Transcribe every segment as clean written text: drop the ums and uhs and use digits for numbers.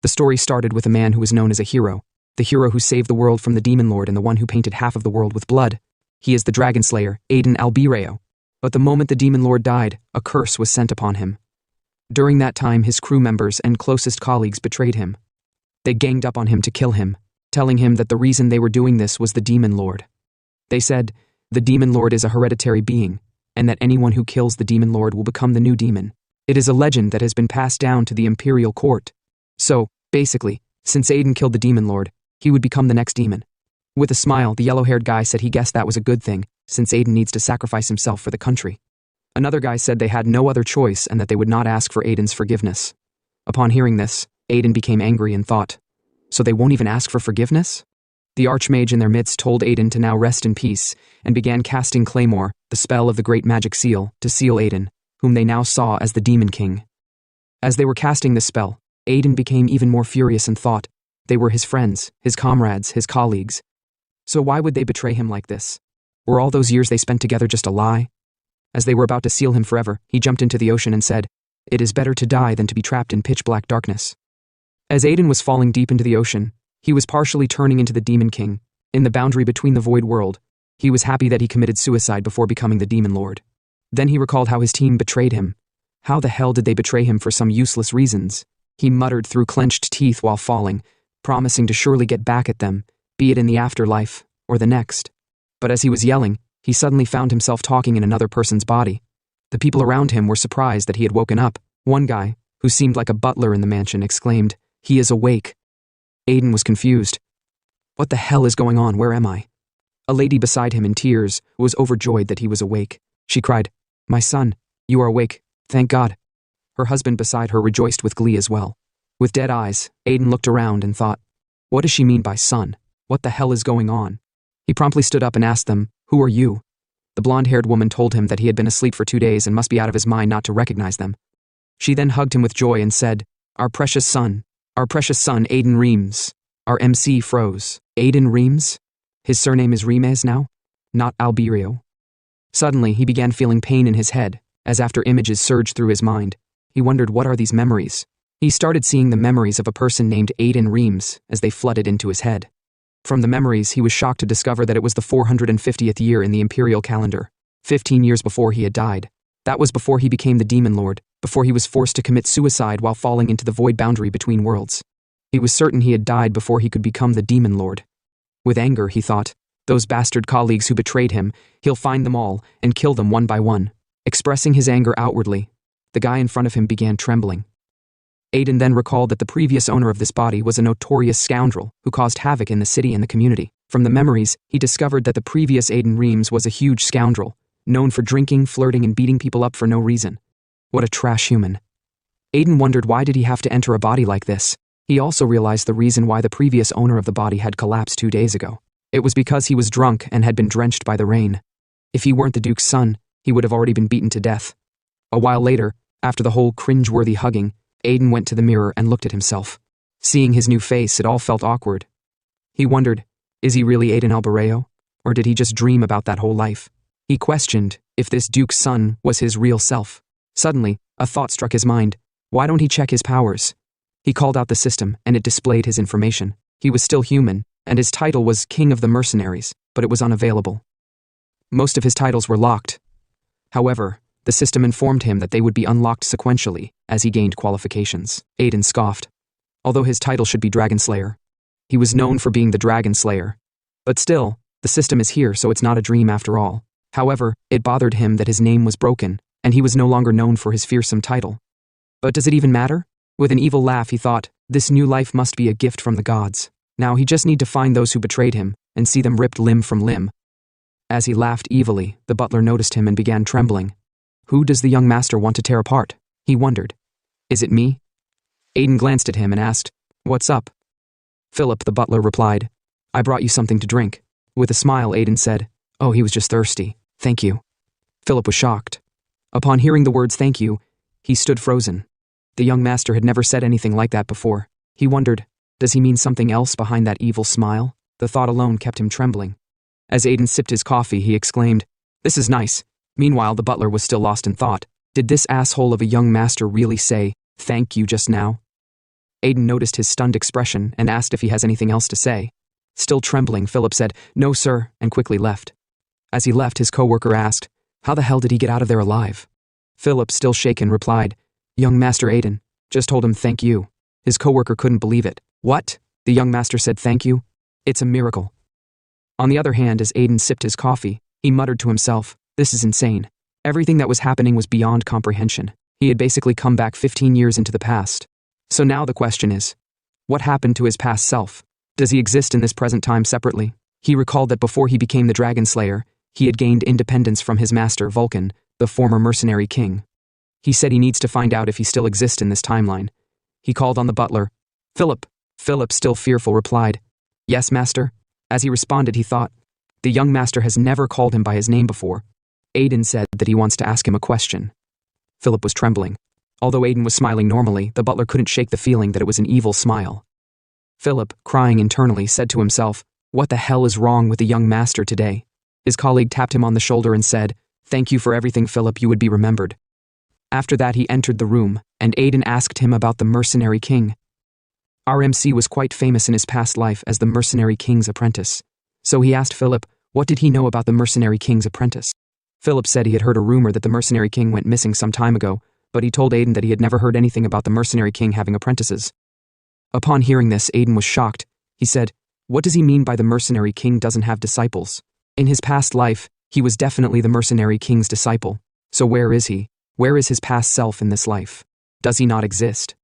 The story started with a man who was known as a hero, the hero who saved the world from the demon lord and the one who painted half of the world with blood. He is the dragon slayer, Aiden Albireo. But the moment the demon lord died, a curse was sent upon him. During that time, his crew members and closest colleagues betrayed him. They ganged up on him to kill him, telling him that the reason they were doing this was the demon lord. They said, the demon lord is a hereditary being, and that anyone who kills the demon lord will become the new demon. It is a legend that has been passed down to the imperial court. So, basically, since Aiden killed the demon lord, he would become the next demon. With a smile, the yellow-haired guy said he guessed that was a good thing, since Aiden needs to sacrifice himself for the country. Another guy said they had no other choice and that they would not ask for Aiden's forgiveness. Upon hearing this, Aiden became angry and thought, so they won't even ask for forgiveness? The archmage in their midst told Aiden to now rest in peace and began casting Claymore, the spell of the great magic seal, to seal Aiden, whom they now saw as the Demon King. As they were casting this spell, Aiden became even more furious and thought, they were his friends, his comrades, his colleagues. So why would they betray him like this? Were all those years they spent together just a lie? As they were about to seal him forever, he jumped into the ocean and said, "It is better to die than to be trapped in pitch-black darkness." As Aiden was falling deep into the ocean, he was partially turning into the Demon King. In the boundary between the void world, he was happy that he committed suicide before becoming the Demon Lord. Then he recalled how his team betrayed him. How the hell did they betray him for some useless reasons? He muttered through clenched teeth while falling, promising to surely get back at them, be it in the afterlife or the next. But as he was yelling, he suddenly found himself talking in another person's body. The people around him were surprised that he had woken up. One guy, who seemed like a butler in the mansion, exclaimed, "He is awake." Aiden was confused. What the hell is going on? Where am I? A lady beside him in tears was overjoyed that he was awake. She cried, "My son, you are awake, thank God." Her husband beside her rejoiced with glee as well. With dead eyes, Aiden looked around and thought, what does she mean by son? What the hell is going on? He promptly stood up and asked them, "Who are you?" The blonde-haired woman told him that he had been asleep for 2 days and must be out of his mind not to recognize them. She then hugged him with joy and said, our precious son, Aiden Reams." Our MC froze. Aiden Reams? His surname is Remes now? Not Albireo. Suddenly, he began feeling pain in his head, as after images surged through his mind. He wondered, what are these memories? He started seeing the memories of a person named Aiden Reams as they flooded into his head. From the memories, he was shocked to discover that it was the 450th year in the imperial calendar, 15 years before he had died. That was before he became the Demon Lord, before he was forced to commit suicide while falling into the void boundary between worlds. He was certain he had died before he could become the Demon Lord. With anger, he thought, those bastard colleagues who betrayed him, he'll find them all and kill them one by one. Expressing his anger outwardly, the guy in front of him began trembling. Aiden then recalled that the previous owner of this body was a notorious scoundrel who caused havoc in the city and the community. From the memories, he discovered that the previous Aiden Reams was a huge scoundrel, known for drinking, flirting, and beating people up for no reason. What a trash human. Aiden wondered, why did he have to enter a body like this? He also realized the reason why the previous owner of the body had collapsed 2 days ago. It was because he was drunk and had been drenched by the rain. If he weren't the Duke's son, he would have already been beaten to death. A while later, after the whole cringe-worthy hugging, Aiden went to the mirror and looked at himself. Seeing his new face, it all felt awkward. He wondered, is he really Aiden Albireo? Or did he just dream about that whole life? He questioned if this Duke's son was his real self. Suddenly, a thought struck his mind. Why don't he check his powers? He called out the system, and it displayed his information. He was still human, and his title was King of the Mercenaries, but it was unavailable. Most of his titles were locked. However, the system informed him that they would be unlocked sequentially as he gained qualifications. Aiden scoffed. Although his title should be Dragon Slayer, he was known for being the Dragon Slayer. But still, the system is here, so it's not a dream after all. However, it bothered him that his name was broken, and he was no longer known for his fearsome title. But does it even matter? With an evil laugh, he thought, this new life must be a gift from the gods. Now he just need to find those who betrayed him and see them ripped limb from limb. As he laughed evilly, the butler noticed him and began trembling. Who does the young master want to tear apart? He wondered. Is it me? Aiden glanced at him and asked, what's up? Philip, the butler, replied, I brought you something to drink. With a smile, Aiden said, oh, he was just thirsty. Thank you. Philip was shocked. Upon hearing the words thank you, he stood frozen. The young master had never said anything like that before. He wondered, does he mean something else behind that evil smile? The thought alone kept him trembling. As Aiden sipped his coffee, he exclaimed, this is nice. Meanwhile, the butler was still lost in thought. Did this asshole of a young master really say, thank you just now? Aiden noticed his stunned expression and asked if he has anything else to say. Still trembling, Philip said, "No, sir," and quickly left. As he left, his co-worker asked, "How the hell did he get out of there alive?" Philip, still shaken, replied, "Young Master Aiden just told him thank you." His co-worker couldn't believe it. "What? The young master said thank you? It's a miracle." On the other hand, as Aiden sipped his coffee, he muttered to himself, "This is insane." Everything that was happening was beyond comprehension. He had basically come back 15 years into the past. So now the question is, what happened to his past self? Does he exist in this present time separately? He recalled that before he became the Dragon Slayer, he had gained independence from his master, Vulcan, the former mercenary king. He said he needs to find out if he still exists in this timeline. He called on the butler. "Philip." Philip, still fearful, replied, "Yes, master." As he responded, he thought, the young master has never called him by his name before. Aiden said that he wants to ask him a question. Philip was trembling. Although Aiden was smiling normally, the butler couldn't shake the feeling that it was an evil smile. Philip, crying internally, said to himself, "What the hell is wrong with the young master today?" His colleague tapped him on the shoulder and said, "Thank you for everything, Philip, you would be remembered." After that, he entered the room, and Aiden asked him about the mercenary king. Our MC was quite famous in his past life as the mercenary king's apprentice. So he asked Philip, what did he know about the mercenary king's apprentice? Philip said he had heard a rumor that the mercenary king went missing some time ago, but he told Aiden that he had never heard anything about the mercenary king having apprentices. Upon hearing this, Aiden was shocked. He said, "What does he mean by the mercenary king doesn't have disciples? In his past life, he was definitely the mercenary king's disciple. So where is he? Where is his past self in this life? Does he not exist?"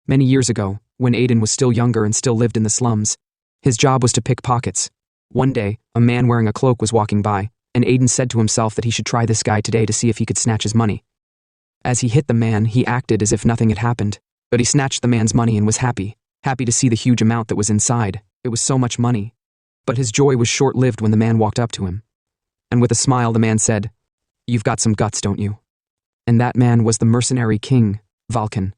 Many years ago, when Aiden was still younger and still lived in the slums, his job was to pick pockets. One day, a man wearing a cloak was walking by, and Aiden said to himself that he should try this guy today to see if he could snatch his money. As he hit the man, he acted as if nothing had happened, but he snatched the man's money and was happy to see the huge amount that was inside. It was so much money. But his joy was short-lived when the man walked up to him. And with a smile, the man said, "You've got some guts, don't you?" And that man was the mercenary king, Vulcan.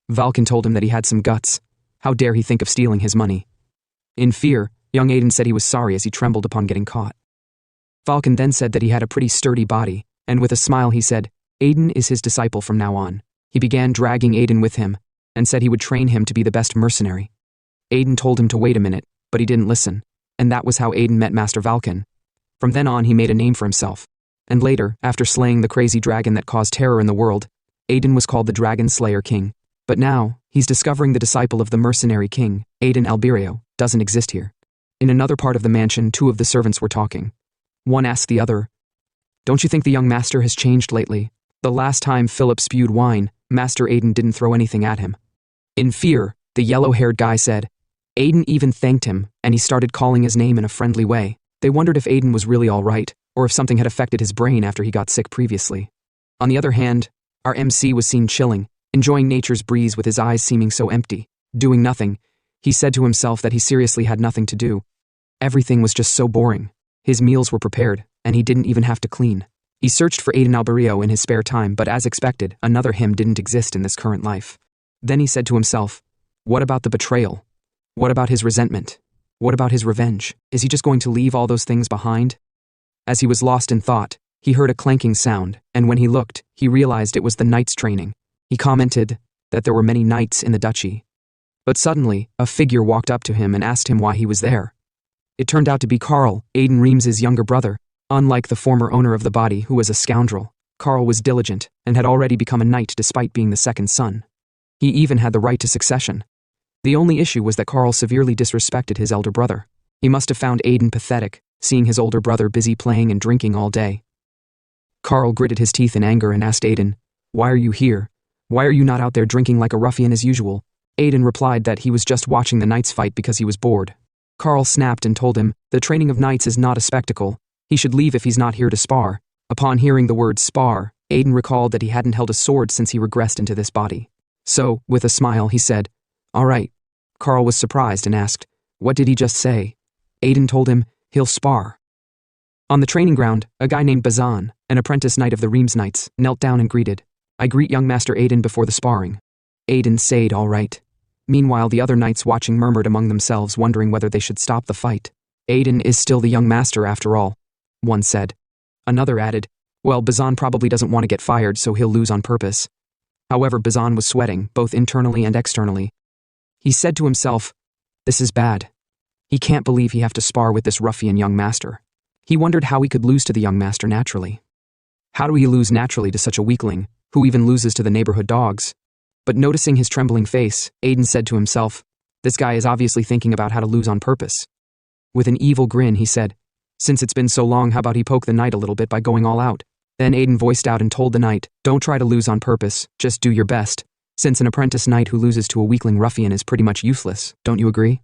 Vulcan told him that he had some guts. How dare he think of stealing his money? In fear, young Aiden said he was sorry as he trembled upon getting caught. Vulcan then said that he had a pretty sturdy body, and with a smile he said, Aiden is his disciple from now on. He began dragging Aiden with him, and said he would train him to be the best mercenary. Aiden told him to wait a minute, but he didn't listen, and that was how Aiden met Master Vulcan. From then on, he made a name for himself. And later, after slaying the crazy dragon that caused terror in the world, Aiden was called the Dragon Slayer King. But now, he's discovering the disciple of the mercenary king, Aiden Albireo, doesn't exist here. In another part of the mansion, two of the servants were talking. One asked the other, "Don't you think the young master has changed lately? The last time Philip spewed wine, Master Aiden didn't throw anything at him." In fear, the yellow-haired guy said, Aiden even thanked him, and he started calling his name in a friendly way. They wondered if Aiden was really all right, or if something had affected his brain after he got sick previously. On the other hand, our MC was seen chilling, enjoying nature's breeze with his eyes seeming so empty, doing nothing. He said to himself that he seriously had nothing to do. Everything was just so boring. His meals were prepared, and he didn't even have to clean. He searched for Aiden Albireo in his spare time, but as expected, another him didn't exist in this current life. Then he said to himself, what about the betrayal? What about his resentment? What about his revenge? Is he just going to leave all those things behind? As he was lost in thought, he heard a clanking sound, and when he looked, he realized it was the knight's training. He commented that there were many knights in the duchy. But suddenly, a figure walked up to him and asked him why he was there. It turned out to be Carl, Aiden Reams's younger brother. Unlike the former owner of the body, who was a scoundrel, Carl was diligent and had already become a knight despite being the second son. He even had the right to succession. The only issue was that Carl severely disrespected his elder brother. He must have found Aiden pathetic, seeing his older brother busy playing and drinking all day. Carl gritted his teeth in anger and asked Aiden, "Why are you here? Why are you not out there drinking like a ruffian as usual?" Aiden replied that he was just watching the knights fight because he was bored. Carl snapped and told him, the training of knights is not a spectacle. He should leave if he's not here to spar. Upon hearing the word spar, Aiden recalled that he hadn't held a sword since he regressed into this body. So, with a smile, he said, "All right." Carl was surprised and asked, "What did he just say?" Aiden told him, he'll spar. On the training ground, a guy named Bazan, an apprentice knight of the Reams Knights, knelt down and greeted, "I greet young Master Aiden before the sparring." Aiden said, "All right." Meanwhile, the other knights watching murmured among themselves, wondering whether they should stop the fight. "Aiden is still the young master after all," one said. Another added, "Well, Bazan probably doesn't want to get fired, so he'll lose on purpose." However, Bazan was sweating, both internally and externally. He said to himself, "This is bad." He can't believe he have to spar with this ruffian young master. He wondered how he could lose to the young master naturally. How do he lose naturally to such a weakling, who even loses to the neighborhood dogs? But noticing his trembling face, Aiden said to himself, "This guy is obviously thinking about how to lose on purpose." With an evil grin, he said, "Since it's been so long, how about he poke the knight a little bit by going all out?" Then Aiden voiced out and told the knight, "Don't try to lose on purpose, just do your best, since an apprentice knight who loses to a weakling ruffian is pretty much useless, don't you agree?"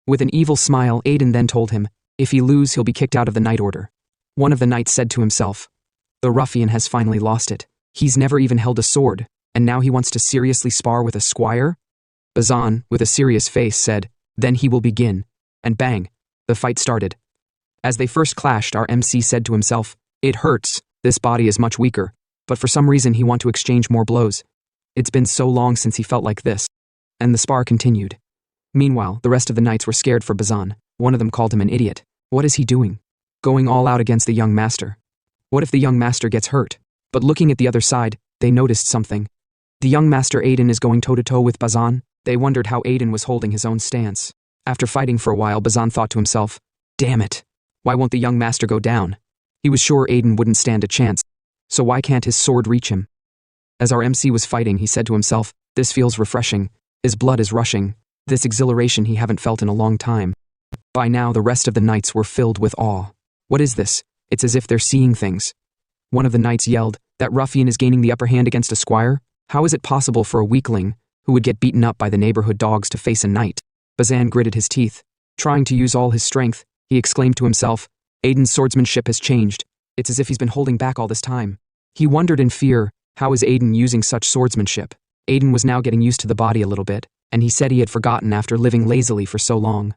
With an evil smile, Aiden then told him, if he lose, he'll be kicked out of the knight order. One of the knights said to himself, "The ruffian has finally lost it. He's never even held a sword, and now he wants to seriously spar with a squire?" Bazan, with a serious face, said, "Then he will begin." And bang, the fight started. As they first clashed, our MC said to himself, "It hurts, this body is much weaker, but for some reason he want to exchange more blows. It's been so long since he felt like this." And the spar continued. Meanwhile, the rest of the knights were scared for Bazan. One of them called him an idiot. What is he doing? Going all out against the young master. What if the young master gets hurt? But looking at the other side, they noticed something. The young master Aiden is going toe-to-toe with Bazan. They wondered how Aiden was holding his own stance. After fighting for a while, Bazan thought to himself, "Damn it. Why won't the young master go down?" He was sure Aiden wouldn't stand a chance, so why can't his sword reach him? As our MC was fighting, he said to himself, "This feels refreshing. His blood is rushing. This exhilaration he haven't felt in a long time." By now, the rest of the knights were filled with awe. What is this? It's as if they're seeing things. One of the knights yelled, "That ruffian is gaining the upper hand against a squire? How is it possible for a weakling, who would get beaten up by the neighborhood dogs, to face a knight?" Bazan gritted his teeth. Trying to use all his strength, he exclaimed to himself, "Aiden's swordsmanship has changed. It's as if he's been holding back all this time." He wondered in fear, how is Aiden using such swordsmanship? Aiden was now getting used to the body a little bit, and he said he had forgotten after living lazily for so long.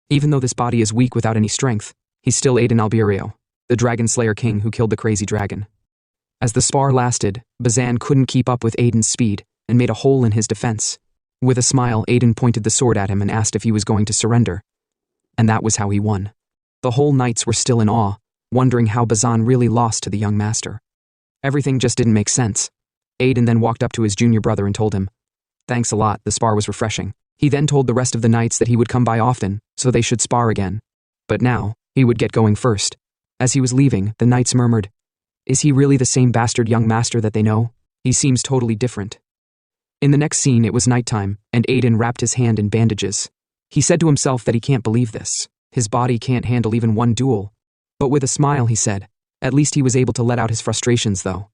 Even though this body is weak without any strength, he's still Aiden Albireo, the dragon slayer king who killed the crazy dragon. As the spar lasted, Bazan couldn't keep up with Aiden's speed and made a hole in his defense. With a smile, Aiden pointed the sword at him and asked if he was going to surrender. And that was how he won. The whole knights were still in awe, wondering how Bazan really lost to the young master. Everything just didn't make sense. Aiden then walked up to his junior brother and told him, "Thanks a lot, the spar was refreshing." He then told the rest of the knights that he would come by often, so they should spar again. But now, he would get going first. As he was leaving, the knights murmured, "Is he really the same bastard young master that they know? He seems totally different." In the next scene, it was nighttime, and Aiden wrapped his hand in bandages. He said to himself that he can't believe this. His body can't handle even one duel. But with a smile, he said, at least he was able to let out his frustrations, though.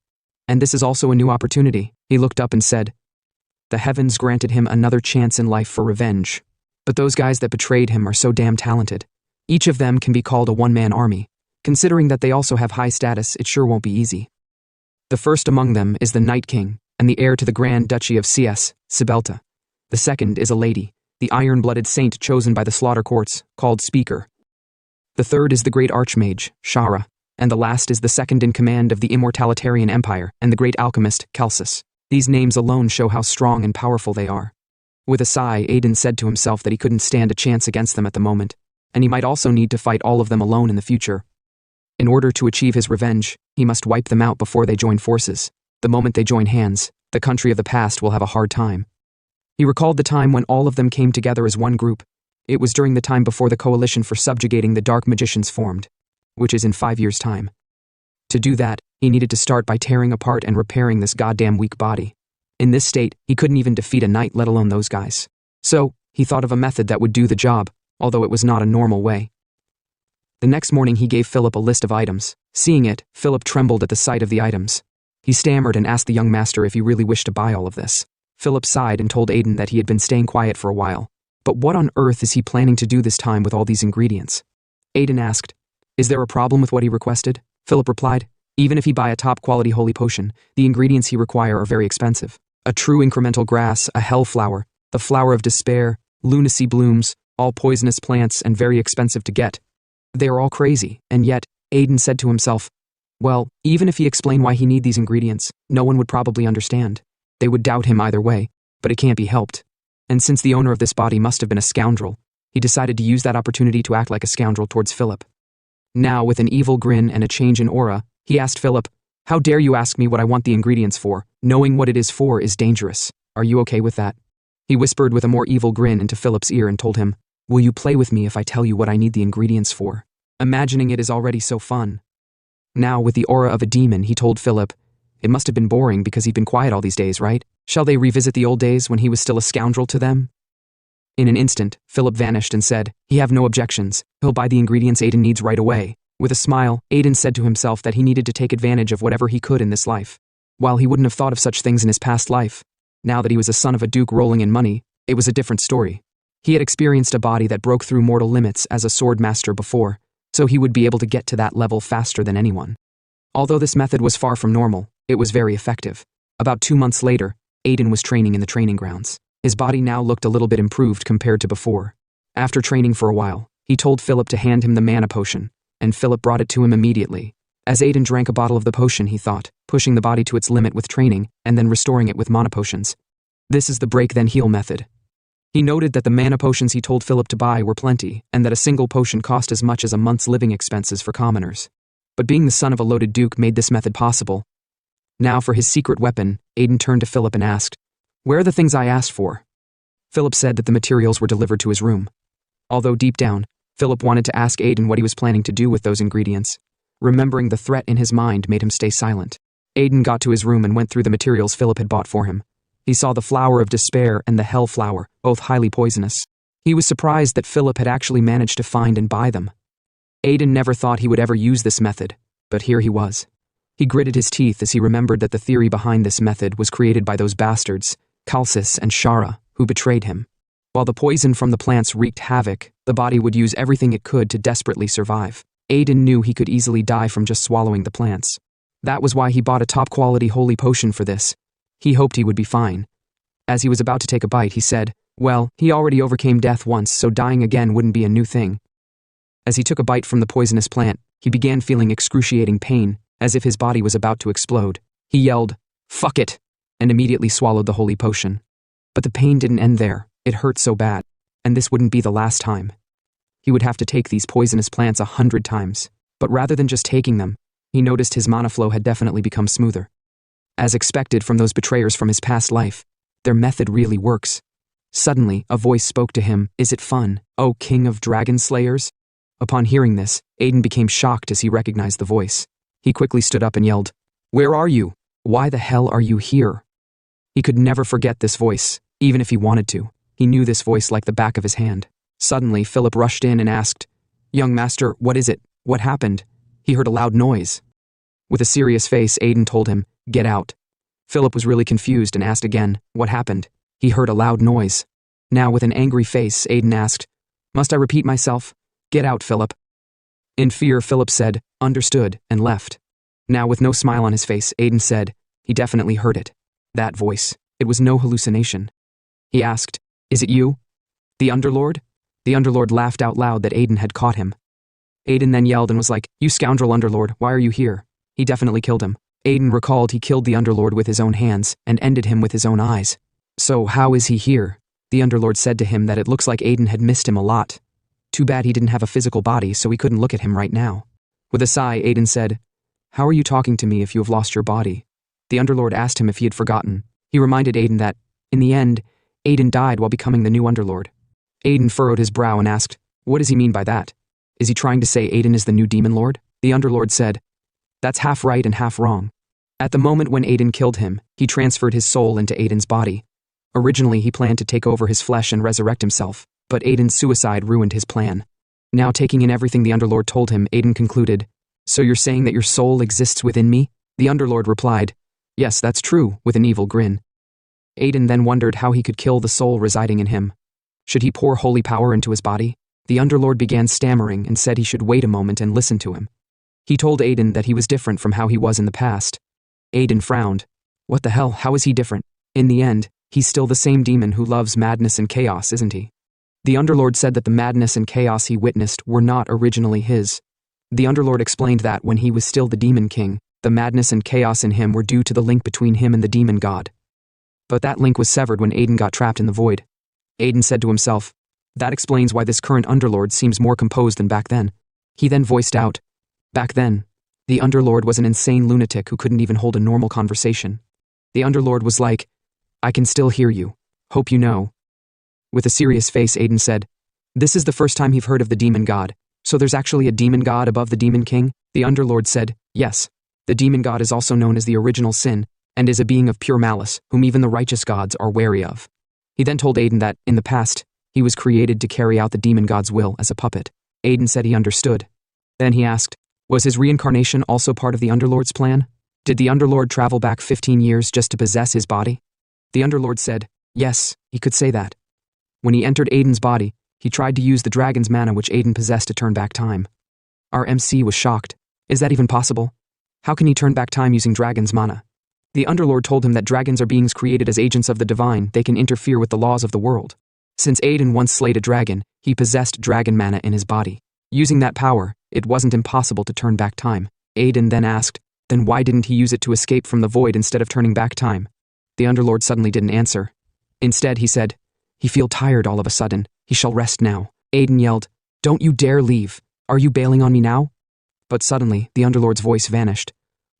And this is also a new opportunity. He looked up and said, "The heavens granted him another chance in life for revenge. But those guys that betrayed him are so damn talented. Each of them can be called a one-man army. Considering that they also have high status, it sure won't be easy. The first among them is the Night King, and the heir to the Grand Duchy of CS, Sibelta. The second is a lady, the iron-blooded saint chosen by the slaughter courts, called Speaker. The third is the great archmage, Shara, and the last is the second in command of the Immortalitarian Empire and the great alchemist, Kelsus. These names alone show how strong and powerful they are." With a sigh, Aiden said to himself that he couldn't stand a chance against them at the moment, and he might also need to fight all of them alone in the future. In order to achieve his revenge, he must wipe them out before they join forces. The moment they join hands, the country of the past will have a hard time. He recalled the time when all of them came together as one group. It was during the time before the coalition for subjugating the Dark Magicians formed, which is in 5 years' time. To do that, he needed to start by tearing apart and repairing this goddamn weak body. In this state, he couldn't even defeat a knight, let alone those guys. So, he thought of a method that would do the job, although it was not a normal way. The next morning he gave Philip a list of items. Seeing it, Philip trembled at the sight of the items. He stammered and asked the young master if he really wished to buy all of this. Philip sighed and told Aiden that he had been staying quiet for a while. But what on earth is he planning to do this time with all these ingredients? Aiden asked, "Is there a problem with what he requested?" Philip replied, "Even if he buy a top-quality holy potion, the ingredients he require are very expensive. A true incremental grass, a hell flower, the flower of despair, lunacy blooms, all poisonous plants and very expensive to get. They are all crazy, and yet," Aiden said to himself, "well, even if he explained why he need these ingredients, no one would probably understand. They would doubt him either way, but it can't be helped. And since the owner of this body must have been a scoundrel, he decided to use that opportunity to act like a scoundrel towards Philip. Now, with an evil grin and a change in aura, he asked Philip, "How dare you ask me what I want the ingredients for? Knowing what it is for is dangerous. Are you okay with that?" He whispered with a more evil grin into Philip's ear and told him, "Will you play with me if I tell you what I need the ingredients for?" Imagining it is already so fun. Now, with the aura of a demon, he told Philip, "It must have been boring because he'd been quiet all these days, right? Shall they revisit the old days when he was still a scoundrel to them?" In an instant, Philip vanished and said, "He have no objections. He'll buy the ingredients Aiden needs right away." With a smile, Aiden said to himself that he needed to take advantage of whatever he could in this life. While he wouldn't have thought of such things in his past life, now that he was a son of a duke rolling in money, it was a different story. He had experienced a body that broke through mortal limits as a sword master before, so he would be able to get to that level faster than anyone. Although this method was far from normal, it was very effective. About 2 months later, Aiden was training in the training grounds. His body now looked a little bit improved compared to before. After training for a while, he told Philip to hand him the mana potion, and Philip brought it to him immediately. As Aiden drank a bottle of the potion, he thought, pushing the body to its limit with training, and then restoring it with mana potions. This is the break then heal method. He noted that the mana potions he told Philip to buy were plenty, and that a single potion cost as much as a month's living expenses for commoners. But being the son of a loaded duke made this method possible. Now for his secret weapon, Aiden turned to Philip and asked, "Where are the things I asked for?" Philip said that the materials were delivered to his room. Although deep down, Philip wanted to ask Aiden what he was planning to do with those ingredients. Remembering the threat in his mind made him stay silent. Aiden got to his room and went through the materials Philip had bought for him. He saw the flower of despair and the hell flower, both highly poisonous. He was surprised that Philip had actually managed to find and buy them. Aiden never thought he would ever use this method, but here he was. He gritted his teeth as he remembered that the theory behind this method was created by those bastards, Kalsis and Shara, who betrayed him. While the poison from the plants wreaked havoc, the body would use everything it could to desperately survive. Aiden knew he could easily die from just swallowing the plants. That was why he bought a top-quality holy potion for this. He hoped he would be fine. As he was about to take a bite, he said, well, he already overcame death once, so dying again wouldn't be a new thing. As he took a bite from the poisonous plant, he began feeling excruciating pain, as if his body was about to explode. He yelled, "Fuck it!" and immediately swallowed the holy potion. But the pain didn't end there. It hurt so bad. And this wouldn't be the last time. He would have to take these poisonous plants 100 times. But rather than just taking them, he noticed his mana flow had definitely become smoother. As expected from those betrayers from his past life, their method really works. Suddenly, a voice spoke to him, "Is it fun, O king of dragon slayers?" Upon hearing this, Aiden became shocked as he recognized the voice. He quickly stood up and yelled, "Where are you? Why the hell are you here?" He could never forget this voice, even if he wanted to. He knew this voice like the back of his hand. Suddenly, Philip rushed in and asked, "Young master, what is it? What happened?" He heard a loud noise. With a serious face, Aiden told him, "Get out." Philip was really confused and asked again, "What happened?" He heard a loud noise. Now, with an angry face, Aiden asked, "Must I repeat myself? Get out, Philip." In fear, Philip said, "Understood," and left. Now, with no smile on his face, Aiden said, he definitely heard it. That voice. It was no hallucination. He asked, "Is it you? The Underlord?" The Underlord laughed out loud that Aiden had caught him. Aiden then yelled and was like, "You scoundrel Underlord, why are you here?" He definitely killed him. Aiden recalled he killed the Underlord with his own hands and ended him with his own eyes. So how is he here? The Underlord said to him that it looks like Aiden had missed him a lot. Too bad he didn't have a physical body, so he couldn't look at him right now. With a sigh, Aiden said, "How are you talking to me if you have lost your body?" The Underlord asked him if he had forgotten. He reminded Aiden that, in the end, Aiden died while becoming the new Underlord. Aiden furrowed his brow and asked, "What does he mean by that? Is he trying to say Aiden is the new Demon Lord?" The Underlord said, "That's half right and half wrong. At the moment when Aiden killed him, he transferred his soul into Aiden's body. Originally, he planned to take over his flesh and resurrect himself, but Aiden's suicide ruined his plan. Now taking in everything the Underlord told him, Aiden concluded, "So you're saying that your soul exists within me?" The Underlord replied, "Yes, that's true," with an evil grin. Aiden then wondered how he could kill the soul residing in him. Should he pour holy power into his body? The Underlord began stammering and said he should wait a moment and listen to him. He told Aiden that he was different from how he was in the past. Aiden frowned. What the hell, how is he different? In the end, he's still the same demon who loves madness and chaos, isn't he? The Underlord said that the madness and chaos he witnessed were not originally his. The Underlord explained that when he was still the Demon King, the madness and chaos in him were due to the link between him and the demon god. But that link was severed when Aiden got trapped in the void. Aiden said to himself, "That explains why this current Underlord seems more composed than back then." He then voiced out, "Back then, the Underlord was an insane lunatic who couldn't even hold a normal conversation. The Underlord was like, 'I can still hear you. Hope you know, With a serious face, Aiden said, "This is the first time he've heard of the demon god. So there's actually a demon god above the demon king?" The Underlord said, "Yes. The demon god is also known as the original sin, and is a being of pure malice, whom even the righteous gods are wary of." He then told Aiden that, in the past, he was created to carry out the demon god's will as a puppet. Aiden said he understood. Then he asked, was his reincarnation also part of the Underlord's plan? Did the Underlord travel back 15 years just to possess his body? The Underlord said, yes, he could say that. When he entered Aiden's body, he tried to use the dragon's mana which Aiden possessed to turn back time. Our MC was shocked. Is that even possible? How can he turn back time using dragon's mana? The Underlord told him that dragons are beings created as agents of the divine. They can interfere with the laws of the world. Since Aiden once slayed a dragon, he possessed dragon mana in his body. Using that power, it wasn't impossible to turn back time. Aiden then asked, then why didn't he use it to escape from the void instead of turning back time? The Underlord suddenly didn't answer. Instead, he said, he feel tired all of a sudden. He shall rest now. Aiden yelled, don't you dare leave. Are you bailing on me now? But suddenly, the Underlord's voice vanished.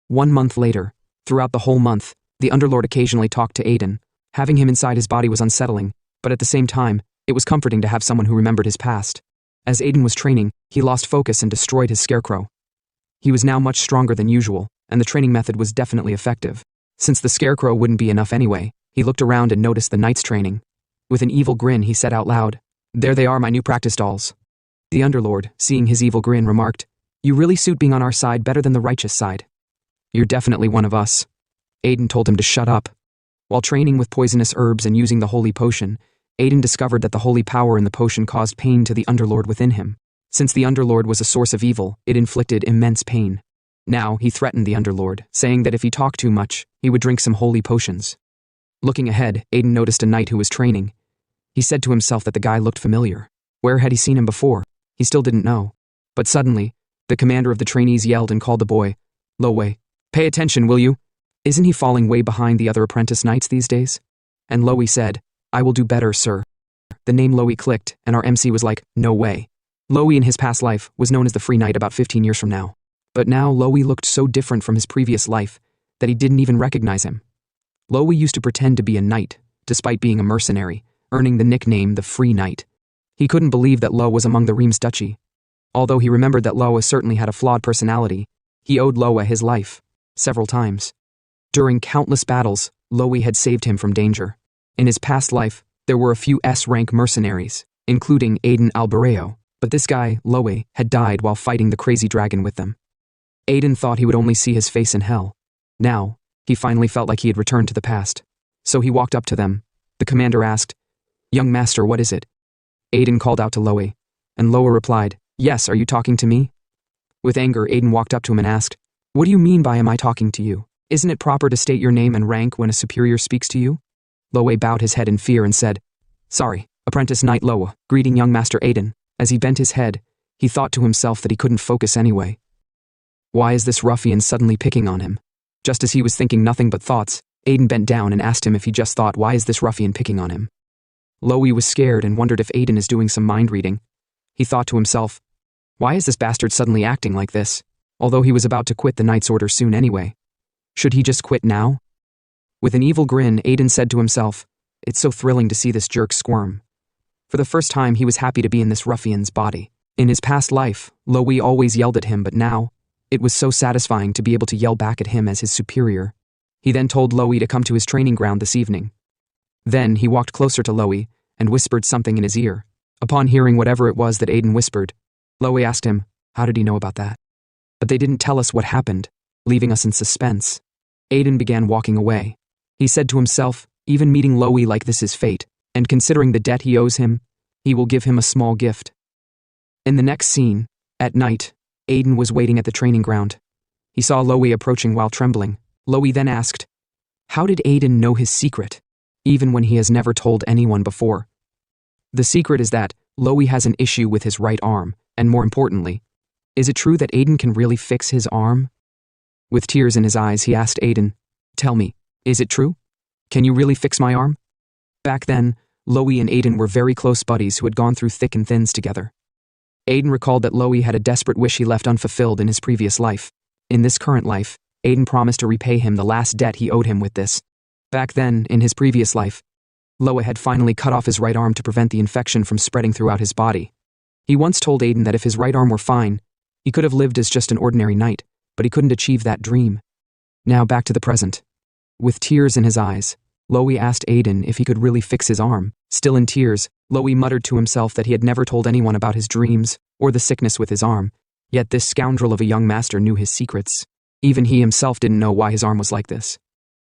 1 month later, throughout the whole month, the Underlord occasionally talked to Aiden. Having him inside his body was unsettling, but at the same time, it was comforting to have someone who remembered his past. As Aiden was training, he lost focus and destroyed his scarecrow. He was now much stronger than usual, and the training method was definitely effective. Since the scarecrow wouldn't be enough anyway, he looked around and noticed the knight's training. With an evil grin, he said out loud, there they are, my new practice dolls. The Underlord, seeing his evil grin, remarked, you really suit being on our side better than the righteous side. You're definitely one of us. Aiden told him to shut up. While training with poisonous herbs and using the holy potion, Aiden discovered that the holy power in the potion caused pain to the Underlord within him. Since the Underlord was a source of evil, it inflicted immense pain. Now, he threatened the Underlord, saying that if he talked too much, he would drink some holy potions. Looking ahead, Aiden noticed a knight who was training. He said to himself that the guy looked familiar. Where had he seen him before? He still didn't know. But suddenly, the commander of the trainees yelled and called the boy, Lowe, pay attention, will you? Isn't he falling way behind the other apprentice knights these days? And Lowe said, I will do better, sir. The name Lowe clicked, and our MC was like, no way. Lowe in his past life was known as the Free Knight about 15 years from now. But now Lowe looked so different from his previous life that he didn't even recognize him. Lowe used to pretend to be a knight, despite being a mercenary, earning the nickname the Free Knight. He couldn't believe that Lowe was among the Reims Duchy. Although he remembered that Lowe certainly had a flawed personality, he owed Lowe his life, several times. During countless battles, Lowe had saved him from danger. In his past life, there were a few S-rank mercenaries, including Aiden Albareo, but this guy, Lowe, had died while fighting the crazy dragon with them. Aiden thought he would only see his face in hell. Now, he finally felt like he had returned to the past. So he walked up to them. The commander asked, young master, what is it? Aiden called out to Lowe, and Lowe replied, yes, are you talking to me? With anger, Aiden walked up to him and asked, what do you mean by am I talking to you? Isn't it proper to state your name and rank when a superior speaks to you? Lowe bowed his head in fear and said, sorry, apprentice knight Lowe, greeting young master Aiden. As he bent his head, he thought to himself that he couldn't focus anyway. Why is this ruffian suddenly picking on him? Just as he was thinking nothing but thoughts, Aiden bent down and asked him if he just thought, why is this ruffian picking on him? Lowe was scared and wondered if Aiden is doing some mind reading. He thought to himself, why is this bastard suddenly acting like this? Although he was about to quit the knight's order soon anyway. Should he just quit now? With an evil grin, Aiden said to himself, it's so thrilling to see this jerk squirm. For the first time, he was happy to be in this ruffian's body. In his past life, Lowe always yelled at him, but now, it was so satisfying to be able to yell back at him as his superior. He then told Lowe to come to his training ground this evening. Then he walked closer to Lowe and whispered something in his ear. Upon hearing whatever it was that Aiden whispered, Lowe asked him, how did he know about that? But they didn't tell us what happened, leaving us in suspense. Aiden began walking away. He said to himself, even meeting Lowe like this is fate, and considering the debt he owes him, he will give him a small gift. In the next scene, at night, Aiden was waiting at the training ground. He saw Lowe approaching while trembling. Lowe then asked, how did Aiden know his secret, even when he has never told anyone before? The secret is that Lowe has an issue with his right arm, and more importantly, is it true that Aiden can really fix his arm? With tears in his eyes, he asked Aiden, tell me, is it true? Can you really fix my arm? Back then, Lowe and Aiden were very close buddies who had gone through thick and thins together. Aiden recalled that Lowe had a desperate wish he left unfulfilled in his previous life. In this current life, Aiden promised to repay him the last debt he owed him with this. Back then, in his previous life, Loa had finally cut off his right arm to prevent the infection from spreading throughout his body. He once told Aiden that if his right arm were fine, he could have lived as just an ordinary knight, but he couldn't achieve that dream. Now back to the present. With tears in his eyes, Loe asked Aiden if he could really fix his arm. Still in tears, Loe muttered to himself that he had never told anyone about his dreams or the sickness with his arm, yet this scoundrel of a young master knew his secrets. Even he himself didn't know why his arm was like this.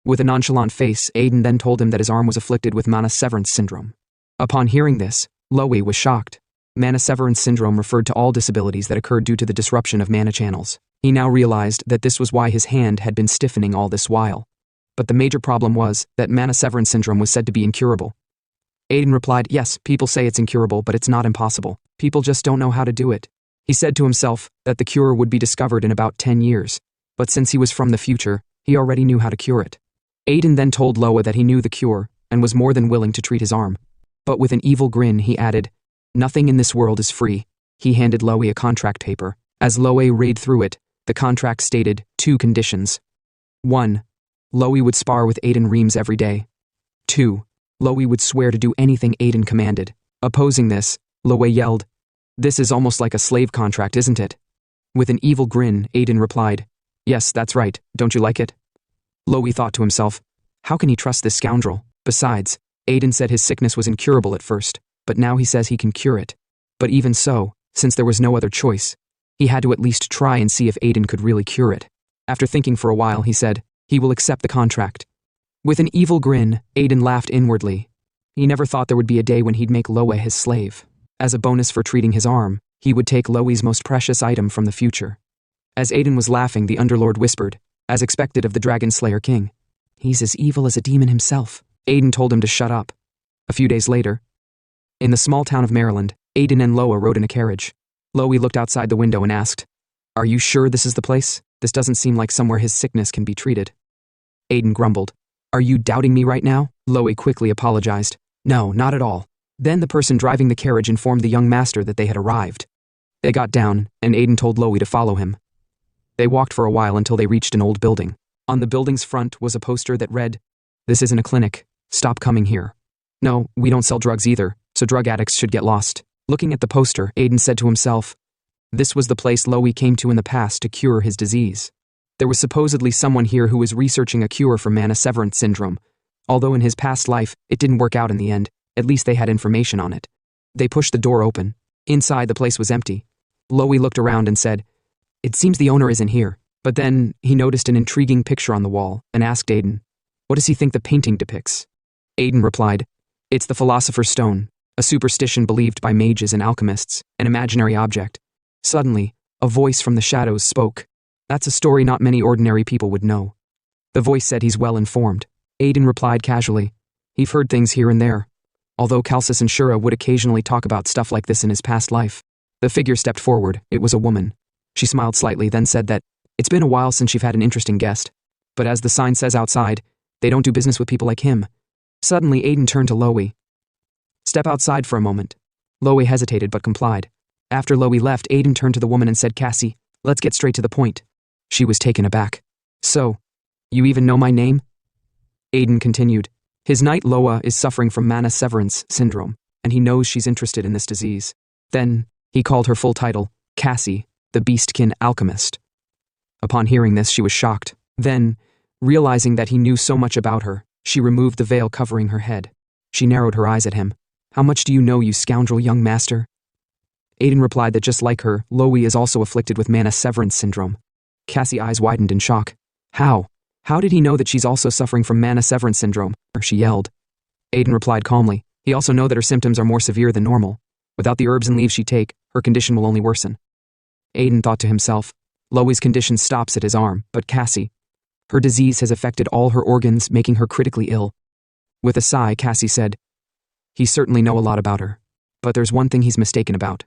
With a nonchalant face, Aiden then told him that his arm was afflicted with mana severance syndrome. Upon hearing this, Loe was shocked. Mana severance syndrome referred to all disabilities that occurred due to the disruption of mana channels. He now realized that this was why his hand had been stiffening all this while. But the major problem was that mana severance syndrome was said to be incurable. Aiden replied, yes, people say it's incurable, but it's not impossible. People just don't know how to do it. He said to himself that the cure would be discovered in about 10 years, but since he was from the future, he already knew how to cure it. Aiden then told Loa that he knew the cure and was more than willing to treat his arm. But with an evil grin, he added, nothing in this world is free. He handed Loe a contract paper. As Loe read through it, the contract stated 2 conditions. 1. Loe would spar with Aiden Reams every day. 2. Loe would swear to do anything Aiden commanded. Opposing this, Loe yelled, this is almost like a slave contract, isn't it? With an evil grin, Aiden replied, yes, that's right, don't you like it? Loe thought to himself, how can he trust this scoundrel? Besides, Aiden said his sickness was incurable at first, but now he says he can cure it. But even so, since there was no other choice, he had to at least try and see if Aiden could really cure it. After thinking for a while, he said, he will accept the contract. With an evil grin, Aiden laughed inwardly. He never thought there would be a day when he'd make Loa his slave. As a bonus for treating his arm, he would take Loe's most precious item from the future. As Aiden was laughing, the Underlord whispered, as expected of the Dragon Slayer King, he's as evil as a demon himself. Aiden told him to shut up. A few days later, in the small town of Maryland, Aiden and Loa rode in a carriage. Loe looked outside the window and asked, are you sure this is the place? This doesn't seem like somewhere his sickness can be treated. Aiden grumbled, are you doubting me right now? Loe quickly apologized. No, not at all. Then the person driving the carriage informed the young master that they had arrived. They got down, and Aiden told Loe to follow him. They walked for a while until they reached an old building. On the building's front was a poster that read, this isn't a clinic. Stop coming here. No, we don't sell drugs either, so drug addicts should get lost. Looking at the poster, Aiden said to himself, this was the place Loe came to in the past to cure his disease. There was supposedly someone here who was researching a cure for mana severance syndrome. Although in his past life, it didn't work out in the end, at least they had information on it. They pushed the door open. Inside, the place was empty. Loe looked around and said, it seems the owner isn't here. But then, he noticed an intriguing picture on the wall and asked Aiden, what does he think the painting depicts? Aiden replied, it's the Philosopher's Stone, a superstition believed by mages and alchemists, an imaginary object. Suddenly, a voice from the shadows spoke. That's a story not many ordinary people would know. The voice said he's well informed. Aiden replied casually, he've heard things here and there. Although Calcis and Shura would occasionally talk about stuff like this in his past life. The figure stepped forward. It was a woman. She smiled slightly, then said that, it's been a while since you've had an interesting guest. But as the sign says outside, they don't do business with people like him. Suddenly, Aiden turned to Loe. Step outside for a moment. Loe hesitated but complied. After Loe left, Aiden turned to the woman and said, Cassie, let's get straight to the point. She was taken aback. So, you even know my name? Aiden continued. His knight Loa is suffering from mana severance syndrome, and he knows she's interested in this disease. Then, he called her full title, Cassie, the Beastkin Alchemist. Upon hearing this, she was shocked. Then, realizing that he knew so much about her, she removed the veil covering her head. She narrowed her eyes at him. How much do you know, you scoundrel young master? Aiden replied that just like her, Loe is also afflicted with mana severance syndrome. Cassie's eyes widened in shock. How? How did he know that she's also suffering from mana severance syndrome? She yelled. Aiden replied calmly. He also knows that her symptoms are more severe than normal. Without the herbs and leaves she take, her condition will only worsen. Aiden thought to himself, Loe's condition stops at his arm, but Cassie, her disease has affected all her organs, making her critically ill. With a sigh, Cassie said, he certainly know a lot about her, but there's one thing he's mistaken about.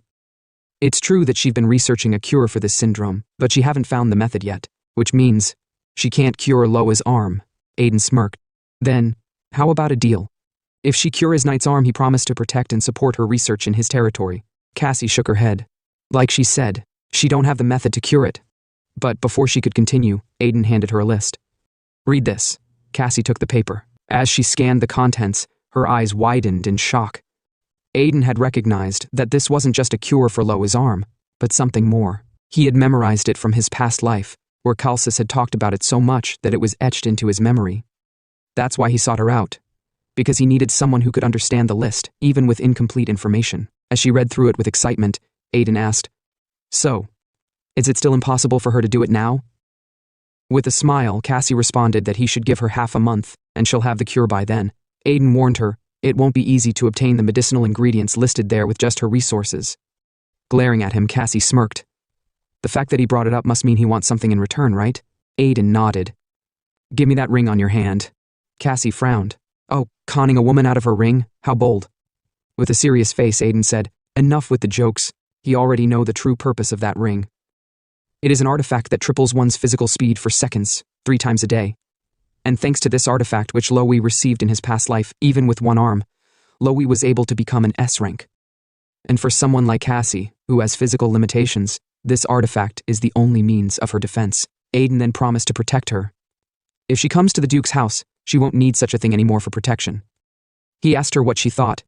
It's true that she's been researching a cure for this syndrome, but she haven't found the method yet, which means she can't cure Loa's arm. Aiden smirked. Then, how about a deal? If she cure his knight's arm, he promised to protect and support her research in his territory. Cassie shook her head. Like she said, she don't have the method to cure it. But before she could continue, Aiden handed her a list. Read this. Cassie took the paper. As she scanned the contents, Her eyes widened in shock. Aiden had recognized that this wasn't just a cure for Loa's arm, but something more. He had memorized it from his past life, where Kalsis had talked about it so much that it was etched into his memory. That's why he sought her out, because he needed someone who could understand the list, even with incomplete information. As she read through it with excitement, Aiden asked, "So, is it still impossible for her to do it now?" With a smile, Cassie responded that he should give her half a month, and she'll have the cure by then. Aiden warned her, it won't be easy to obtain the medicinal ingredients listed there with just her resources. Glaring at him, Cassie smirked. The fact that he brought it up must mean he wants something in return, right? Aiden nodded. "Give me that ring on your hand." Cassie frowned. "Oh, conning a woman out of her ring? How bold." With a serious face, Aiden said, "Enough with the jokes. You already know the true purpose of that ring. It is an artifact that triples one's physical speed for seconds, 3 times a day. And thanks to this artifact which Loe received in his past life, even with one arm, Loe was able to become an S rank. And for someone like Cassie, who has physical limitations, this artifact is the only means of her defense." Aiden then promised to protect her. If she comes to the Duke's house, she won't need such a thing anymore for protection. He asked her what she thought.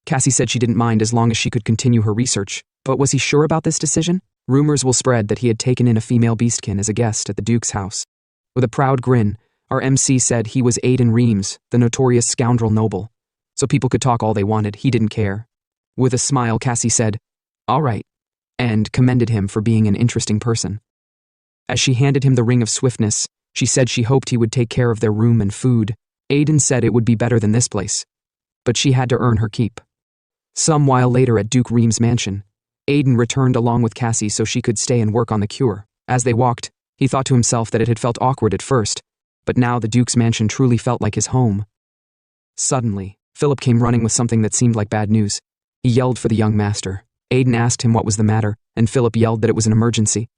Cassie said she didn't mind as long as she could continue her research. But was he sure about this decision? Rumors will spread that he had taken in a female beastkin as a guest at the Duke's house. With a proud grin, our MC said he was Aiden Reams, the notorious scoundrel noble. So people could talk all they wanted, he didn't care. With a smile, Cassie said, "All right," and commended him for being an interesting person. As she handed him the ring of swiftness, she said she hoped he would take care of their room and food. Aiden said it would be better than this place, but she had to earn her keep. Some while later at Duke Reams' mansion, Aiden returned along with Cassie so she could stay and work on the cure. As they walked, he thought to himself that it had felt awkward at first, but now the Duke's mansion truly felt like his home. Suddenly, Philip came running with something that seemed like bad news. He yelled for the young master. Aiden asked him what was the matter, and Philip yelled that it was an emergency.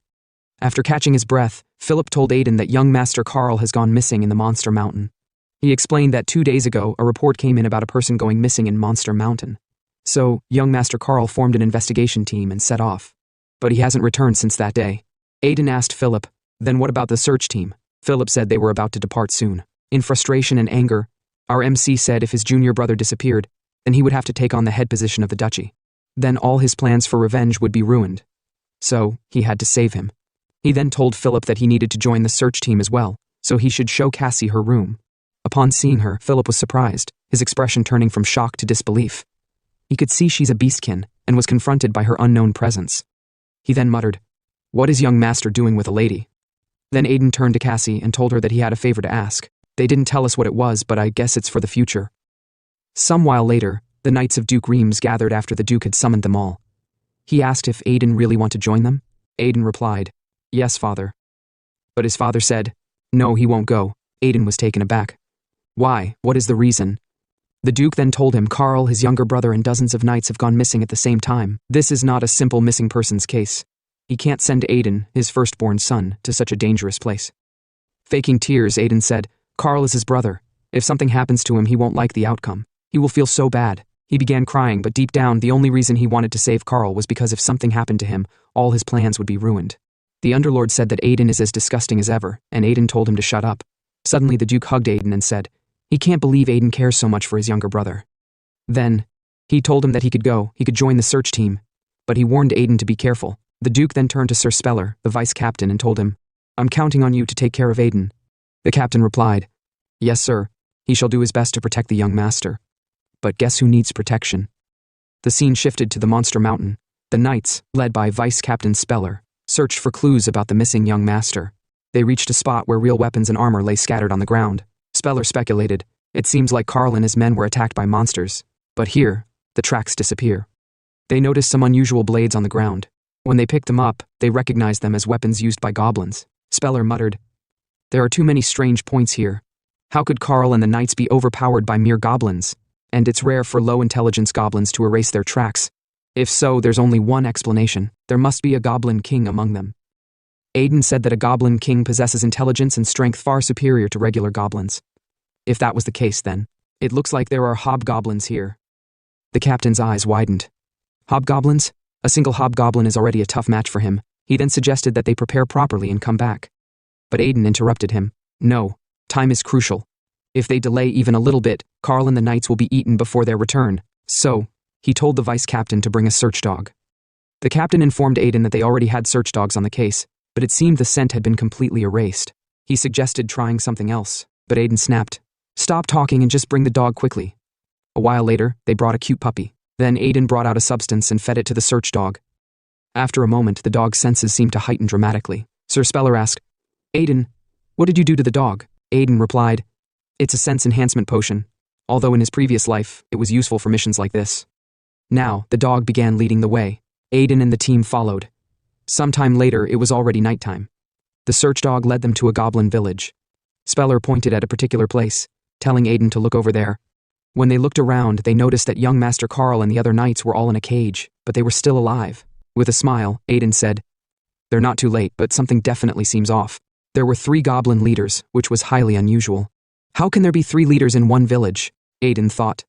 After catching his breath, Philip told Aiden that young Master Carl has gone missing in the Monster Mountain. He explained that 2 days ago, a report came in about a person going missing in Monster Mountain. So, young Master Carl formed an investigation team and set off. But he hasn't returned since that day. Aiden asked Philip, "Then what about the search team?" Philip said they were about to depart soon. In frustration and anger, our MC said if his junior brother disappeared, then he would have to take on the head position of the duchy. Then all his plans for revenge would be ruined. So, he had to save him. He then told Philip that he needed to join the search team as well, so he should show Cassie her room. Upon seeing her, Philip was surprised, his expression turning from shock to disbelief. He could see she's a beastkin, and was confronted by her unknown presence. He then muttered, "What is young master doing with a lady?" Then Aiden turned to Cassie and told her that he had a favor to ask. They didn't tell us what it was, but I guess it's for the future. Some while later, the knights of Duke Reams gathered after the Duke had summoned them all. He asked if Aiden really wanted to join them. Aiden replied, "Yes, father." But his father said, "No, he won't go." Aiden was taken aback. "Why? What is the reason?" The Duke then told him Carl, his younger brother, and dozens of knights have gone missing at the same time. This is not a simple missing persons case. He can't send Aiden, his firstborn son, to such a dangerous place. Faking tears, Aiden said, "Carl is his brother. If something happens to him, he won't like the outcome. He will feel so bad." He began crying, but deep down, the only reason he wanted to save Carl was because if something happened to him, all his plans would be ruined. The Underlord said that Aiden is as disgusting as ever, and Aiden told him to shut up. Suddenly, the Duke hugged Aiden and said, he can't believe Aiden cares so much for his younger brother. Then, he told him that he could join the search team, but he warned Aiden to be careful. The Duke then turned to Sir Speller, the vice captain, and told him, "I'm counting on you to take care of Aiden." The captain replied, "Yes, sir. He shall do his best to protect the young master." But guess who needs protection? The scene shifted to the Monster Mountain. The knights, led by Vice Captain Speller, searched for clues about the missing young master. They reached a spot where real weapons and armor lay scattered on the ground. Speller speculated, "It seems like Carl and his men were attacked by monsters." But here, the tracks disappear. They noticed some unusual blades on the ground. When they picked them up, they recognized them as weapons used by goblins. Speller muttered, "There are too many strange points here. How could Carl and the knights be overpowered by mere goblins? And it's rare for low-intelligence goblins to erase their tracks. If so, there's only one explanation. There must be a goblin king among them." Aiden said that a goblin king possesses intelligence and strength far superior to regular goblins. If that was the case, then, it looks like there are hobgoblins here. The captain's eyes widened. Hobgoblins? A single hobgoblin is already a tough match for him. He then suggested that they prepare properly and come back. But Aiden interrupted him. "No, time is crucial. If they delay even a little bit, Carl and the knights will be eaten before their return. So, he told the vice captain to bring a search dog. The captain informed Aiden that they already had search dogs on the case, but it seemed the scent had been completely erased. He suggested trying something else, but Aiden snapped, "Stop talking and just bring the dog quickly." A while later, they brought a cute puppy. Then Aiden brought out a substance and fed it to the search dog. After a moment, the dog's senses seemed to heighten dramatically. Sir Speller asked, "Aiden, what did you do to the dog?" Aiden replied, "It's a sense enhancement potion, although in his previous life, it was useful for missions like this." Now, the dog began leading the way. Aiden and the team followed. Sometime later, it was already nighttime. The search dog led them to a goblin village. Speller pointed at a particular place, telling Aiden to look over there. When they looked around, they noticed that young Master Carl and the other knights were all in a cage, but they were still alive. With a smile, Aiden said, "They're not too late, but something definitely seems off." There were 3 goblin leaders, which was highly unusual. How can there be 3 leaders in one village? Aiden thought.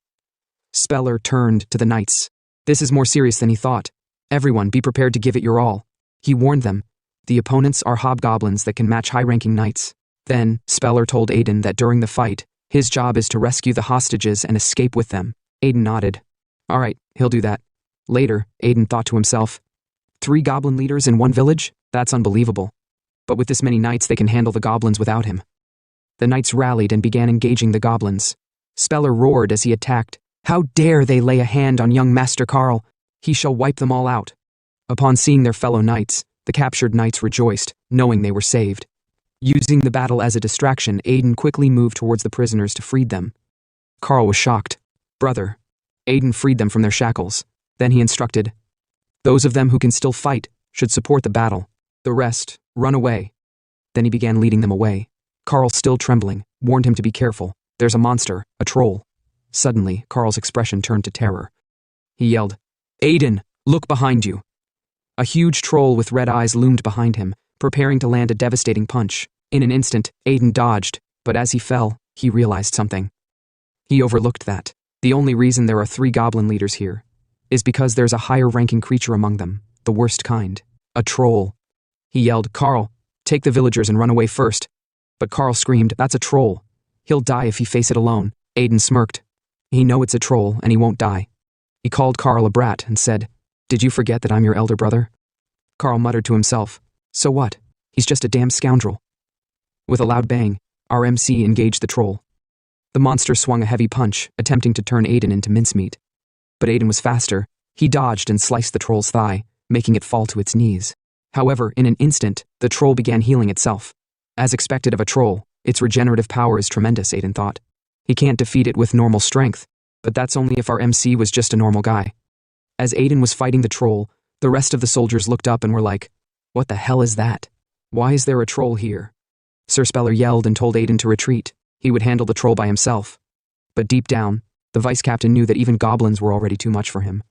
Speller turned to the knights. This is more serious than he thought. Everyone, be prepared to give it your all. He warned them. The opponents are hobgoblins that can match high-ranking knights. Then, Speller told Aiden that during the fight, his job is to rescue the hostages and escape with them. Aiden nodded. All right, he'll do that. Later, Aiden thought to himself, 3 goblin leaders in one village? That's unbelievable. But with this many knights, they can handle the goblins without him. The knights rallied and began engaging the goblins. Speller roared as he attacked. How dare they lay a hand on young Master Carl? He shall wipe them all out. Upon seeing their fellow knights, the captured knights rejoiced, knowing they were saved. Using the battle as a distraction, Aiden quickly moved towards the prisoners to free them. Carl was shocked. Brother. Aiden freed them from their shackles. Then he instructed, those of them who can still fight should support the battle. The rest, run away. Then he began leading them away. Carl, still trembling, warned him to be careful. There's a monster, a troll. Suddenly, Carl's expression turned to terror. He yelled, Aiden, look behind you. A huge troll with red eyes loomed behind him, preparing to land a devastating punch. In an instant, Aiden dodged, but as he fell, he realized something. He overlooked that. The only reason there are 3 goblin leaders here is because there's a higher-ranking creature among them, the worst kind, a troll. He yelled, Carl, take the villagers and run away first. But Carl screamed, that's a troll. He'll die if he face it alone. Aiden smirked. He know it's a troll, and he won't die. He called Carl a brat and said, did you forget that I'm your elder brother? Carl muttered to himself, so what? He's just a damn scoundrel. With a loud bang, our MC engaged the troll. The monster swung a heavy punch, attempting to turn Aiden into mincemeat. But Aiden was faster. He dodged and sliced the troll's thigh, making it fall to its knees. However, in an instant, the troll began healing itself. As expected of a troll, its regenerative power is tremendous, Aiden thought. He can't defeat it with normal strength, but that's only if our MC was just a normal guy. As Aiden was fighting the troll, the rest of the soldiers looked up and were like, what the hell is that? Why is there a troll here? Sir Speller yelled and told Aiden to retreat. He would handle the troll by himself. But deep down, the vice captain knew that even goblins were already too much for him.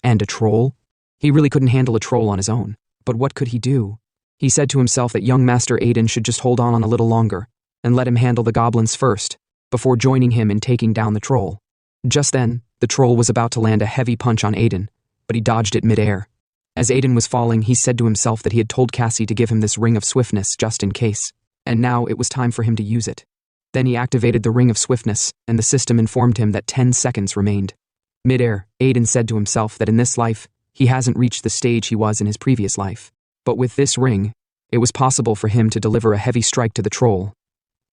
And a troll? He really couldn't handle a troll on his own. But what could he do? He said to himself that young Master Aiden should just hold on a little longer and let him handle the goblins first, before joining him in taking down the troll. Just then, the troll was about to land a heavy punch on Aiden, but he dodged it midair. As Aiden was falling, he said to himself that he had told Cassie to give him this ring of swiftness just in case, and now it was time for him to use it. Then he activated the ring of swiftness, and the system informed him that 10 seconds remained. Midair, Aiden said to himself that in this life, he hasn't reached the stage he was in his previous life. But with this ring, it was possible for him to deliver a heavy strike to the troll.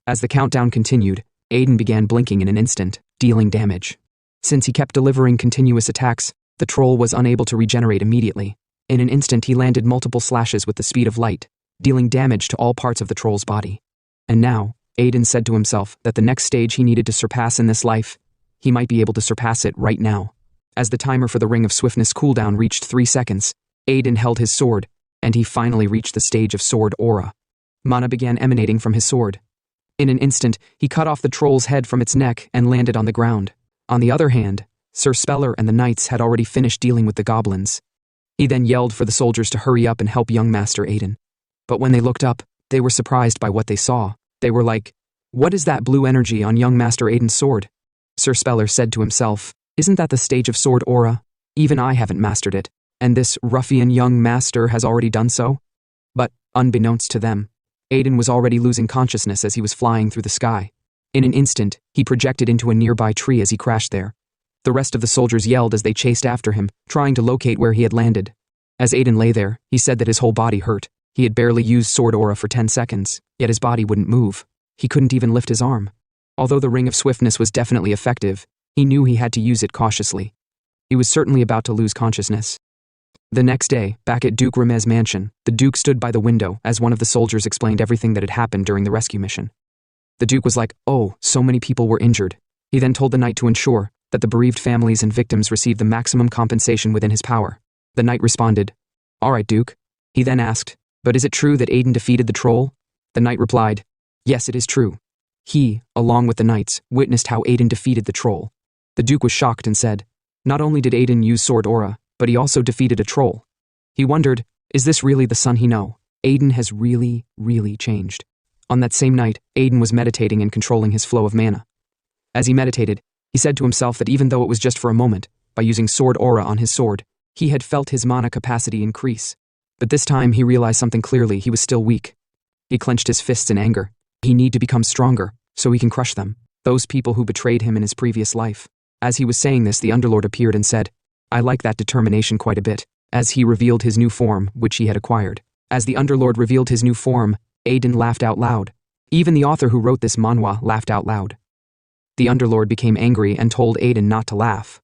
As the countdown continued, Aiden began blinking in an instant, dealing damage. Since he kept delivering continuous attacks, the troll was unable to regenerate immediately. In an instant, he landed multiple slashes with the speed of light, dealing damage to all parts of the troll's body. And now, Aiden said to himself that the next stage he needed to surpass in this life, he might be able to surpass it right now. As the timer for the Ring of Swiftness cooldown reached 3 seconds, Aiden held his sword, and he finally reached the stage of sword aura. Mana began emanating from his sword. In an instant, he cut off the troll's head from its neck and landed on the ground. On the other hand, Sir Speller and the knights had already finished dealing with the goblins. He then yelled for the soldiers to hurry up and help young Master Aiden. But when they looked up, they were surprised by what they saw. They were like, what is that blue energy on young Master Aiden's sword? Sir Speller said to himself, isn't that the stage of sword aura? Even I haven't mastered it, and this ruffian young master has already done so? But, unbeknownst to them, Aiden was already losing consciousness as he was flying through the sky. In an instant, he projected into a nearby tree as he crashed there. The rest of the soldiers yelled as they chased after him, trying to locate where he had landed. As Aiden lay there, he said that his whole body hurt. He had barely used sword aura for 10 seconds, yet his body wouldn't move. He couldn't even lift his arm. Although the Ring of Swiftness was definitely effective, he knew he had to use it cautiously. He was certainly about to lose consciousness. The next day, back at Duke Ramez's mansion, the Duke stood by the window as one of the soldiers explained everything that had happened during the rescue mission. The Duke was like, "Oh, so many people were injured." He then told the knight to ensure that the bereaved families and victims received the maximum compensation within his power. The knight responded, "All right, Duke." He then asked, "But is it true that Aiden defeated the troll?" The knight replied, "Yes, it is true." He, along with the knights, witnessed how Aiden defeated the troll. The Duke was shocked and said, "Not only did Aiden use sword aura, but he also defeated a troll." He wondered, is this really the son he know? Aiden has really changed. On that same night, Aiden was meditating and controlling his flow of mana. As he meditated, he said to himself that even though it was just for a moment, by using sword aura on his sword, he had felt his mana capacity increase. But this time he realized something clearly: he was still weak. He clenched his fists in anger. He needed to become stronger, so he can crush them, those people who betrayed him in his previous life. As he was saying this, the Underlord appeared and said, "I like that determination quite a bit," as he revealed his new form, which he had acquired. As the Underlord revealed his new form, Aiden laughed out loud. Even the author who wrote this manhwa laughed out loud. The Underlord became angry and told Aiden not to laugh.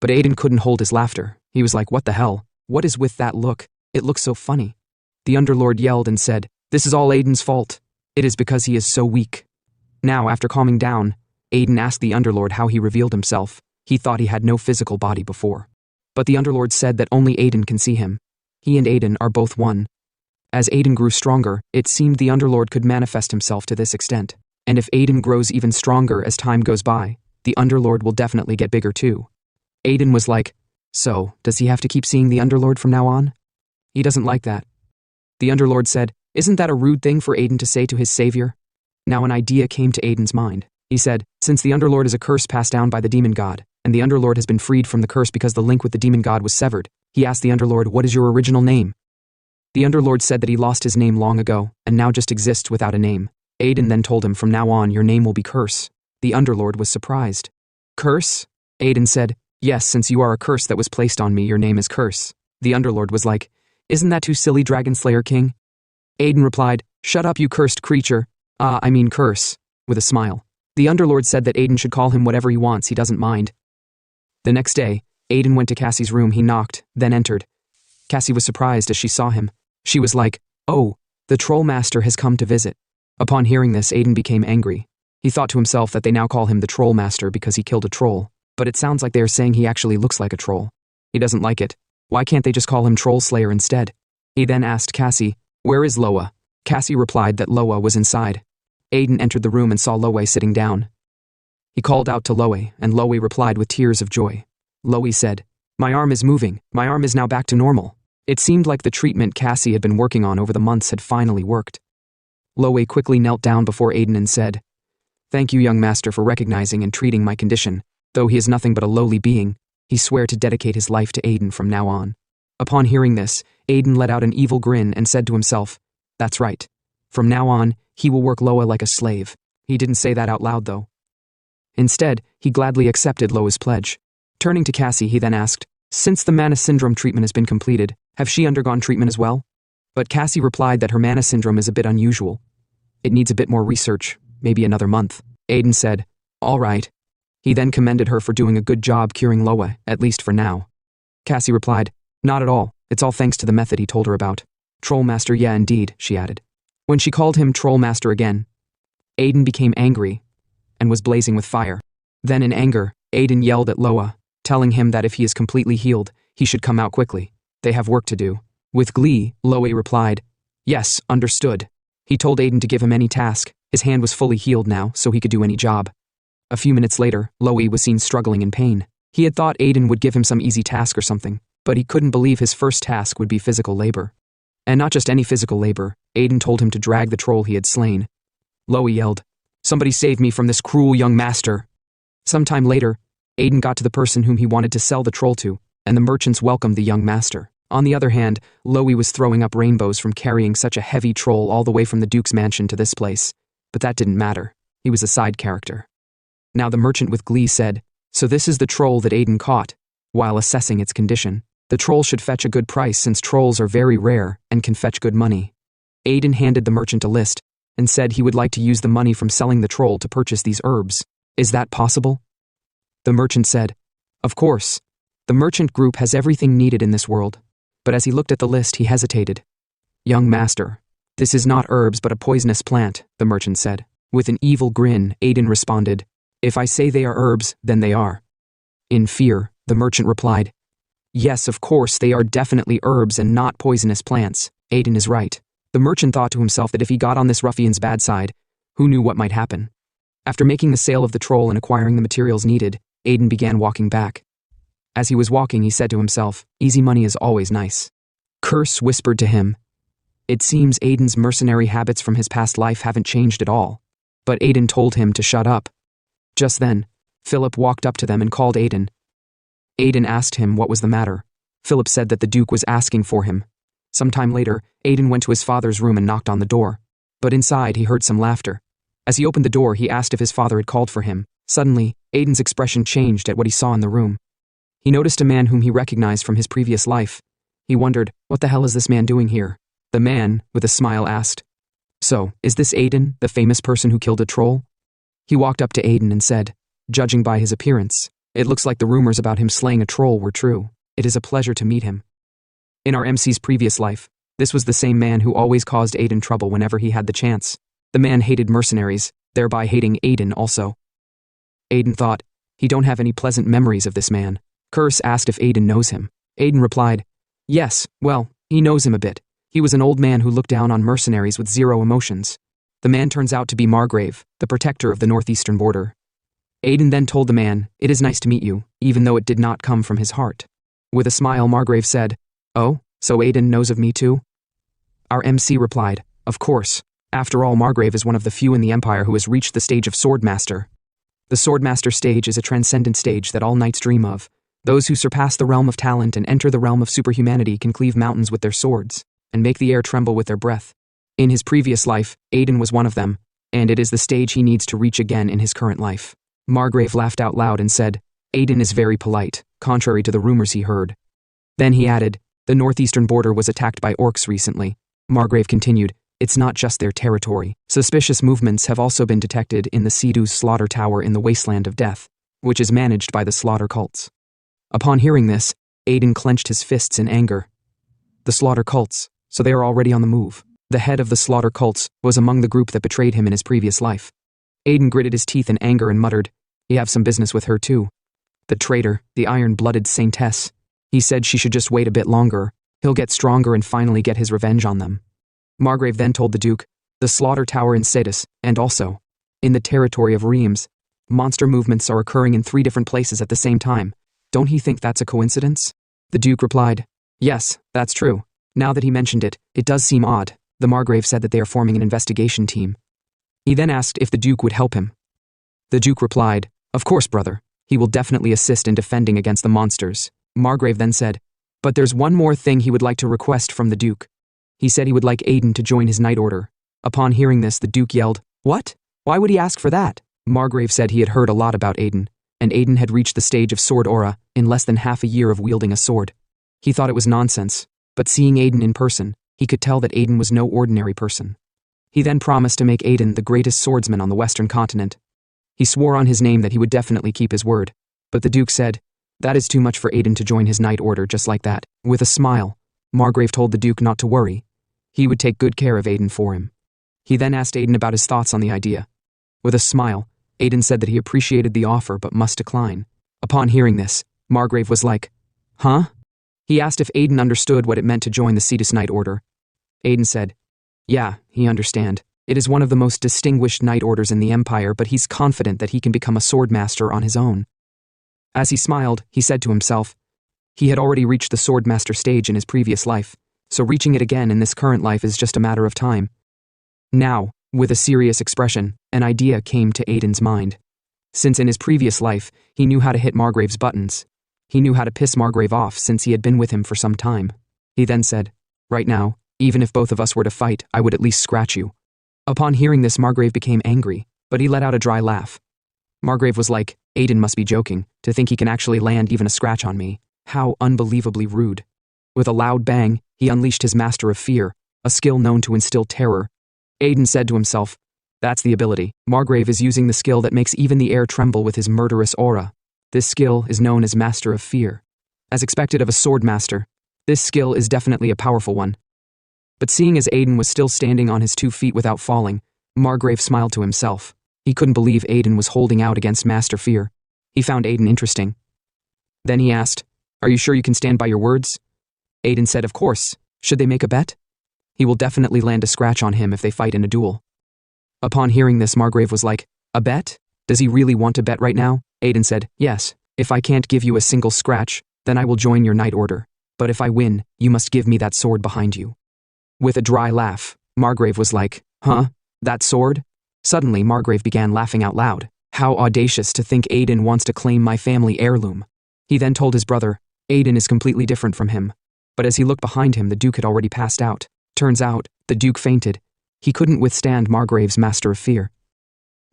But Aiden couldn't hold his laughter. He was like, "What the hell? What is with that look? It looks so funny." The Underlord yelled and said, "This is all Aiden's fault. It is because he is so weak." Now, after calming down, Aiden asked the Underlord how he revealed himself. He thought he had no physical body before. But the Underlord said that only Aiden can see him. He and Aiden are both one. As Aiden grew stronger, it seemed the Underlord could manifest himself to this extent. And if Aiden grows even stronger as time goes by, the Underlord will definitely get bigger too. Aiden was like, "So, does he have to keep seeing the Underlord from now on?" He doesn't like that. The Underlord said, "Isn't that a rude thing for Aiden to say to his savior?" Now an idea came to Aiden's mind. He said, since the Underlord is a curse passed down by the demon god, and the Underlord has been freed from the curse because the link with the demon god was severed, he asked the Underlord, "What is your original name?" The Underlord said that he lost his name long ago, and now just exists without a name. Aiden then told him, "From now on, your name will be Curse." The Underlord was surprised. "Curse?" Aiden said, "Yes, since you are a curse that was placed on me, your name is Curse." The Underlord was like, "Isn't that too silly, Dragon Slayer King?" Aiden replied, "Shut up, you cursed creature. I mean curse," with a smile. The Underlord said that Aiden should call him whatever he wants, he doesn't mind. The next day, Aiden went to Cassie's room. He knocked, then entered. Cassie was surprised as she saw him. She was like, "Oh, the Troll Master has come to visit." Upon hearing this, Aiden became angry. He thought to himself that they now call him the Troll Master because he killed a troll, but it sounds like they are saying he actually looks like a troll. He doesn't like it. Why can't they just call him Troll Slayer instead? He then asked Cassie, "Where is Loa?" Cassie replied that Loa was inside. Aiden entered the room and saw Loa sitting down. He called out to Loa, and Loa replied with tears of joy. Loa said, "My arm is moving. My arm is now back to normal." It seemed like the treatment Cassie had been working on over the months had finally worked. Loa quickly knelt down before Aiden and said, "Thank you, young master, for recognizing and treating my condition. Though he is nothing but a lowly being, he swore to dedicate his life to Aiden from now on." Upon hearing this, Aiden let out an evil grin and said to himself, "That's right. From now on, he will work Loa like a slave." He didn't say that out loud, though. Instead, he gladly accepted Loa's pledge. Turning to Cassie, he then asked, "Since the Mana Syndrome treatment has been completed, have she undergone treatment as well?" But Cassie replied that her Mana Syndrome is a bit unusual. It needs a bit more research, maybe another month. Aiden said, "All right." He then commended her for doing a good job curing Loa, at least for now. Cassie replied, "Not at all. It's all thanks to the method he told her about." "Troll Master, yeah indeed," she added. When she called him Troll Master again, Aiden became angry and was blazing with fire. Then in anger, Aiden yelled at Loa, telling him that if he is completely healed, he should come out quickly. They have work to do. With glee, Loa replied, "Yes, understood." He told Aiden to give him any task. His hand was fully healed now, so he could do any job. A few minutes later, Loa was seen struggling in pain. He had thought Aiden would give him some easy task or something, but he couldn't believe his first task would be physical labor. And not just any physical labor. Aiden told him to drag the troll he had slain. Loa yelled, "Somebody save me from this cruel young master." Sometime later, Aiden got to the person whom he wanted to sell the troll to, and the merchants welcomed the young master. On the other hand, Loa was throwing up rainbows from carrying such a heavy troll all the way from the Duke's mansion to this place. But that didn't matter. He was a side character. Now the merchant with glee said, "So this is the troll that Aiden caught." While assessing its condition, the troll should fetch a good price since trolls are very rare and can fetch good money. Aiden handed the merchant a list and said he would like to use the money from selling the troll to purchase these herbs. Is that possible? The merchant said, "Of course. The merchant group has everything needed in this world." But as he looked at the list, he hesitated. "Young master, this is not herbs but a poisonous plant," the merchant said. With an evil grin, Aiden responded, "If I say they are herbs, then they are." In fear, the merchant replied, "Yes, of course, they are definitely herbs and not poisonous plants. Aiden is right." The merchant thought to himself that if he got on this ruffian's bad side, who knew what might happen. After making the sale of the troll and acquiring the materials needed, Aiden began walking back. As he was walking, he said to himself, "Easy money is always nice." Curse whispered to him. It seems Aiden's mercenary habits from his past life haven't changed at all. But Aiden told him to shut up. Just then, Philip walked up to them and called Aiden. Aiden asked him what was the matter. Philip said that the Duke was asking for him. Sometime later, Aiden went to his father's room and knocked on the door. But inside, he heard some laughter. As he opened the door, he asked if his father had called for him. Suddenly, Aiden's expression changed at what he saw in the room. He noticed a man whom he recognized from his previous life. He wondered, what the hell is this man doing here? The man, with a smile, asked, "So, is this Aiden, the famous person who killed a troll?" He walked up to Aiden and said, "Judging by his appearance, it looks like the rumors about him slaying a troll were true. It is a pleasure to meet him." In our MC's previous life, this was the same man who always caused Aiden trouble whenever he had the chance. The man hated mercenaries, thereby hating Aiden also. Aiden thought, he don't have any pleasant memories of this man. Curse asked if Aiden knows him. Aiden replied, "Yes, well, he knows him a bit. He was an old man who looked down on mercenaries with zero emotions." The man turns out to be Margrave, the protector of the northeastern border. Aiden then told the man, "It is nice to meet you," even though it did not come from his heart. With a smile, Margrave said, "Oh, so Aiden knows of me too?" Our MC replied, "Of course. After all, Margrave is one of the few in the Empire who has reached the stage of Swordmaster." The Swordmaster stage is a transcendent stage that all knights dream of. Those who surpass the realm of talent and enter the realm of superhumanity can cleave mountains with their swords and make the air tremble with their breath. In his previous life, Aiden was one of them, and it is the stage he needs to reach again in his current life. Margrave laughed out loud and said, "Aiden is very polite, contrary to the rumors he heard." Then he added, "The northeastern border was attacked by orcs recently." Margrave continued, "It's not just their territory. Suspicious movements have also been detected in the Sidhu's slaughter tower in the Wasteland of Death, which is managed by the slaughter cults." Upon hearing this, Aiden clenched his fists in anger. The slaughter cults, so they are already on the move. The head of the slaughter cults was among the group that betrayed him in his previous life. Aiden gritted his teeth in anger and muttered, "You have some business with her too. The traitor, the iron-blooded saintess. He said she should just wait a bit longer. He'll get stronger and finally get his revenge on them." Margrave then told the Duke, "The slaughter tower in Sidus, and also, in the territory of Reims, monster movements are occurring in 3 different places at the same time. Don't he think that's a coincidence?" The Duke replied, "Yes, that's true. Now that he mentioned it, it does seem odd." The Margrave said that they are forming an investigation team. He then asked if the Duke would help him. The Duke replied, "Of course, brother. He will definitely assist in defending against the monsters." Margrave then said, "But there's one more thing he would like to request from the Duke." He said he would like Aiden to join his Knight Order. Upon hearing this, the Duke yelled, "What? Why would he ask for that?" Margrave said he had heard a lot about Aiden, and Aiden had reached the stage of Sword Aura in less than half a year of wielding a sword. He thought it was nonsense, but seeing Aiden in person, he could tell that Aiden was no ordinary person. He then promised to make Aiden the greatest swordsman on the Western continent. He swore on his name that he would definitely keep his word, but the Duke said, "That is too much for Aiden to join his Knight Order just like that." With a smile, Margrave told the Duke not to worry. He would take good care of Aiden for him. He then asked Aiden about his thoughts on the idea. With a smile, Aiden said that he appreciated the offer but must decline. Upon hearing this, Margrave was like, "Huh?" He asked if Aiden understood what it meant to join the Cetus Knight Order. Aiden said, "Yeah, he understand. It is one of the most distinguished Knight Orders in the Empire, but he's confident that he can become a swordmaster on his own." As he smiled, he said to himself, he had already reached the swordmaster stage in his previous life, so reaching it again in this current life is just a matter of time. Now, with a serious expression, an idea came to Aiden's mind. Since in his previous life, he knew how to hit Margrave's buttons. He knew how to piss Margrave off since he had been with him for some time. He then said, "Right now, even if both of us were to fight, I would at least scratch you." Upon hearing this, Margrave became angry, but he let out a dry laugh. Margrave was like, Aiden must be joking, to think he can actually land even a scratch on me. How unbelievably rude. With a loud bang, he unleashed his Master of Fear, a skill known to instill terror. Aiden said to himself, that's the ability. Margrave is using the skill that makes even the air tremble with his murderous aura. This skill is known as Master of Fear. As expected of a sword master, this skill is definitely a powerful one. But seeing as Aiden was still standing on his 2 feet without falling, Margrave smiled to himself. He couldn't believe Aiden was holding out against Master Fear. He found Aiden interesting. Then he asked, are you sure you can stand by your words? Aiden said, of course. Should they make a bet? He will definitely land a scratch on him if they fight in a duel. Upon hearing this, Margrave was like, a bet? Does he really want to bet right now? Aiden said, yes. If I can't give you a single scratch, then I will join your knight order. But if I win, you must give me that sword behind you. With a dry laugh, Margrave was like, huh? That sword? Suddenly, Margrave began laughing out loud. How audacious to think Aiden wants to claim my family heirloom. He then told his brother, Aiden is completely different from him. But as he looked behind him, the Duke had already passed out. Turns out, the Duke fainted. He couldn't withstand Margrave's Master of Fear.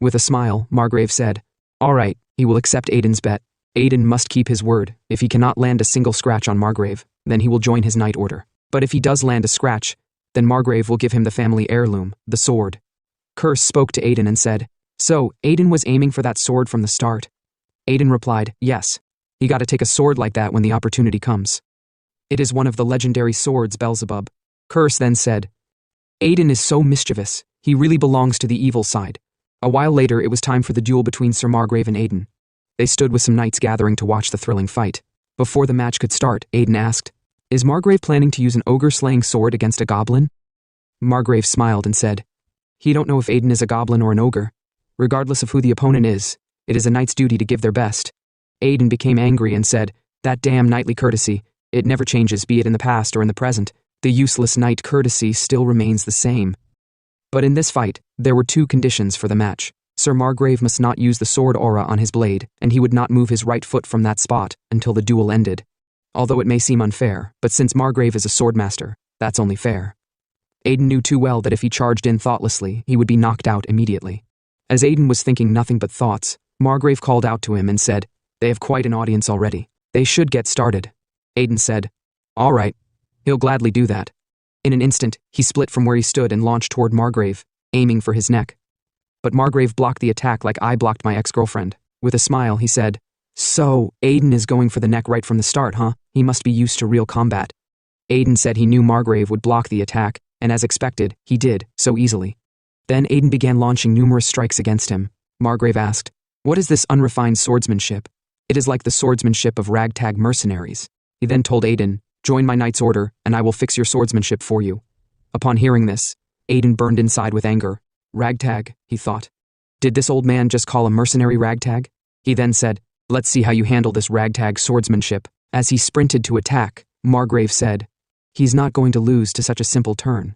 With a smile, Margrave said, all right, he will accept Aiden's bet. Aiden must keep his word. If he cannot land a single scratch on Margrave, then he will join his knight order. But if he does land a scratch, then Margrave will give him the family heirloom, the sword. Curse spoke to Aiden and said, so, Aiden was aiming for that sword from the start? Aiden replied, yes. You gotta take a sword like that when the opportunity comes. It is one of the legendary swords, Beelzebub. Curse then said, Aiden is so mischievous, he really belongs to the evil side. A while later, it was time for the duel between Sir Margrave and Aiden. They stood with some knights gathering to watch the thrilling fight. Before the match could start, Aiden asked, is Margrave planning to use an ogre-slaying sword against a goblin? Margrave smiled and said, he don't know if Aiden is a goblin or an ogre. Regardless of who the opponent is, it is a knight's duty to give their best. Aiden became angry and said, that damn knightly courtesy, it never changes, be it in the past or in the present. The useless knight courtesy still remains the same. But in this fight, there were 2 conditions for the match. Sir Margrave must not use the sword aura on his blade, and he would not move his right foot from that spot until the duel ended. Although it may seem unfair, but since Margrave is a swordmaster, that's only fair. Aiden knew too well that if he charged in thoughtlessly, he would be knocked out immediately. As Aiden was thinking nothing but thoughts, Margrave called out to him and said, they have quite an audience already. They should get started. Aiden said, all right. He'll gladly do that. In an instant, he split from where he stood and launched toward Margrave, aiming for his neck. But Margrave blocked the attack like I blocked my ex-girlfriend. With a smile, he said, so, Aiden is going for the neck right from the start, huh? He must be used to real combat. Aiden said he knew Margrave would block the attack, and as expected, he did, so easily. Then Aiden began launching numerous strikes against him. Margrave asked, what is this unrefined swordsmanship? It is like the swordsmanship of ragtag mercenaries. He then told Aiden, join my knight's order, and I will fix your swordsmanship for you. Upon hearing this, Aiden burned inside with anger. Ragtag, he thought. Did this old man just call a mercenary ragtag? He then said, let's see how you handle this ragtag swordsmanship. As he sprinted to attack, Margrave said, he's not going to lose to such a simple turn.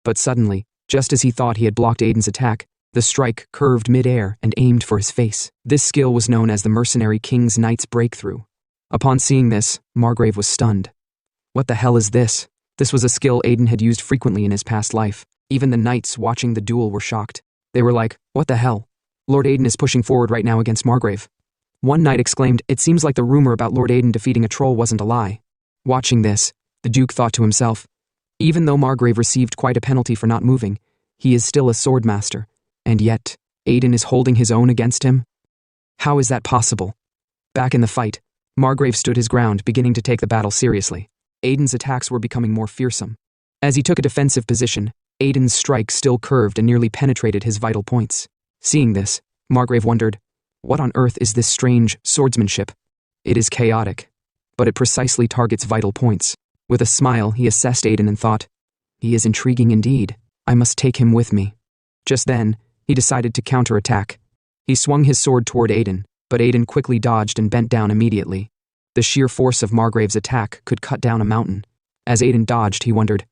But suddenly, just as he thought he had blocked Aiden's attack, the strike curved mid-air and aimed for his face. This skill was known as the Mercenary King's Knight's Breakthrough. Upon seeing this, Margrave was stunned. What the hell is this? This was a skill Aiden had used frequently in his past life. Even the knights watching the duel were shocked. They were like, what the hell? Lord Aiden is pushing forward right now against Margrave. One knight exclaimed, it seems like the rumor about Lord Aiden defeating a troll wasn't a lie. Watching this, the Duke thought to himself, even though Margrave received quite a penalty for not moving, he is still a swordmaster, and yet, Aiden is holding his own against him? How is that possible? Back in the fight, Margrave stood his ground, beginning to take the battle seriously. Aiden's attacks were becoming more fearsome. As he took a defensive position, Aiden's strike still curved and nearly penetrated his vital points. Seeing this, Margrave wondered, what on earth is this strange swordsmanship? It is chaotic, but it precisely targets vital points. With a smile, he assessed Aiden and thought, he is intriguing indeed. I must take him with me. Just then, he decided to counterattack. He swung his sword toward Aiden, but Aiden quickly dodged and bent down immediately. The sheer force of Margrave's attack could cut down a mountain. As Aiden dodged, he wondered,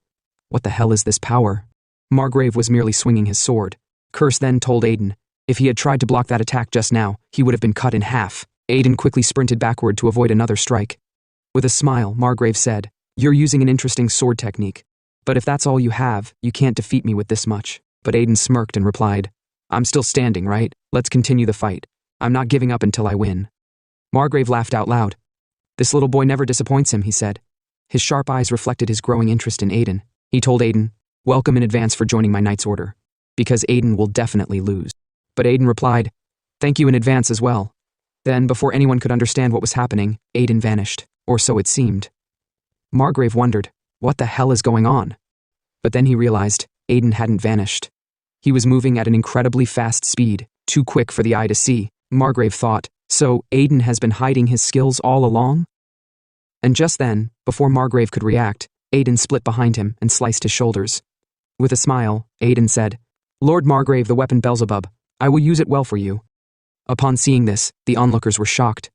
what the hell is this power? Margrave was merely swinging his sword. Curse then told Aiden, if he had tried to block that attack just now, he would have been cut in half. Aiden quickly sprinted backward to avoid another strike. With a smile, Margrave said, you're using an interesting sword technique. But if that's all you have, you can't defeat me with this much. But Aiden smirked and replied, I'm still standing, right? Let's continue the fight. I'm not giving up until I win. Margrave laughed out loud. This little boy never disappoints him, he said. His sharp eyes reflected his growing interest in Aiden. He told Aiden, welcome in advance for joining my knight's order, because Aiden will definitely lose. But Aiden replied, thank you in advance as well. Then, before anyone could understand what was happening, Aiden vanished, or so it seemed. Margrave wondered, what the hell is going on? But then he realized Aiden hadn't vanished. He was moving at an incredibly fast speed, too quick for the eye to see. Margrave thought, so Aiden has been hiding his skills all along? And just then, before Margrave could react, Aiden split behind him and sliced his shoulders. With a smile, Aiden said, Lord Margrave, the weapon Beelzebub, I will use it well for you. Upon seeing this, the onlookers were shocked.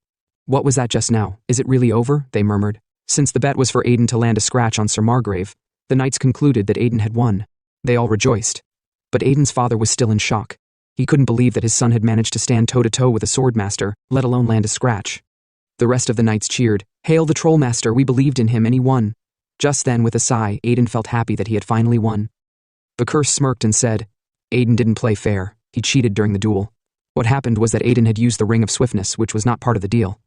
What was that just now? Is it really over? They murmured. Since the bet was for Aiden to land a scratch on Sir Margrave, the knights concluded that Aiden had won. They all rejoiced. But Aiden's father was still in shock. He couldn't believe that his son had managed to stand toe-to-toe with a swordmaster, let alone land a scratch. The rest of the knights cheered, Hail the Trollmaster, we believed in him and he won. Just then, with a sigh, Aiden felt happy that he had finally won. The curse smirked and said, Aiden didn't play fair. He cheated during the duel. What happened was that Aiden had used the Ring of Swiftness, which was not part of the deal.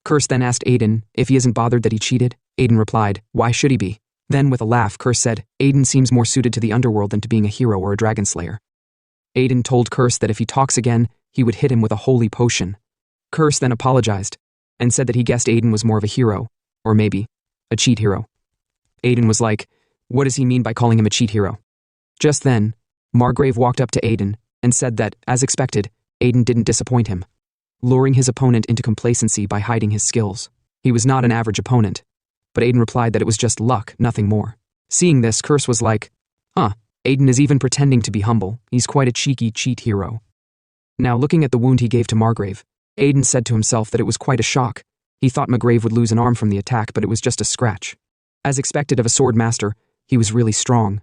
Curse then asked Aiden if he isn't bothered that he cheated. Aiden replied, why should he be? Then, with a laugh, Curse said, Aiden seems more suited to the underworld than to being a hero or a dragon slayer. Aiden told Curse that if he talks again, he would hit him with a holy potion. Curse then apologized and said that he guessed Aiden was more of a hero, or maybe a cheat hero. Aiden was like, what does he mean by calling him a cheat hero? Just then, Margrave walked up to Aiden and said that, as expected, Aiden didn't disappoint him, luring his opponent into complacency by hiding his skills. He was not an average opponent, but Aiden replied that it was just luck, nothing more. Seeing this, Curse was like, Aiden is even pretending to be humble. He's quite a cheeky cheat hero. Now, looking at the wound he gave to Margrave, Aiden said to himself that it was quite a shock. He thought Margrave would lose an arm from the attack, but it was just a scratch. As expected of a sword master, he was really strong.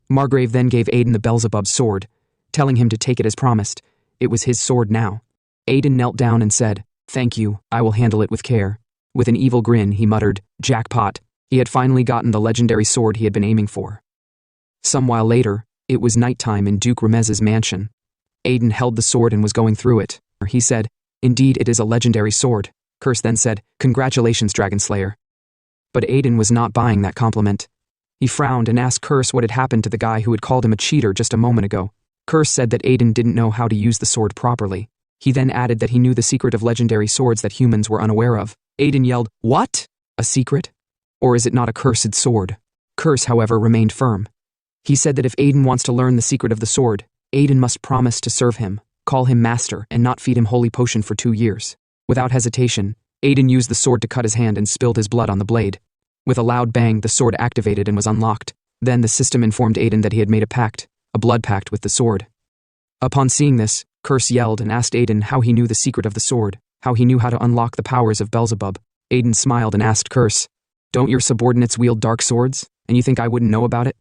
Margrave then gave Aiden the Beelzebub's sword, telling him to take it as promised. It was his sword now. Aiden knelt down and said, thank you, I will handle it with care. With an evil grin, he muttered, jackpot. He had finally gotten the legendary sword he had been aiming for. Some while later, it was nighttime in Duke Remez's mansion. Aiden held the sword and was going through it. He said, indeed, it is a legendary sword. Curse then said, congratulations, Dragon Slayer. But Aiden was not buying that compliment. He frowned and asked Curse what had happened to the guy who had called him a cheater just a moment ago. Curse said that Aiden didn't know how to use the sword properly. He then added that he knew the secret of legendary swords that humans were unaware of. Aiden yelled, what? A secret? Or is it not a cursed sword? Curse, however, remained firm. He said that if Aiden wants to learn the secret of the sword, Aiden must promise to serve him, call him master, and not feed him holy potion for 2 years. Without hesitation, Aiden used the sword to cut his hand and spilled his blood on the blade. With a loud bang, the sword activated and was unlocked. Then the system informed Aiden that he had made a pact, a blood pact with the sword. Upon seeing this, Curse yelled and asked Aiden how he knew the secret of the sword, how he knew how to unlock the powers of Beelzebub. Aiden smiled and asked Curse, don't your subordinates wield dark swords, and you think I wouldn't know about it?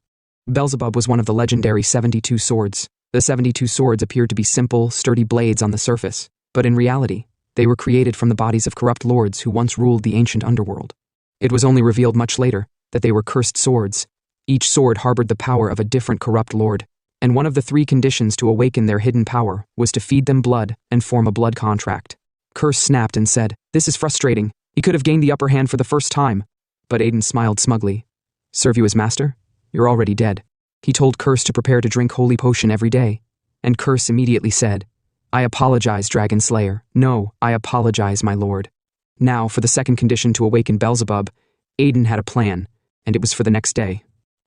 Beelzebub was one of the legendary 72 swords. The 72 swords appeared to be simple, sturdy blades on the surface, but in reality, they were created from the bodies of corrupt lords who once ruled the ancient underworld. It was only revealed much later that they were cursed swords. Each sword harbored the power of a different corrupt lord, and one of the 3 conditions to awaken their hidden power was to feed them blood and form a blood contract. Curse snapped and said, this is frustrating. He could have gained the upper hand for the first time. But Aiden smiled smugly. Serve you as master? You're already dead. He told Curse to prepare to drink holy potion every day, and Curse immediately said, I apologize, Dragon Slayer. No, I apologize, my lord. Now, for the second condition to awaken Beelzebub, Aiden had a plan, and it was for the next day.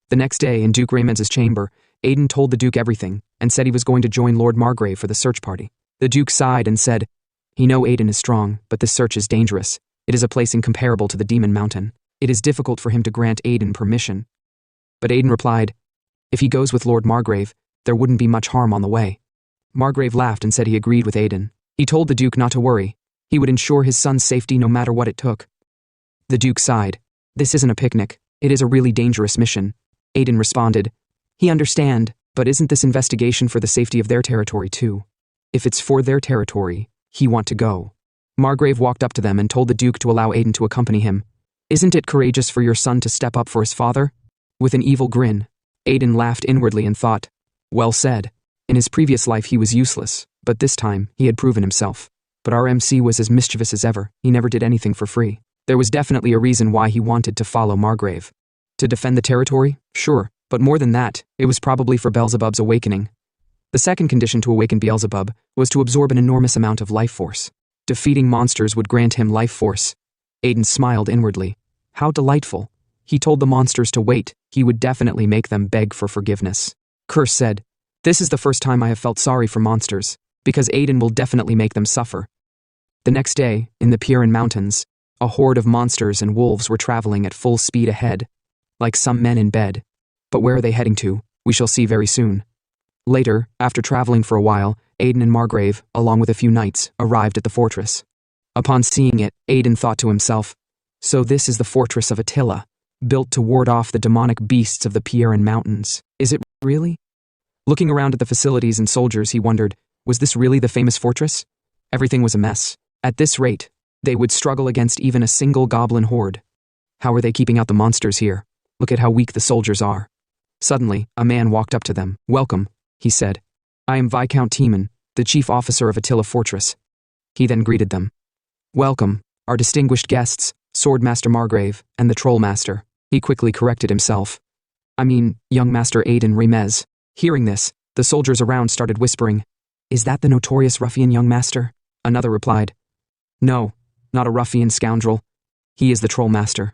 The next day, in Duke Remez's chamber, Aiden told the Duke everything, and said he was going to join Lord Margrave for the search party. The Duke sighed and said, he know Aiden is strong, but this search is dangerous. It is a place incomparable to the Demon Mountain. It is difficult for him to grant Aiden permission. But Aiden replied, if he goes with Lord Margrave, there wouldn't be much harm on the way. Margrave laughed and said he agreed with Aiden. He told the Duke not to worry. He would ensure his son's safety no matter what it took. The Duke sighed. This isn't a picnic. It is a really dangerous mission. Aiden responded, he understand, but isn't this investigation for the safety of their territory too? If it's for their territory, he want to go. Margrave walked up to them and told the Duke to allow Aiden to accompany him. Isn't it courageous for your son to step up for his father? With an evil grin, Aiden laughed inwardly and thought, well said. In his previous life he was useless, but this time he had proven himself. But our MC was as mischievous as ever, he never did anything for free. There was definitely a reason why he wanted to follow Margrave. To defend the territory? Sure, but more than that, it was probably for Beelzebub's awakening. The second condition to awaken Beelzebub was to absorb an enormous amount of life force. Defeating monsters would grant him life force. Aiden smiled inwardly. How delightful. He told the monsters to wait, he would definitely make them beg for forgiveness. Curse said, "This is the first time I have felt sorry for monsters, because Aiden will definitely make them suffer." The next day, in the Piran Mountains, a horde of monsters and wolves were traveling at full speed ahead, like some men in bed. But where are they heading to? We shall see very soon. Later, after traveling for a while, Aiden and Margrave, along with a few knights, arrived at the fortress. Upon seeing it, Aiden thought to himself, so this is the fortress of Attila, built to ward off the demonic beasts of the Piran Mountains. Is it really? Looking around at the facilities and soldiers, he wondered, was this really the famous fortress? Everything was a mess. At this rate, they would struggle against even a single goblin horde. How are they keeping out the monsters here? Look at how weak the soldiers are. Suddenly, a man walked up to them. "Welcome," he said. "I am Viscount Timon, the chief officer of Attila Fortress." He then greeted them. "Welcome, our distinguished guests, Swordmaster Margrave and the Trollmaster." He quickly corrected himself. "I mean, young Master Aiden Remez." Hearing this, the soldiers around started whispering, "Is that the notorious ruffian young master?" Another replied, "No, not a ruffian scoundrel. He is the Trollmaster."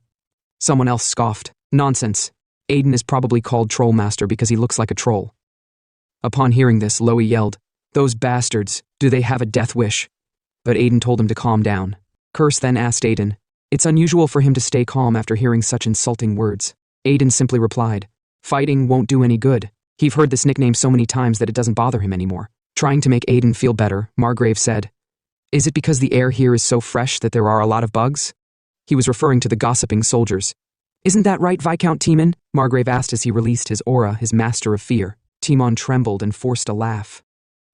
Someone else scoffed, "Nonsense. Aiden is probably called Trollmaster because he looks like a troll." Upon hearing this, Loey yelled, "Those bastards, do they have a death wish?" But Aiden told him to calm down. Curse then asked Aiden, "It's unusual for him to stay calm after hearing such insulting words." Aiden simply replied, "Fighting won't do any good. He've heard this nickname so many times that it doesn't bother him anymore." Trying to make Aiden feel better, Margrave said, "Is it because the air here is so fresh that there are a lot of bugs?" He was referring to the gossiping soldiers. "Isn't that right, Viscount Timon?" Margrave asked as he released his aura, his master of fear. Timon trembled and forced a laugh.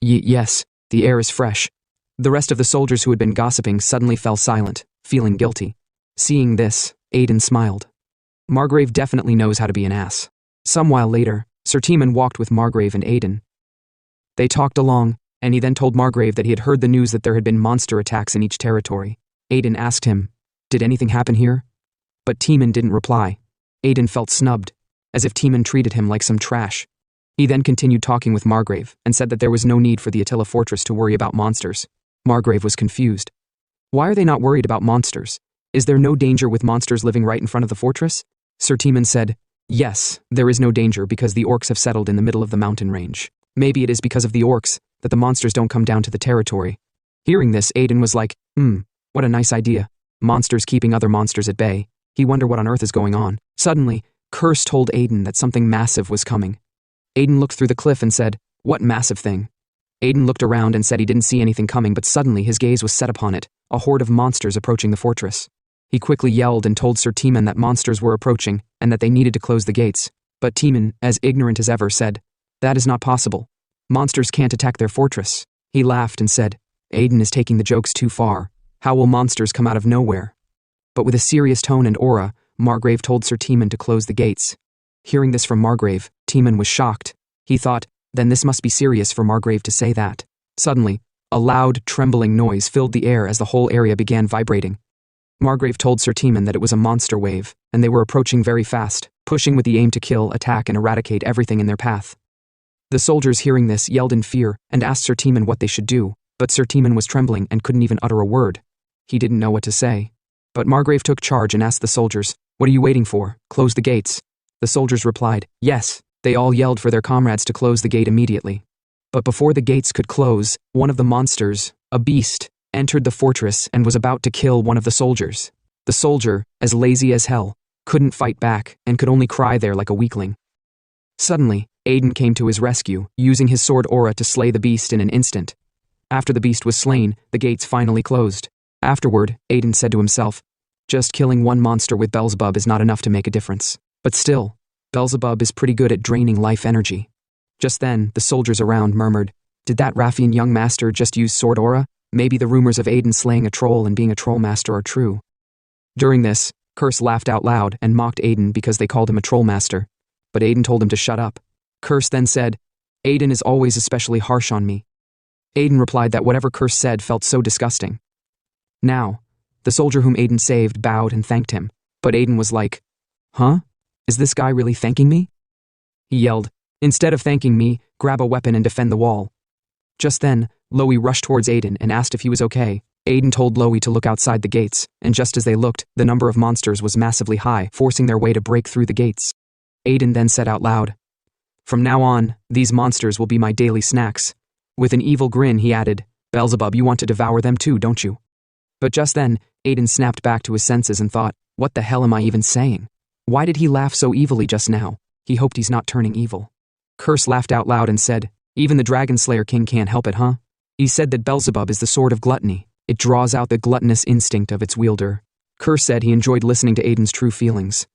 Yes, the air is fresh." The rest of the soldiers who had been gossiping suddenly fell silent, feeling guilty. Seeing this, Aiden smiled. Margrave definitely knows how to be an ass. Some while later, Sir Timon walked with Margrave and Aiden. They talked along, and he then told Margrave that he had heard the news that there had been monster attacks in each territory. Aiden asked him, "Did anything happen here?" But Timon didn't reply. Aiden felt snubbed, as if Timon treated him like some trash. He then continued talking with Margrave and said that there was no need for the Attila fortress to worry about monsters. Margrave was confused. Why are they not worried about monsters? Is there no danger with monsters living right in front of the fortress? Sir Timon said, "Yes, there is no danger because the orcs have settled in the middle of the mountain range. Maybe it is because of the orcs that the monsters don't come down to the territory." Hearing this, Aiden was like, what a nice idea. Monsters keeping other monsters at bay. He wondered what on earth is going on. Suddenly, Curse told Aiden that something massive was coming. Aiden looked through the cliff and said, "What massive thing?" Aiden looked around and said he didn't see anything coming, but suddenly his gaze was set upon it, a horde of monsters approaching the fortress. He quickly yelled and told Sir Timon that monsters were approaching and that they needed to close the gates. But Timon, as ignorant as ever, said, "That is not possible. Monsters can't attack their fortress." He laughed and said, "Aiden is taking the jokes too far. How will monsters come out of nowhere?" But with a serious tone and aura, Margrave told Sir Timon to close the gates. Hearing this from Margrave, Timon was shocked. He thought, then this must be serious for Margrave to say that. Suddenly, a loud, trembling noise filled the air as the whole area began vibrating. Margrave told Sir Timon that it was a monster wave, and they were approaching very fast, pushing with the aim to kill, attack, and eradicate everything in their path. The soldiers hearing this yelled in fear and asked Sir Timon what they should do, but Sir Timon was trembling and couldn't even utter a word. He didn't know what to say. But Margrave took charge and asked the soldiers, "What are you waiting for? Close the gates." The soldiers replied, "Yes." They all yelled for their comrades to close the gate immediately. But before the gates could close, one of the monsters, a beast, entered the fortress and was about to kill one of the soldiers. The soldier, as lazy as hell, couldn't fight back and could only cry there like a weakling. Suddenly, Aiden came to his rescue, using his sword aura to slay the beast in an instant. After the beast was slain, the gates finally closed. Afterward, Aiden said to himself, "Just killing one monster with Beelzebub is not enough to make a difference. But still, Beelzebub is pretty good at draining life energy." Just then, the soldiers around murmured, "Did that ruffian young master just use sword aura? Maybe the rumors of Aiden slaying a troll and being a troll master are true." During this, Curse laughed out loud and mocked Aiden because they called him a troll master. But Aiden told him to shut up. Curse then said, Aiden is always especially harsh on me. Aiden replied that whatever Curse said felt so disgusting. Now, the soldier whom Aiden saved bowed and thanked him, but Aiden was like, "Huh? Is this guy really thanking me?" He yelled, "Instead of thanking me, grab a weapon and defend the wall." Just then, Loey rushed towards Aiden and asked if he was okay. Aiden told Loey to look outside the gates, and just as they looked, the number of monsters was massively high, forcing their way to break through the gates. Aiden then said out loud, "From now on, these monsters will be my daily snacks." With an evil grin, he added, "Beelzebub, you want to devour them too, don't you?" But just then, Aiden snapped back to his senses and thought, what the hell am I even saying? Why did he laugh so evilly just now? He hoped he's not turning evil. Curse laughed out loud and said, "Even the Dragon Slayer King can't help it, huh? He said that Beelzebub is the sword of gluttony. It draws out the gluttonous instinct of its wielder." Curse said he enjoyed listening to Aiden's true feelings.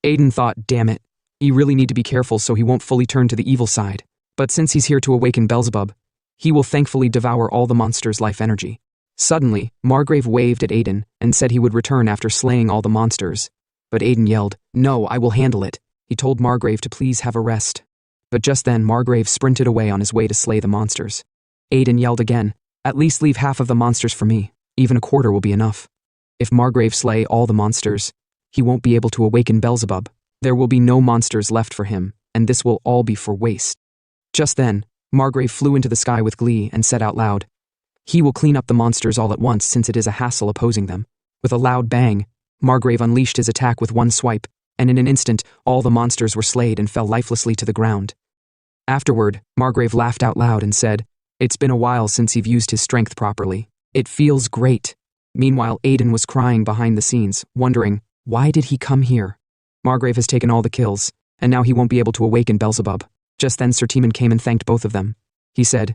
Aiden thought, damn it, he really need to be careful so he won't fully turn to the evil side. But since he's here to awaken Beelzebub, he will thankfully devour all the monsters' life energy. Suddenly, Margrave waved at Aiden and said he would return after slaying all the monsters. But Aiden yelled, "No, I will handle it." He told Margrave to please have a rest. But just then, Margrave sprinted away on his way to slay the monsters. Aiden yelled again, "At least leave half of the monsters for me. Even a quarter will be enough." If Margrave slay all the monsters, he won't be able to awaken Beelzebub. There will be no monsters left for him, and this will all be for waste. Just then, Margrave flew into the sky with glee and said out loud, he will clean up the monsters all at once since it is a hassle opposing them. With a loud bang, Margrave unleashed his attack with one swipe, and in an instant, all the monsters were slayed and fell lifelessly to the ground. Afterward, Margrave laughed out loud and said, "It's been a while since he've used his strength properly. It feels great." Meanwhile, Aiden was crying behind the scenes, wondering, why did he come here? Margrave has taken all the kills, and now he won't be able to awaken Beelzebub. Just then Sir Timon came and thanked both of them. He said,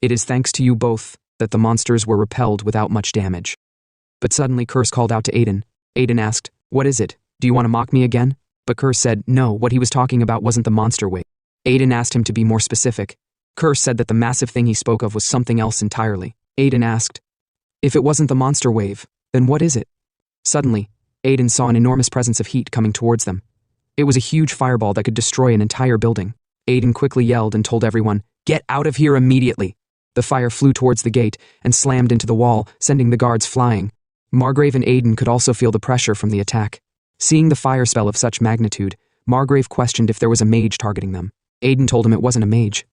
"It is thanks to you both that the monsters were repelled without much damage." But suddenly Curse called out to Aiden. Aiden asked, "What is it? Do you want to mock me again?" But Curse said, no, what he was talking about wasn't the monster wave. Aiden asked him to be more specific. Curse said that the massive thing he spoke of was something else entirely. Aiden asked, "If it wasn't the monster wave, then what is it?" Suddenly, Aiden saw an enormous presence of heat coming towards them. It was a huge fireball that could destroy an entire building. Aiden quickly yelled and told everyone, "Get out of here immediately!" The fire flew towards the gate and slammed into the wall, sending the guards flying. Margrave and Aiden could also feel the pressure from the attack. Seeing the fire spell of such magnitude, Margrave questioned if there was a mage targeting them. Aiden told him it wasn't a mage.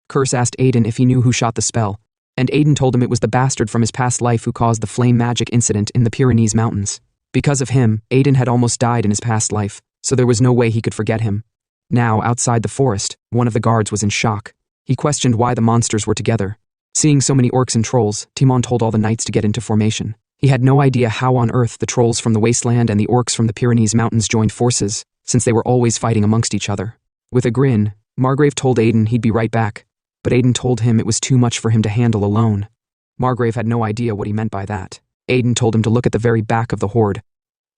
Curse asked Aiden if he knew who shot the spell, and Aiden told him it was the bastard from his past life who caused the flame magic incident in the Pyrenees Mountains. Because of him, Aiden had almost died in his past life, so there was no way he could forget him. Now, outside the forest, one of the guards was in shock. He questioned why the monsters were together. Seeing so many orcs and trolls, Timon told all the knights to get into formation. He had no idea how on earth the trolls from the wasteland and the orcs from the Pyrenees Mountains joined forces, since they were always fighting amongst each other. With a grin, Margrave told Aiden he'd be right back, but Aiden told him it was too much for him to handle alone. Margrave had no idea what he meant by that. Aiden told him to look at the very back of the horde.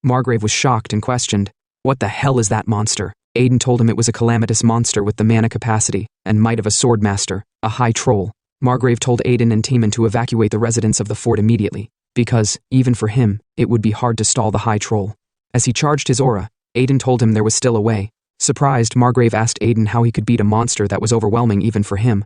Margrave was shocked and questioned, "What the hell is that monster?" Aiden told him it was a calamitous monster with the mana capacity and might of a swordmaster, a high troll. Margrave told Aiden and Timon to evacuate the residents of the fort immediately, because, even for him, it would be hard to stall the high troll. As he charged his aura, Aiden told him there was still a way. Surprised, Margrave asked Aiden how he could beat a monster that was overwhelming even for him.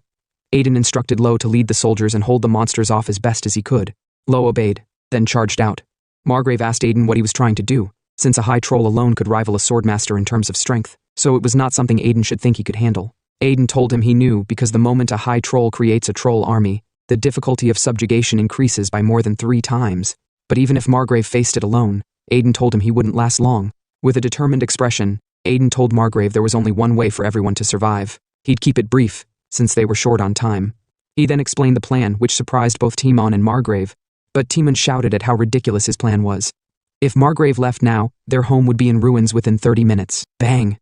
Aiden instructed Lo to lead the soldiers and hold the monsters off as best as he could. Lo obeyed, then charged out. Margrave asked Aiden what he was trying to do, since a high troll alone could rival a swordmaster in terms of strength, so it was not something Aiden should think he could handle. Aiden told him he knew because the moment a high troll creates a troll army, the difficulty of subjugation increases by more than 3 times. But even if Margrave faced it alone, Aiden told him he wouldn't last long. With a determined expression, Aiden told Margrave there was only one way for everyone to survive. He'd keep it brief, since they were short on time. He then explained the plan, which surprised both Timon and Margrave, but Timon shouted at how ridiculous his plan was. If Margrave left now, their home would be in ruins within 30 minutes. Bang!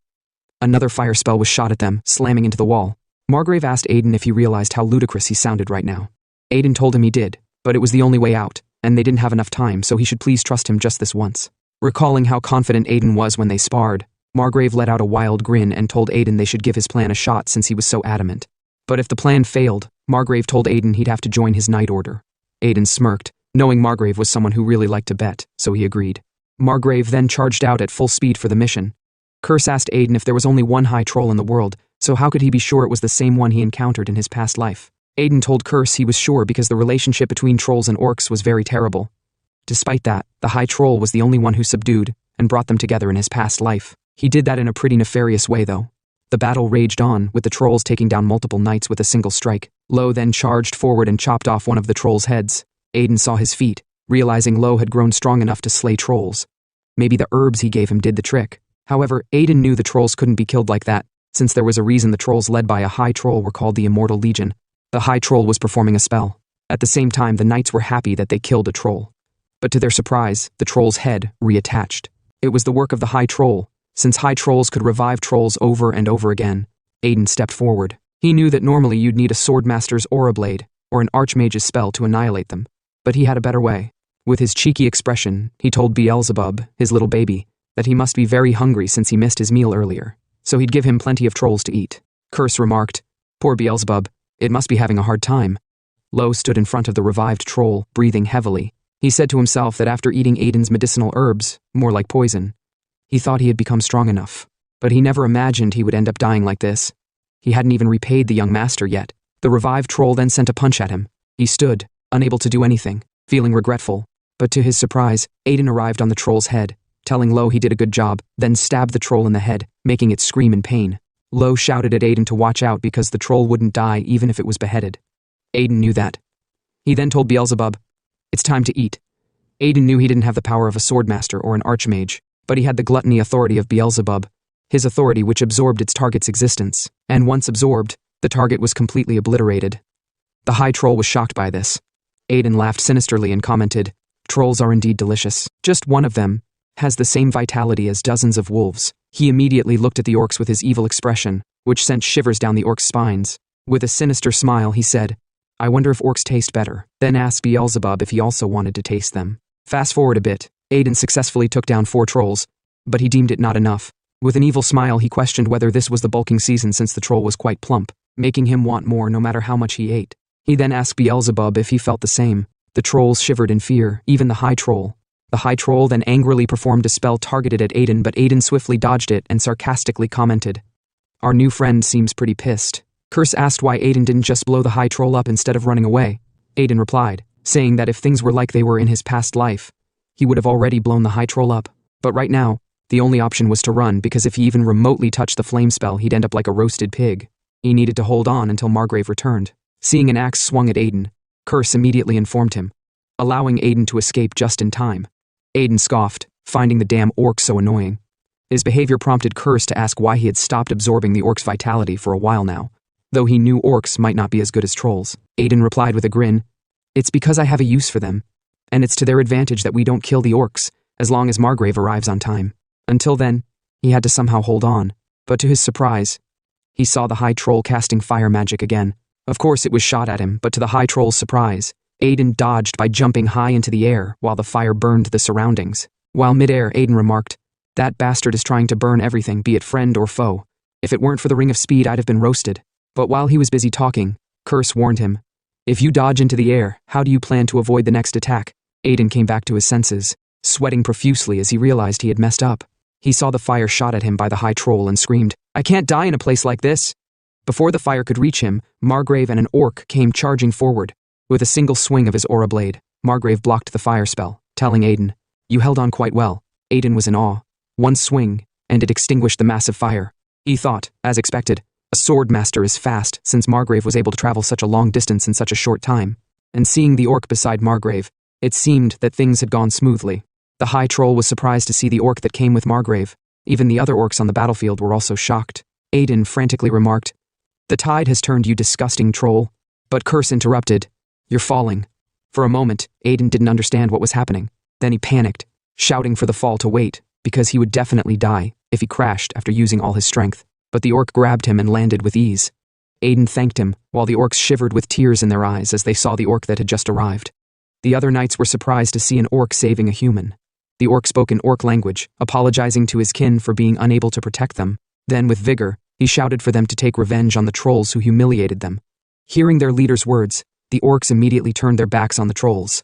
Another fire spell was shot at them, slamming into the wall. Margrave asked Aiden if he realized how ludicrous he sounded right now. Aiden told him he did, but it was the only way out, and they didn't have enough time, so he should please trust him just this once. Recalling how confident Aiden was when they sparred, Margrave let out a wild grin and told Aiden they should give his plan a shot since he was so adamant. But if the plan failed, Margrave told Aiden he'd have to join his knight order. Aiden smirked, knowing Margrave was someone who really liked to bet, so he agreed. Margrave then charged out at full speed for the mission. Curse asked Aiden if there was only one high troll in the world, So how could he be sure it was the same one he encountered in his past life? Aiden told Curse he was sure because the relationship between trolls and orcs was very terrible. Despite that, the High Troll was the only one who subdued and brought them together in his past life. He did that in a pretty nefarious way though. The battle raged on, with the trolls taking down multiple knights with a single strike. Lo then charged forward and chopped off one of the trolls' heads. Aiden saw his feat, realizing Lo had grown strong enough to slay trolls. Maybe the herbs he gave him did the trick. However, Aiden knew the trolls couldn't be killed like that, since there was a reason the trolls led by a High Troll were called the Immortal Legion. The High Troll was performing a spell. At the same time, the knights were happy that they killed a troll. But to their surprise, the troll's head reattached. It was the work of the High Troll. Since High Trolls could revive trolls over and over again, Aiden stepped forward. He knew that normally you'd need a Swordmaster's Aura Blade, or an Archmage's spell to annihilate them. But he had a better way. With his cheeky expression, he told Beelzebub, his little baby, that he must be very hungry since he missed his meal earlier, so he'd give him plenty of trolls to eat. Curse remarked, "Poor Beelzebub, it must be having a hard time." Lo stood in front of the revived troll, breathing heavily. He said to himself that after eating Aiden's medicinal herbs, more like poison, he thought he had become strong enough. But he never imagined he would end up dying like this. He hadn't even repaid the young master yet. The revived troll then sent a punch at him. He stood, unable to do anything, feeling regretful. But to his surprise, Aiden arrived on the troll's head, telling Lo he did a good job, then stabbed the troll in the head, making it scream in pain. Lo shouted at Aiden to watch out because the troll wouldn't die even if it was beheaded. Aiden knew that. He then told Beelzebub, "It's time to eat." Aiden knew he didn't have the power of a swordmaster or an archmage, but he had the gluttony authority of Beelzebub, his authority which absorbed its target's existence, and once absorbed, the target was completely obliterated. The High Troll was shocked by this. Aiden laughed sinisterly and commented, "Trolls are indeed delicious. Just one of them has the same vitality as dozens of wolves." He immediately looked at the orcs with his evil expression, which sent shivers down the orcs' spines. With a sinister smile, he said, "I wonder if orcs taste better," then asked Beelzebub if he also wanted to taste them. Fast forward a bit, Aiden successfully took down 4 trolls, but he deemed it not enough. With an evil smile, he questioned whether this was the bulking season since the troll was quite plump, making him want more no matter how much he ate. He then asked Beelzebub if he felt the same. The trolls shivered in fear, even the High Troll. The High Troll then angrily performed a spell targeted at Aiden, but Aiden swiftly dodged it and sarcastically commented, "Our new friend seems pretty pissed." Curse asked why Aiden didn't just blow the High Troll up instead of running away. Aiden replied, saying that if things were like they were in his past life, he would have already blown the High Troll up. But right now, the only option was to run, because if he even remotely touched the flame spell, he'd end up like a roasted pig. He needed to hold on until Margrave returned. Seeing an axe swung at Aiden, Curse immediately informed him, allowing Aiden to escape just in time. Aiden scoffed, finding the damn orc so annoying. His behavior prompted Curse to ask why he had stopped absorbing the orc's vitality for a while now. Though he knew orcs might not be as good as trolls, Aiden replied with a grin, "It's because I have a use for them, and it's to their advantage that we don't kill the orcs, as long as Margrave arrives on time." Until then, he had to somehow hold on, but to his surprise, he saw the High Troll casting fire magic again. Of course it was shot at him, but to the High Troll's surprise, Aiden dodged by jumping high into the air while the fire burned the surroundings. While midair, Aiden remarked, "That bastard is trying to burn everything, be it friend or foe. If it weren't for the Ring of Speed, I'd have been roasted." But while he was busy talking, Curse warned him, "If you dodge into the air, how do you plan to avoid the next attack?" Aiden came back to his senses, sweating profusely as he realized he had messed up. He saw the fire shot at him by the High Troll and screamed, "I can't die in a place like this!" Before the fire could reach him, Margrave and an orc came charging forward. With a single swing of his aura blade, Margrave blocked the fire spell, telling Aiden, "You held on quite well." Aiden was in awe. One swing, and it extinguished the massive fire. He thought, as expected, a swordmaster is fast since Margrave was able to travel such a long distance in such a short time. And seeing the orc beside Margrave, it seemed that things had gone smoothly. The High Troll was surprised to see the orc that came with Margrave. Even the other orcs on the battlefield were also shocked. Aiden frantically remarked, "The tide has turned, you disgusting troll." But Curse interrupted, "You're falling." For a moment, Aiden didn't understand what was happening. Then he panicked, shouting for the fall to wait, because he would definitely die if he crashed after using all his strength. But the orc grabbed him and landed with ease. Aiden thanked him, while the orcs shivered with tears in their eyes as they saw the orc that had just arrived. The other knights were surprised to see an orc saving a human. The orc spoke in orc language, apologizing to his kin for being unable to protect them. Then, with vigor, he shouted for them to take revenge on the trolls who humiliated them. Hearing their leader's words, the orcs immediately turned their backs on the trolls.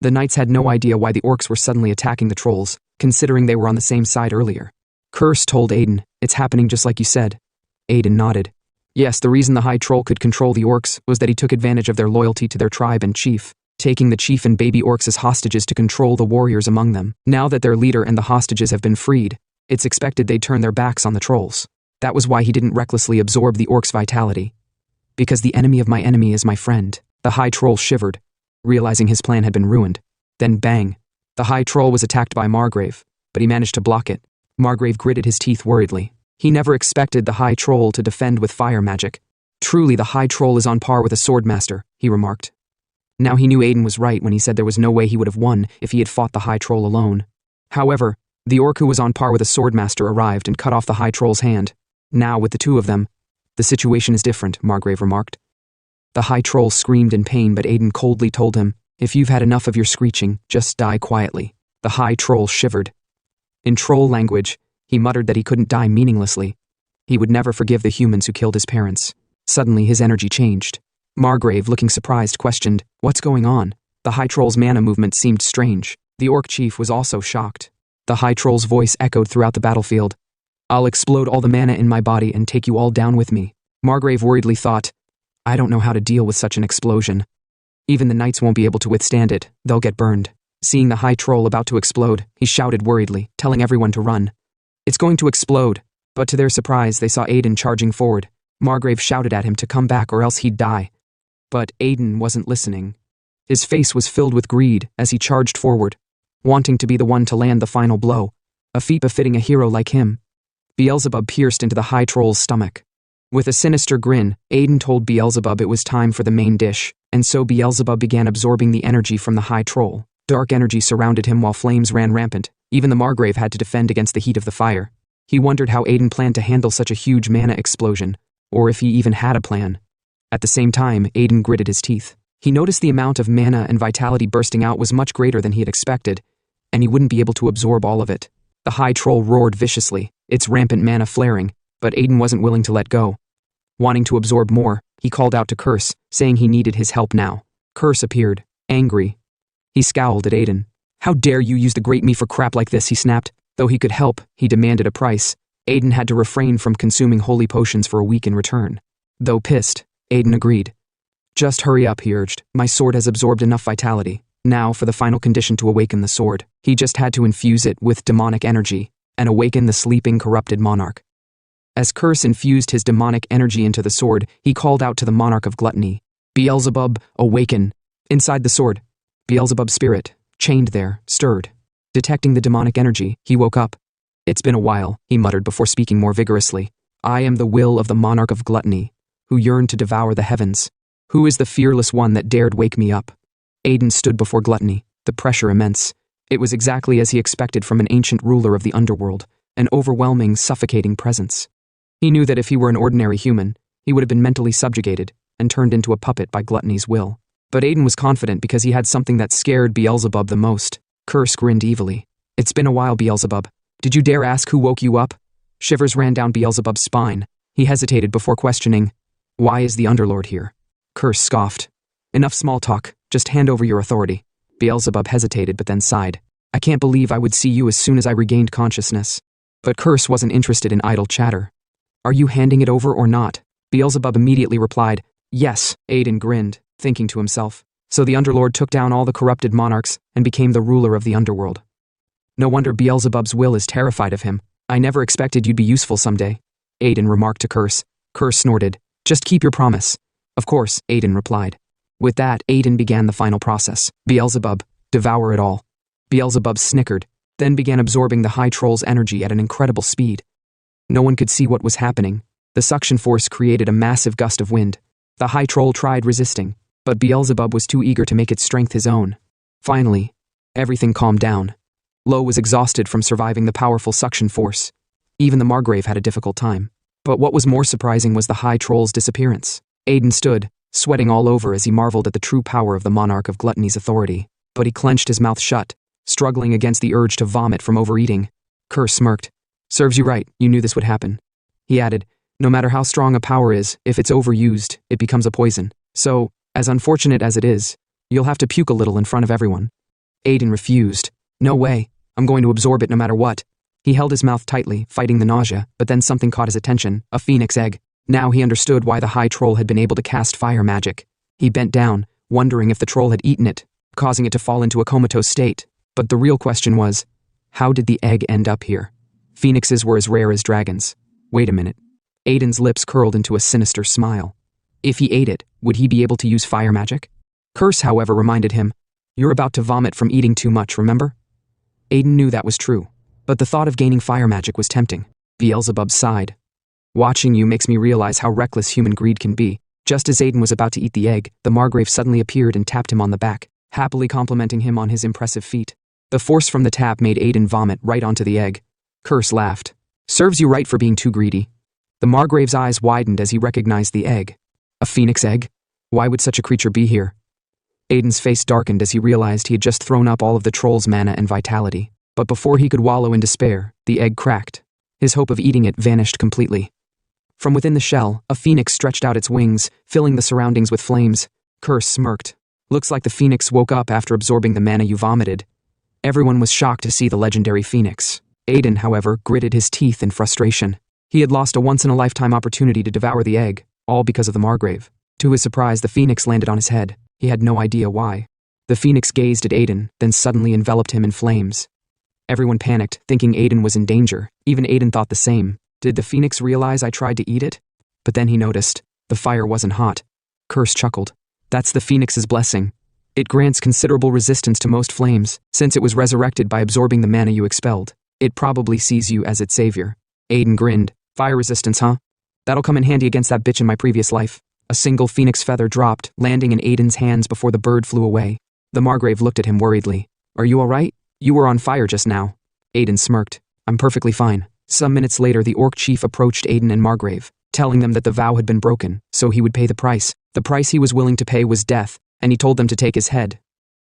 The knights had no idea why the orcs were suddenly attacking the trolls, considering they were on the same side earlier. Curse told Aiden, "It's happening just like you said." Aiden nodded. Yes, the reason the High Troll could control the orcs was that he took advantage of their loyalty to their tribe and chief, taking the chief and baby orcs as hostages to control the warriors among them. Now that their leader and the hostages have been freed, it's expected they'd turn their backs on the trolls. That was why he didn't recklessly absorb the orcs' vitality. Because the enemy of my enemy is my friend. The High Troll shivered, realizing his plan had been ruined. Then bang! The High Troll was attacked by Margrave, but he managed to block it. Margrave gritted his teeth worriedly. He never expected the High Troll to defend with fire magic. Truly, the High Troll is on par with a swordmaster, he remarked. Now he knew Aiden was right when he said there was no way he would have won if he had fought the High Troll alone. However, the orc who was on par with a swordmaster arrived and cut off the High Troll's hand. Now, with the two of them, the situation is different, Margrave remarked. The High Troll screamed in pain, but Aiden coldly told him, if you've had enough of your screeching, just die quietly. The High Troll shivered. In troll language, he muttered that he couldn't die meaninglessly. He would never forgive the humans who killed his parents. Suddenly, his energy changed. Margrave, looking surprised, questioned, what's going on? The High Troll's mana movement seemed strange. The orc chief was also shocked. The High Troll's voice echoed throughout the battlefield. I'll explode all the mana in my body and take you all down with me. Margrave worriedly thought, I don't know how to deal with such an explosion. Even the knights won't be able to withstand it, they'll get burned. Seeing the High Troll about to explode, he shouted worriedly, telling everyone to run. It's going to explode, but to their surprise they saw Aiden charging forward. Margrave shouted at him to come back or else he'd die. But Aiden wasn't listening. His face was filled with greed as he charged forward, wanting to be the one to land the final blow, a feat befitting a hero like him. Beelzebub pierced into the High Troll's stomach. With a sinister grin, Aiden told Beelzebub it was time for the main dish, and so Beelzebub began absorbing the energy from the High Troll. Dark energy surrounded him while flames ran rampant. Even the Margrave had to defend against the heat of the fire. He wondered how Aiden planned to handle such a huge mana explosion, or if he even had a plan. At the same time, Aiden gritted his teeth. He noticed the amount of mana and vitality bursting out was much greater than he had expected, and he wouldn't be able to absorb all of it. The High Troll roared viciously, its rampant mana flaring, but Aiden wasn't willing to let go. Wanting to absorb more, he called out to Curse, saying he needed his help now. Curse appeared, angry. He scowled at Aiden. How dare you use the great me for crap like this, he snapped. Though he could help, he demanded a price. Aiden had to refrain from consuming holy potions for a week in return. Though pissed, Aiden agreed. Just hurry up, he urged. My sword has absorbed enough vitality. Now for the final condition to awaken the sword. He just had to infuse it with demonic energy and awaken the sleeping, corrupted monarch. As Curse infused his demonic energy into the sword, he called out to the monarch of gluttony. Beelzebub, awaken. Inside the sword, Beelzebub's spirit, chained there, stirred. Detecting the demonic energy, he woke up. It's been a while, he muttered before speaking more vigorously. I am the will of the monarch of gluttony, who yearned to devour the heavens. Who is the fearless one that dared wake me up? Aiden stood before gluttony, the pressure immense. It was exactly as he expected from an ancient ruler of the underworld, an overwhelming, suffocating presence. He knew that if he were an ordinary human, he would have been mentally subjugated and turned into a puppet by gluttony's will. But Aiden was confident because he had something that scared Beelzebub the most. Curse grinned evilly. It's been a while, Beelzebub. Did you dare ask who woke you up? Shivers ran down Beelzebub's spine. He hesitated before questioning, why is the Underlord here? Curse scoffed. Enough small talk, just hand over your authority. Beelzebub hesitated but then sighed. I can't believe I would see you as soon as I regained consciousness. But Curse wasn't interested in idle chatter. Are you handing it over or not? Beelzebub immediately replied, yes. Aiden grinned, thinking to himself. So the Underlord took down all the corrupted monarchs and became the ruler of the underworld. No wonder Beelzebub's will is terrified of him. I never expected you'd be useful someday. Aiden remarked to Curse. Curse snorted. Just keep your promise. Of course, Aiden replied. With that, Aiden began the final process. Beelzebub, devour it all. Beelzebub snickered, then began absorbing the High Troll's energy at an incredible speed. No one could see what was happening. The suction force created a massive gust of wind. The High Troll tried resisting, but Beelzebub was too eager to make its strength his own. Finally, everything calmed down. Lo was exhausted from surviving the powerful suction force. Even the Margrave had a difficult time. But what was more surprising was the High Troll's disappearance. Aiden stood, sweating all over as he marveled at the true power of the monarch of gluttony's authority. But he clenched his mouth shut, struggling against the urge to vomit from overeating. Curse smirked. Serves you right, you knew this would happen. He added, no matter how strong a power is, if it's overused, it becomes a poison. So, as unfortunate as it is, you'll have to puke a little in front of everyone. Aiden refused. No way, I'm going to absorb it no matter what. He held his mouth tightly, fighting the nausea, but then something caught his attention, a phoenix egg. Now he understood why the high troll had been able to cast fire magic. He bent down, wondering if the troll had eaten it, causing it to fall into a comatose state. But the real question was, how did the egg end up here? Phoenixes were as rare as dragons. Wait a minute. Aiden's lips curled into a sinister smile. If he ate it, would he be able to use fire magic? Curse, however, reminded him, "You're about to vomit from eating too much, remember?" Aiden knew that was true, but the thought of gaining fire magic was tempting. Beelzebub sighed. "Watching you makes me realize how reckless human greed can be." Just as Aiden was about to eat the egg, the Margrave suddenly appeared and tapped him on the back, happily complimenting him on his impressive feat. The force from the tap made Aiden vomit right onto the egg. Curse laughed. "Serves you right for being too greedy." The Margrave's eyes widened as he recognized the egg. A phoenix egg? Why would such a creature be here? Aiden's face darkened as he realized he had just thrown up all of the troll's mana and vitality. But before he could wallow in despair, the egg cracked. His hope of eating it vanished completely. From within the shell, a phoenix stretched out its wings, filling the surroundings with flames. Curse smirked. "Looks like the phoenix woke up after absorbing the mana you vomited." Everyone was shocked to see the legendary phoenix. Aiden, however, gritted his teeth in frustration. He had lost a once-in-a-lifetime opportunity to devour the egg, all because of the Margrave. To his surprise, the phoenix landed on his head. He had no idea why. The phoenix gazed at Aiden, then suddenly enveloped him in flames. Everyone panicked, thinking Aiden was in danger. Even Aiden thought the same. Did the phoenix realize I tried to eat it? But then he noticed. The fire wasn't hot. Curse chuckled. "That's the phoenix's blessing. It grants considerable resistance to most flames, since it was resurrected by absorbing the mana you expelled. It probably sees you as its savior." Aiden grinned. "Fire resistance, huh? That'll come in handy against that bitch in my previous life." A single phoenix feather dropped, landing in Aiden's hands before the bird flew away. The Margrave looked at him worriedly. "Are you all right? You were on fire just now." Aiden smirked. "I'm perfectly fine." Some minutes later, the orc chief approached Aiden and Margrave, telling them that the vow had been broken, so he would pay the price. The price he was willing to pay was death, and he told them to take his head.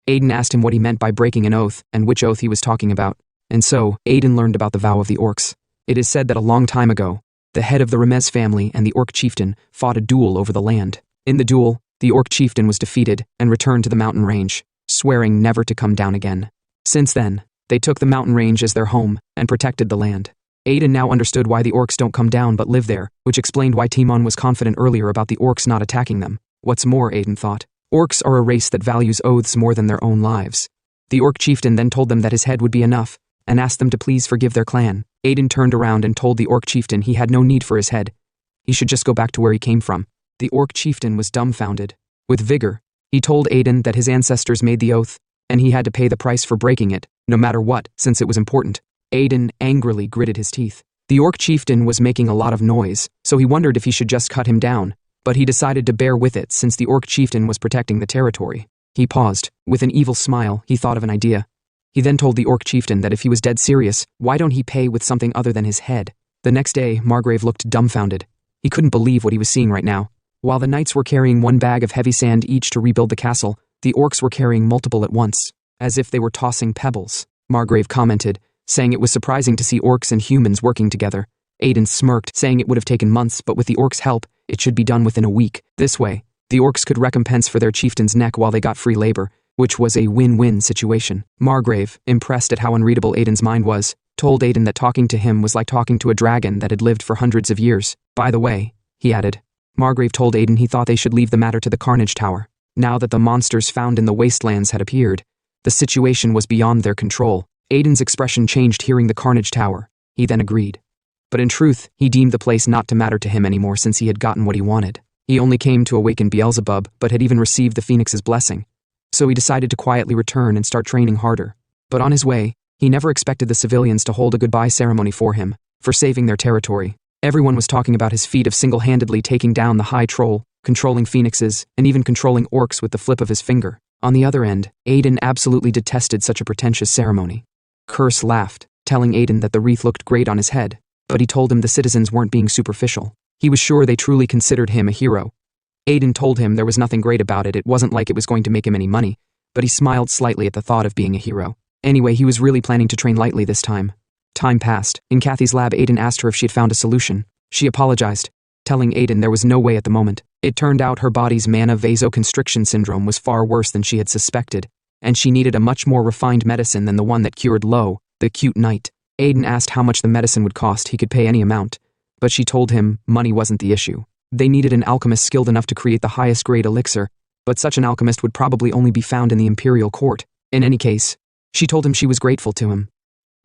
Aiden asked him what he meant by breaking an oath, and which oath he was talking about. And so, Aiden learned about the vow of the orcs. It is said that a long time ago, the head of the Remez family and the orc chieftain fought a duel over the land. In the duel, the orc chieftain was defeated and returned to the mountain range, swearing never to come down again. Since then, they took the mountain range as their home and protected the land. Aiden now understood why the orcs don't come down but live there, which explained why Timon was confident earlier about the orcs not attacking them. What's more, Aiden thought, orcs are a race that values oaths more than their own lives. The orc chieftain then told them that his head would be enough, and asked them to please forgive their clan. Aiden turned around and told the orc chieftain he had no need for his head. He should just go back to where he came from. The orc chieftain was dumbfounded. With vigor, he told Aiden that his ancestors made the oath, and he had to pay the price for breaking it, no matter what, since it was important. Aiden angrily gritted his teeth. The orc chieftain was making a lot of noise, so he wondered if he should just cut him down, but he decided to bear with it since the orc chieftain was protecting the territory. He paused. With an evil smile, he thought of an idea. He then told the orc chieftain that if he was dead serious, why don't he pay with something other than his head? The next day, Margrave looked dumbfounded. He couldn't believe what he was seeing right now. While the knights were carrying one bag of heavy sand each to rebuild the castle, the orcs were carrying multiple at once, as if they were tossing pebbles. Margrave commented, saying it was surprising to see orcs and humans working together. Aiden smirked, saying it would have taken months, but with the orcs' help, it should be done within a week. This way, the orcs could recompense for their chieftain's neck while they got free labor, which was a win-win situation. Margrave, impressed at how unreadable Aiden's mind was, told Aiden that talking to him was like talking to a dragon that had lived for hundreds of years. By the way, he added. Margrave told Aiden he thought they should leave the matter to the Carnage Tower. Now that the monsters found in the wastelands had appeared, the situation was beyond their control. Aiden's expression changed hearing the Carnage Tower. He then agreed. But in truth, he deemed the place not to matter to him anymore since he had gotten what he wanted. He only came to awaken Beelzebub, but had even received the Phoenix's blessing. So he decided to quietly return and start training harder. But on his way, he never expected the civilians to hold a goodbye ceremony for him, for saving their territory. Everyone was talking about his feat of single-handedly taking down the High Troll, controlling phoenixes, and even controlling orcs with the flip of his finger. On the other end, Aiden absolutely detested such a pretentious ceremony. Curse laughed, telling Aiden that the wreath looked great on his head, but he told him the citizens weren't being superficial. He was sure they truly considered him a hero. Aiden told him there was nothing great about it, it wasn't like it was going to make him any money, but he smiled slightly at the thought of being a hero. Anyway, he was really planning to train lightly this time. Time passed. In Kathy's lab, Aiden asked her if she had found a solution. She apologized, telling Aiden there was no way at the moment. It turned out her body's mana vasoconstriction syndrome was far worse than she had suspected, and she needed a much more refined medicine than the one that cured Lo, the cute knight. Aiden asked how much the medicine would cost. He could pay any amount, but she told him money wasn't the issue. They needed an alchemist skilled enough to create the highest grade elixir, but such an alchemist would probably only be found in the imperial court. In any case, she told him she was grateful to him.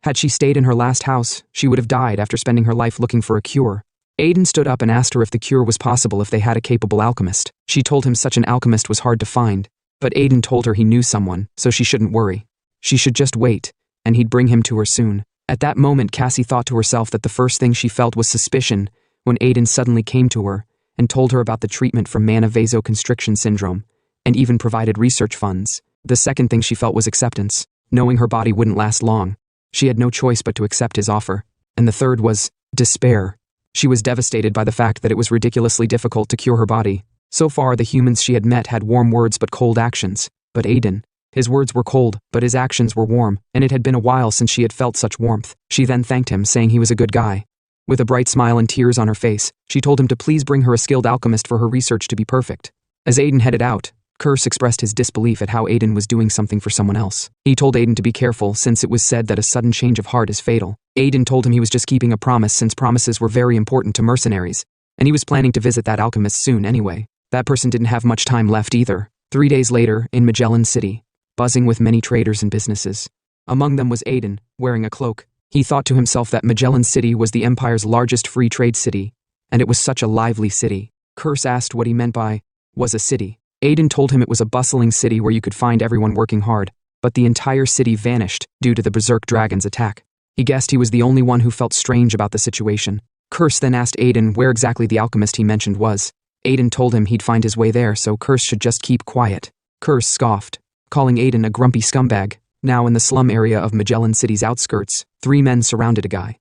Had she stayed in her last house, she would have died after spending her life looking for a cure. Aiden stood up and asked her if the cure was possible if they had a capable alchemist. She told him such an alchemist was hard to find, but Aiden told her he knew someone, so she shouldn't worry. She should just wait, and he'd bring him to her soon. At that moment, Cassie thought to herself that the first thing she felt was suspicion when Aiden suddenly came to her and told her about the treatment for mana vasoconstriction syndrome, and even provided research funds. The second thing she felt was acceptance, knowing her body wouldn't last long. She had no choice but to accept his offer. And the third was despair. She was devastated by the fact that it was ridiculously difficult to cure her body. So far, the humans she had met had warm words but cold actions. But Aiden, his words were cold, but his actions were warm, and it had been a while since she had felt such warmth. She then thanked him, saying he was a good guy. With a bright smile and tears on her face, she told him to please bring her a skilled alchemist for her research to be perfect. As Aiden headed out, Curse expressed his disbelief at how Aiden was doing something for someone else. He told Aiden to be careful since it was said that a sudden change of heart is fatal. Aiden told him he was just keeping a promise since promises were very important to mercenaries, and he was planning to visit that alchemist soon anyway. That person didn't have much time left either. 3 days later, in Magellan City, buzzing with many traders and businesses. Among them was Aiden, wearing a cloak. He thought to himself that Magellan City was the Empire's largest free trade city, and it was such a lively city. Curse asked what he meant by, was a city. Aiden told him it was a bustling city where you could find everyone working hard, but the entire city vanished due to the Berserk Dragon's attack. He guessed he was the only one who felt strange about the situation. Curse then asked Aiden where exactly the alchemist he mentioned was. Aiden told him he'd find his way there, so Curse should just keep quiet. Curse scoffed, calling Aiden a grumpy scumbag. Now in the slum area of Magellan City's outskirts, 3 men surrounded a guy.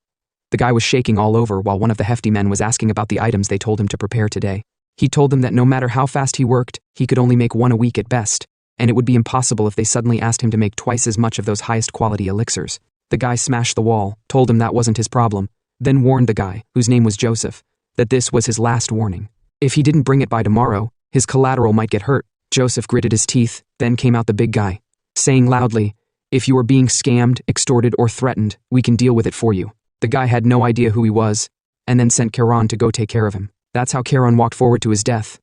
The guy was shaking all over while one of the hefty men was asking about the items they told him to prepare today. He told them that no matter how fast he worked, he could only make 1 a week at best, and it would be impossible if they suddenly asked him to make twice as much of those highest quality elixirs. The guy smashed the wall, told him that wasn't his problem, then warned the guy, whose name was Joseph, that this was his last warning. If he didn't bring it by tomorrow, his collateral might get hurt. Joseph gritted his teeth, then came out the big guy, saying loudly, "If you are being scammed, extorted, or threatened, we can deal with it for you." The guy had no idea who he was, and then sent Charon to go take care of him. That's how Charon walked forward to his death.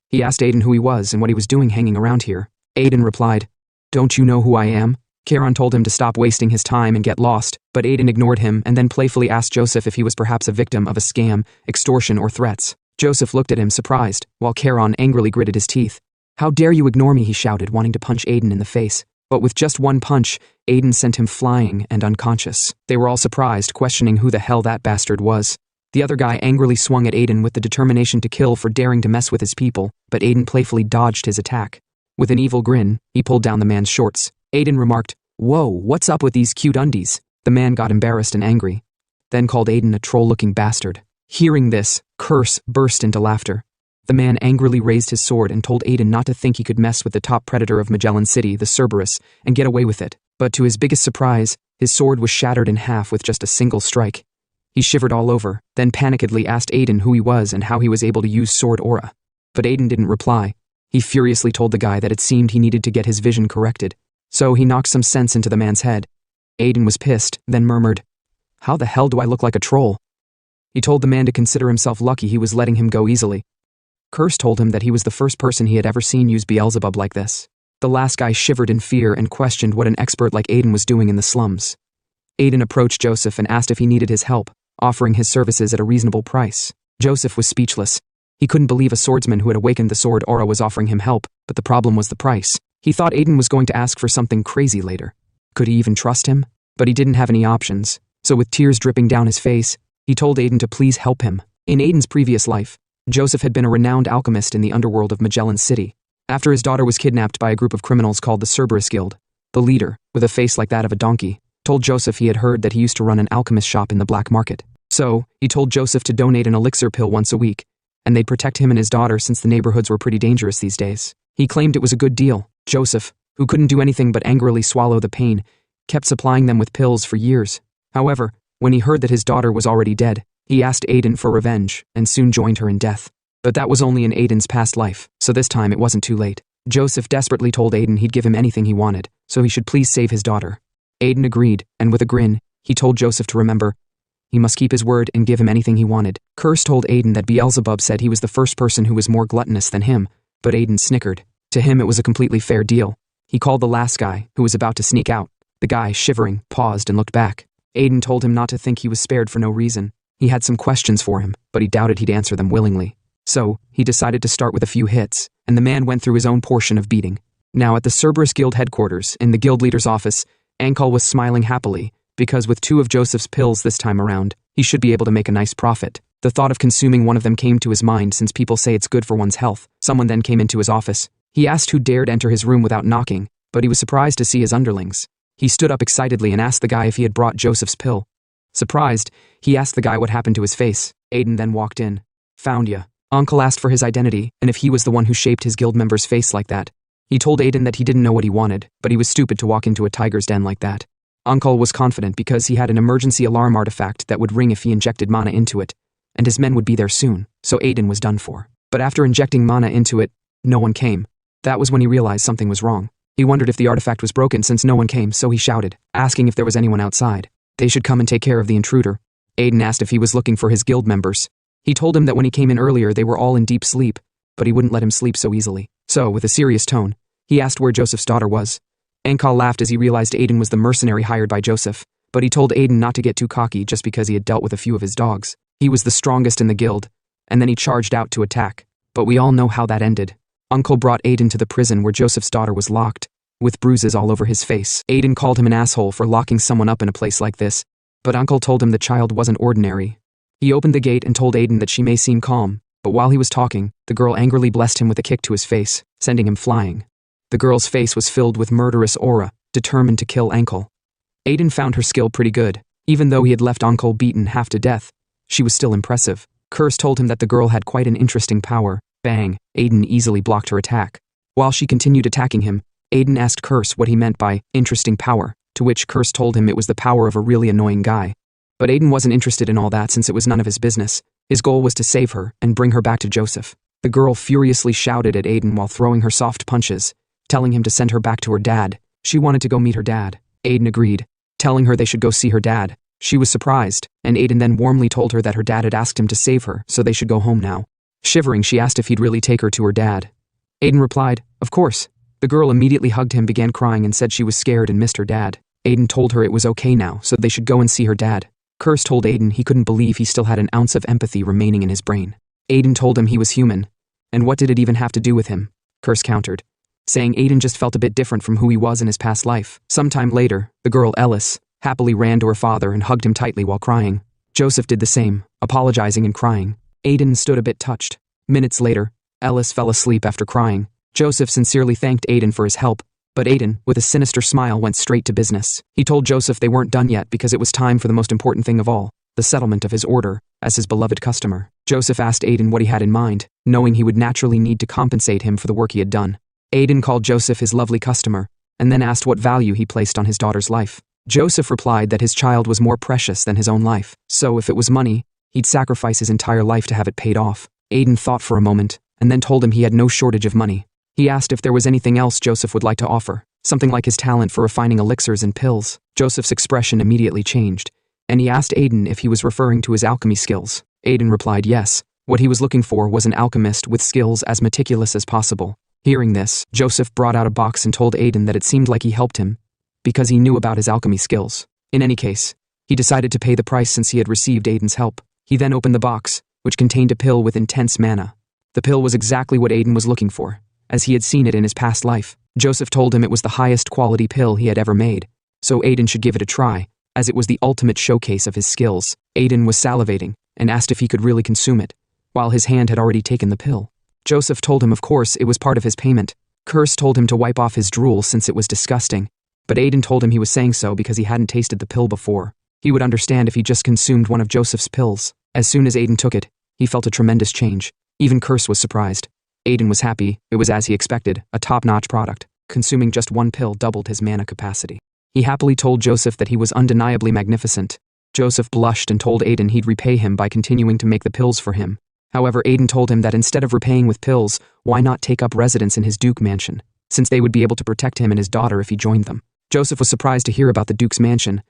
He asked Aiden who he was and what he was doing hanging around here. Aiden replied, "Don't you know who I am?" Charon told him to stop wasting his time and get lost, but Aiden ignored him and then playfully asked Joseph if he was perhaps a victim of a scam, extortion, or threats. Joseph looked at him surprised, while Charon angrily gritted his teeth. "How dare you ignore me," he shouted, wanting to punch Aiden in the face. But with just one punch, Aiden sent him flying and unconscious. They were all surprised, questioning who the hell that bastard was. The other guy angrily swung at Aiden with the determination to kill for daring to mess with his people, but Aiden playfully dodged his attack. With an evil grin, he pulled down the man's shorts. Aiden remarked, "Whoa, what's up with these cute undies?" The man got embarrassed and angry, then called Aiden a troll-looking bastard. Hearing this, Curse burst into laughter. The man angrily raised his sword and told Aiden not to think he could mess with the top predator of Magellan City, the Cerberus, and get away with it. But to his biggest surprise, his sword was shattered in half with just a single strike. He shivered all over, then panikedly asked Aiden who he was and how he was able to use sword aura. But Aiden didn't reply. He furiously told the guy that it seemed he needed to get his vision corrected. So he knocked some sense into the man's head. Aiden was pissed, then murmured, "How the hell do I look like a troll?" He told the man to consider himself lucky he was letting him go easily. Curse told him that he was the first person he had ever seen use Beelzebub like this. The last guy shivered in fear and questioned what an expert like Aiden was doing in the slums. Aiden approached Joseph and asked if he needed his help, offering his services at a reasonable price. Joseph was speechless. He couldn't believe a swordsman who had awakened the sword aura was offering him help, but the problem was the price. He thought Aiden was going to ask for something crazy later. Could he even trust him? But he didn't have any options, so with tears dripping down his face, he told Aiden to please help him. In Aiden's previous life, Joseph had been a renowned alchemist in the underworld of Magellan City. After his daughter was kidnapped by a group of criminals called the Cerberus Guild, the leader, with a face like that of a donkey, told Joseph he had heard that he used to run an alchemist shop in the black market. So, he told Joseph to donate an elixir pill once a week, and they'd protect him and his daughter since the neighborhoods were pretty dangerous these days. He claimed it was a good deal. Joseph, who couldn't do anything but angrily swallow the pain, kept supplying them with pills for years. However, when he heard that his daughter was already dead, he asked Aiden for revenge, and soon joined her in death. But that was only in Aiden's past life, so this time it wasn't too late. Joseph desperately told Aiden he'd give him anything he wanted, so he should please save his daughter. Aiden agreed, and with a grin, he told Joseph to remember, He must keep his word and give him anything he wanted. Curse told Aiden that Beelzebub said he was the first person who was more gluttonous than him, but Aiden snickered. To him it was a completely fair deal. He called the last guy, who was about to sneak out. The guy, shivering, paused and looked back. Aiden told him not to think he was spared for no reason. He had some questions for him, but he doubted he'd answer them willingly. So, he decided to start with a few hits, and the man went through his own portion of beating. Now at the Cerberus Guild headquarters, in the guild leader's office, Ankal was smiling happily, because with 2 of Joseph's pills this time around, he should be able to make a nice profit. The thought of consuming one of them came to his mind since people say it's good for one's health. Someone then came into his office. He asked who dared enter his room without knocking, but he was surprised to see his underlings. He stood up excitedly and asked the guy if he had brought Joseph's pill. Surprised, he asked the guy what happened to his face. Aiden then walked in. Found ya. Uncle asked for his identity and if he was the one who shaped his guild member's face like that. He told Aiden that he didn't know what he wanted, but he was stupid to walk into a tiger's den like that. Uncle was confident because he had an emergency alarm artifact that would ring if he injected mana into it, and his men would be there soon, so Aiden was done for. But after injecting mana into it, no one came. That was when he realized something was wrong. He wondered if the artifact was broken since no one came, so he shouted, asking if there was anyone outside. They should come and take care of the intruder. Aiden asked if he was looking for his guild members. He told him that when he came in earlier they were all in deep sleep, but he wouldn't let him sleep so easily. So, with a serious tone, he asked where Joseph's daughter was. Ankal laughed as he realized Aiden was the mercenary hired by Joseph, but he told Aiden not to get too cocky just because he had dealt with a few of his dogs. He was the strongest in the guild, and then he charged out to attack. But we all know how that ended. Uncle brought Aiden to the prison where Joseph's daughter was locked, with bruises all over his face. Aiden called him an asshole for locking someone up in a place like this, but Uncle told him the child wasn't ordinary. He opened the gate and told Aiden that she may seem calm, but while he was talking, the girl angrily blessed him with a kick to his face, sending him flying. The girl's face was filled with murderous aura, determined to kill Uncle. Aiden found her skill pretty good. Even though he had left Uncle beaten half to death, she was still impressive. Curse told him that the girl had quite an interesting power. Bang! Aiden easily blocked her attack. While she continued attacking him, Aiden asked Curse what he meant by interesting power, to which Curse told him it was the power of a really annoying guy. But Aiden wasn't interested in all that since it was none of his business. His goal was to save her and bring her back to Joseph. The girl furiously shouted at Aiden while throwing her soft punches, telling him to send her back to her dad. She wanted to go meet her dad. Aiden agreed, telling her they should go see her dad. She was surprised, and Aiden then warmly told her that her dad had asked him to save her, so they should go home now. Shivering, she asked if he'd really take her to her dad. Aiden replied, "Of course." The girl immediately hugged him, began crying, and said she was scared and missed her dad. Aiden told her it was okay now, so they should go and see her dad. Curse told Aiden he couldn't believe he still had an ounce of empathy remaining in his brain. Aiden told him he was human, and what did it even have to do with him? Curse countered, saying Aiden just felt a bit different from who he was in his past life. Sometime later, the girl Ellis happily ran to her father and hugged him tightly while crying. Joseph did the same, apologizing and crying. Aiden stood a bit touched. Minutes later, Ellis fell asleep after crying. Joseph sincerely thanked Aiden for his help, but Aiden, with a sinister smile, went straight to business. He told Joseph they weren't done yet because it was time for the most important thing of all, the settlement of his order, as his beloved customer. Joseph asked Aiden what he had in mind, knowing he would naturally need to compensate him for the work he had done. Aiden called Joseph his lovely customer, and then asked what value he placed on his daughter's life. Joseph replied that his child was more precious than his own life, so if it was money, he'd sacrifice his entire life to have it paid off. Aiden thought for a moment, and then told him he had no shortage of money. He asked if there was anything else Joseph would like to offer, something like his talent for refining elixirs and pills. Joseph's expression immediately changed, and he asked Aiden if he was referring to his alchemy skills. Aiden replied yes. What he was looking for was an alchemist with skills as meticulous as possible. Hearing this, Joseph brought out a box and told Aiden that it seemed like he helped him, because he knew about his alchemy skills. In any case, he decided to pay the price since he had received Aiden's help. He then opened the box, which contained a pill with intense mana. The pill was exactly what Aiden was looking for, as he had seen it in his past life. Joseph told him it was the highest quality pill he had ever made, so Aiden should give it a try, as it was the ultimate showcase of his skills. Aiden was salivating, and asked if he could really consume it, while his hand had already taken the pill. Joseph told him of course it was part of his payment. Curse told him to wipe off his drool since it was disgusting, but Aiden told him he was saying so because he hadn't tasted the pill before. He would understand if he just consumed one of Joseph's pills. As soon as Aiden took it, he felt a tremendous change. Even Curse was surprised. Aiden was happy. It was as he expected, a top-notch product. Consuming just one pill doubled his mana capacity. He happily told Joseph that he was undeniably magnificent. Joseph blushed and told Aiden he'd repay him by continuing to make the pills for him. However, Aiden told him that instead of repaying with pills, why not take up residence in his Duke mansion, since they would be able to protect him and his daughter if he joined them. Joseph was surprised to hear about the Duke's mansion,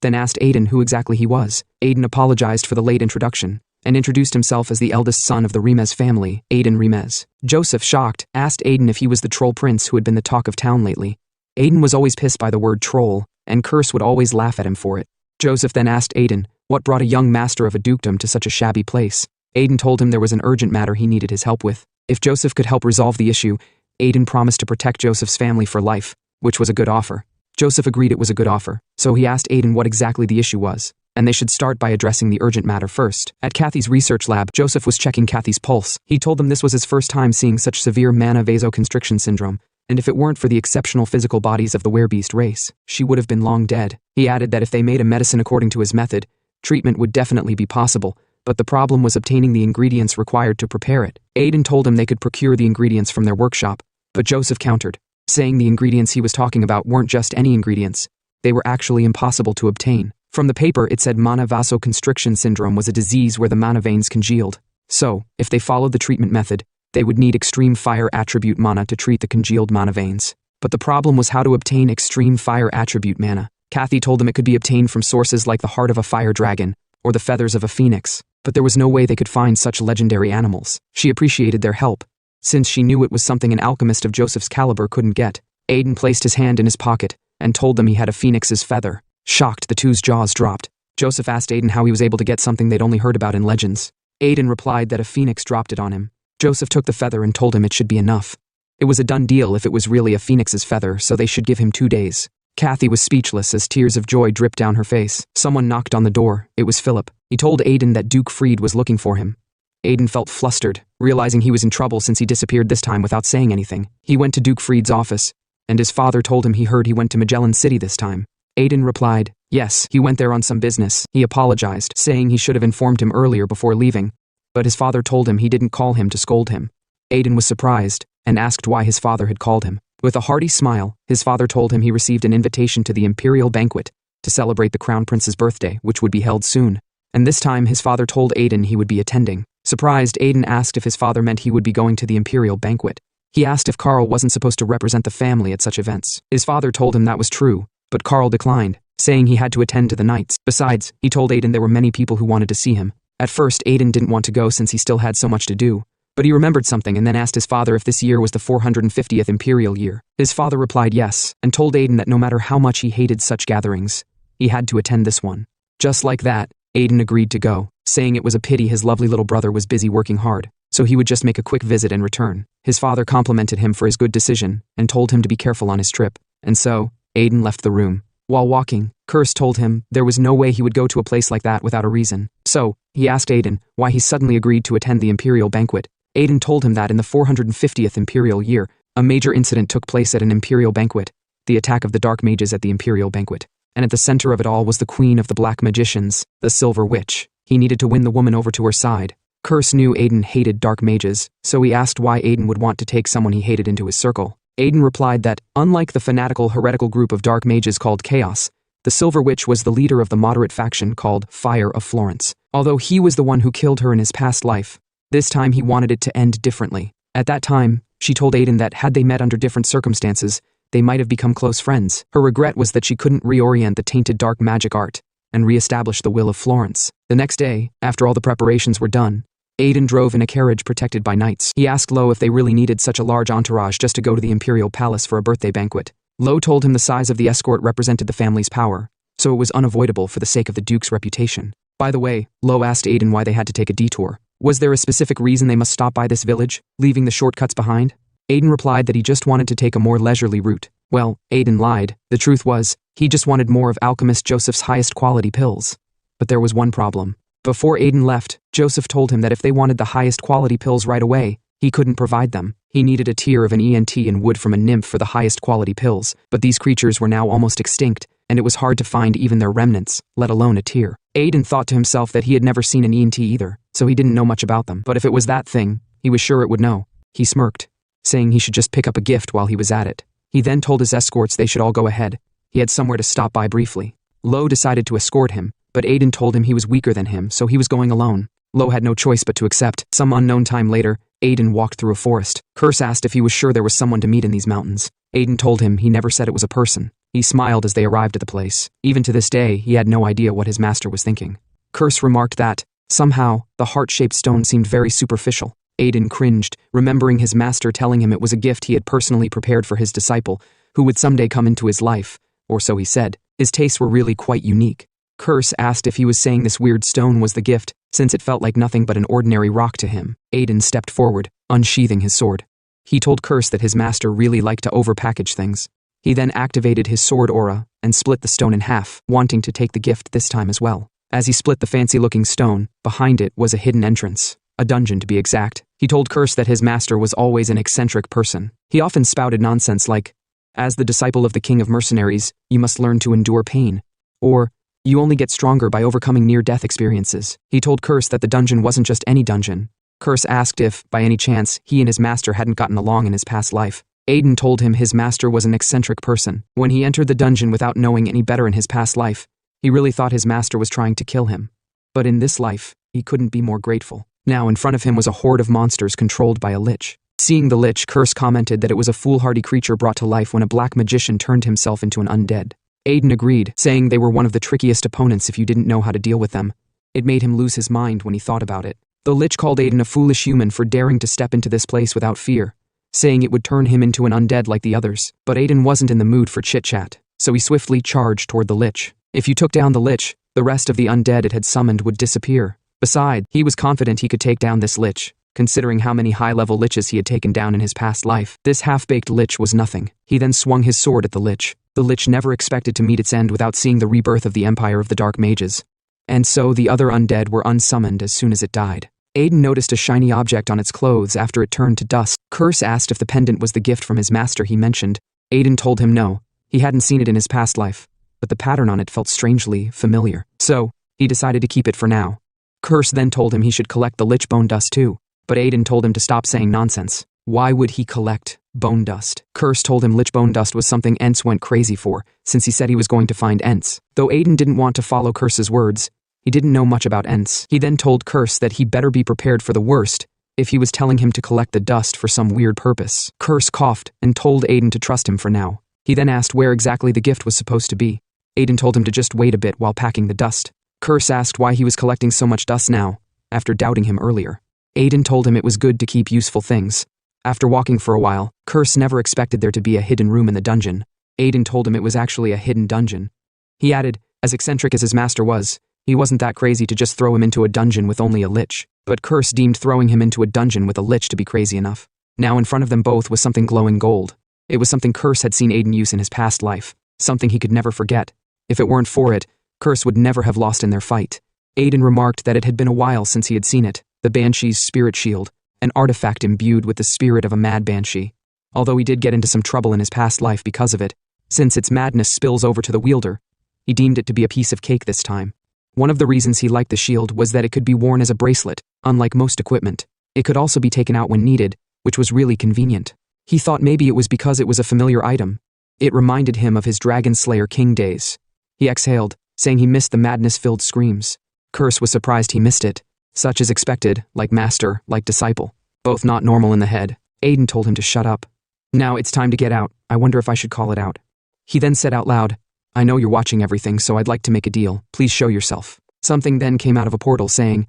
then asked Aiden who exactly he was. Aiden apologized for the late introduction and introduced himself as the eldest son of the Remez family, Aiden Remez. Joseph, shocked, asked Aiden if he was the troll prince who had been the talk of town lately. Aiden was always pissed by the word troll, and Curse would always laugh at him for it. Joseph then asked Aiden what brought a young master of a dukedom to such a shabby place. Aiden told him there was an urgent matter he needed his help with. If Joseph could help resolve the issue, Aiden promised to protect Joseph's family for life, which was a good offer. Joseph agreed it was a good offer, so he asked Aiden what exactly the issue was, and they should start by addressing the urgent matter first. At Kathy's research lab, Joseph was checking Kathy's pulse. He told them this was his first time seeing such severe mana vasoconstriction syndrome, and if it weren't for the exceptional physical bodies of the werebeast race, she would have been long dead. He added that if they made a medicine according to his method, treatment would definitely be possible, but the problem was obtaining the ingredients required to prepare it. Aiden told him they could procure the ingredients from their workshop, but Joseph countered, saying the ingredients he was talking about weren't just any ingredients. They were actually impossible to obtain. From the paper, it said mana vasoconstriction syndrome was a disease where the mana veins congealed. So, if they followed the treatment method, they would need extreme fire attribute mana to treat the congealed mana veins. But the problem was how to obtain extreme fire attribute mana. Kathy told them it could be obtained from sources like the heart of a fire dragon, or the feathers of a phoenix, but there was no way they could find such legendary animals. She appreciated their help, since she knew it was something an alchemist of Joseph's caliber couldn't get. Aiden placed his hand in his pocket and told them he had a phoenix's feather. Shocked, the two's jaws dropped. Joseph asked Aiden how he was able to get something they'd only heard about in legends. Aiden replied that a phoenix dropped it on him. Joseph took the feather and told him it should be enough. It was a done deal if it was really a phoenix's feather, so they should give him 2 days. Kathy was speechless as tears of joy dripped down her face. Someone knocked on the door. It was Philip. He told Aiden that Duke Fried was looking for him. Aiden felt flustered, realizing he was in trouble since he disappeared this time without saying anything. He went to Duke Fried's office, and his father told him he heard he went to Magellan City this time. Aiden replied, yes, he went there on some business. He apologized, saying he should have informed him earlier before leaving, but his father told him he didn't call him to scold him. Aiden was surprised, and asked why his father had called him. With a hearty smile, his father told him he received an invitation to the imperial banquet to celebrate the crown prince's birthday, which would be held soon. And this time his father told Aiden he would be attending. Surprised, Aiden asked if his father meant he would be going to the imperial banquet. He asked if Carl wasn't supposed to represent the family at such events. His father told him that was true, but Carl declined, saying he had to attend to the knights. Besides, he told Aiden there were many people who wanted to see him. At first, Aiden didn't want to go since he still had so much to do, but he remembered something and then asked his father if this year was the 450th imperial year. His father replied yes, and told Aiden that no matter how much he hated such gatherings, he had to attend this one. Just like that, Aiden agreed to go, saying it was a pity his lovely little brother was busy working hard, so he would just make a quick visit and return. His father complimented him for his good decision and told him to be careful on his trip, and so, Aiden left the room. While walking, Curse told him there was no way he would go to a place like that without a reason. So, he asked Aiden why he suddenly agreed to attend the imperial banquet. Aiden told him that in the 450th imperial year, a major incident took place at an imperial banquet, the attack of the dark mages at the imperial banquet. And at the center of it all was the queen of the black magicians, the Silver Witch. He needed to win the woman over to her side. Curse knew Aiden hated dark mages, so he asked why Aiden would want to take someone he hated into his circle. Aiden replied that, unlike the fanatical heretical group of dark mages called Chaos, the Silver Witch was the leader of the moderate faction called Fire of Florence. Although he was the one who killed her in his past life, this time he wanted it to end differently. At that time, she told Aiden that had they met under different circumstances, they might have become close friends. Her regret was that she couldn't reorient the tainted dark magic art and re-establish the will of Florence. The next day, after all the preparations were done, Aiden drove in a carriage protected by knights. He asked Lo if they really needed such a large entourage just to go to the imperial palace for a birthday banquet. Lo told him the size of the escort represented the family's power, so it was unavoidable for the sake of the Duke's reputation. By the way, Lo asked Aiden why they had to take a detour. Was there a specific reason they must stop by this village, leaving the shortcuts behind? Aiden replied that he just wanted to take a more leisurely route. Well, Aiden lied. The truth was, he just wanted more of alchemist Joseph's highest quality pills. But there was one problem. Before Aiden left, Joseph told him that if they wanted the highest quality pills right away, he couldn't provide them. He needed a tear of an ENT and wood from a nymph for the highest quality pills, but these creatures were now almost extinct, and it was hard to find even their remnants, let alone a tear. Aiden thought to himself that he had never seen an ENT either, so he didn't know much about them. But if it was that thing, he was sure it would know. He smirked, saying he should just pick up a gift while he was at it. He then told his escorts they should all go ahead. He had somewhere to stop by briefly. Lo decided to escort him, but Aiden told him he was weaker than him, so he was going alone. Lo had no choice but to accept. Some unknown time later, Aiden walked through a forest. Curse asked if he was sure there was someone to meet in these mountains. Aiden told him he never said it was a person. He smiled as they arrived at the place. Even to this day, he had no idea what his master was thinking. Curse remarked that, somehow, the heart-shaped stone seemed very superficial. Aiden cringed, remembering his master telling him it was a gift he had personally prepared for his disciple, who would someday come into his life, or so he said. His tastes were really quite unique. Curse asked if he was saying this weird stone was the gift, since it felt like nothing but an ordinary rock to him. Aiden stepped forward, unsheathing his sword. He told Curse that his master really liked to overpackage things. He then activated his sword aura and split the stone in half, wanting to take the gift this time as well. As he split the fancy-looking stone, behind it was a hidden entrance. A dungeon, to be exact. He told Curse that his master was always an eccentric person. He often spouted nonsense like, as the disciple of the king of mercenaries, you must learn to endure pain. Or, you only get stronger by overcoming near-death experiences. He told Curse that the dungeon wasn't just any dungeon. Curse asked if, by any chance, he and his master hadn't gotten along in his past life. Aiden told him his master was an eccentric person. When he entered the dungeon without knowing any better in his past life, he really thought his master was trying to kill him. But in this life, he couldn't be more grateful. Now in front of him was a horde of monsters controlled by a lich. Seeing the lich, Curse commented that it was a foolhardy creature brought to life when a black magician turned himself into an undead. Aiden agreed, saying they were one of the trickiest opponents if you didn't know how to deal with them. It made him lose his mind when he thought about it. The lich called Aiden a foolish human for daring to step into this place without fear, saying it would turn him into an undead like the others. But Aiden wasn't in the mood for chit-chat, so he swiftly charged toward the lich. If you took down the lich, the rest of the undead it had summoned would disappear. Besides, he was confident he could take down this lich, considering how many high-level liches he had taken down in his past life. This half-baked lich was nothing. He then swung his sword at the lich. The lich never expected to meet its end without seeing the rebirth of the Empire of the Dark Mages. And so the other undead were unsummoned as soon as it died. Aiden noticed a shiny object on its clothes after it turned to dust. Curse asked if the pendant was the gift from his master he mentioned. Aiden told him no, he hadn't seen it in his past life, but the pattern on it felt strangely familiar. So, he decided to keep it for now. Curse then told him he should collect the lich bone dust too, but Aiden told him to stop saying nonsense. Why would he collect bone dust? Curse told him lich bone dust was something Ents went crazy for, since he said he was going to find Ents. Though Aiden didn't want to follow Curse's words, he didn't know much about Ents. He then told Curse that he better be prepared for the worst if he was telling him to collect the dust for some weird purpose. Curse coughed and told Aiden to trust him for now. He then asked where exactly the gift was supposed to be. Aiden told him to just wait a bit while packing the dust. Curse asked why he was collecting so much dust now, after doubting him earlier. Aiden told him it was good to keep useful things. After walking for a while, Curse never expected there to be a hidden room in the dungeon. Aiden told him it was actually a hidden dungeon. He added, as eccentric as his master was, he wasn't that crazy to just throw him into a dungeon with only a lich, but Curse deemed throwing him into a dungeon with a lich to be crazy enough. Now in front of them both was something glowing gold. It was something Curse had seen Aiden use in his past life, something he could never forget. If it weren't for it, Curse would never have lost in their fight. Aiden remarked that it had been a while since he had seen it, the Banshee's spirit shield, an artifact imbued with the spirit of a mad banshee. Although he did get into some trouble in his past life because of it, since its madness spills over to the wielder, he deemed it to be a piece of cake this time. One of the reasons he liked the shield was that it could be worn as a bracelet, unlike most equipment. It could also be taken out when needed, which was really convenient. He thought maybe it was because it was a familiar item. It reminded him of his Dragon Slayer King days. He exhaled, saying he missed the madness-filled screams. Curse was surprised he missed it. Such as expected, like master, like disciple. Both not normal in the head. Aiden told him to shut up. Now it's time to get out. I wonder if I should call it out. He then said out loud, I know you're watching everything, so I'd like to make a deal. Please show yourself. Something then came out of a portal saying,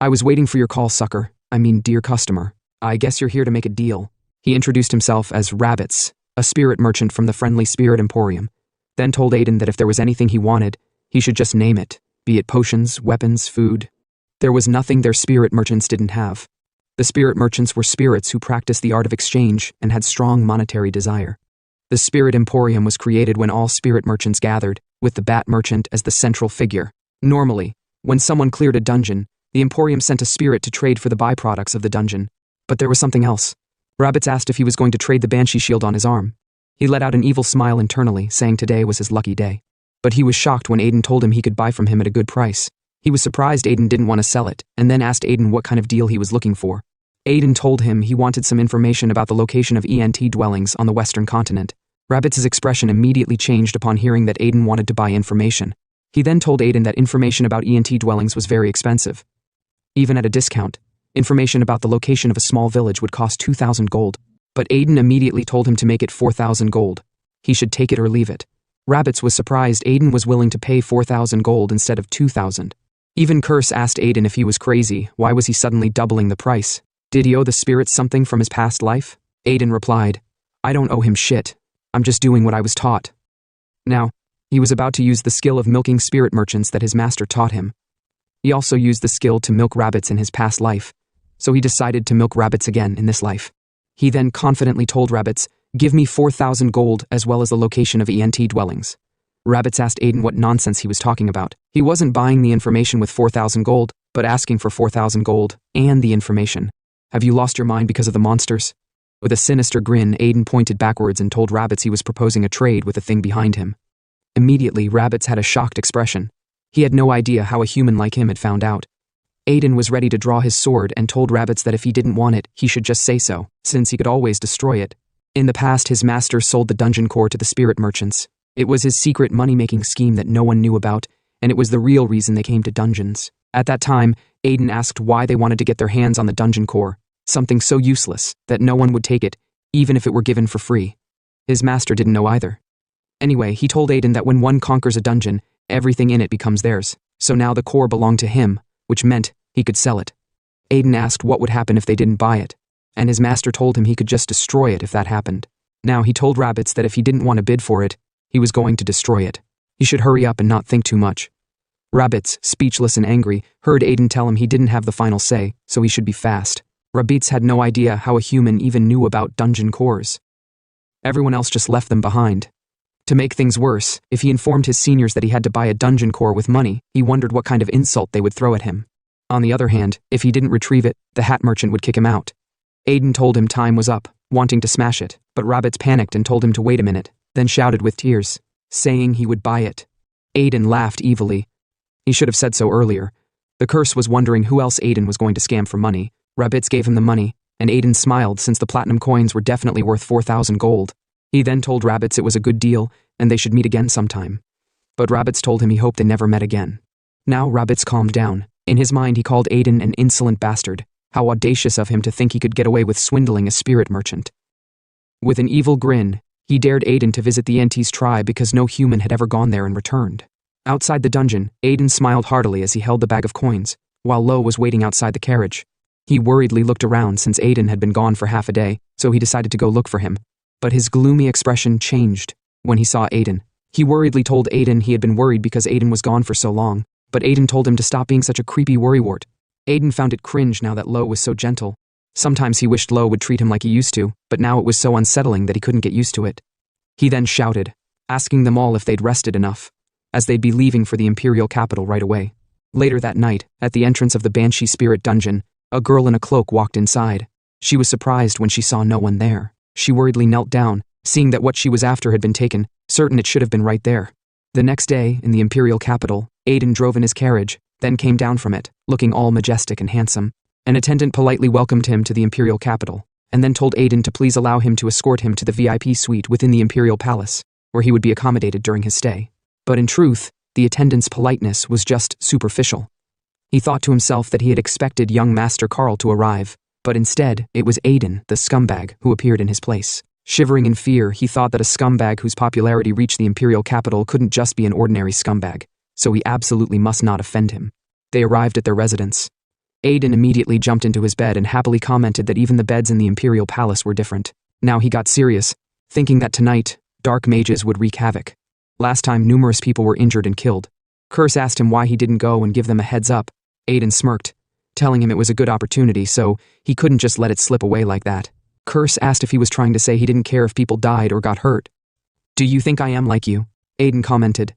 I was waiting for your call, sucker. I mean, dear customer. I guess you're here to make a deal. He introduced himself as Rabbits, a spirit merchant from the friendly Spirit Emporium, then told Aiden that if there was anything he wanted, he should just name it, be it potions, weapons, food. There was nothing their spirit merchants didn't have. The spirit merchants were spirits who practiced the art of exchange and had strong monetary desire. The Spirit Emporium was created when all spirit merchants gathered, with the Bat Merchant as the central figure. Normally, when someone cleared a dungeon, the Emporium sent a spirit to trade for the byproducts of the dungeon. But there was something else. Rabbits asked if he was going to trade the Banshee shield on his arm. He let out an evil smile internally, saying today was his lucky day. But he was shocked when Aiden told him he could buy from him at a good price. He was surprised Aiden didn't want to sell it, and then asked Aiden what kind of deal he was looking for. Aiden told him he wanted some information about the location of ENT dwellings on the western continent. Rabbits' expression immediately changed upon hearing that Aiden wanted to buy information. He then told Aiden that information about ENT dwellings was very expensive. Even at a discount, information about the location of a small village would cost 2,000 gold. But Aiden immediately told him to make it 4,000 gold. He should take it or leave it. Rabbits was surprised Aiden was willing to pay 4,000 gold instead of 2,000. Even Curse asked Aiden if he was crazy. Why was he suddenly doubling the price? Did he owe the spirits something from his past life? Aiden replied, I don't owe him shit. I'm just doing what I was taught. Now, he was about to use the skill of milking spirit merchants that his master taught him. He also used the skill to milk rabbits in his past life, so he decided to milk rabbits again in this life. He then confidently told rabbits, give me 4,000 gold as well as the location of ENT dwellings. Rabbits asked Aiden what nonsense he was talking about. He wasn't buying the information with 4,000 gold, but asking for 4,000 gold and the information. Have you lost your mind because of the monsters? With a sinister grin, Aiden pointed backwards and told Rabbits he was proposing a trade with the thing behind him. Immediately, Rabbits had a shocked expression. He had no idea how a human like him had found out. Aiden was ready to draw his sword and told Rabbits that if he didn't want it, he should just say so, since he could always destroy it. In the past, his master sold the dungeon core to the spirit merchants. It was his secret money-making scheme that no one knew about, and it was the real reason they came to dungeons. At that time, Aiden asked why they wanted to get their hands on the dungeon core, something so useless that no one would take it, even if it were given for free. His master didn't know either. Anyway, he told Aiden that when one conquers a dungeon, everything in it becomes theirs, so now the core belonged to him, which meant he could sell it. Aiden asked what would happen if they didn't buy it, and his master told him he could just destroy it if that happened. Now he told Rabbits that if he didn't want to bid for it, he was going to destroy it. He should hurry up and not think too much. Rabbits, speechless and angry, heard Aiden tell him he didn't have the final say, so he should be fast. Rabbits had no idea how a human even knew about dungeon cores. Everyone else just left them behind. To make things worse, if he informed his seniors that he had to buy a dungeon core with money, he wondered what kind of insult they would throw at him. On the other hand, if he didn't retrieve it, the hat merchant would kick him out. Aiden told him time was up, wanting to smash it, but Rabbits panicked and told him to wait a minute, then shouted with tears, saying he would buy it. Aiden laughed evilly. He should have said so earlier. The curse was wondering who else Aiden was going to scam for money. Rabbits gave him the money, and Aiden smiled since the platinum coins were definitely worth 4,000 gold. He then told Rabbits it was a good deal, and they should meet again sometime. But Rabbits told him he hoped they never met again. Now Rabbits calmed down. In his mind he called Aiden an insolent bastard. How audacious of him to think he could get away with swindling a spirit merchant. With an evil grin, he dared Aiden to visit the Enti's tribe because no human had ever gone there and returned. Outside the dungeon, Aiden smiled heartily as he held the bag of coins, while Lo was waiting outside the carriage. He worriedly looked around since Aiden had been gone for half a day, so he decided to go look for him. But his gloomy expression changed when he saw Aiden. He worriedly told Aiden he had been worried because Aiden was gone for so long, but Aiden told him to stop being such a creepy worrywart. Aiden found it cringe now that Lo was so gentle. Sometimes he wished Lo would treat him like he used to, but now it was so unsettling that he couldn't get used to it. He then shouted, asking them all if they'd rested enough, as they'd be leaving for the imperial capital right away. Later that night, at the entrance of the Banshee Spirit dungeon, a girl in a cloak walked inside. She was surprised when she saw no one there. She worriedly knelt down, seeing that what she was after had been taken, certain it should have been right there. The next day, in the imperial capital, Aiden drove in his carriage, then came down from it, looking all majestic and handsome. An attendant politely welcomed him to the imperial capital, and then told Aiden to please allow him to escort him to the VIP suite within the imperial palace, where he would be accommodated during his stay. But in truth, the attendant's politeness was just superficial. He thought to himself that he had expected young Master Carl to arrive, but instead, it was Aiden, the scumbag, who appeared in his place. Shivering in fear, he thought that a scumbag whose popularity reached the imperial capital couldn't just be an ordinary scumbag, so he absolutely must not offend him. They arrived at their residence. Aiden immediately jumped into his bed and happily commented that even the beds in the imperial palace were different. Now he got serious, thinking that tonight, dark mages would wreak havoc. Last time, numerous people were injured and killed. Curse asked him why he didn't go and give them a heads up. Aiden smirked, telling him it was a good opportunity, so he couldn't just let it slip away like that. Curse asked if he was trying to say he didn't care if people died or got hurt. "Do you think I am like you?" Aiden commented.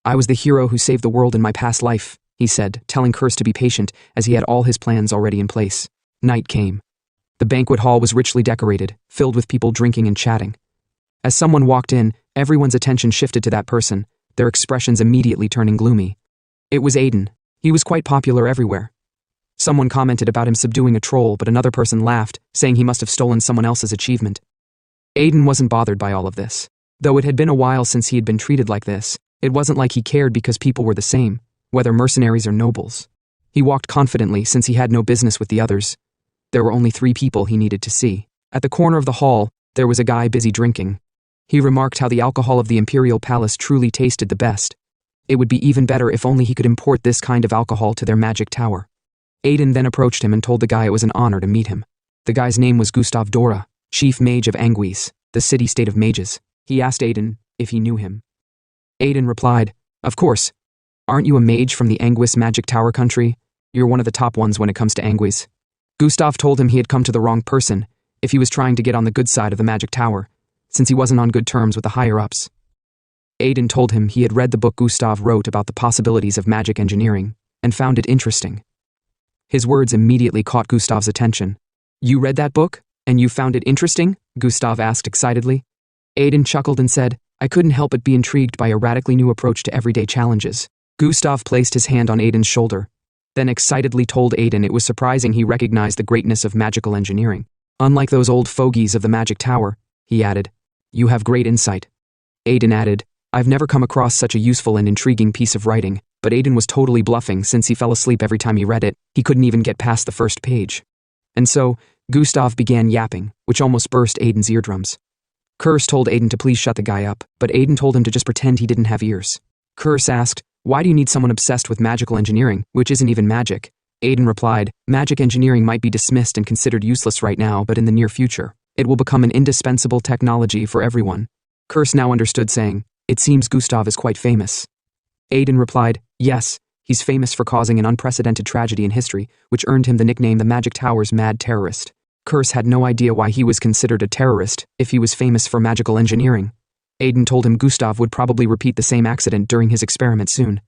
"I was the hero who saved the world in my past life," he said, telling Curse to be patient as he had all his plans already in place. Night came. The banquet hall was richly decorated, filled with people drinking and chatting. As someone walked in, everyone's attention shifted to that person, their expressions immediately turning gloomy. It was Aiden. He was quite popular everywhere. Someone commented about him subduing a troll, but another person laughed, saying he must have stolen someone else's achievement. Aiden wasn't bothered by all of this. Though it had been a while since he had been treated like this, it wasn't like he cared because people were the same, whether mercenaries or nobles. He walked confidently since he had no business with the others. There were only 3 people he needed to see. At the corner of the hall, there was a guy busy drinking. He remarked how the alcohol of the Imperial Palace truly tasted the best. It would be even better if only he could import this kind of alcohol to their magic tower. Aiden then approached him and told the guy it was an honor to meet him. The guy's name was Gustav Dora, Chief Mage of Anguis, the city-state of mages. He asked Aiden if he knew him. Aiden replied, "Of course. Aren't you a mage from the Anguis Magic Tower country? You're one of the top ones when it comes to Anguis." Gustav told him he had come to the wrong person if he was trying to get on the good side of the Magic Tower, since he wasn't on good terms with the higher-ups. Aiden told him he had read the book Gustav wrote about the possibilities of magic engineering and found it interesting. His words immediately caught Gustav's attention. "You read that book? And you found it interesting?" Gustav asked excitedly. Aiden chuckled and said, "I couldn't help but be intrigued by a radically new approach to everyday challenges." Gustav placed his hand on Aiden's shoulder, then excitedly told Aiden it was surprising he recognized the greatness of magical engineering. "Unlike those old fogies of the Magic Tower," he added, "you have great insight." Aiden added, "I've never come across such a useful and intriguing piece of writing," but Aiden was totally bluffing since he fell asleep every time he read it. He couldn't even get past the first page. And so, Gustav began yapping, which almost burst Aiden's eardrums. Curse told Aiden to please shut the guy up, but Aiden told him to just pretend he didn't have ears. Curse asked, "Why do you need someone obsessed with magical engineering, which isn't even magic?" Aiden replied, "Magic engineering might be dismissed and considered useless right now, but in the near future, it will become an indispensable technology for everyone." Curse now understood, saying, "It seems Gustav is quite famous." Aiden replied, "Yes, he's famous for causing an unprecedented tragedy in history, which earned him the nickname the Magic Tower's Mad Terrorist." Curse had no idea why he was considered a terrorist if he was famous for magical engineering. Aiden told him Gustav would probably repeat the same accident during his experiment soon.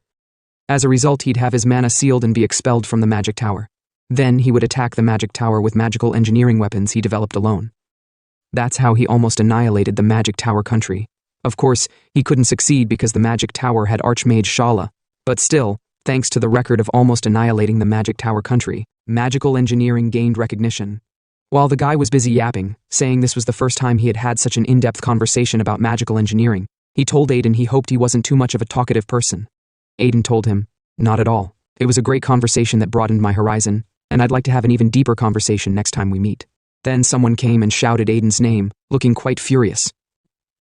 As a result, he'd have his mana sealed and be expelled from the Magic Tower. Then he would attack the Magic Tower with magical engineering weapons he developed alone. That's how he almost annihilated the Magic Tower country. Of course, he couldn't succeed because the Magic Tower had Archmage Shala, but still, thanks to the record of almost annihilating the Magic Tower country, magical engineering gained recognition. While the guy was busy yapping, saying this was the first time he had had such an in-depth conversation about magical engineering, he told Aiden he hoped he wasn't too much of a talkative person. Aiden told him, "Not at all. It was a great conversation that broadened my horizon, and I'd like to have an even deeper conversation next time we meet." Then someone came and shouted Aiden's name, looking quite furious.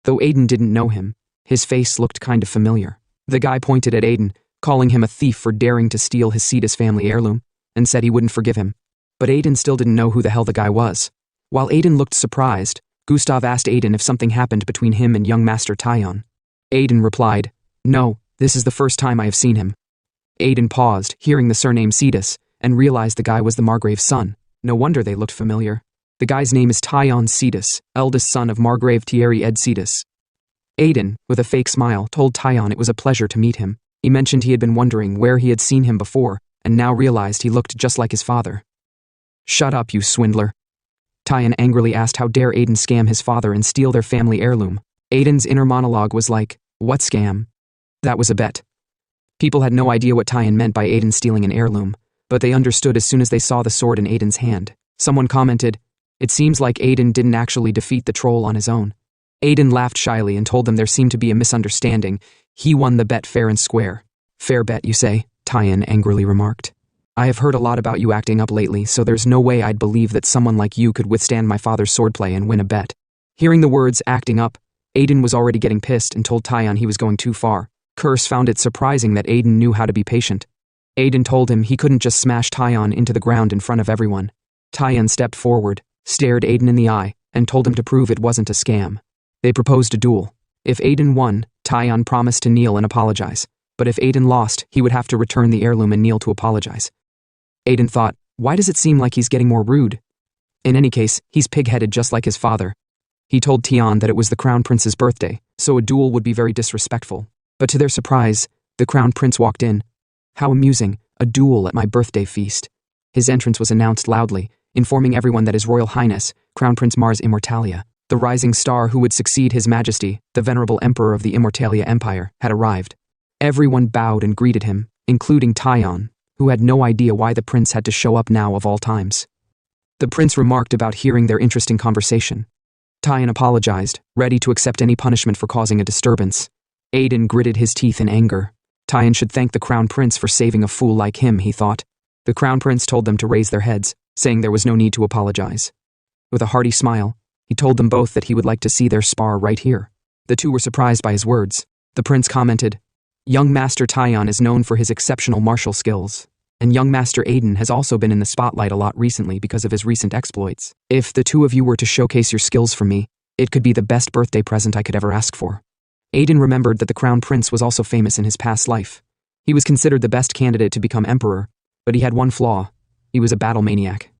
Though Aiden didn't know him, his face looked kind of familiar. The guy pointed at Aiden, calling him a thief for daring to steal his Cetus family heirloom, and said he wouldn't forgive him. But Aiden still didn't know who the hell the guy was. While Aiden looked surprised, Gustav asked Aiden if something happened between him and young Master Tyon. Aiden replied, "No, this is the first time I have seen him." Aiden paused, hearing the surname Cetus, and realized the guy was the Margrave's son. No wonder they looked familiar. The guy's name is Tyon Cetus, eldest son of Margrave Thierry Ed Cetus. Aiden, with a fake smile, told Tyon it was a pleasure to meet him. He mentioned he had been wondering where he had seen him before, and now realized he looked just like his father. "Shut up, you swindler." Tyon angrily asked how dare Aiden scam his father and steal their family heirloom. Aiden's inner monologue was like, "What scam?" That was a bet. People had no idea what Tyon meant by Aiden stealing an heirloom, but they understood as soon as they saw the sword in Aiden's hand. Someone commented, "It seems like Aiden didn't actually defeat the troll on his own." Aiden laughed shyly and told them there seemed to be a misunderstanding. He won the bet fair and square. "Fair bet, you say?" Tyon angrily remarked. "I have heard a lot about you acting up lately, so there's no way I'd believe that someone like you could withstand my father's swordplay and win a bet." Hearing the words acting up, Aiden was already getting pissed and told Tyon he was going too far. Curse found it surprising that Aiden knew how to be patient. Aiden told him he couldn't just smash Tyon into the ground in front of everyone. Tyon stepped forward, stared Aiden in the eye, and told him to prove it wasn't a scam. They proposed a duel. If Aiden won, Tyon promised to kneel and apologize, but if Aiden lost, he would have to return the heirloom and kneel to apologize. Aiden thought, why does it seem like he's getting more rude? In any case, he's pig-headed just like his father. He told Tyon that it was the Crown Prince's birthday, so a duel would be very disrespectful. But to their surprise, the Crown Prince walked in. How amusing, a duel at my birthday feast. His entrance was announced loudly, informing everyone that His Royal Highness, Crown Prince Mars Immortalia, the rising star who would succeed His Majesty, the venerable Emperor of the Immortalia Empire, had arrived. Everyone bowed and greeted him, including Tyon, who had no idea why the prince had to show up now of all times. The prince remarked about hearing their interesting conversation. Tyon apologized, ready to accept any punishment for causing a disturbance. Aiden gritted his teeth in anger. Tyon should thank the Crown Prince for saving a fool like him, he thought. The Crown Prince told them to raise their heads, saying there was no need to apologize. With a hearty smile, he told them both that he would like to see their spar right here. The two were surprised by his words. The prince commented, "Young Master Taiyan is known for his exceptional martial skills, and young Master Aiden has also been in the spotlight a lot recently because of his recent exploits. If the two of you were to showcase your skills for me, it could be the best birthday present I could ever ask for." Aiden remembered that the crown prince was also famous in his past life. He was considered the best candidate to become emperor, but he had one flaw: he was a battle maniac.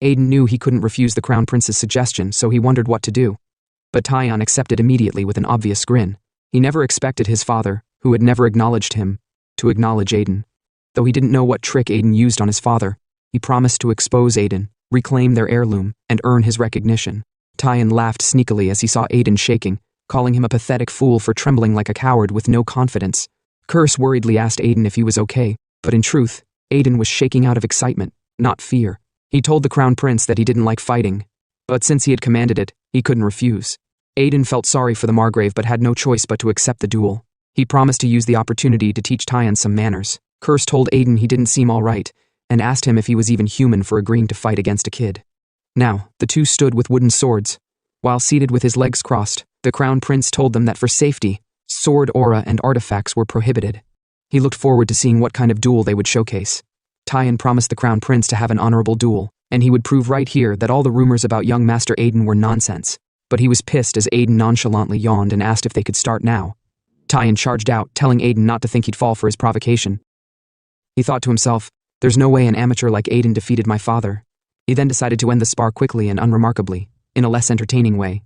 Aiden knew he couldn't refuse the crown prince's suggestion, so he wondered what to do. But Taiyan accepted immediately with an obvious grin. He never expected his father, who had never acknowledged him, to acknowledge Aiden. Though he didn't know what trick Aiden used on his father, he promised to expose Aiden, reclaim their heirloom, and earn his recognition. Taiyan laughed sneakily as he saw Aiden shaking, calling him a pathetic fool for trembling like a coward with no confidence. Curse worriedly asked Aiden if he was okay, but in truth, Aiden was shaking out of excitement, not fear. He told the crown prince that he didn't like fighting, but since he had commanded it, he couldn't refuse. Aiden felt sorry for the Margrave but had no choice but to accept the duel. He promised to use the opportunity to teach Taiyan some manners. Curse told Aiden he didn't seem all right, and asked him if he was even human for agreeing to fight against a kid. Now, the two stood with wooden swords. While seated with his legs crossed, the crown prince told them that for safety, sword aura and artifacts were prohibited. He looked forward to seeing what kind of duel they would showcase. Taiyan promised the crown prince to have an honorable duel, and he would prove right here that all the rumors about young Master Aiden were nonsense. But he was pissed as Aiden nonchalantly yawned and asked if they could start now. Taiyan charged out, telling Aiden not to think he'd fall for his provocation. He thought to himself, "There's no way an amateur like Aiden defeated my father." He then decided to end the spar quickly and unremarkably, in a less entertaining way.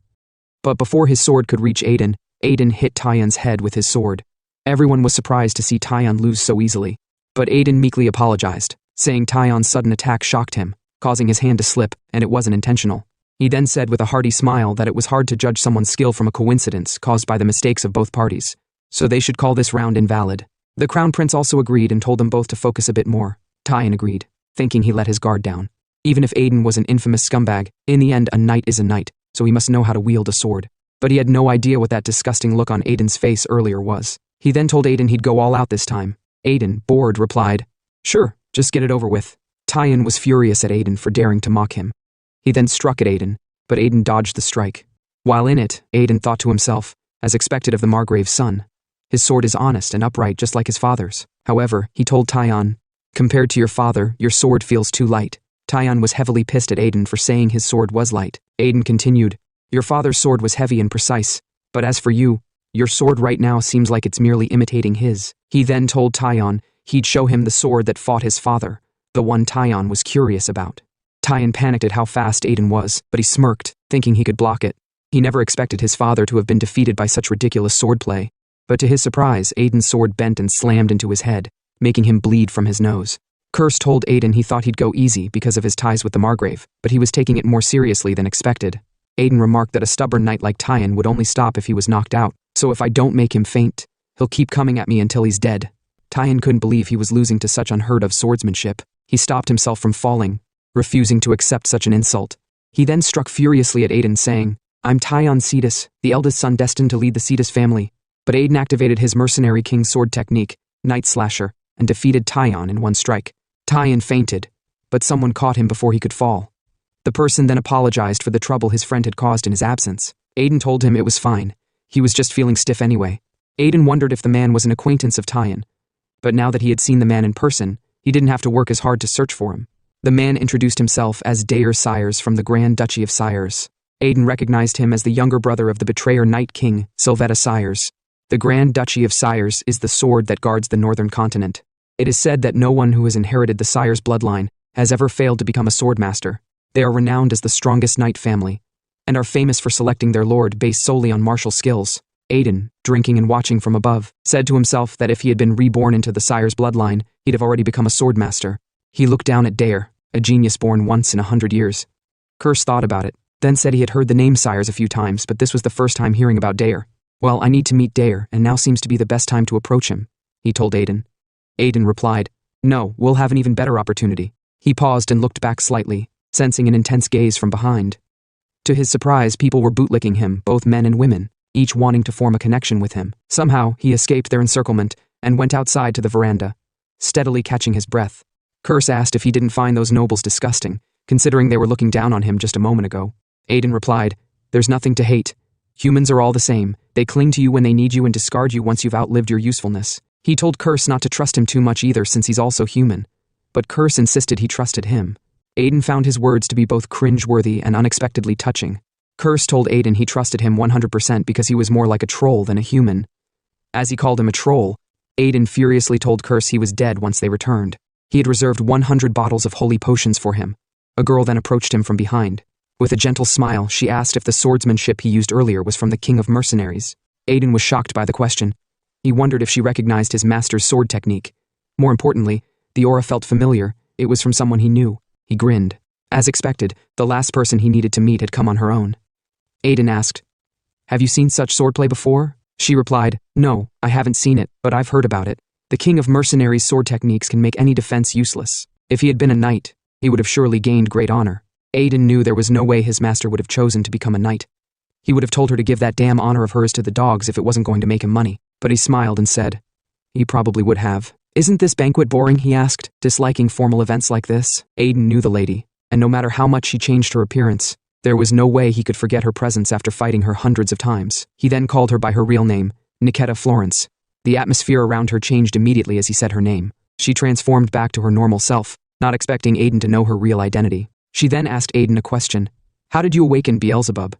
But before his sword could reach Aiden, Aiden hit Taiyan's head with his sword. Everyone was surprised to see Taiyan lose so easily. But Aiden meekly apologized, saying Taiyan's sudden attack shocked him, causing his hand to slip, and it wasn't intentional. He then said with a hearty smile that it was hard to judge someone's skill from a coincidence caused by the mistakes of both parties, so they should call this round invalid. The crown prince also agreed and told them both to focus a bit more. Taiyan agreed, thinking he let his guard down. Even if Aiden was an infamous scumbag, in the end a knight is a knight, so he must know how to wield a sword. But he had no idea what that disgusting look on Aiden's face earlier was. He then told Aiden he'd go all out this time. Aiden, bored, replied, "Sure, just get it over with." Taiyan was furious at Aiden for daring to mock him. He then struck at Aiden, but Aiden dodged the strike. While in it, Aiden thought to himself, as expected of the Margrave's son, his sword is honest and upright just like his father's. However, he told Taiyan, "Compared to your father, your sword feels too light." Taiyan was heavily pissed at Aiden for saying his sword was light. Aiden continued, "Your father's sword was heavy and precise, but as for you, your sword right now seems like it's merely imitating his." He then told Taiyan he'd show him the sword that fought his father, the one Taiyan was curious about. Taiyan panicked at how fast Aiden was, but he smirked, thinking he could block it. He never expected his father to have been defeated by such ridiculous swordplay, but to his surprise, Aiden's sword bent and slammed into his head, making him bleed from his nose. Curse told Aiden he thought he'd go easy because of his ties with the Margrave, but he was taking it more seriously than expected. Aiden remarked that a stubborn knight like Taiyan would only stop if he was knocked out, so if I don't make him faint, he'll keep coming at me until he's dead. Taiyan couldn't believe he was losing to such unheard-of swordsmanship. He stopped himself from falling, refusing to accept such an insult. He then struck furiously at Aiden, saying, "I'm Taiyan Cetus, the eldest son destined to lead the Cetus family." But Aiden activated his mercenary king sword technique, Night Slasher, and defeated Taiyan in one strike. Taiyan fainted, but someone caught him before he could fall. The person then apologized for the trouble his friend had caused in his absence. Aiden told him it was fine. He was just feeling stiff anyway. Aiden wondered if the man was an acquaintance of Taiyan, but now that he had seen the man in person, he didn't have to work as hard to search for him. The man introduced himself as Dayer Sires from the Grand Duchy of Sires. Aiden recognized him as the younger brother of the betrayer Night King, Sylvetta Sires. The Grand Duchy of Sires is the sword that guards the northern continent. It is said that no one who has inherited the Sires bloodline has ever failed to become a swordmaster. They are renowned as the strongest knight family, and are famous for selecting their lord based solely on martial skills. Aiden, drinking and watching from above, said to himself that if he had been reborn into the Sires bloodline, he'd have already become a swordmaster. He looked down at Dayer, a genius born once in 100 years. Curse thought about it, then said he had heard the name Sires a few times, but this was the first time hearing about Dayer. "Well, I need to meet Dayer, and now seems to be the best time to approach him," he told Aiden. Aiden replied, "No, we'll have an even better opportunity." He paused and looked back slightly, sensing an intense gaze from behind. To his surprise, people were bootlicking him, both men and women, each wanting to form a connection with him. Somehow, he escaped their encirclement and went outside to the veranda, steadily catching his breath. Curse asked if he didn't find those nobles disgusting, considering they were looking down on him just a moment ago. Aiden replied, "There's nothing to hate. Humans are all the same. They cling to you when they need you and discard you once you've outlived your usefulness. He told Curse not to trust him too much either since he's also human. But Curse insisted he trusted him. Aiden found his words to be both cringe-worthy and unexpectedly touching. Curse told Aiden he trusted him 100% because he was more like a troll than a human. As he called him a troll, Aiden furiously told Curse he was dead once they returned. He had reserved 100 bottles of holy potions for him. A girl then approached him from behind. With a gentle smile, she asked if the swordsmanship he used earlier was from the King of Mercenaries. Aiden was shocked by the question. He wondered if she recognized his master's sword technique. More importantly, the aura felt familiar. It was from someone he knew. He grinned. As expected, the last person he needed to meet had come on her own. Aiden asked, "Have you seen such swordplay before?" She replied, "No, I haven't seen it, but I've heard about it. The King of Mercenaries' sword techniques can make any defense useless. If he had been a knight, he would have surely gained great honor." Aiden knew there was no way his master would have chosen to become a knight. He would have told her to give that damn honor of hers to the dogs if it wasn't going to make him money, but he smiled and said, "He probably would have." "Isn't this banquet boring?" he asked, disliking formal events like this. Aiden knew the lady, and no matter how much she changed her appearance, there was no way he could forget her presence after fighting her hundreds of times. He then called her by her real name, Niketa Florence. The atmosphere around her changed immediately as he said her name. She transformed back to her normal self, not expecting Aiden to know her real identity. She then asked Aiden a question. "How did you awaken Beelzebub?"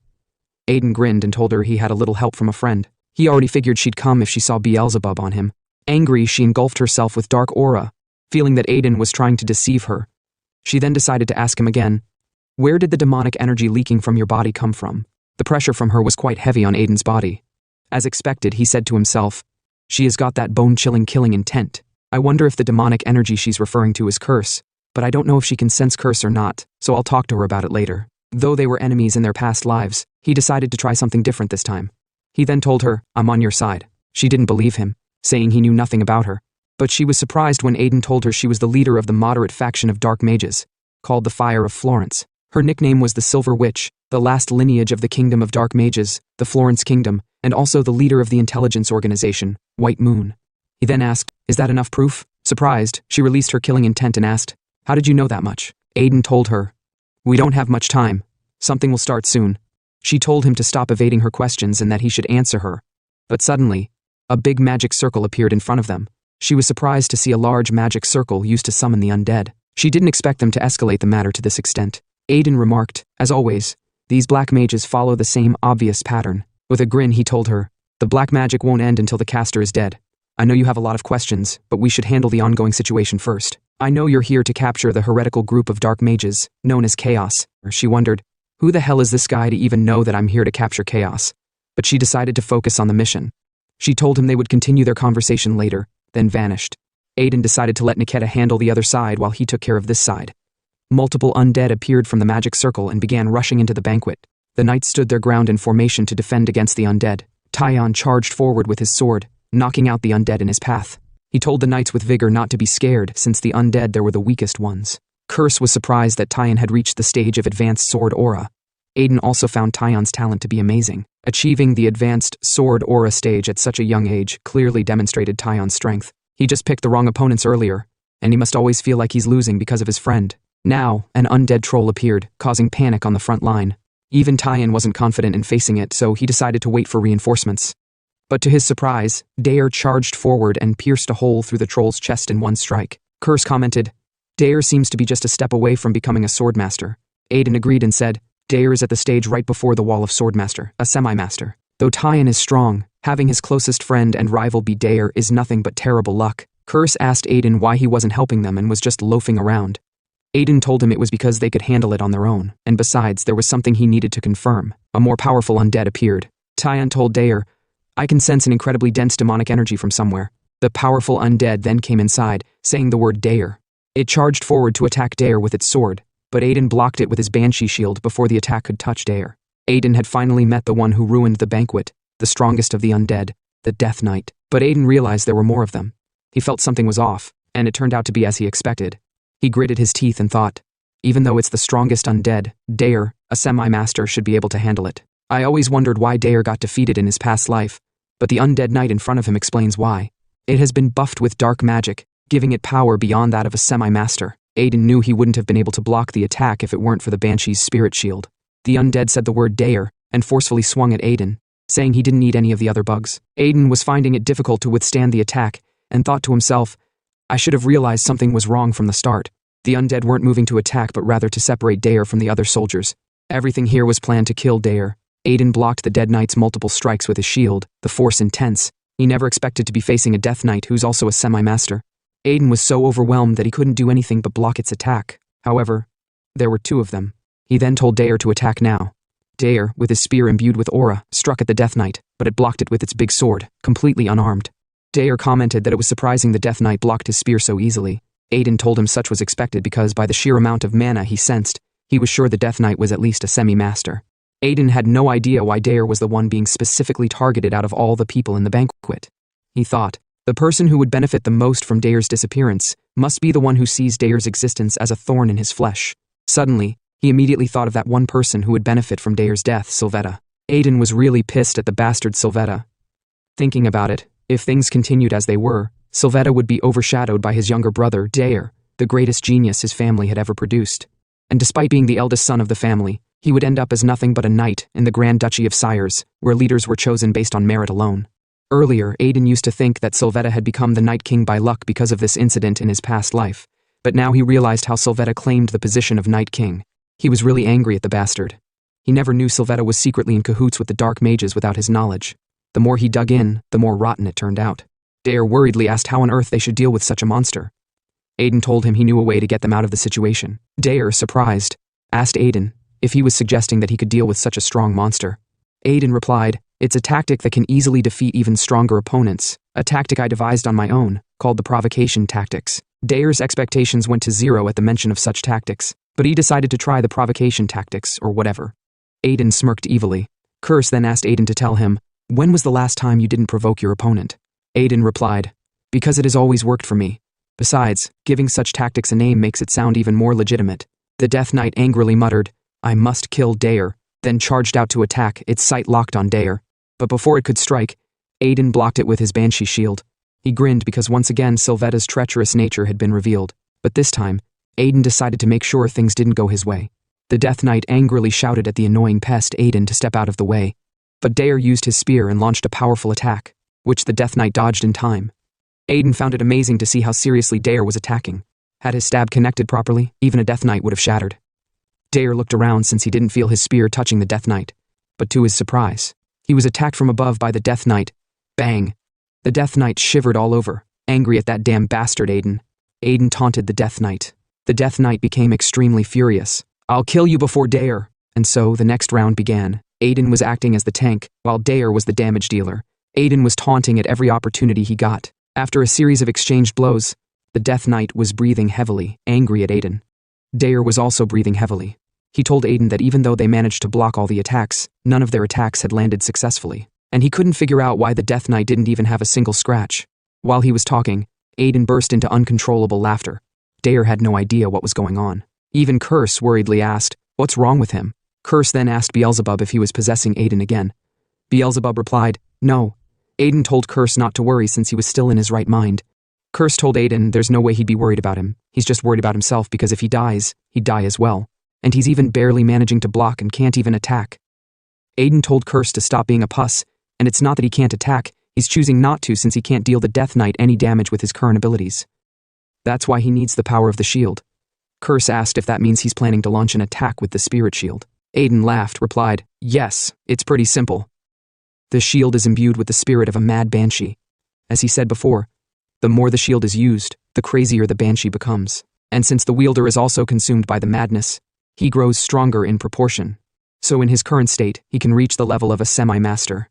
Aiden grinned and told her he had a little help from a friend. He already figured she'd come if she saw Beelzebub on him. Angry, she engulfed herself with dark aura, feeling that Aiden was trying to deceive her. She then decided to ask him again, "Where did the demonic energy leaking from your body come from?" The pressure from her was quite heavy on Aiden's body. As expected, he said to himself, "She has got that bone-chilling killing intent. I wonder if the demonic energy she's referring to is Curse, but I don't know if she can sense Curse or not, so I'll talk to her about it later." Though they were enemies in their past lives, he decided to try something different this time. He then told her, "I'm on your side." She didn't believe him, saying he knew nothing about her. But she was surprised when Aiden told her she was the leader of the moderate faction of dark mages, called the Fire of Florence. Her nickname was the Silver Witch, the last lineage of the Kingdom of Dark Mages, the Florence Kingdom, and also the leader of the intelligence organization, White Moon. He then asked, "Is that enough proof?" Surprised, she released her killing intent and asked, "How did you know that much?" Aiden told her, "We don't have much time. Something will start soon." She told him to stop evading her questions and that he should answer her. But suddenly, a big magic circle appeared in front of them. She was surprised to see a large magic circle used to summon the undead. She didn't expect them to escalate the matter to this extent. Aiden remarked, "As always, these black mages follow the same obvious pattern." With a grin, he told her, "The black magic won't end until the caster is dead. I know you have a lot of questions, but we should handle the ongoing situation first. I know you're here to capture the heretical group of dark mages, known as Chaos." She wondered, who the hell is this guy to even know that I'm here to capture Chaos? But she decided to focus on the mission. She told him they would continue their conversation later, then vanished. Aiden decided to let Niketa handle the other side while he took care of this side. Multiple undead appeared from the magic circle and began rushing into the banquet. The knights stood their ground in formation to defend against the undead. Tyon charged forward with his sword, knocking out the undead in his path. He told the knights with vigor not to be scared, since the undead there were the weakest ones. Curse was surprised that Tyon had reached the stage of advanced sword aura. Aiden also found Tyon's talent to be amazing. Achieving the advanced sword aura stage at such a young age clearly demonstrated Tyon's strength. He just picked the wrong opponents earlier, and he must always feel like he's losing because of his friend. Now, an undead troll appeared, causing panic on the front line. Even Tyon wasn't confident in facing it, so he decided to wait for reinforcements. But to his surprise, Dayer charged forward and pierced a hole through the troll's chest in one strike. Curse commented, "Dayer seems to be just a step away from becoming a swordmaster." Aiden agreed and said, "Dayer is at the stage right before the wall of swordmaster, a semi-master. Though Tyon is strong, having his closest friend and rival be Dayer is nothing but terrible luck." Curse asked Aiden why he wasn't helping them and was just loafing around. Aiden told him it was because they could handle it on their own, and besides, there was something he needed to confirm. A more powerful undead appeared. Tyon told Dayer, "I can sense an incredibly dense demonic energy from somewhere." The powerful undead then came inside, saying the word Dayer. It charged forward to attack Dayer with its sword, but Aiden blocked it with his banshee shield before the attack could touch Dayer. Aiden had finally met the one who ruined the banquet, the strongest of the undead, the Death Knight. But Aiden realized there were more of them. He felt something was off, and it turned out to be as he expected. He gritted his teeth and thought, even though it's the strongest undead, Dayer, a semi-master, should be able to handle it. I always wondered why Dayer got defeated in his past life, but the undead knight in front of him explains why. It has been buffed with dark magic, giving it power beyond that of a semi-master. Aiden knew he wouldn't have been able to block the attack if it weren't for the Banshee's spirit shield. The undead said the word Dayer, and forcefully swung at Aiden. saying he didn't need any of the other bugs. Aiden was finding it difficult to withstand the attack, and thought to himself, I should have realized something was wrong from the start. The undead weren't moving to attack but rather to separate Dayer from the other soldiers. Everything here was planned to kill Dayer. Aiden blocked the Dead Knight's multiple strikes with his shield, the force intense. He never expected to be facing a Death Knight who's also a semi-master. Aiden was so overwhelmed that he couldn't do anything but block its attack. However, there were two of them. He then told Dayer to attack now. Dayer, with his spear imbued with aura, struck at the Death Knight, but it blocked it with its big sword, completely unarmed. Dayer commented that it was surprising the Death Knight blocked his spear so easily. Aiden told him such was expected because by the sheer amount of mana he sensed, he was sure the Death Knight was at least a semi-master. Aiden had no idea why Dayer was the one being specifically targeted out of all the people in the banquet. He thought, the person who would benefit the most from Dayer's disappearance must be the one who sees Dayer's existence as a thorn in his flesh. Suddenly, he immediately thought of that one person who would benefit from Dayer's death, Sylvetta. Aiden was really pissed at the bastard Sylvetta. Thinking about it, if things continued as they were, Sylvetta would be overshadowed by his younger brother, Dayer, the greatest genius his family had ever produced. And despite being the eldest son of the family, he would end up as nothing but a knight in the Grand Duchy of Sires, where leaders were chosen based on merit alone. Earlier, Aiden used to think that Sylvetta had become the Night King by luck because of this incident in his past life, but now he realized how Sylvetta claimed the position of Night King. He was really angry at the bastard. He never knew Sylvetta was secretly in cahoots with the Dark Mages without his knowledge. The more he dug in, the more rotten it turned out. Dayer worriedly asked how on earth they should deal with such a monster. Aiden told him he knew a way to get them out of the situation. Dayer, surprised, asked Aiden if he was suggesting that he could deal with such a strong monster. Aiden replied, it's a tactic that can easily defeat even stronger opponents, a tactic I devised on my own, called the provocation tactics. Dayer's expectations went to zero at the mention of such tactics, but he decided to try the provocation tactics, or whatever. Aiden smirked evilly. Curse then asked Aiden to tell him, when was the last time you didn't provoke your opponent? Aiden replied, because it has always worked for me. Besides, giving such tactics a name makes it sound even more legitimate. The Death Knight angrily muttered, I must kill Dayer, then charged out to attack, its sight locked on Dayer. But before it could strike, Aiden blocked it with his Banshee shield. He grinned because once again Sylvetta's treacherous nature had been revealed, but this time, Aiden decided to make sure things didn't go his way. The Death Knight angrily shouted at the annoying pest Aiden to step out of the way, but Dayer used his spear and launched a powerful attack, which the Death Knight dodged in time. Aiden found it amazing to see how seriously Dayer was attacking. Had his stab connected properly, even a Death Knight would have shattered. Dayer looked around since he didn't feel his spear touching the Death Knight, but to his surprise, he was attacked from above by the Death Knight. Bang! The Death Knight shivered all over, angry at that damn bastard Aiden. Aiden taunted the Death Knight. The Death Knight became extremely furious. I'll kill you before Dayer. And so the next round began. Aiden was acting as the tank, while Dayer was the damage dealer. Aiden was taunting at every opportunity he got. After a series of exchanged blows, the Death Knight was breathing heavily, angry at Aiden. Dayer was also breathing heavily. He told Aiden that even though they managed to block all the attacks, none of their attacks had landed successfully, and he couldn't figure out why the Death Knight didn't even have a single scratch. While he was talking, Aiden burst into uncontrollable laughter. Dayer had no idea what was going on. Even Curse worriedly asked, what's wrong with him? Curse then asked Beelzebub if he was possessing Aiden again. Beelzebub replied, no. Aiden told Curse not to worry since he was still in his right mind. Curse told Aiden there's no way he'd be worried about him. He's just worried about himself because if he dies, he'd die as well. And he's even barely managing to block and can't even attack. Aiden told Curse to stop being a puss, and it's not that he can't attack, he's choosing not to since he can't deal the Death Knight any damage with his current abilities. That's why he needs the power of the shield. Curse asked if that means he's planning to launch an attack with the spirit shield. Aiden laughed, replied, yes, it's pretty simple. The shield is imbued with the spirit of a mad banshee. As he said before, the more the shield is used, the crazier the banshee becomes. And since the wielder is also consumed by the madness, he grows stronger in proportion. So in his current state, he can reach the level of a semi-master.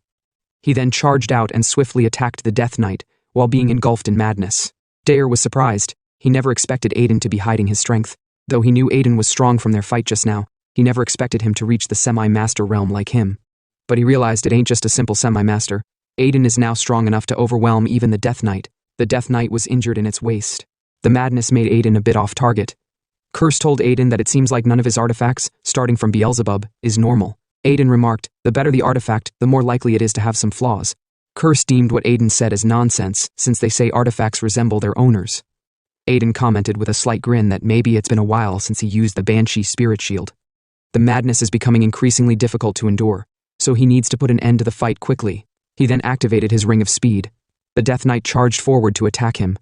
He then charged out and swiftly attacked the Death Knight, while being engulfed in madness. Dayer was surprised. He never expected Aiden to be hiding his strength. Though he knew Aiden was strong from their fight just now, he never expected him to reach the semi-master realm like him. But he realized it ain't just a simple semi-master. Aiden is now strong enough to overwhelm even the Death Knight. The Death Knight was injured in its waist. The madness made Aiden a bit off target. Curse told Aiden that it seems like none of his artifacts, starting from Beelzebub, is normal. Aiden remarked, the better the artifact, the more likely it is to have some flaws. Curse deemed what Aiden said as nonsense, since they say artifacts resemble their owners. Aiden commented with a slight grin that maybe it's been a while since he used the Banshee spirit shield. The madness is becoming increasingly difficult to endure, so he needs to put an end to the fight quickly. He then activated his ring of speed. The Death Knight charged forward to attack him.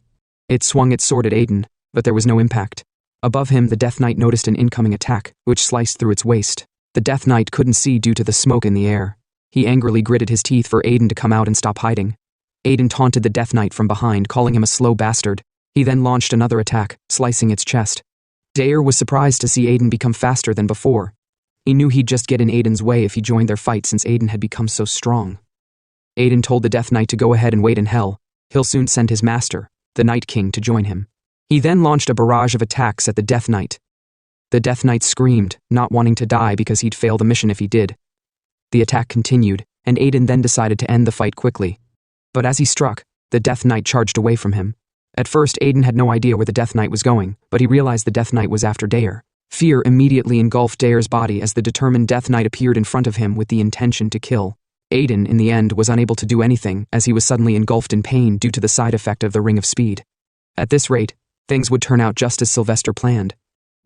It swung its sword at Aiden, but there was no impact. Above him, the Death Knight noticed an incoming attack, which sliced through its waist. The Death Knight couldn't see due to the smoke in the air. He angrily gritted his teeth for Aiden to come out and stop hiding. Aiden taunted the Death Knight from behind, calling him a slow bastard. He then launched another attack, slicing its chest. Dayer was surprised to see Aiden become faster than before. He knew he'd just get in Aiden's way if he joined their fight since Aiden had become so strong. Aiden told the Death Knight to go ahead and wait in hell. He'll soon send his master, the Night King, to join him. He then launched a barrage of attacks at the Death Knight. The Death Knight screamed, not wanting to die because he'd fail the mission if he did. The attack continued, and Aiden then decided to end the fight quickly. But as he struck, the Death Knight charged away from him. At first, Aiden had no idea where the Death Knight was going, but he realized the Death Knight was after Dayer. Fear immediately engulfed Dayer's body as the determined Death Knight appeared in front of him with the intention to kill. Aiden, in the end, was unable to do anything as he was suddenly engulfed in pain due to the side effect of the Ring of Speed. At this rate, things would turn out just as Sylvester planned.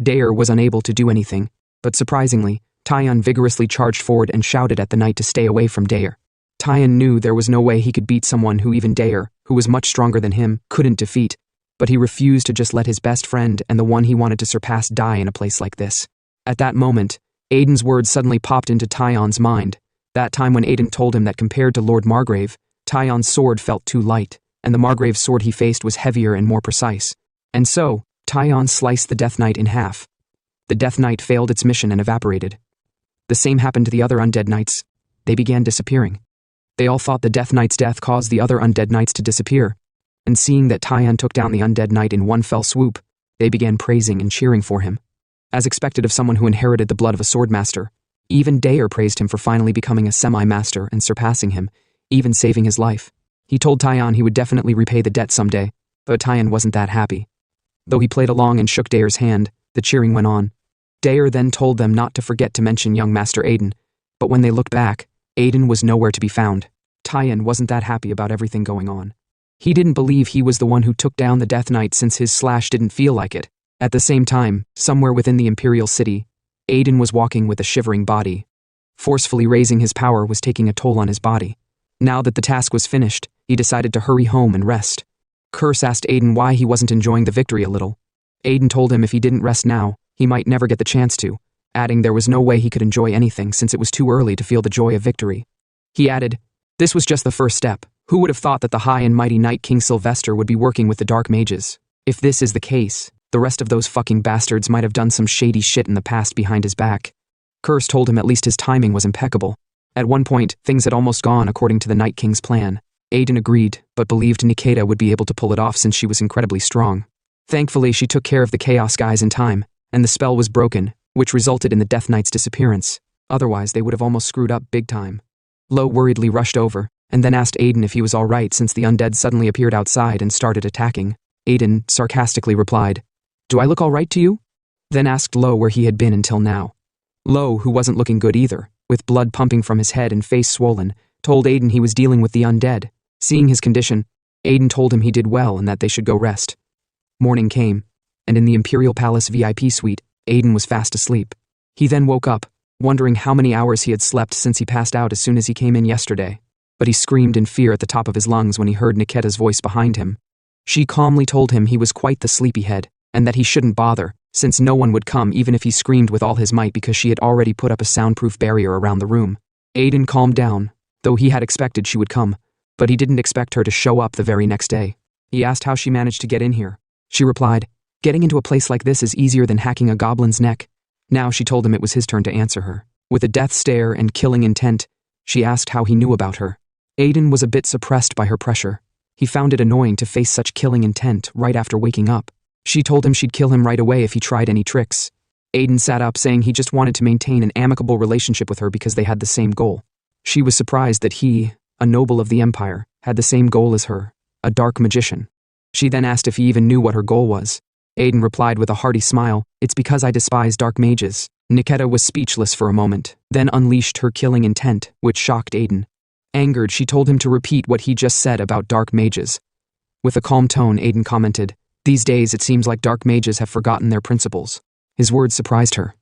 Dayer was unable to do anything, but surprisingly, Tyon vigorously charged forward and shouted at the knight to stay away from Dayer. Tyon knew there was no way he could beat someone who even Dayer, who was much stronger than him, couldn't defeat, but he refused to just let his best friend and the one he wanted to surpass die in a place like this. At that moment, Aiden's words suddenly popped into Tyon's mind. That time when Aiden told him that compared to Lord Margrave, Tyon's sword felt too light, and the Margrave's sword he faced was heavier and more precise. And so, Tyon sliced the Death Knight in half. The Death Knight failed its mission and evaporated. The same happened to the other undead knights. They began disappearing. They all thought the Death Knight's death caused the other undead knights to disappear, and seeing that Tyon took down the undead knight in one fell swoop, they began praising and cheering for him. As expected of someone who inherited the blood of a swordmaster, even Dayer praised him for finally becoming a semi-master and surpassing him, even saving his life. He told Tyon he would definitely repay the debt someday, but Tyon wasn't that happy. Though he played along and shook Dayer's hand, the cheering went on. Dayer then told them not to forget to mention young Master Aiden, but when they looked back, Aiden was nowhere to be found. Tyon wasn't that happy about everything going on. He didn't believe he was the one who took down the Death Knight since his slash didn't feel like it. At the same time, somewhere within the Imperial City, Aiden was walking with a shivering body. Forcefully raising his power was taking a toll on his body. Now that the task was finished, he decided to hurry home and rest. Curse asked Aiden why he wasn't enjoying the victory a little. Aiden told him if he didn't rest now, he might never get the chance to, adding there was no way he could enjoy anything since it was too early to feel the joy of victory. He added, "This was just the first step. Who would have thought that the high and mighty Night King Sylvester would be working with the Dark Mages? If this is the case, the rest of those fucking bastards might have done some shady shit in the past behind his back." Curse told him at least his timing was impeccable. At one point, things had almost gone according to the Night King's plan. Aiden agreed, but believed Nikita would be able to pull it off since she was incredibly strong. Thankfully, she took care of the Chaos guys in time, and the spell was broken, which resulted in the Death Knight's disappearance. Otherwise, they would have almost screwed up big time. Lo worriedly rushed over, and then asked Aiden if he was alright since the undead suddenly appeared outside and started attacking. Aiden sarcastically replied, "Do I look alright to you?" Then asked Lo where he had been until now. Lo, who wasn't looking good either, with blood pumping from his head and face swollen, told Aiden he was dealing with the undead. Seeing his condition, Aiden told him he did well and that they should go rest. Morning came, and in the Imperial Palace VIP suite, Aiden was fast asleep. He then woke up, wondering how many hours he had slept since he passed out as soon as he came in yesterday. But he screamed in fear at the top of his lungs when he heard Nikita's voice behind him. She calmly told him he was quite the sleepyhead, and that he shouldn't bother, since no one would come even if he screamed with all his might because she had already put up a soundproof barrier around the room. Aiden calmed down, though he had expected she would come, but he didn't expect her to show up the very next day. He asked how she managed to get in here. She replied, "Getting into a place like this is easier than hacking a goblin's neck." Now she told him it was his turn to answer her. With a death stare and killing intent, she asked how he knew about her. Aiden was a bit suppressed by her pressure. He found it annoying to face such killing intent right after waking up. She told him she'd kill him right away if he tried any tricks. Aiden sat up saying he just wanted to maintain an amicable relationship with her because they had the same goal. She was surprised that he, a noble of the Empire, had the same goal as her, a dark magician. She then asked if he even knew what her goal was. Aiden replied with a hearty smile, "It's because I despise dark mages." Nikita was speechless for a moment, then unleashed her killing intent, which shocked Aiden. Angered, she told him to repeat what he just said about dark mages. With a calm tone, Aiden commented, "These days it seems like dark mages have forgotten their principles." His words surprised her.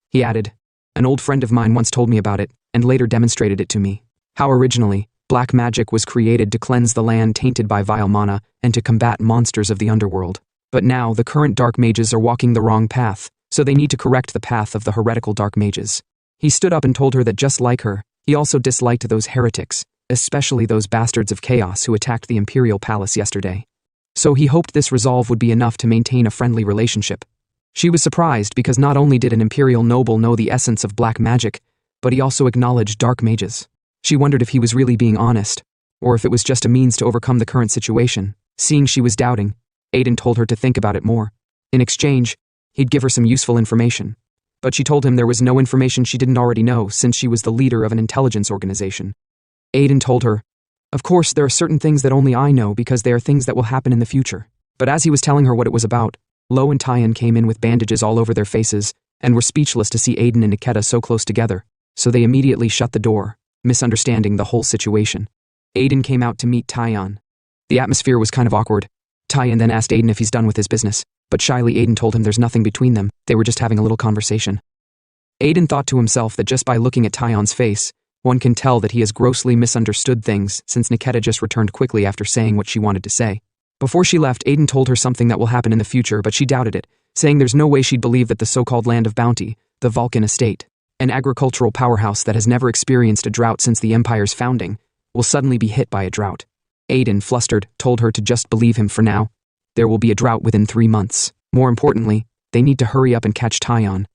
He added, "An old friend of mine once told me about it. and later demonstrated it to me. How originally, black magic was created to cleanse the land tainted by vile mana and to combat monsters of the underworld. But now, the current dark mages are walking the wrong path, so they need to correct the path of the heretical dark mages. He stood up and told her that just like her, he also disliked those heretics, especially those bastards of chaos who attacked the Imperial Palace yesterday. So he hoped this resolve would be enough to maintain a friendly relationship. She was surprised because not only did an Imperial noble know the essence of black magic, but he also acknowledged dark mages. She wondered if he was really being honest, or if it was just a means to overcome the current situation. Seeing she was doubting, Aiden told her to think about it more. In exchange, he'd give her some useful information. But she told him there was no information she didn't already know since she was the leader of an intelligence organization. Aiden told her, "Of course, there are certain things that only I know because they are things that will happen in the future." But as he was telling her what it was about, Lo and Tyan came in with bandages all over their faces and were speechless to see Aiden and Niketa so close together, so they immediately shut the door, misunderstanding the whole situation. Aiden came out to meet Tyan. The atmosphere was kind of awkward. Tyan then asked Aiden if he's done with his business, but shyly Aiden told him there's nothing between them, they were just having a little conversation. Aiden thought to himself that just by looking at Tyan's face, one can tell that he has grossly misunderstood things since Niketa just returned quickly after saying what she wanted to say. Before she left, Aiden told her something that will happen in the future, but she doubted it, saying there's no way she'd believe that the so-called Land of Bounty, the Vulcan Estate, an agricultural powerhouse that has never experienced a drought since the Empire's founding, will suddenly be hit by a drought. Aiden, flustered, told her to just believe him for now. There will be a drought within 3 months. More importantly, they need to hurry up and catch Tyan.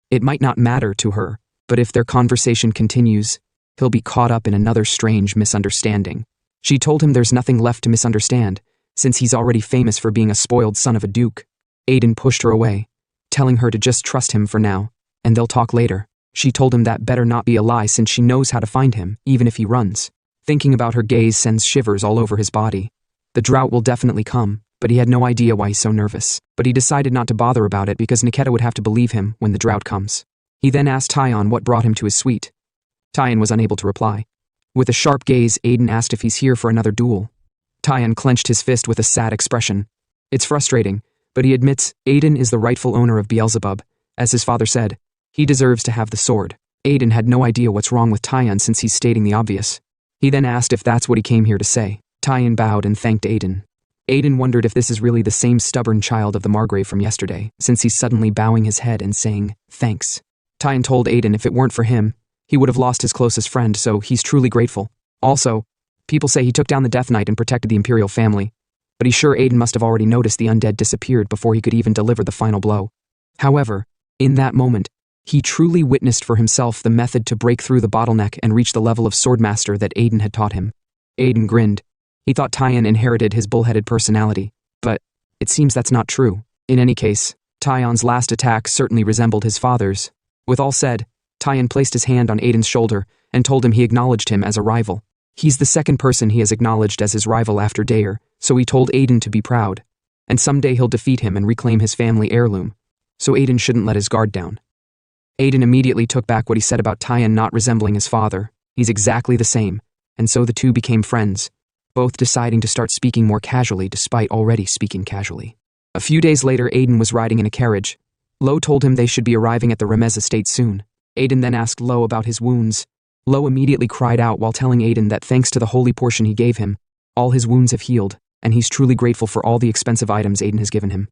It might not matter to her, but if their conversation continues, he'll be caught up in another strange misunderstanding. She told him there's nothing left to misunderstand, since he's already famous for being a spoiled son of a duke. Aiden pushed her away, telling her to just trust him for now, and they'll talk later. She told him that better not be a lie since she knows how to find him, even if he runs. Thinking about her gaze sends shivers all over his body. The drought will definitely come, but he had no idea why he's so nervous. But he decided not to bother about it because Niketa would have to believe him when the drought comes. He then asked Tyan what brought him to his suite. Tyan was unable to reply. With a sharp gaze, Aiden asked if he's here for another duel. Tyan clenched his fist with a sad expression. It's frustrating, but he admits Aiden is the rightful owner of Beelzebub. As his father said, he deserves to have the sword. Aiden had no idea what's wrong with Tyan since he's stating the obvious. He then asked if that's what he came here to say. Tyan bowed and thanked Aiden. Aiden wondered if this is really the same stubborn child of the Margrave from yesterday, since he's suddenly bowing his head and saying, thanks. Tyan told Aiden if it weren't for him, he would have lost his closest friend, so he's truly grateful. Also, people say he took down the Death Knight and protected the Imperial family, but he's sure Aiden must have already noticed the undead disappeared before he could even deliver the final blow. However, in that moment, he truly witnessed for himself the method to break through the bottleneck and reach the level of swordmaster that Aiden had taught him. Aiden grinned. He thought Tyan inherited his bullheaded personality, but it seems that's not true. In any case, Tyan's last attack certainly resembled his father's. With all said, Tyan placed his hand on Aiden's shoulder and told him he acknowledged him as a rival. He's the second person he has acknowledged as his rival after Dayer, so he told Aiden to be proud. And someday he'll defeat him and reclaim his family heirloom, so Aiden shouldn't let his guard down. Aiden immediately took back what he said about Tyan not resembling his father. He's exactly the same, and so the two became friends, both deciding to start speaking more casually despite already speaking casually. A few days later, Aiden was riding in a carriage. Lo told him they should be arriving at the Remez estate soon. Aiden then asked Lo about his wounds. Lo immediately cried out while telling Aiden that thanks to the holy portion he gave him, all his wounds have healed, and he's truly grateful for all the expensive items Aiden has given him.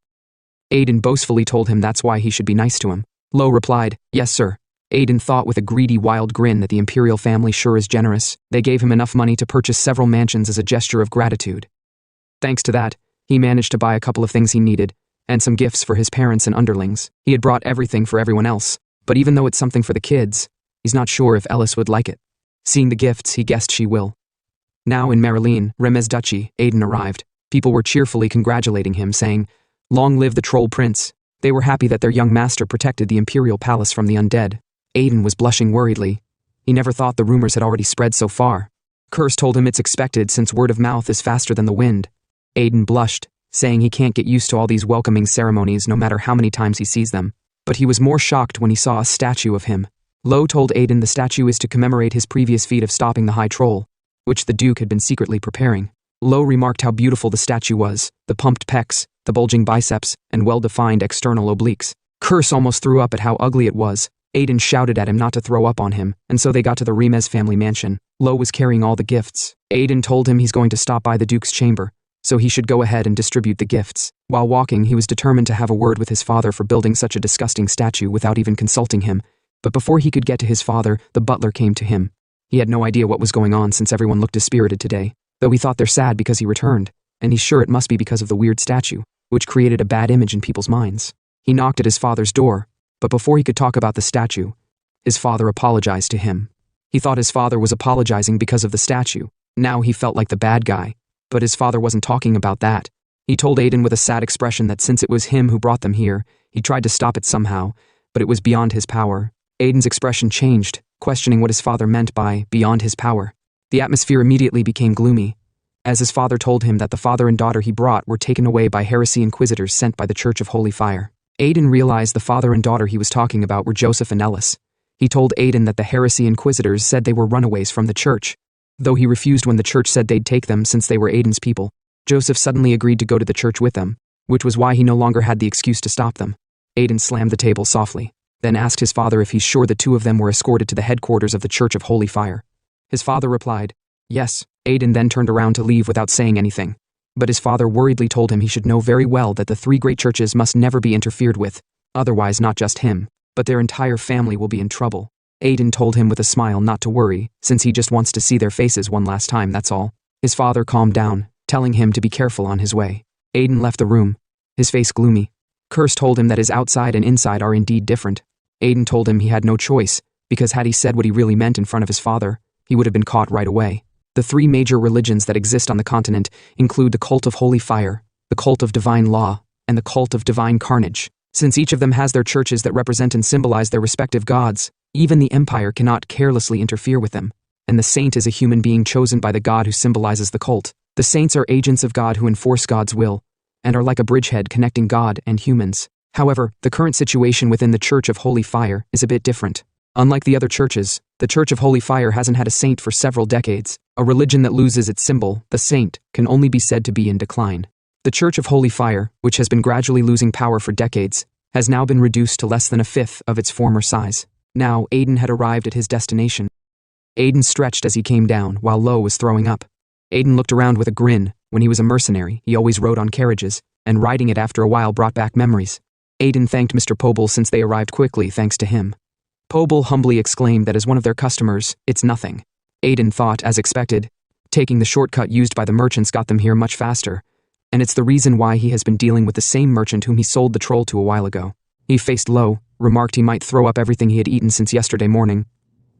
Aiden boastfully told him that's why he should be nice to him. Lo replied, yes sir. Aiden thought with a greedy, wild grin that the Imperial family sure is generous. They gave him enough money to purchase several mansions as a gesture of gratitude. Thanks to that, he managed to buy a couple of things he needed, and some gifts for his parents and underlings. He had brought everything for everyone else, but even though it's something for the kids, he's not sure if Ellis would like it. Seeing the gifts, he guessed she will. Now in Marilyn, Remez Duchy, Aiden arrived. People were cheerfully congratulating him, saying, long live the Troll Prince. They were happy that their young master protected the Imperial Palace from the undead. Aiden was blushing worriedly. He never thought the rumors had already spread so far. Curse told him it's expected since word of mouth is faster than the wind. Aiden blushed, saying he can't get used to all these welcoming ceremonies no matter how many times he sees them. But he was more shocked when he saw a statue of him. Lo told Aiden the statue is to commemorate his previous feat of stopping the High Troll, which the Duke had been secretly preparing. Lo remarked how beautiful the statue was, the pumped pecs, the bulging biceps, and well-defined external obliques. Curse almost threw up at how ugly it was, Aiden shouted at him not to throw up on him, and so they got to the Remez family mansion. Lo was carrying all the gifts. Aiden told him he's going to stop by the Duke's chamber, so he should go ahead and distribute the gifts. While walking, he was determined to have a word with his father for building such a disgusting statue without even consulting him. But before he could get to his father, the butler came to him. He had no idea what was going on since everyone looked dispirited today, though he thought they're sad because he returned, and he's sure it must be because of the weird statue, which created a bad image in people's minds. He knocked at his father's door, but before he could talk about the statue, his father apologized to him. He thought his father was apologizing because of the statue. Now he felt like the bad guy, but his father wasn't talking about that. He told Aiden with a sad expression that since it was him who brought them here, he tried to stop it somehow, but it was beyond his power. Aiden's expression changed, questioning what his father meant by beyond his power. The atmosphere immediately became gloomy, as his father told him that the father and daughter he brought were taken away by heresy inquisitors sent by the Church of Holy Fire. Aiden realized the father and daughter he was talking about were Joseph and Ellis. He told Aiden that the heresy inquisitors said they were runaways from the church. Though he refused when the church said they'd take them since they were Aiden's people, Joseph suddenly agreed to go to the church with them, which was why he no longer had the excuse to stop them. Aiden slammed the table softly, then asked his father if he's sure the two of them were escorted to the headquarters of the Church of Holy Fire. His father replied, yes. Aiden then turned around to leave without saying anything. But his father worriedly told him he should know very well that the three great churches must never be interfered with, otherwise not just him, but their entire family will be in trouble. Aiden told him with a smile not to worry, since he just wants to see their faces one last time, that's all. His father calmed down, telling him to be careful on his way. Aiden left the room, his face gloomy. Curse told him that his outside and inside are indeed different. Aiden told him he had no choice, because had he said what he really meant in front of his father, he would have been caught right away. The three major religions that exist on the continent include the cult of Holy Fire, the cult of Divine Law, and the cult of Divine Carnage. Since each of them has their churches that represent and symbolize their respective gods, even the Empire cannot carelessly interfere with them. And the saint is a human being chosen by the god who symbolizes the cult. The saints are agents of God who enforce God's will, and are like a bridgehead connecting God and humans. However, the current situation within the Church of Holy Fire is a bit different. Unlike the other churches, the Church of Holy Fire hasn't had a saint for several decades. A religion that loses its symbol, the saint, can only be said to be in decline. The Church of Holy Fire, which has been gradually losing power for decades, has now been reduced to less than a fifth of its former size. Now, Aiden had arrived at his destination. Aiden stretched as he came down, while Lo was throwing up. Aiden looked around with a grin. When he was a mercenary, he always rode on carriages, and riding it after a while brought back memories. Aiden thanked Mr. Poble since they arrived quickly thanks to him. Poble humbly exclaimed that as one of their customers, it's nothing. Aiden thought, as expected, taking the shortcut used by the merchants got them here much faster, and it's the reason why he has been dealing with the same merchant whom he sold the troll to a while ago. He faced Lo, remarked he might throw up everything he had eaten since yesterday morning.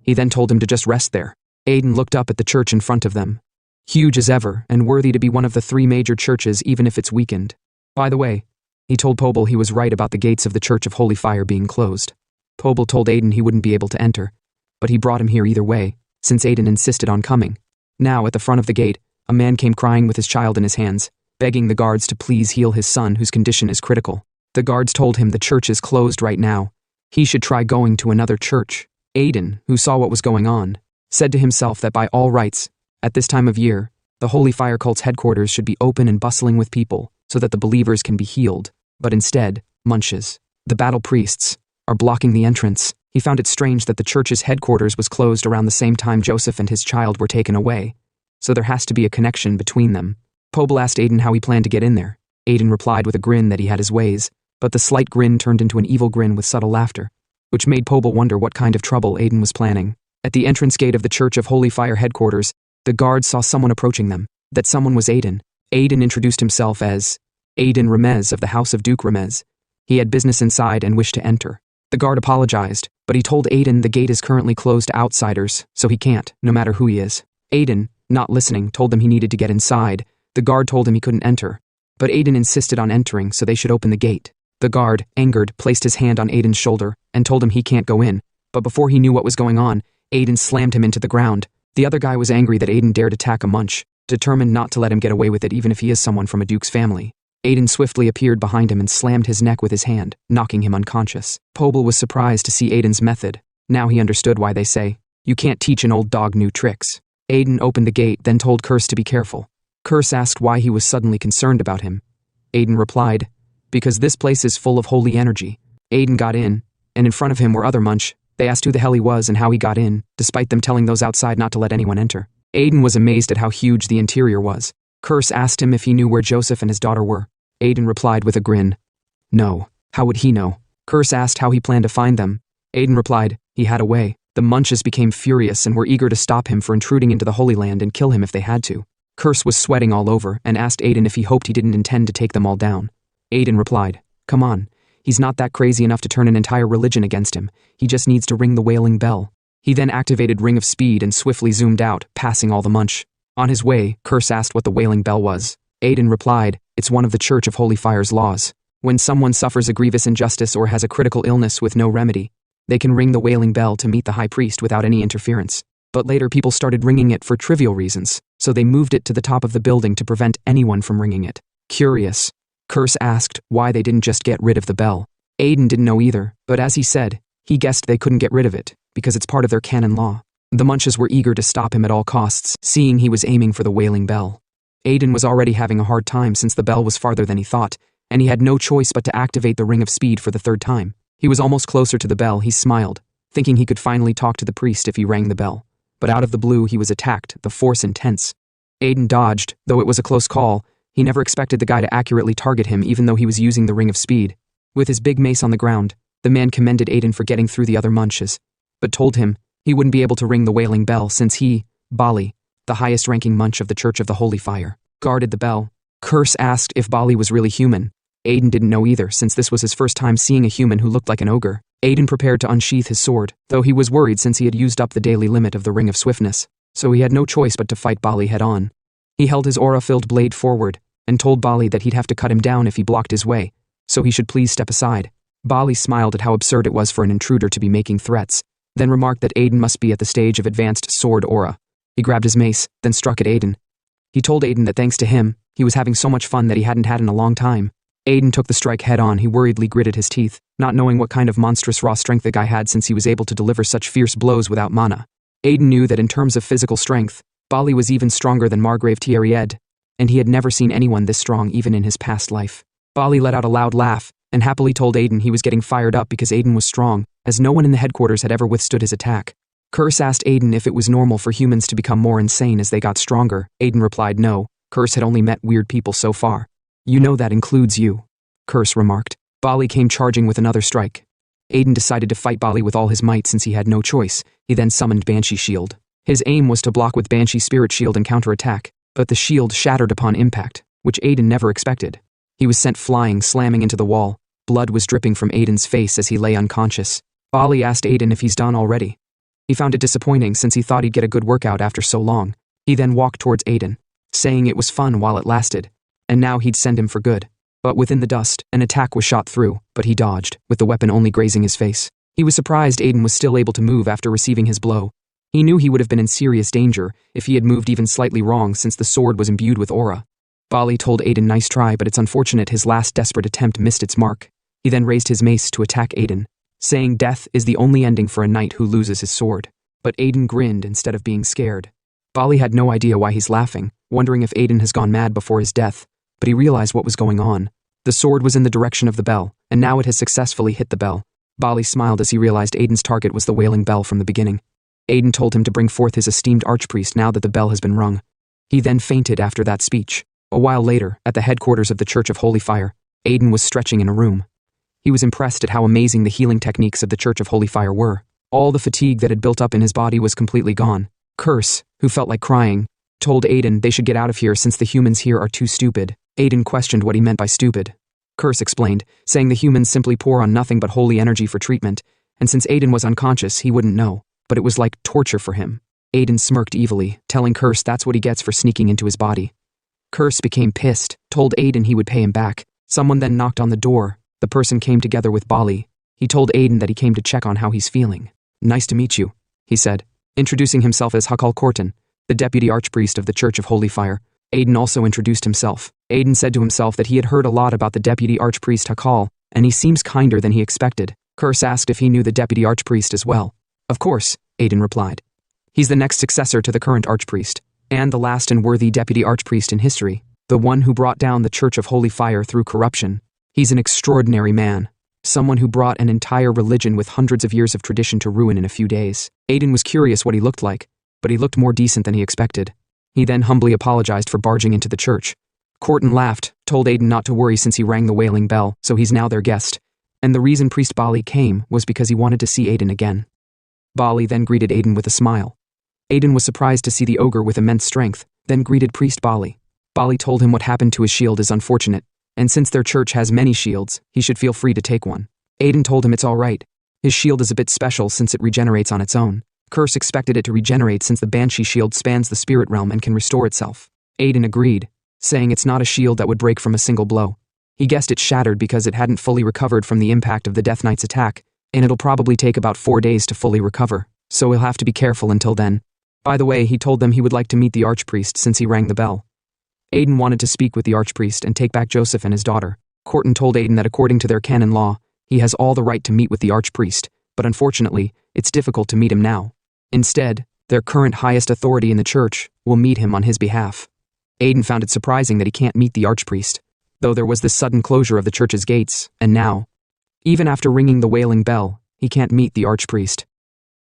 He then told him to just rest there. Aiden looked up at the church in front of them. Huge as ever, and worthy to be one of the three major churches even if it's weakened. By the way, he told Poble he was right about the gates of the Church of Holy Fire being closed. Poble told Aiden he wouldn't be able to enter, but he brought him here either way, since Aiden insisted on coming. Now, at the front of the gate, a man came crying with his child in his hands, begging the guards to please heal his son whose condition is critical. The guards told him the church is closed right now. He should try going to another church. Aiden, who saw what was going on, said to himself that by all rights, at this time of year, the Holy Fire cult's headquarters should be open and bustling with people so that the believers can be healed. But instead, Munches, the battle priests, are blocking the entrance. He found it strange that the church's headquarters was closed around the same time Joseph and his child were taken away, so there has to be a connection between them. Poble asked Aiden how he planned to get in there. Aiden replied with a grin that he had his ways, but the slight grin turned into an evil grin with subtle laughter, which made Poble wonder what kind of trouble Aiden was planning. At the entrance gate of the Church of Holy Fire headquarters, the guards saw someone approaching them. That someone was Aiden. Aiden introduced himself as Aiden Remez of the House of Duke Remez. He had business inside and wished to enter. The guard apologized, but he told Aiden the gate is currently closed to outsiders, so he can't, no matter who he is. Aiden, not listening, told them he needed to get inside. The guard told him he couldn't enter, but Aiden insisted on entering, so they should open the gate. The guard, angered, placed his hand on Aiden's shoulder and told him he can't go in, but before he knew what was going on, Aiden slammed him into the ground. The other guy was angry that Aiden dared attack a munch, determined not to let him get away with it even if he is someone from a duke's family. Aiden swiftly appeared behind him and slammed his neck with his hand, knocking him unconscious. Poble was surprised to see Aiden's method. Now he understood why they say, "You can't teach an old dog new tricks." Aiden opened the gate, then told Curse to be careful. Curse asked why he was suddenly concerned about him. Aiden replied, "Because this place is full of holy energy." Aiden got in, and in front of him were other munch, They asked who the hell he was and how he got in, despite them telling those outside not to let anyone enter. Aiden was amazed at how huge the interior was. Curse asked him if he knew where Joseph and his daughter were. Aiden replied with a grin. No. How would he know? Curse asked how he planned to find them. Aiden replied, he had a way. The Munches became furious and were eager to stop him for intruding into the Holy Land and kill him if they had to. Curse was sweating all over and asked Aiden if he hoped he didn't intend to take them all down. Aiden replied, come on. He's not that crazy enough to turn an entire religion against him. He just needs to ring the wailing bell. He then activated Ring of Speed and swiftly zoomed out, passing all the Munch. On his way, Curse asked what the wailing bell was. Aiden replied, it's one of the Church of Holy Fire's laws. When someone suffers a grievous injustice or has a critical illness with no remedy, they can ring the wailing bell to meet the high priest without any interference. But later people started ringing it for trivial reasons, so they moved it to the top of the building to prevent anyone from ringing it. Curious, Curse asked why they didn't just get rid of the bell. Aiden didn't know either, but as he said, he guessed they couldn't get rid of it, because it's part of their canon law. The Munches were eager to stop him at all costs, seeing he was aiming for the wailing bell. Aiden was already having a hard time since the bell was farther than he thought, and he had no choice but to activate the Ring of Speed for the third time. He was almost closer to the bell. He smiled, thinking he could finally talk to the priest if he rang the bell. But out of the blue he was attacked, the force intense. Aiden dodged, though it was a close call. He never expected the guy to accurately target him even though he was using the Ring of Speed. With his big mace on the ground, the man commended Aiden for getting through the other Munches, but told him he wouldn't be able to ring the wailing bell since he, Bali, the highest-ranking Munch of the Church of the Holy Fire, guarded the bell. Curse asked if Bali was really human. Aiden didn't know either since this was his first time seeing a human who looked like an ogre. Aiden prepared to unsheath his sword, though he was worried since he had used up the daily limit of the Ring of Swiftness, so he had no choice but to fight Bali head-on. He held his aura-filled blade forward and told Bali that he'd have to cut him down if he blocked his way, so he should please step aside. Bali smiled at how absurd it was for an intruder to be making threats, then remarked that Aiden must be at the stage of advanced sword aura. He grabbed his mace, then struck at Aiden. He told Aiden that thanks to him, he was having so much fun that he hadn't had in a long time. Aiden took the strike head-on. He worriedly gritted his teeth, not knowing what kind of monstrous raw strength the guy had since he was able to deliver such fierce blows without mana. Aiden knew that in terms of physical strength, Bali was even stronger than Margrave Thierried, and he had never seen anyone this strong even in his past life. Bali let out a loud laugh, and happily told Aiden he was getting fired up because Aiden was strong, as no one in the headquarters had ever withstood his attack. Curse asked Aiden if it was normal for humans to become more insane as they got stronger. Aiden replied no, Curse had only met weird people so far. You know that includes you, Curse remarked. Bali came charging with another strike. Aiden decided to fight Bali with all his might since he had no choice. He then summoned Banshee Shield. His aim was to block with Banshee Spirit Shield and counterattack, but the shield shattered upon impact, which Aiden never expected. He was sent flying, slamming into the wall. Blood was dripping from Aiden's face as he lay unconscious. Bali asked Aiden if he's done already. He found it disappointing since he thought he'd get a good workout after so long. He then walked towards Aiden, saying it was fun while it lasted, and now he'd send him for good. But within the dust, an attack was shot through, but he dodged, with the weapon only grazing his face. He was surprised Aiden was still able to move after receiving his blow. He knew he would have been in serious danger if he had moved even slightly wrong since the sword was imbued with aura. Bali told Aiden nice try, but it's unfortunate his last desperate attempt missed its mark. He then raised his mace to attack Aiden, saying death is the only ending for a knight who loses his sword. But Aiden grinned instead of being scared. Bali had no idea why he's laughing, wondering if Aiden has gone mad before his death, but he realized what was going on. The sword was in the direction of the bell, and now it has successfully hit the bell. Bali smiled as he realized Aiden's target was the wailing bell from the beginning. Aiden told him to bring forth his esteemed archpriest now that the bell has been rung. He then fainted after that speech. A while later, at the headquarters of the Church of Holy Fire, Aiden was stretching in a room. He was impressed at how amazing the healing techniques of the Church of Holy Fire were. All the fatigue that had built up in his body was completely gone. Curse, who felt like crying, told Aiden they should get out of here since the humans here are too stupid. Aiden questioned what he meant by stupid. Curse explained, saying the humans simply pour on nothing but holy energy for treatment, and since Aiden was unconscious, he wouldn't know, but it was like torture for him. Aiden smirked evilly, telling Curse that's what he gets for sneaking into his body. Curse became pissed, told Aiden he would pay him back. Someone then knocked on the door. The person came together with Bali. He told Aiden that he came to check on how he's feeling. Nice to meet you, he said, introducing himself as Hakal Korton, the deputy archpriest of the Church of Holy Fire. Aiden also introduced himself. Aiden said to himself that he had heard a lot about the deputy archpriest Hakal, and he seems kinder than he expected. Curse asked if he knew the deputy archpriest as well. Of course, Aiden replied. He's the next successor to the current archpriest, and the last and worthy deputy archpriest in history, the one who brought down the Church of Holy Fire through corruption. He's an extraordinary man. Someone who brought an entire religion with hundreds of years of tradition to ruin in a few days. Aiden was curious what he looked like, but he looked more decent than he expected. He then humbly apologized for barging into the church. Corton laughed, told Aiden not to worry since he rang the wailing bell, so he's now their guest. And the reason Priest Bali came was because he wanted to see Aiden again. Bali then greeted Aiden with a smile. Aiden was surprised to see the ogre with immense strength, then greeted Priest Bali. Bali told him what happened to his shield is unfortunate, and since their church has many shields, he should feel free to take one. Aiden told him it's alright. His shield is a bit special since it regenerates on its own. Curse expected it to regenerate since the Banshee shield spans the spirit realm and can restore itself. Aiden agreed, saying it's not a shield that would break from a single blow. He guessed it shattered because it hadn't fully recovered from the impact of the Death Knight's attack, and it'll probably take about 4 days to fully recover, so he'll have to be careful until then. By the way, he told them he would like to meet the Archpriest since he rang the bell. Aiden wanted to speak with the Archpriest and take back Joseph and his daughter. Corton told Aiden that according to their canon law, he has all the right to meet with the Archpriest, but unfortunately, it's difficult to meet him now. Instead, their current highest authority in the church will meet him on his behalf. Aiden found it surprising that he can't meet the Archpriest, though there was this sudden closure of the church's gates, and now, even after ringing the wailing bell, he can't meet the Archpriest.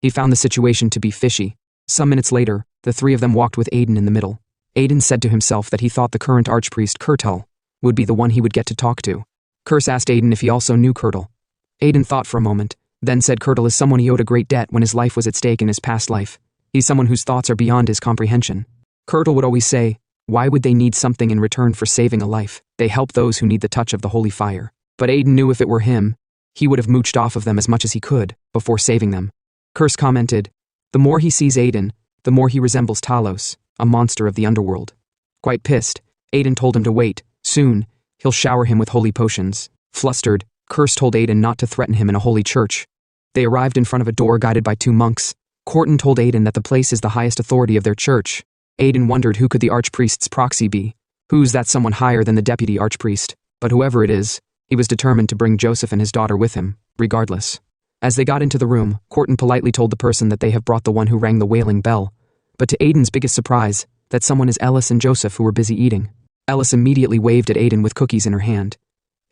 He found the situation to be fishy. Some minutes later, the three of them walked with Aiden in the middle. Aiden said to himself that he thought the current Archpriest, Kurtul, would be the one he would get to talk to. Curse asked Aiden if he also knew Kurtul. Aiden thought for a moment, then said Kurtul is someone he owed a great debt when his life was at stake in his past life. He's someone whose thoughts are beyond his comprehension. Kurtul would always say, why would they need something in return for saving a life? They help those who need the touch of the holy fire. But Aiden knew if it were him, he would have mooched off of them as much as he could, before saving them. Curse commented, the more he sees Aiden, the more he resembles Talos, a monster of the underworld. Quite pissed, Aiden told him to wait. Soon, he'll shower him with holy potions. Flustered, Curse told Aiden not to threaten him in a holy church. They arrived in front of a door guided by 2 monks. Corton told Aiden that the place is the highest authority of their church. Aiden wondered who could the Archpriest's proxy be. Who's that someone higher than the Deputy Archpriest? But whoever it is, he was determined to bring Joseph and his daughter with him, regardless. As they got into the room, Corton politely told the person that they have brought the one who rang the wailing bell. But to Aiden's biggest surprise, that someone is Ellis and Joseph who were busy eating. Ellis immediately waved at Aiden with cookies in her hand.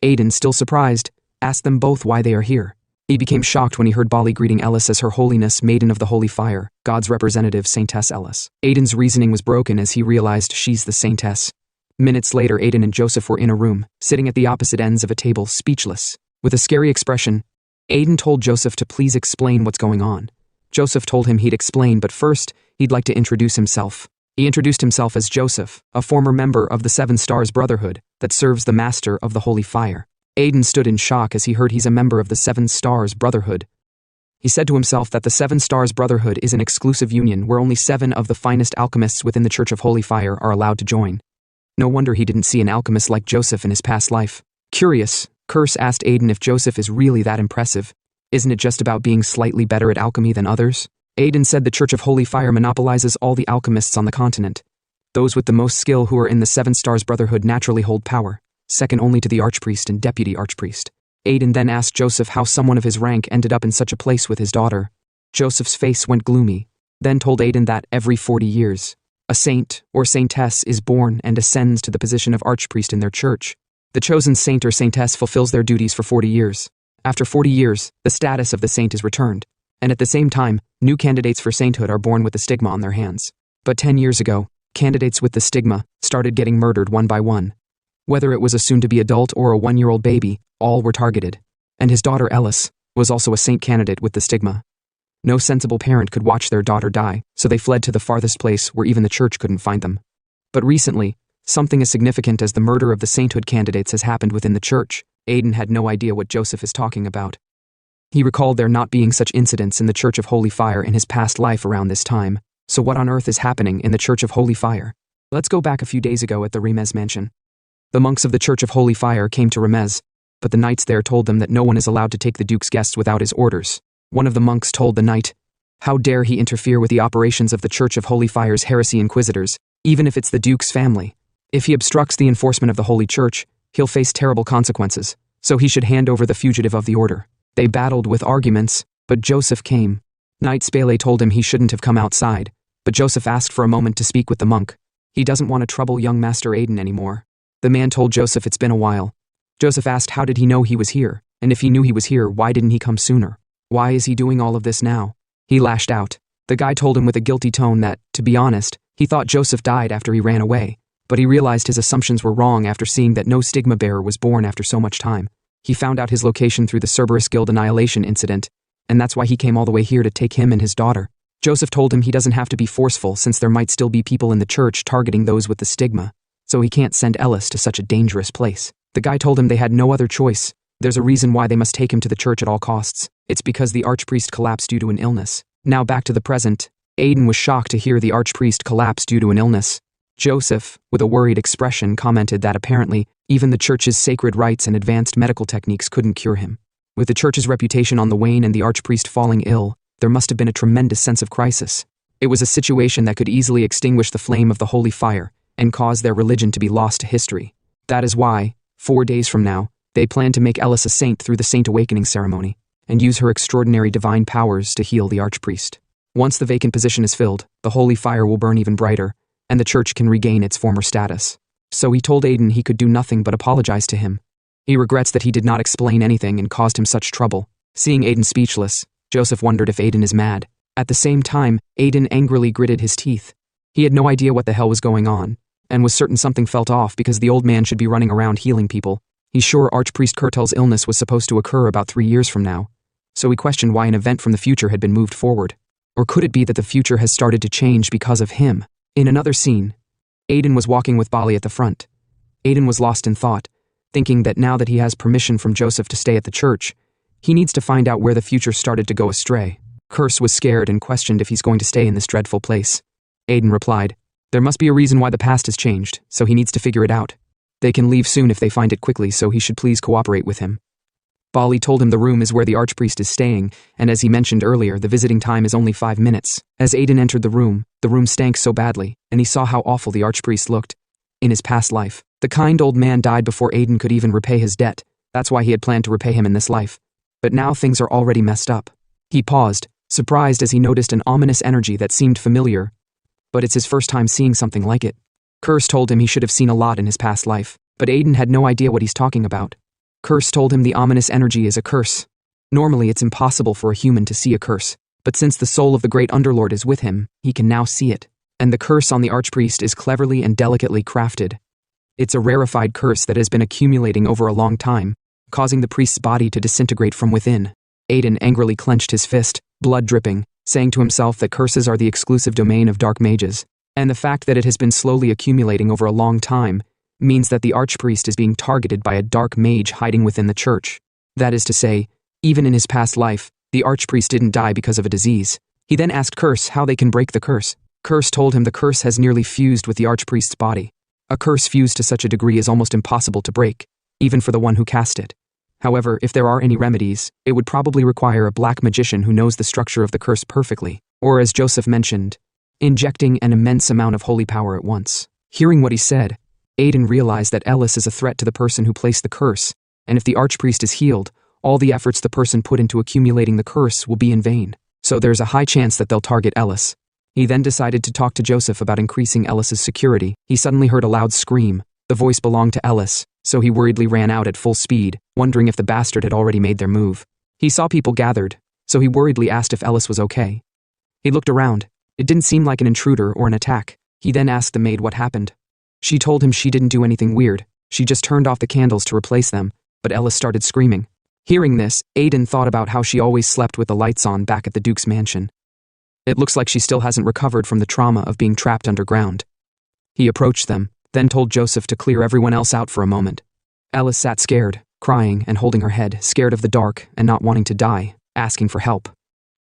Aiden, still surprised, asked them both why they are here. He became shocked when he heard Bali greeting Ellis as Her Holiness, Maiden of the Holy Fire, God's representative Saintess Ellis. Aiden's reasoning was broken as he realized she's the Saintess. Minutes later, Aiden and Joseph were in a room, sitting at the opposite ends of a table, speechless. With a scary expression, Aiden told Joseph to please explain what's going on. Joseph told him he'd explain, but first, he'd like to introduce himself. He introduced himself as Joseph, a former member of the 7 Stars Brotherhood that serves the Master of the Holy Fire. Aiden stood in shock as he heard he's a member of the 7 Stars Brotherhood. He said to himself that the 7 Stars Brotherhood is an exclusive union where only 7 of the finest alchemists within the Church of Holy Fire are allowed to join. No wonder he didn't see an alchemist like Joseph in his past life. Curious, Curse asked Aiden if Joseph is really that impressive. Isn't it just about being slightly better at alchemy than others? Aiden said the Church of Holy Fire monopolizes all the alchemists on the continent. Those with the most skill who are in the 7 Stars Brotherhood naturally hold power, second only to the Archpriest and Deputy Archpriest. Aiden then asked Joseph how someone of his rank ended up in such a place with his daughter. Joseph's face went gloomy, then told Aiden that every 40 years, a saint or saintess is born and ascends to the position of Archpriest in their church. The chosen saint or saintess fulfills their duties for 40 years. After 40 years, the status of the saint is returned, and at the same time, new candidates for sainthood are born with the stigma on their hands. But 10 years ago, candidates with the stigma started getting murdered one by one. Whether it was a soon-to-be adult or a 1-year-old baby, all were targeted. And his daughter Ellis was also a saint candidate with the stigma. No sensible parent could watch their daughter die, so they fled to the farthest place where even the church couldn't find them. But recently, something as significant as the murder of the sainthood candidates has happened within the church. Aiden had no idea what Joseph is talking about. He recalled there not being such incidents in the Church of Holy Fire in his past life around this time, so what on earth is happening in the Church of Holy Fire? Let's go back a few days ago at the Remez mansion. The monks of the Church of Holy Fire came to Remez, but the knights there told them that no one is allowed to take the Duke's guests without his orders. One of the monks told the knight, how dare he interfere with the operations of the Church of Holy Fire's heresy inquisitors, even if it's the Duke's family. If he obstructs the enforcement of the Holy Church, he'll face terrible consequences, so he should hand over the fugitive of the order. They battled with arguments, but Joseph came. Knight Spele told him he shouldn't have come outside, but Joseph asked for a moment to speak with the monk. He doesn't want to trouble young Master Aiden anymore. The man told Joseph it's been a while. Joseph asked how did he know he was here. And if he knew he was here, why didn't he come sooner? Why is he doing all of this now? He lashed out. The guy told him with a guilty tone that, to be honest, he thought Joseph died after he ran away, but he realized his assumptions were wrong after seeing that no stigma bearer was born after so much time. He found out his location through the Cerberus Guild annihilation incident, and that's why he came all the way here to take him and his daughter. Joseph told him he doesn't have to be forceful since there might still be people in the church targeting those with the stigma, so he can't send Ellis to such a dangerous place. The guy told him they had no other choice. There's a reason why they must take him to the church at all costs. It's because the archpriest collapsed due to an illness. Now back to the present. Aiden was shocked to hear the archpriest collapse due to an illness. Joseph, with a worried expression, commented that apparently even the church's sacred rites and advanced medical techniques couldn't cure him. With the church's reputation on the wane and the archpriest falling ill, there must have been a tremendous sense of crisis. It was a situation that could easily extinguish the flame of the holy fire and cause their religion to be lost to history. That is why, 4 days from now, they plan to make Ellis a saint through the Saint Awakening ceremony and use her extraordinary divine powers to heal the archpriest. Once the vacant position is filled, the holy fire will burn even brighter, and the church can regain its former status. So he told Aiden he could do nothing but apologize to him. He regrets that he did not explain anything and caused him such trouble. Seeing Aiden speechless, Joseph wondered if Aiden is mad. At the same time, Aiden angrily gritted his teeth. He had no idea what the hell was going on, and was certain something felt off because the old man should be running around healing people. He's sure Archpriest Kurtel's illness was supposed to occur about 3 years from now, so he questioned why an event from the future had been moved forward. Or could it be that the future has started to change because of him? In another scene, Aiden was walking with Bali at the front. Aiden was lost in thought, thinking that now that he has permission from Joseph to stay at the church, he needs to find out where the future started to go astray. Curse was scared and questioned if he's going to stay in this dreadful place. Aiden replied, "There must be a reason why the past has changed, so he needs to figure it out. They can leave soon if they find it quickly, so he should please cooperate with him." Bali told him the room is where the archpriest is staying, and as he mentioned earlier, the visiting time is only 5 minutes. As Aiden entered the room stank so badly, and he saw how awful the archpriest looked. In his past life, the kind old man died before Aiden could even repay his debt. That's why he had planned to repay him in this life. But now things are already messed up. He paused, surprised as he noticed an ominous energy that seemed familiar, but it's his first time seeing something like it. Curse told him he should have seen a lot in his past life, but Aiden had no idea what he's talking about. Curse told him the ominous energy is a curse. Normally it's impossible for a human to see a curse, but since the soul of the great underlord is with him, he can now see it. And the curse on the archpriest is cleverly and delicately crafted. It's a rarefied curse that has been accumulating over a long time, causing the priest's body to disintegrate from within. Aiden angrily clenched his fist, blood dripping, saying to himself that curses are the exclusive domain of dark mages, and the fact that it has been slowly accumulating over a long time means that the archpriest is being targeted by a dark mage hiding within the church. That is to say, even in his past life, the archpriest didn't die because of a disease. He then asked Curse how they can break the curse. Curse told him the curse has nearly fused with the archpriest's body. A curse fused to such a degree is almost impossible to break, even for the one who cast it. However, if there are any remedies, it would probably require a black magician who knows the structure of the curse perfectly, or as Joseph mentioned, injecting an immense amount of holy power at once. Hearing what he said, Aiden realized that Ellis is a threat to the person who placed the curse, and if the archpriest is healed, all the efforts the person put into accumulating the curse will be in vain. So there's a high chance that they'll target Ellis. He then decided to talk to Joseph about increasing Ellis's security. He suddenly heard a loud scream. The voice belonged to Ellis, so he worriedly ran out at full speed, wondering if the bastard had already made their move. He saw people gathered, so he worriedly asked if Ellis was okay. He looked around. It didn't seem like an intruder or an attack. He then asked the maid what happened. She told him she didn't do anything weird. She just turned off the candles to replace them, but Ellis started screaming. Hearing this, Aiden thought about how she always slept with the lights on back at the Duke's mansion. It looks like she still hasn't recovered from the trauma of being trapped underground. He approached them, then told Joseph to clear everyone else out for a moment. Ellis sat scared, crying and holding her head, scared of the dark and not wanting to die, asking for help.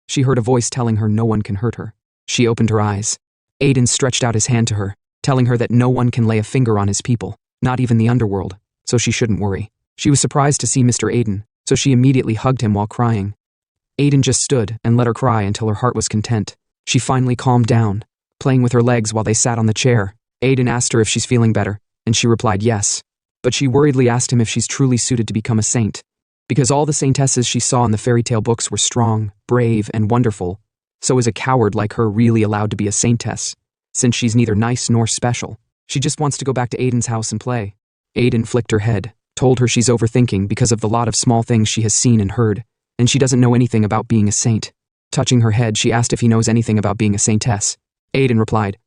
She heard a voice telling her no one can hurt her. She opened her eyes. Aiden stretched out his hand to her, telling her that no one can lay a finger on his people, not even the underworld, so she shouldn't worry. She was surprised to see Mr. Aiden, so she immediately hugged him while crying. Aiden just stood and let her cry until her heart was content. She finally calmed down, playing with her legs while they sat on the chair. Aiden asked her if she's feeling better, and she replied yes. But she worriedly asked him if she's truly suited to become a saint. Because all the saintesses she saw in the fairy tale books were strong, brave, and wonderful, so is a coward like her really allowed to be a saintess, since she's neither nice nor special? She just wants to go back to Aiden's house and play. Aiden flicked her head, told her she's overthinking because of the lot of small things she has seen and heard, and she doesn't know anything about being a saint. Touching her head, she asked if he knows anything about being a saintess. Aiden replied,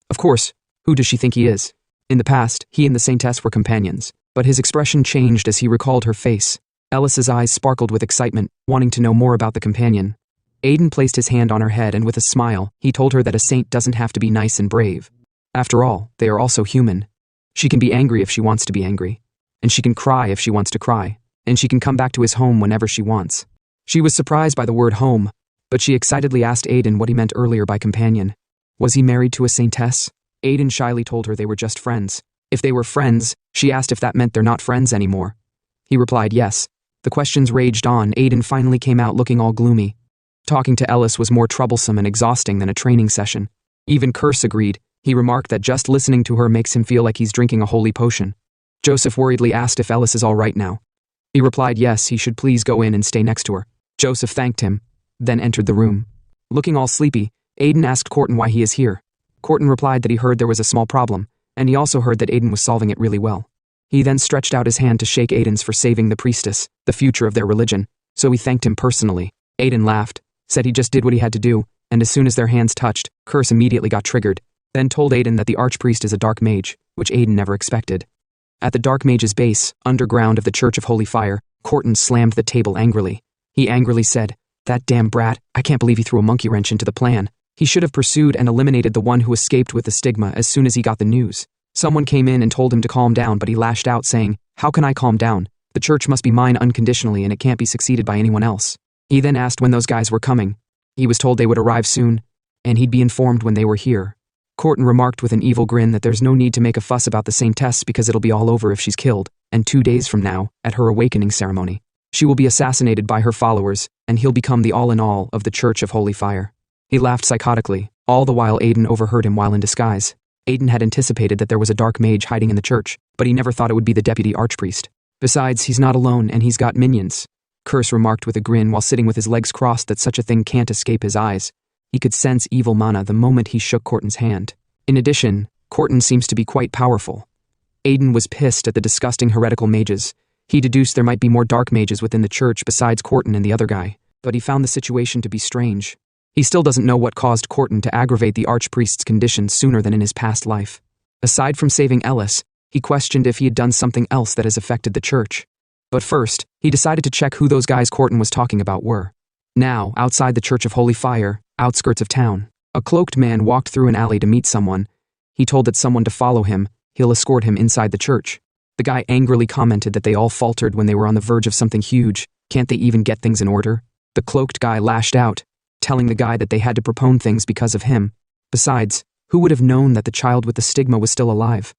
"Of course, who does she think he is?" In the past, he and the saintess were companions, but his expression changed as he recalled her face. Ellis's eyes sparkled with excitement, wanting to know more about the companion. Aiden placed his hand on her head and with a smile, he told her that a saint doesn't have to be nice and brave. After all, they are also human. She can be angry if she wants to be angry, and she can cry if she wants to cry, and she can come back to his home whenever she wants. She was surprised by the word home, but she excitedly asked Aiden what he meant earlier by companion. Was he married to a saintess? Aiden shyly told her they were just friends. If they were friends, she asked if that meant they're not friends anymore. He replied yes. The questions raged on. Aiden finally came out looking all gloomy. Talking to Ellis was more troublesome and exhausting than a training session. Even Curse agreed. He remarked that just listening to her makes him feel like he's drinking a holy potion. Joseph worriedly asked if Ellis is all right now. He replied yes, he should please go in and stay next to her. Joseph thanked him, then entered the room. Looking all sleepy, Aiden asked Corton why he is here. Corton replied that he heard there was a small problem, and he also heard that Aiden was solving it really well. He then stretched out his hand to shake Aiden's for saving the priestess, the future of their religion, so he thanked him personally. Aiden laughed, said he just did what he had to do, and as soon as their hands touched, Curse immediately got triggered, then told Aiden that the archpriest is a dark mage, which Aiden never expected. At the dark mage's base, underground of the Church of Holy Fire, Corton slammed the table angrily. He angrily said, "That damn brat, I can't believe he threw a monkey wrench into the plan. He should have pursued and eliminated the one who escaped with the stigma as soon as he got the news." Someone came in and told him to calm down, but he lashed out saying, "How can I calm down? The church must be mine unconditionally and it can't be succeeded by anyone else." He then asked when those guys were coming. He was told they would arrive soon, and he'd be informed when they were here. Corton remarked with an evil grin that there's no need to make a fuss about the saintess because it'll be all over if she's killed, and 2 days from now, at her awakening ceremony, she will be assassinated by her followers, and he'll become the all-in-all of the Church of Holy Fire. He laughed psychotically, all the while Aiden overheard him while in disguise. Aiden had anticipated that there was a dark mage hiding in the church, but he never thought it would be the deputy archpriest. Besides, he's not alone and he's got minions. Curse remarked with a grin while sitting with his legs crossed that such a thing can't escape his eyes. He could sense evil mana the moment he shook Corton's hand. In addition, Corton seems to be quite powerful. Aiden was pissed at the disgusting heretical mages. He deduced there might be more dark mages within the church besides Corton and the other guy, but he found the situation to be strange. He still doesn't know what caused Corton to aggravate the archpriest's condition sooner than in his past life. Aside from saving Ellis, he questioned if he had done something else that has affected the church. But first, he decided to check who those guys Corton was talking about were. Now, outside the Church of Holy Fire, outskirts of town, a cloaked man walked through an alley to meet someone. He told that someone to follow him. He'll escort him inside the church. The guy angrily commented that they all faltered when they were on the verge of something huge. Can't they even get things in order? The cloaked guy lashed out, telling the guy that they had to propone things because of him. Besides, who would have known that the child with the stigma was still alive?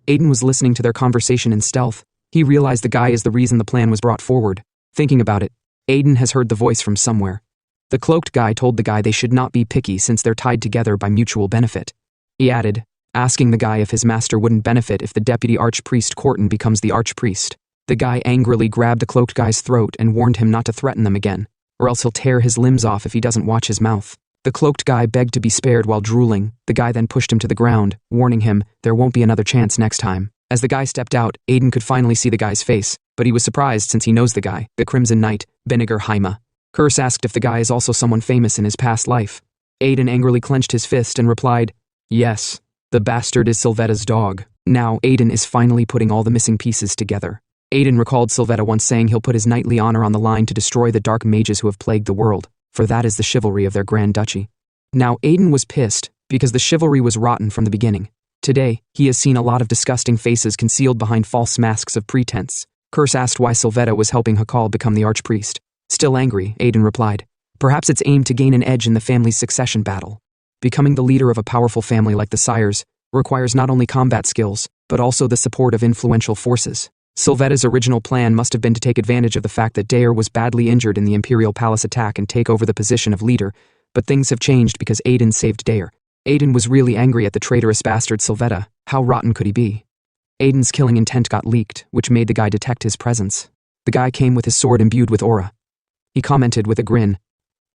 Aiden was listening to their conversation in stealth. He realized the guy is the reason the plan was brought forward. Thinking about it, Aiden has heard the voice from somewhere. The cloaked guy told the guy they should not be picky since they're tied together by mutual benefit. He added, asking the guy if his master wouldn't benefit if the deputy archpriest Corton becomes the archpriest. The guy angrily grabbed the cloaked guy's throat and warned him not to threaten them again, or else he'll tear his limbs off if he doesn't watch his mouth. The cloaked guy begged to be spared while drooling. The guy then pushed him to the ground, warning him there won't be another chance next time. As the guy stepped out, Aiden could finally see the guy's face, but he was surprised since he knows the guy, the Crimson Knight, Beniger Haima. Curse asked if the guy is also someone famous in his past life. Aiden angrily clenched his fist and replied, "Yes, the bastard is Sylvetta's dog." Now Aiden is finally putting all the missing pieces together. Aiden recalled Sylvetta once saying he'll put his knightly honor on the line to destroy the dark mages who have plagued the world, for that is the chivalry of their grand duchy. Now Aiden was pissed, because the chivalry was rotten from the beginning. Today, he has seen a lot of disgusting faces concealed behind false masks of pretense. Curse asked why Sylvetta was helping Hakal become the archpriest. Still angry, Aiden replied, "Perhaps it's aimed to gain an edge in the family's succession battle. Becoming the leader of a powerful family like the Sires requires not only combat skills, but also the support of influential forces." Sylvetta's original plan must have been to take advantage of the fact that Dayer was badly injured in the Imperial Palace attack and take over the position of leader, but things have changed because Aiden saved Dayer. Aiden was really angry at the traitorous bastard Sylvetta. How rotten could he be? Aiden's killing intent got leaked, which made the guy detect his presence. The guy came with his sword imbued with aura. He commented with a grin.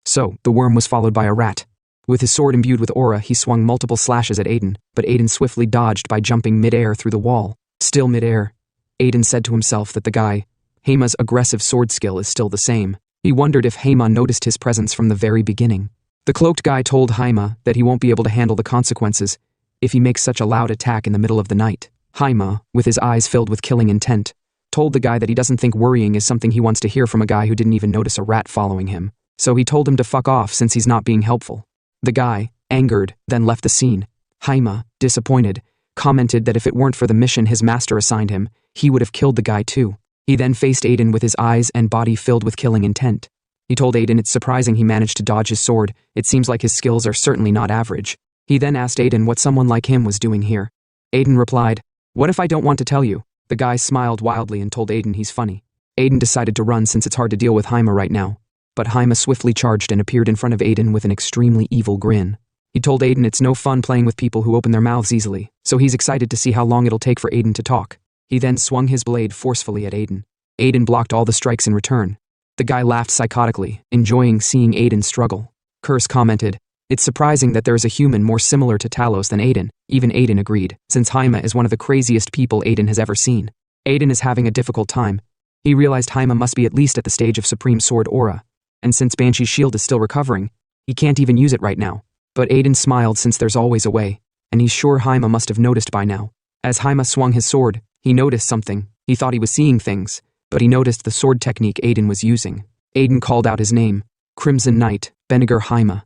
So, the worm was followed by a rat. With his sword imbued with aura, he swung multiple slashes at Aiden, but Aiden swiftly dodged by jumping mid-air through the wall. Still mid-air, Aiden said to himself that the guy, Heima's aggressive sword skill is still the same. He wondered if Heima noticed his presence from the very beginning. The cloaked guy told Heima that he won't be able to handle the consequences if he makes such a loud attack in the middle of the night. Heima, with his eyes filled with killing intent, told the guy that he doesn't think worrying is something he wants to hear from a guy who didn't even notice a rat following him. So he told him to fuck off since he's not being helpful. The guy, angered, then left the scene. Heima, disappointed, commented that if it weren't for the mission his master assigned him, he would have killed the guy too. He then faced Aiden with his eyes and body filled with killing intent. He told Aiden it's surprising he managed to dodge his sword. It seems like his skills are certainly not average. He then asked Aiden what someone like him was doing here. Aiden replied, "What if I don't want to tell you?" The guy smiled wildly and told Aiden he's funny. Aiden decided to run since it's hard to deal with Heima right now. But Heima swiftly charged and appeared in front of Aiden with an extremely evil grin. He told Aiden it's no fun playing with people who open their mouths easily, so he's excited to see how long it'll take for Aiden to talk. He then swung his blade forcefully at Aiden. Aiden blocked all the strikes in return. The guy laughed psychotically, enjoying seeing Aiden struggle. Curse commented, "It's surprising that there is a human more similar to Talos than Aiden." Even Aiden agreed, since Heima is one of the craziest people Aiden has ever seen. Aiden is having a difficult time. He realized Heima must be at least at the stage of Supreme Sword Aura, and since Banshee's shield is still recovering, he can't even use it right now. But Aiden smiled since there's always a way, and he's sure Heima must have noticed by now. As Heima swung his sword, he noticed something. He thought he was seeing things, but he noticed the sword technique Aiden was using. Aiden called out his name, Crimson Knight, Beniger Heima.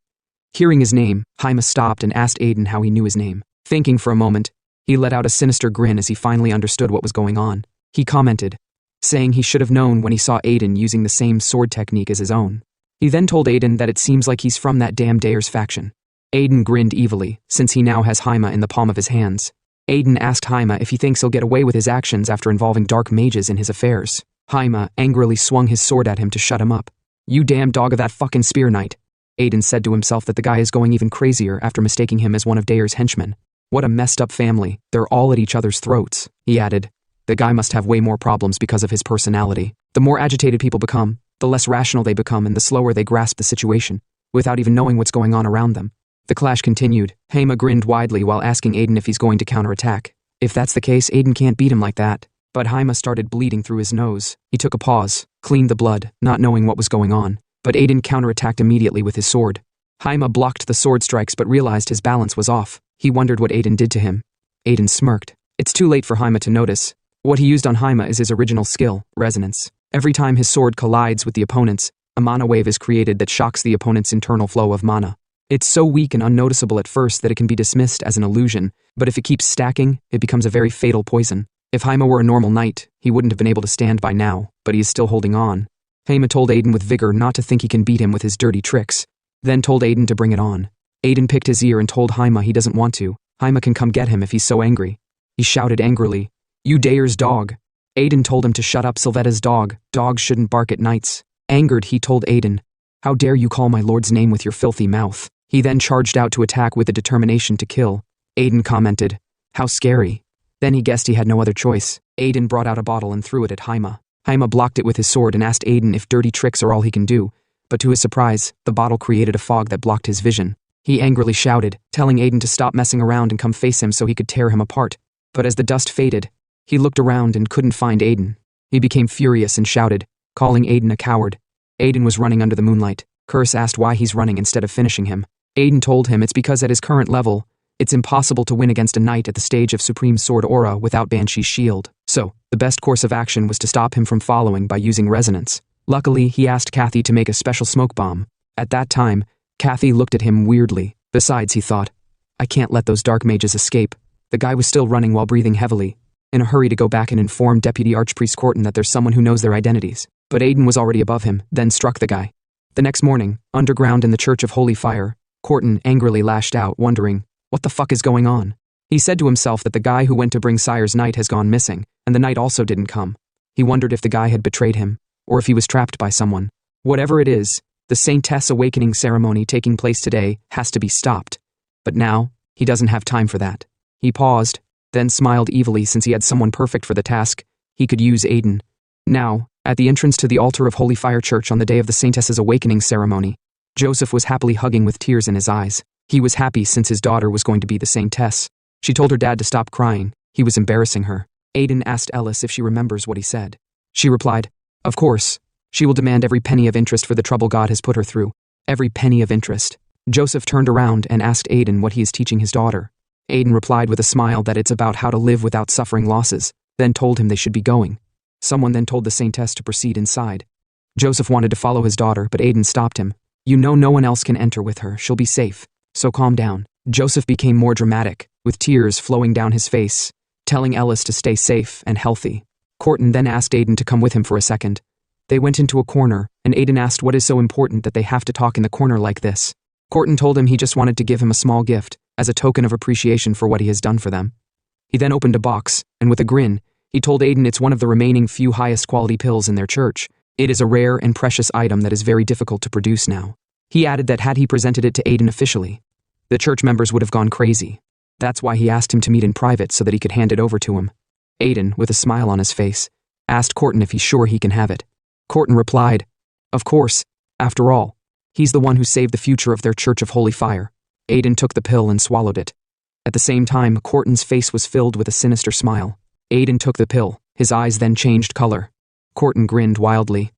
Hearing his name, Heima stopped and asked Aiden how he knew his name. Thinking for a moment, he let out a sinister grin as he finally understood what was going on. He commented, saying he should have known when he saw Aiden using the same sword technique as his own. He then told Aiden that it seems like he's from that damn Dayers faction. Aiden grinned evilly, since he now has Heima in the palm of his hands. Aiden asked Heima if he thinks he'll get away with his actions after involving dark mages in his affairs. Heima angrily swung his sword at him to shut him up. "You damn dog of that fucking spear knight." Aiden said to himself that the guy is going even crazier after mistaking him as one of Dayer's henchmen. What a messed up family, they're all at each other's throats. He added, "The guy must have way more problems because of his personality. The more agitated people become, the less rational they become and the slower they grasp the situation, without even knowing what's going on around them." The clash continued. Heima grinned widely while asking Aiden if he's going to counterattack. If that's the case, Aiden can't beat him like that. But Heima started bleeding through his nose. He took a pause, cleaned the blood, not knowing what was going on. But Aiden counterattacked immediately with his sword. Heima blocked the sword strikes but realized his balance was off. He wondered what Aiden did to him. Aiden smirked. It's too late for Heima to notice. What he used on Heima is his original skill, resonance. Every time his sword collides with the opponent's, a mana wave is created that shocks the opponent's internal flow of mana. It's so weak and unnoticeable at first that it can be dismissed as an illusion, but if it keeps stacking, it becomes a very fatal poison. If Heima were a normal knight, he wouldn't have been able to stand by now, but he is still holding on. Heima told Aiden with vigor not to think he can beat him with his dirty tricks, then told Aiden to bring it on. Aiden picked his ear and told Heima he doesn't want to. Heima can come get him if he's so angry. He shouted angrily, "You Dayer's dog." Aiden told him to shut up, Sylvetta's dog. Dogs shouldn't bark at nights. Angered, he told Aiden, "How dare you call my lord's name with your filthy mouth?" He then charged out to attack with the determination to kill. Aiden commented, "How scary." Then he guessed he had no other choice. Aiden brought out a bottle and threw it at Heima. Heima blocked it with his sword and asked Aiden if dirty tricks are all he can do, but to his surprise, the bottle created a fog that blocked his vision. He angrily shouted, telling Aiden to stop messing around and come face him so he could tear him apart. But as the dust faded, he looked around and couldn't find Aiden. He became furious and shouted, calling Aiden a coward. Aiden was running under the moonlight. Curse asked why he's running instead of finishing him. Aiden told him it's because at his current level, it's impossible to win against a knight at the stage of Supreme Sword Aura without Banshee's shield. So, the best course of action was to stop him from following by using resonance. Luckily, he asked Kathy to make a special smoke bomb. At that time, Kathy looked at him weirdly. Besides, he thought, I can't let those dark mages escape. The guy was still running while breathing heavily, in a hurry to go back and inform Deputy Archpriest Corton that there's someone who knows their identities. But Aiden was already above him, then struck the guy. The next morning, underground in the Church of Holy Fire, Corton angrily lashed out, wondering, what the fuck is going on? He said to himself that the guy who went to bring Sire's knight has gone missing, and the knight also didn't come. He wondered if the guy had betrayed him, or if he was trapped by someone. Whatever it is, the Saintess awakening ceremony taking place today has to be stopped. But now, he doesn't have time for that. He paused, then smiled evilly since he had someone perfect for the task. He could use Aiden. Now, at the entrance to the altar of Holy Fire Church on the day of the Saintess's awakening ceremony, Joseph was happily hugging with tears in his eyes. He was happy since his daughter was going to be the Saintess. She told her dad to stop crying. He was embarrassing her. Aiden asked Ellis if she remembers what he said. She replied, "Of course. She will demand every penny of interest for the trouble God has put her through. Every penny of interest." Joseph turned around and asked Aiden what he is teaching his daughter. Aiden replied with a smile that it's about how to live without suffering losses, then told him they should be going. Someone then told the saintess to proceed inside. Joseph wanted to follow his daughter, but Aiden stopped him. "You know no one else can enter with her, she'll be safe, so calm down." Joseph became more dramatic, with tears flowing down his face, telling Ellis to stay safe and healthy. Corton then asked Aiden to come with him for a second. They went into a corner, and Aiden asked what is so important that they have to talk in the corner like this. Corton told him he just wanted to give him a small gift, as a token of appreciation for what he has done for them. He then opened a box, and with a grin, he told Aiden it's one of the remaining few highest quality pills in their church. It is a rare and precious item that is very difficult to produce now. He added that had he presented it to Aiden officially, the church members would have gone crazy. That's why he asked him to meet in private so that he could hand it over to him. Aiden, with a smile on his face, asked Corton if he's sure he can have it. Corton replied, "Of course. After all, he's the one who saved the future of their Church of Holy Fire." Aiden took the pill and swallowed it. At the same time, Corton's face was filled with a sinister smile. Aiden took the pill. His eyes then changed color. Corton grinned wildly.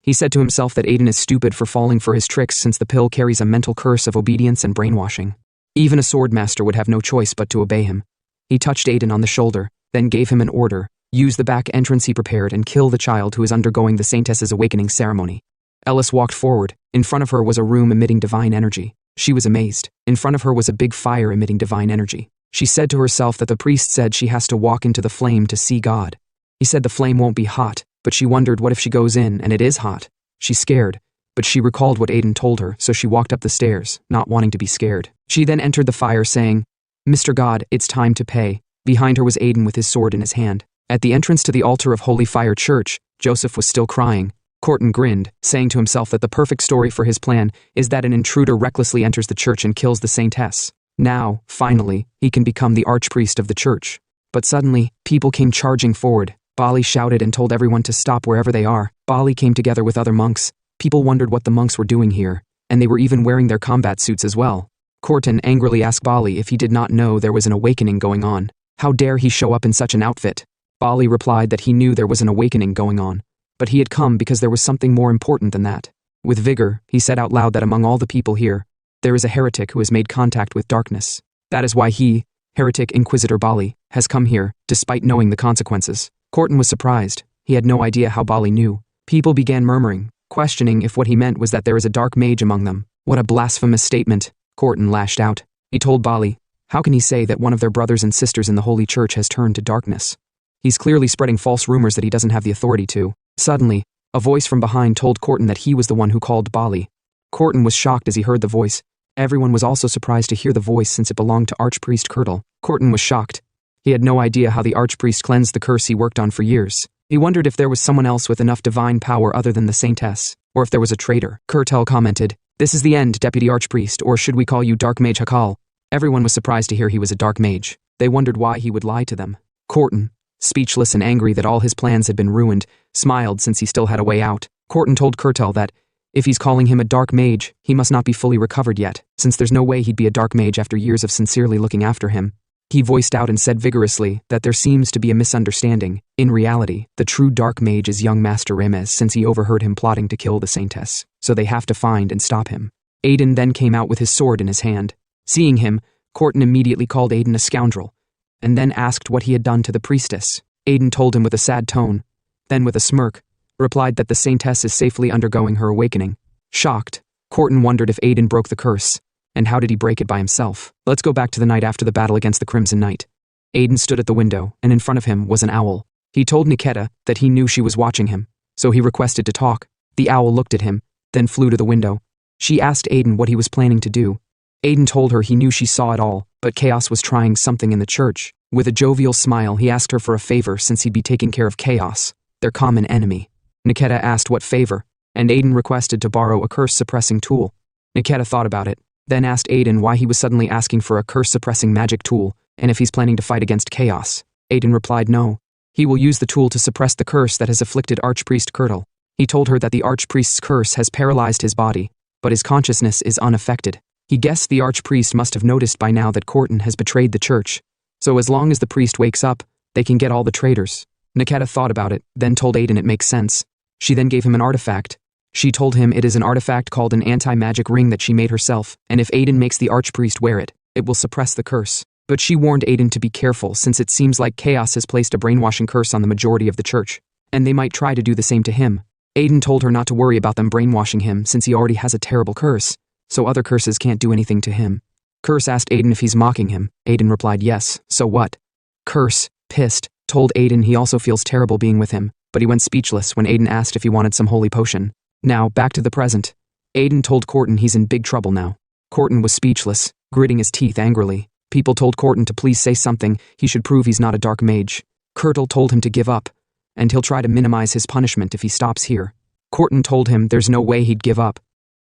He said to himself that Aiden is stupid for falling for his tricks since the pill carries a mental curse of obedience and brainwashing. Even a swordmaster would have no choice but to obey him. He touched Aiden on the shoulder, then gave him an order: use the back entrance he prepared and kill the child who is undergoing the saintess's awakening ceremony. Ellis walked forward. In front of her was a room emitting divine energy. She was amazed. In front of her was a big fire emitting divine energy. She said to herself that the priest said she has to walk into the flame to see God. He said the flame won't be hot, but she wondered what if she goes in and it is hot. She's scared, but she recalled what Aiden told her, so she walked up the stairs, not wanting to be scared. She then entered the fire saying, "Mr. God, it's time to pay." Behind her was Aiden with his sword in his hand. At the entrance to the altar of Holy Fire Church, Joseph was still crying. Corton grinned, saying to himself that the perfect story for his plan is that an intruder recklessly enters the church and kills the saintess. Now, finally, he can become the archpriest of the church. But suddenly, people came charging forward. Bali shouted and told everyone to stop wherever they are. Bali came together with other monks. People wondered what the monks were doing here, and they were even wearing their combat suits as well. Corton angrily asked Bali if he did not know there was an awakening going on. How dare he show up in such an outfit? Bali replied that he knew there was an awakening going on, but he had come because there was something more important than that. With vigor, he said out loud that among all the people here, there is a heretic who has made contact with darkness. That is why he, Heretic Inquisitor Bali, has come here, despite knowing the consequences. Corton was surprised. He had no idea how Bali knew. People began murmuring, questioning if what he meant was that there is a dark mage among them. What a blasphemous statement, Corton lashed out. He told Bali, how can he say that one of their brothers and sisters in the Holy Church has turned to darkness? He's clearly spreading false rumors that he doesn't have the authority to. Suddenly, a voice from behind told Corton that he was the one who called Bali. Corton was shocked as he heard the voice. Everyone was also surprised to hear the voice since it belonged to Archpriest Kirtle. Corton was shocked. He had no idea how the Archpriest cleansed the curse he worked on for years. He wondered if there was someone else with enough divine power other than the Saintess, or if there was a traitor. Kirtle commented, "This is the end, Deputy Archpriest, or should we call you Dark Mage Hakal?" Everyone was surprised to hear he was a dark mage. They wondered why he would lie to them. Corton, speechless and angry that all his plans had been ruined, smiled since he still had a way out. Corton told Kirtle that, if he's calling him a dark mage, he must not be fully recovered yet, since there's no way he'd be a dark mage after years of sincerely looking after him. He voiced out and said vigorously that there seems to be a misunderstanding. In reality, the true dark mage is young Master Remez since he overheard him plotting to kill the Saintess, so they have to find and stop him. Aiden then came out with his sword in his hand. Seeing him, Corton immediately called Aiden a scoundrel, and then asked what he had done to the priestess. Aiden told him with a sad tone, then with a smirk, replied that the Saintess is safely undergoing her awakening. Shocked, Corton wondered if Aiden broke the curse, and how did he break it by himself. Let's go back to the night after the battle against the Crimson Knight. Aiden stood at the window, and in front of him was an owl. He told Niketa that he knew she was watching him, so he requested to talk. The owl looked at him, then flew to the window. She asked Aiden what he was planning to do. Aiden told her he knew she saw it all, but Chaos was trying something in the church. With a jovial smile, he asked her for a favor since he'd be taking care of Chaos, their common enemy. Niketa asked what favor, and Aiden requested to borrow a curse-suppressing tool. Niketa thought about it, then asked Aiden why he was suddenly asking for a curse-suppressing magic tool, and if he's planning to fight against Chaos. Aiden replied no. He will use the tool to suppress the curse that has afflicted Archpriest Kirtle. He told her that the Archpriest's curse has paralyzed his body, but his consciousness is unaffected. He guessed the Archpriest must have noticed by now that Corton has betrayed the church, so as long as the priest wakes up, They can get all the traitors. Niketa thought about it, then told Aiden it makes sense. She then gave him an artifact. She told him it is an artifact called an anti-magic ring that she made herself, and if Aiden makes the archpriest wear it, it will suppress the curse. But she warned Aiden to be careful since it seems like Chaos has placed a brainwashing curse on the majority of the church, and they might try to do the same to him. Aiden told her not to worry about them brainwashing him since he already has a terrible curse, so other curses can't do anything to him. Curse asked Aiden if he's mocking him. Aiden replied yes, so what? Curse, pissed, told Aiden he also feels terrible being with him, but he went speechless when Aiden asked if he wanted some holy potion. Now, back to the present. Aiden told Corton he's in big trouble now. Corton was speechless, gritting his teeth angrily. People told Corton to please say something, he should prove he's not a dark mage. Kurtle told him to give up, and he'll try to minimize his punishment if he stops here. Corton told him there's no way he'd give up.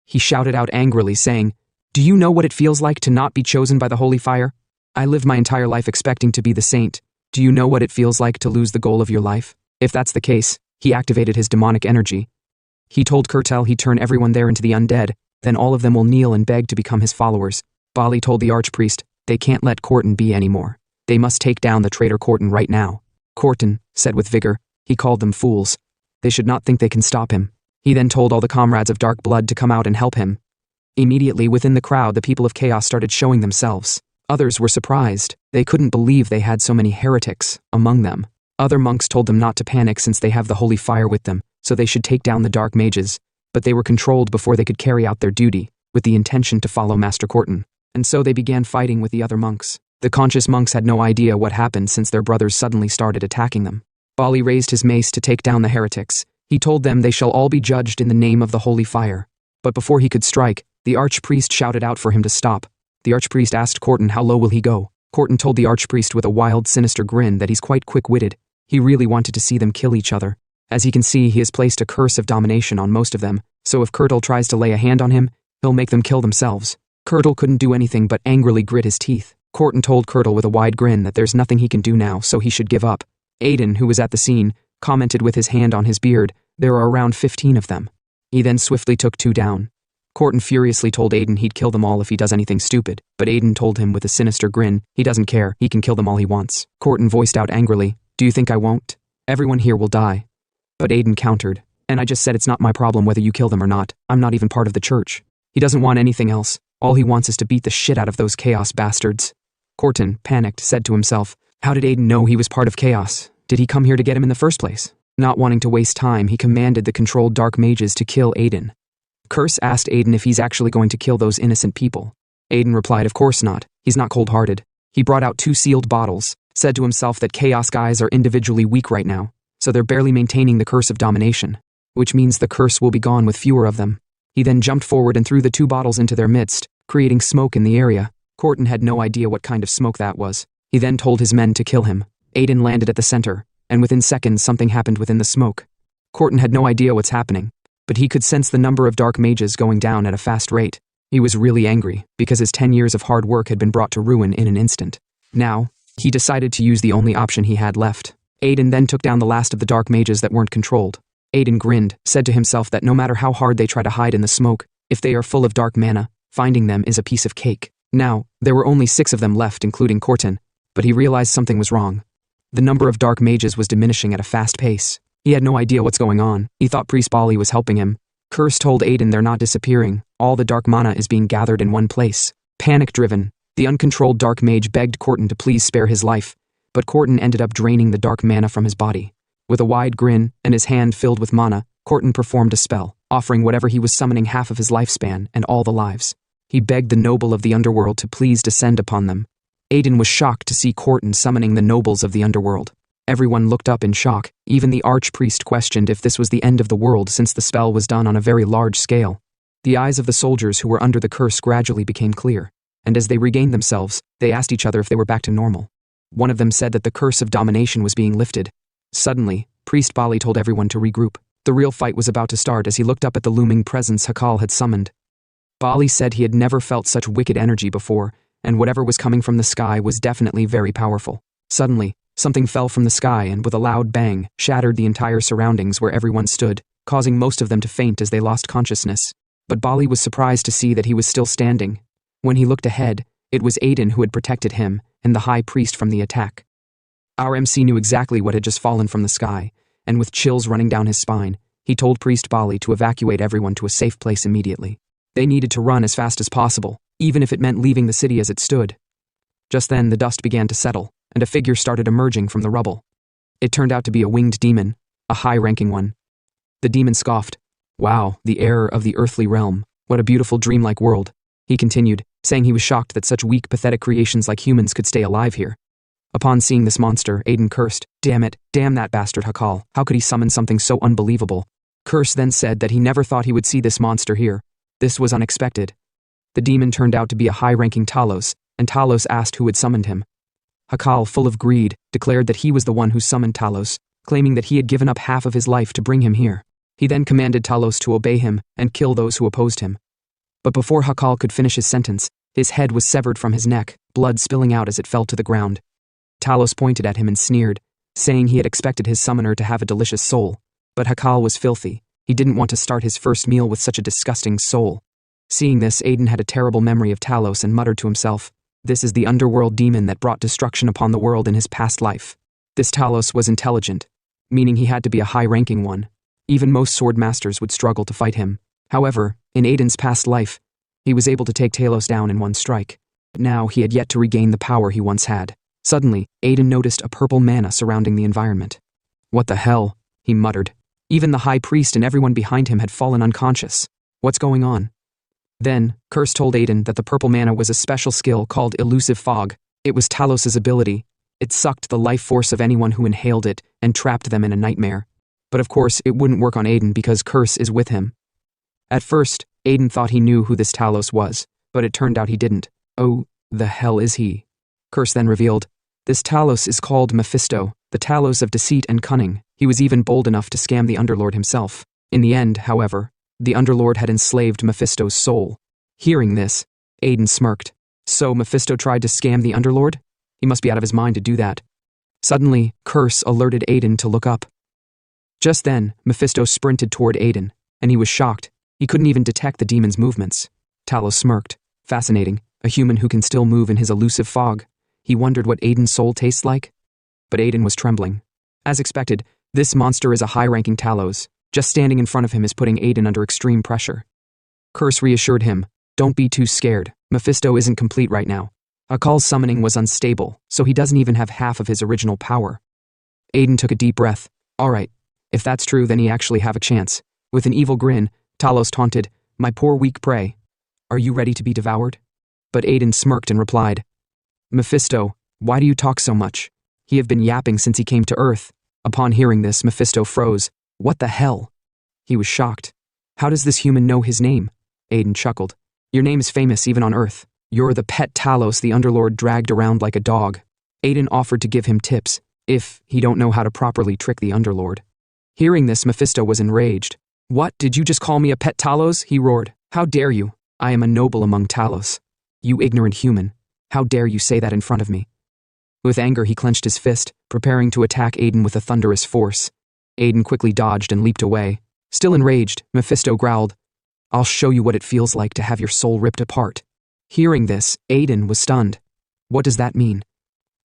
He shouted out angrily, saying, "Do you know what it feels like to not be chosen by the holy fire? I lived my entire life expecting to be the saint. Do you know what it feels like to lose the goal of your life?" If that's the case, he activated his demonic energy. He told Kurtel he'd turn everyone there into the undead, then all of them will kneel and beg to become his followers. Bali told the archpriest, they can't let Corton be anymore. They must take down the traitor Corton right now. Corton said with vigor, he called them fools. They should not think they can stop him. He then told all the comrades of Dark Blood to come out and help him. Immediately within the crowd, the people of Chaos started showing themselves. Others were surprised. They couldn't believe they had so many heretics among them. Other monks told them not to panic since they have the holy fire with them, so they should take down the dark mages, but they were controlled before they could carry out their duty, with the intention to follow Master Corton. And so they began fighting with the other monks. The conscious monks had no idea what happened since their brothers suddenly started attacking them. Bali raised his mace to take down the heretics. He told them they shall all be judged in the name of the holy fire. But before he could strike, the archpriest shouted out for him to stop. The archpriest asked Corton how low will he go. Corton told the archpriest with a wild, sinister grin that he's quite quick-witted. He really wanted to see them kill each other. As he can see, he has placed a curse of domination on most of them, so if Kurtle tries to lay a hand on him, he'll make them kill themselves. Kurtle couldn't do anything but angrily grit his teeth. Corton told Kurtle with a wide grin that there's nothing he can do now, so he should give up. Aiden, who was at the scene, commented with his hand on his beard, there are around 15 of them. He then swiftly took 2 down. Corton furiously told Aiden he'd kill them all if he does anything stupid, but Aiden told him with a sinister grin, he doesn't care, he can kill them all he wants. Corton voiced out angrily, do you think I won't? Everyone here will die. But Aiden countered, and I just said it's not my problem whether you kill them or not, I'm not even part of the church. He doesn't want anything else, all he wants is to beat the shit out of those Chaos bastards. Corton, panicked, said to himself, how did Aiden know he was part of Chaos? Did he come here to get him in the first place? Not wanting to waste time, he commanded the controlled dark mages to kill Aiden. Curse asked Aiden if he's actually going to kill those innocent people. Aiden replied of course not, he's not cold-hearted. He brought out 2 sealed bottles, said to himself that Chaos guys are individually weak right now, so they're barely maintaining the curse of domination, which means the curse will be gone with fewer of them. He then jumped forward and threw the 2 bottles into their midst, creating smoke in the area. Corton had no idea what kind of smoke that was. He then told his men to kill him. Aiden landed at the center, and within seconds something happened within the smoke. Corton had no idea what's happening, but he could sense the number of dark mages going down at a fast rate. He was really angry, because his 10 years of hard work had been brought to ruin in an instant. Now, he decided to use the only option he had left. Aiden then took down the last of the dark mages that weren't controlled. Aiden grinned, said to himself that no matter how hard they try to hide in the smoke, if they are full of dark mana, finding them is a piece of cake. Now, there were only 6 of them left, including Corton, but he realized something was wrong. The number of dark mages was diminishing at a fast pace. He had no idea what's going on. He thought Priest Bali was helping him. Curse told Aiden they're not disappearing. All the dark mana is being gathered in one place. Panic-driven, the uncontrolled dark mage begged Corton to please spare his life, but Corton ended up draining the dark mana from his body. With a wide grin and his hand filled with mana, Corton performed a spell, offering whatever he was summoning half of his lifespan and all the lives. He begged the noble of the underworld to please descend upon them. Aiden was shocked to see Corton summoning the nobles of the underworld. Everyone looked up in shock. Even the archpriest questioned if this was the end of the world since the spell was done on a very large scale. The eyes of the soldiers who were under the curse gradually became clear, and as they regained themselves, they asked each other if they were back to normal. One of them said that the curse of domination was being lifted. Suddenly, Priest Bali told everyone to regroup. The real fight was about to start as he looked up at the looming presence Hakal had summoned. Bali said he had never felt such wicked energy before, and whatever was coming from the sky was definitely very powerful. Suddenly, something fell from the sky and with a loud bang, shattered the entire surroundings where everyone stood, causing most of them to faint as they lost consciousness. But Bali was surprised to see that he was still standing. When he looked ahead, it was Aiden who had protected him and the high priest from the attack. Our MC knew exactly what had just fallen from the sky, and with chills running down his spine, he told Priest Bali to evacuate everyone to a safe place immediately. They needed to run as fast as possible, even if it meant leaving the city as it stood. Just then, the dust began to settle, and a figure started emerging from the rubble. It turned out to be a winged demon, a high-ranking one. The demon scoffed. "Wow, the heir of the earthly realm. What a beautiful dreamlike world," he continued, saying he was shocked that such weak, pathetic creations like humans could stay alive here. Upon seeing this monster, Aiden cursed. "Damn it, damn that bastard Hakal. How could he summon something so unbelievable?" Curse then said that he never thought he would see this monster here. This was unexpected. The demon turned out to be a high-ranking Talos, and Talos asked who had summoned him. Hakal, full of greed, declared that he was the one who summoned Talos, claiming that he had given up half of his life to bring him here. He then commanded Talos to obey him and kill those who opposed him. But before Hakal could finish his sentence, his head was severed from his neck, blood spilling out as it fell to the ground. Talos pointed at him and sneered, saying he had expected his summoner to have a delicious soul. But Hakal was filthy. He didn't want to start his first meal with such a disgusting soul. Seeing this, Aiden had a terrible memory of Talos and muttered to himself, "This is the underworld demon that brought destruction upon the world in his past life." This Talos was intelligent, meaning he had to be a high-ranking one. Even most sword masters would struggle to fight him. However, in Aiden's past life, he was able to take Talos down in one strike. But now he had yet to regain the power he once had. Suddenly, Aiden noticed a purple mana surrounding the environment. "What the hell?" he muttered. Even the high priest and everyone behind him had fallen unconscious. What's going on? Then, Curse told Aiden that the purple mana was a special skill called Elusive Fog. It was Talos' ability. It sucked the life force of anyone who inhaled it and trapped them in a nightmare. But of course, it wouldn't work on Aiden because Curse is with him. At first, Aiden thought he knew who this Talos was, but it turned out he didn't. "Oh, the hell is he?" Curse then revealed. "This Talos is called Mephisto, the Talos of deceit and cunning. He was even bold enough to scam the Underlord himself. In the end, however, the Underlord had enslaved Mephisto's soul." Hearing this, Aiden smirked. So Mephisto tried to scam the Underlord? He must be out of his mind to do that. Suddenly, Curse alerted Aiden to look up. Just then, Mephisto sprinted toward Aiden, and he was shocked. He couldn't even detect the demon's movements. Talos smirked. Fascinating, a human who can still move in his elusive fog. He wondered what Aiden's soul tastes like. But Aiden was trembling. As expected, this monster is a high-ranking Talos. Just standing in front of him is putting Aiden under extreme pressure. Curse reassured him, "Don't be too scared. Mephisto isn't complete right now. Akal's summoning was unstable, so he doesn't even have half of his original power." Aiden took a deep breath. "Alright, if that's true, then he actually have a chance." With an evil grin, Talos taunted, "My poor weak prey. Are you ready to be devoured?" But Aiden smirked and replied, "Mephisto, why do you talk so much? He have been yapping since he came to Earth." Upon hearing this, Mephisto froze. "What the hell?" He was shocked. "How does this human know his name?" Aiden chuckled. "Your name is famous even on Earth. You're the pet Talos the Underlord dragged around like a dog." Aiden offered to give him tips, if he don't know how to properly trick the Underlord. Hearing this, Mephisto was enraged. "What, did you just call me a pet Talos?" he roared. "How dare you? I am a noble among Talos. You ignorant human. How dare you say that in front of me?" With anger, he clenched his fist, preparing to attack Aiden with a thunderous force. Aiden quickly dodged and leaped away. Still enraged, Mephisto growled, "I'll show you what it feels like to have your soul ripped apart." Hearing this, Aiden was stunned. What does that mean?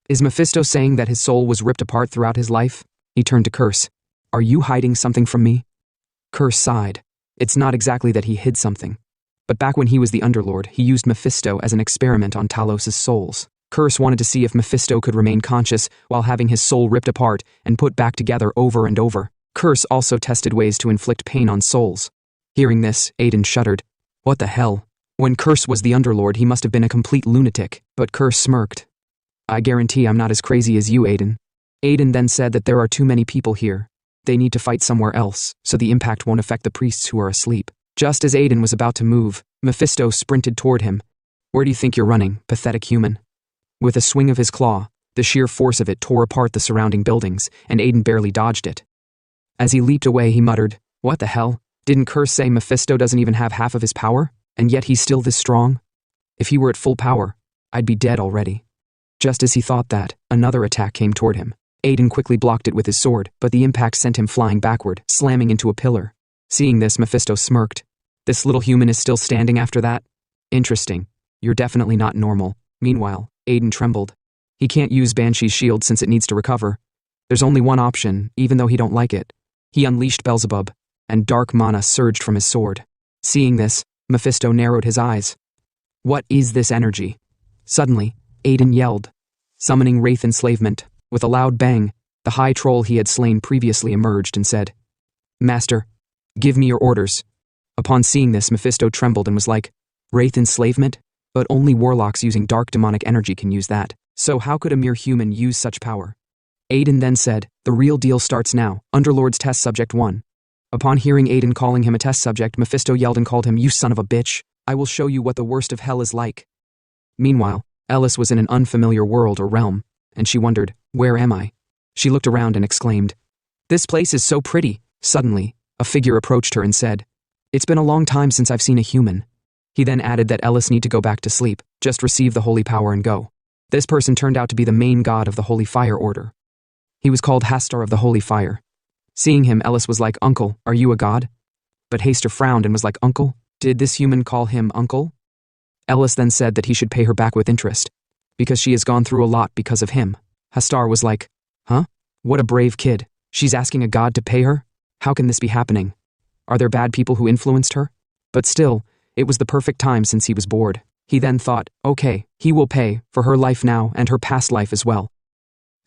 Is Mephisto saying that his soul was ripped apart throughout his life? He turned to Curse. "Are you hiding something from me?" Curse sighed. It's not exactly that he hid something. But back when he was the Underlord, he used Mephisto as an experiment on Talos' souls. Curse wanted to see if Mephisto could remain conscious while having his soul ripped apart and put back together over and over. Curse also tested ways to inflict pain on souls. Hearing this, Aiden shuddered. What the hell? When Curse was the Underlord, he must have been a complete lunatic, but Curse smirked. "I guarantee I'm not as crazy as you, Aiden." Aiden then said that there are too many people here. They need to fight somewhere else, so the impact won't affect the priests who are asleep. Just as Aiden was about to move, Mephisto sprinted toward him. "Where do you think you're running, pathetic human?" With a swing of his claw, the sheer force of it tore apart the surrounding buildings, and Aiden barely dodged it. As he leaped away, he muttered, "What the hell? Didn't Curse say Mephisto doesn't even have half of his power? And yet he's still this strong? If he were at full power, I'd be dead already." Just as he thought that, another attack came toward him. Aiden quickly blocked it with his sword, but the impact sent him flying backward, slamming into a pillar. Seeing this, Mephisto smirked. "This little human is still standing after that? Interesting. You're definitely not normal." Meanwhile, Aiden trembled. He can't use Banshee's shield since it needs to recover. There's only one option, even though he don't like it. He unleashed Beelzebub, and dark mana surged from his sword. Seeing this, Mephisto narrowed his eyes. What is this energy? Suddenly, Aiden yelled, summoning Wraith Enslavement. With a loud bang, the high troll he had slain previously emerged and said, Master, give me your orders. Upon seeing this, Mephisto trembled and was like, Wraith Enslavement? But only warlocks using dark demonic energy can use that. So how could a mere human use such power? Aiden then said, the real deal starts now, Underlord's test subject 1. Upon hearing Aiden calling him a test subject, Mephisto yelled and called him, you son of a bitch, I will show you what the worst of hell is like. Meanwhile, Ellis was in an unfamiliar world or realm, and she wondered, where am I? She looked around and exclaimed, this place is so pretty. Suddenly, a figure approached her and said, it's been a long time since I've seen a human. He then added that Ellis need to go back to sleep, just receive the holy power and go. This person turned out to be the main god of the Holy Fire Order. He was called Hastar of the Holy Fire. Seeing him, Ellis was like, Uncle, are you a god? But Hastar frowned and was like, Uncle? Did this human call him uncle? Ellis then said that he should pay her back with interest, because she has gone through a lot because of him. Hastar was like, huh? What a brave kid. She's asking a god to pay her? How can this be happening? Are there bad people who influenced her? But still, it was the perfect time since he was bored. He then thought, okay, he will pay for her life now and her past life as well.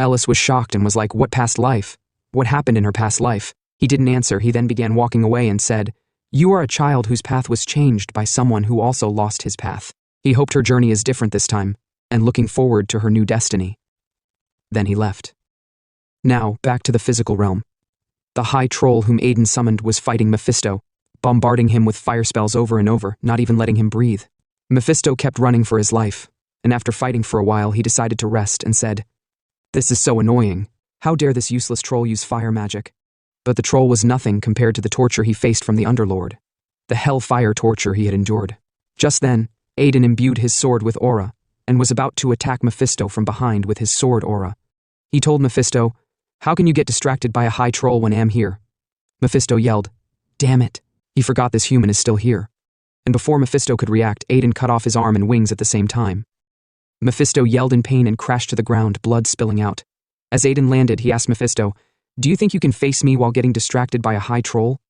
Ellis was shocked and was like, what past life? What happened in her past life? He didn't answer. He then began walking away and said, you are a child whose path was changed by someone who also lost his path. He hoped her journey is different this time, and looking forward to her new destiny. Then he left. Now, back to the physical realm. The high troll whom Aiden summoned was fighting Mephisto, bombarding him with fire spells over and over, not even letting him breathe. Mephisto kept running for his life, and after fighting for a while he decided to rest and said, this is so annoying. How dare this useless troll use fire magic? But the troll was nothing compared to the torture he faced from the Underlord, the hellfire torture he had endured. Just then, Aiden imbued his sword with aura, and was about to attack Mephisto from behind with his sword aura. He told Mephisto, how can you get distracted by a high troll when I'm here? Mephisto yelled, damn it, he forgot this human is still here. And before Mephisto could react, Aiden cut off his arm and wings at the same time. Mephisto yelled in pain and crashed to the ground, blood spilling out. As Aiden landed, he asked Mephisto, do you think you can face me while getting distracted by a high troll?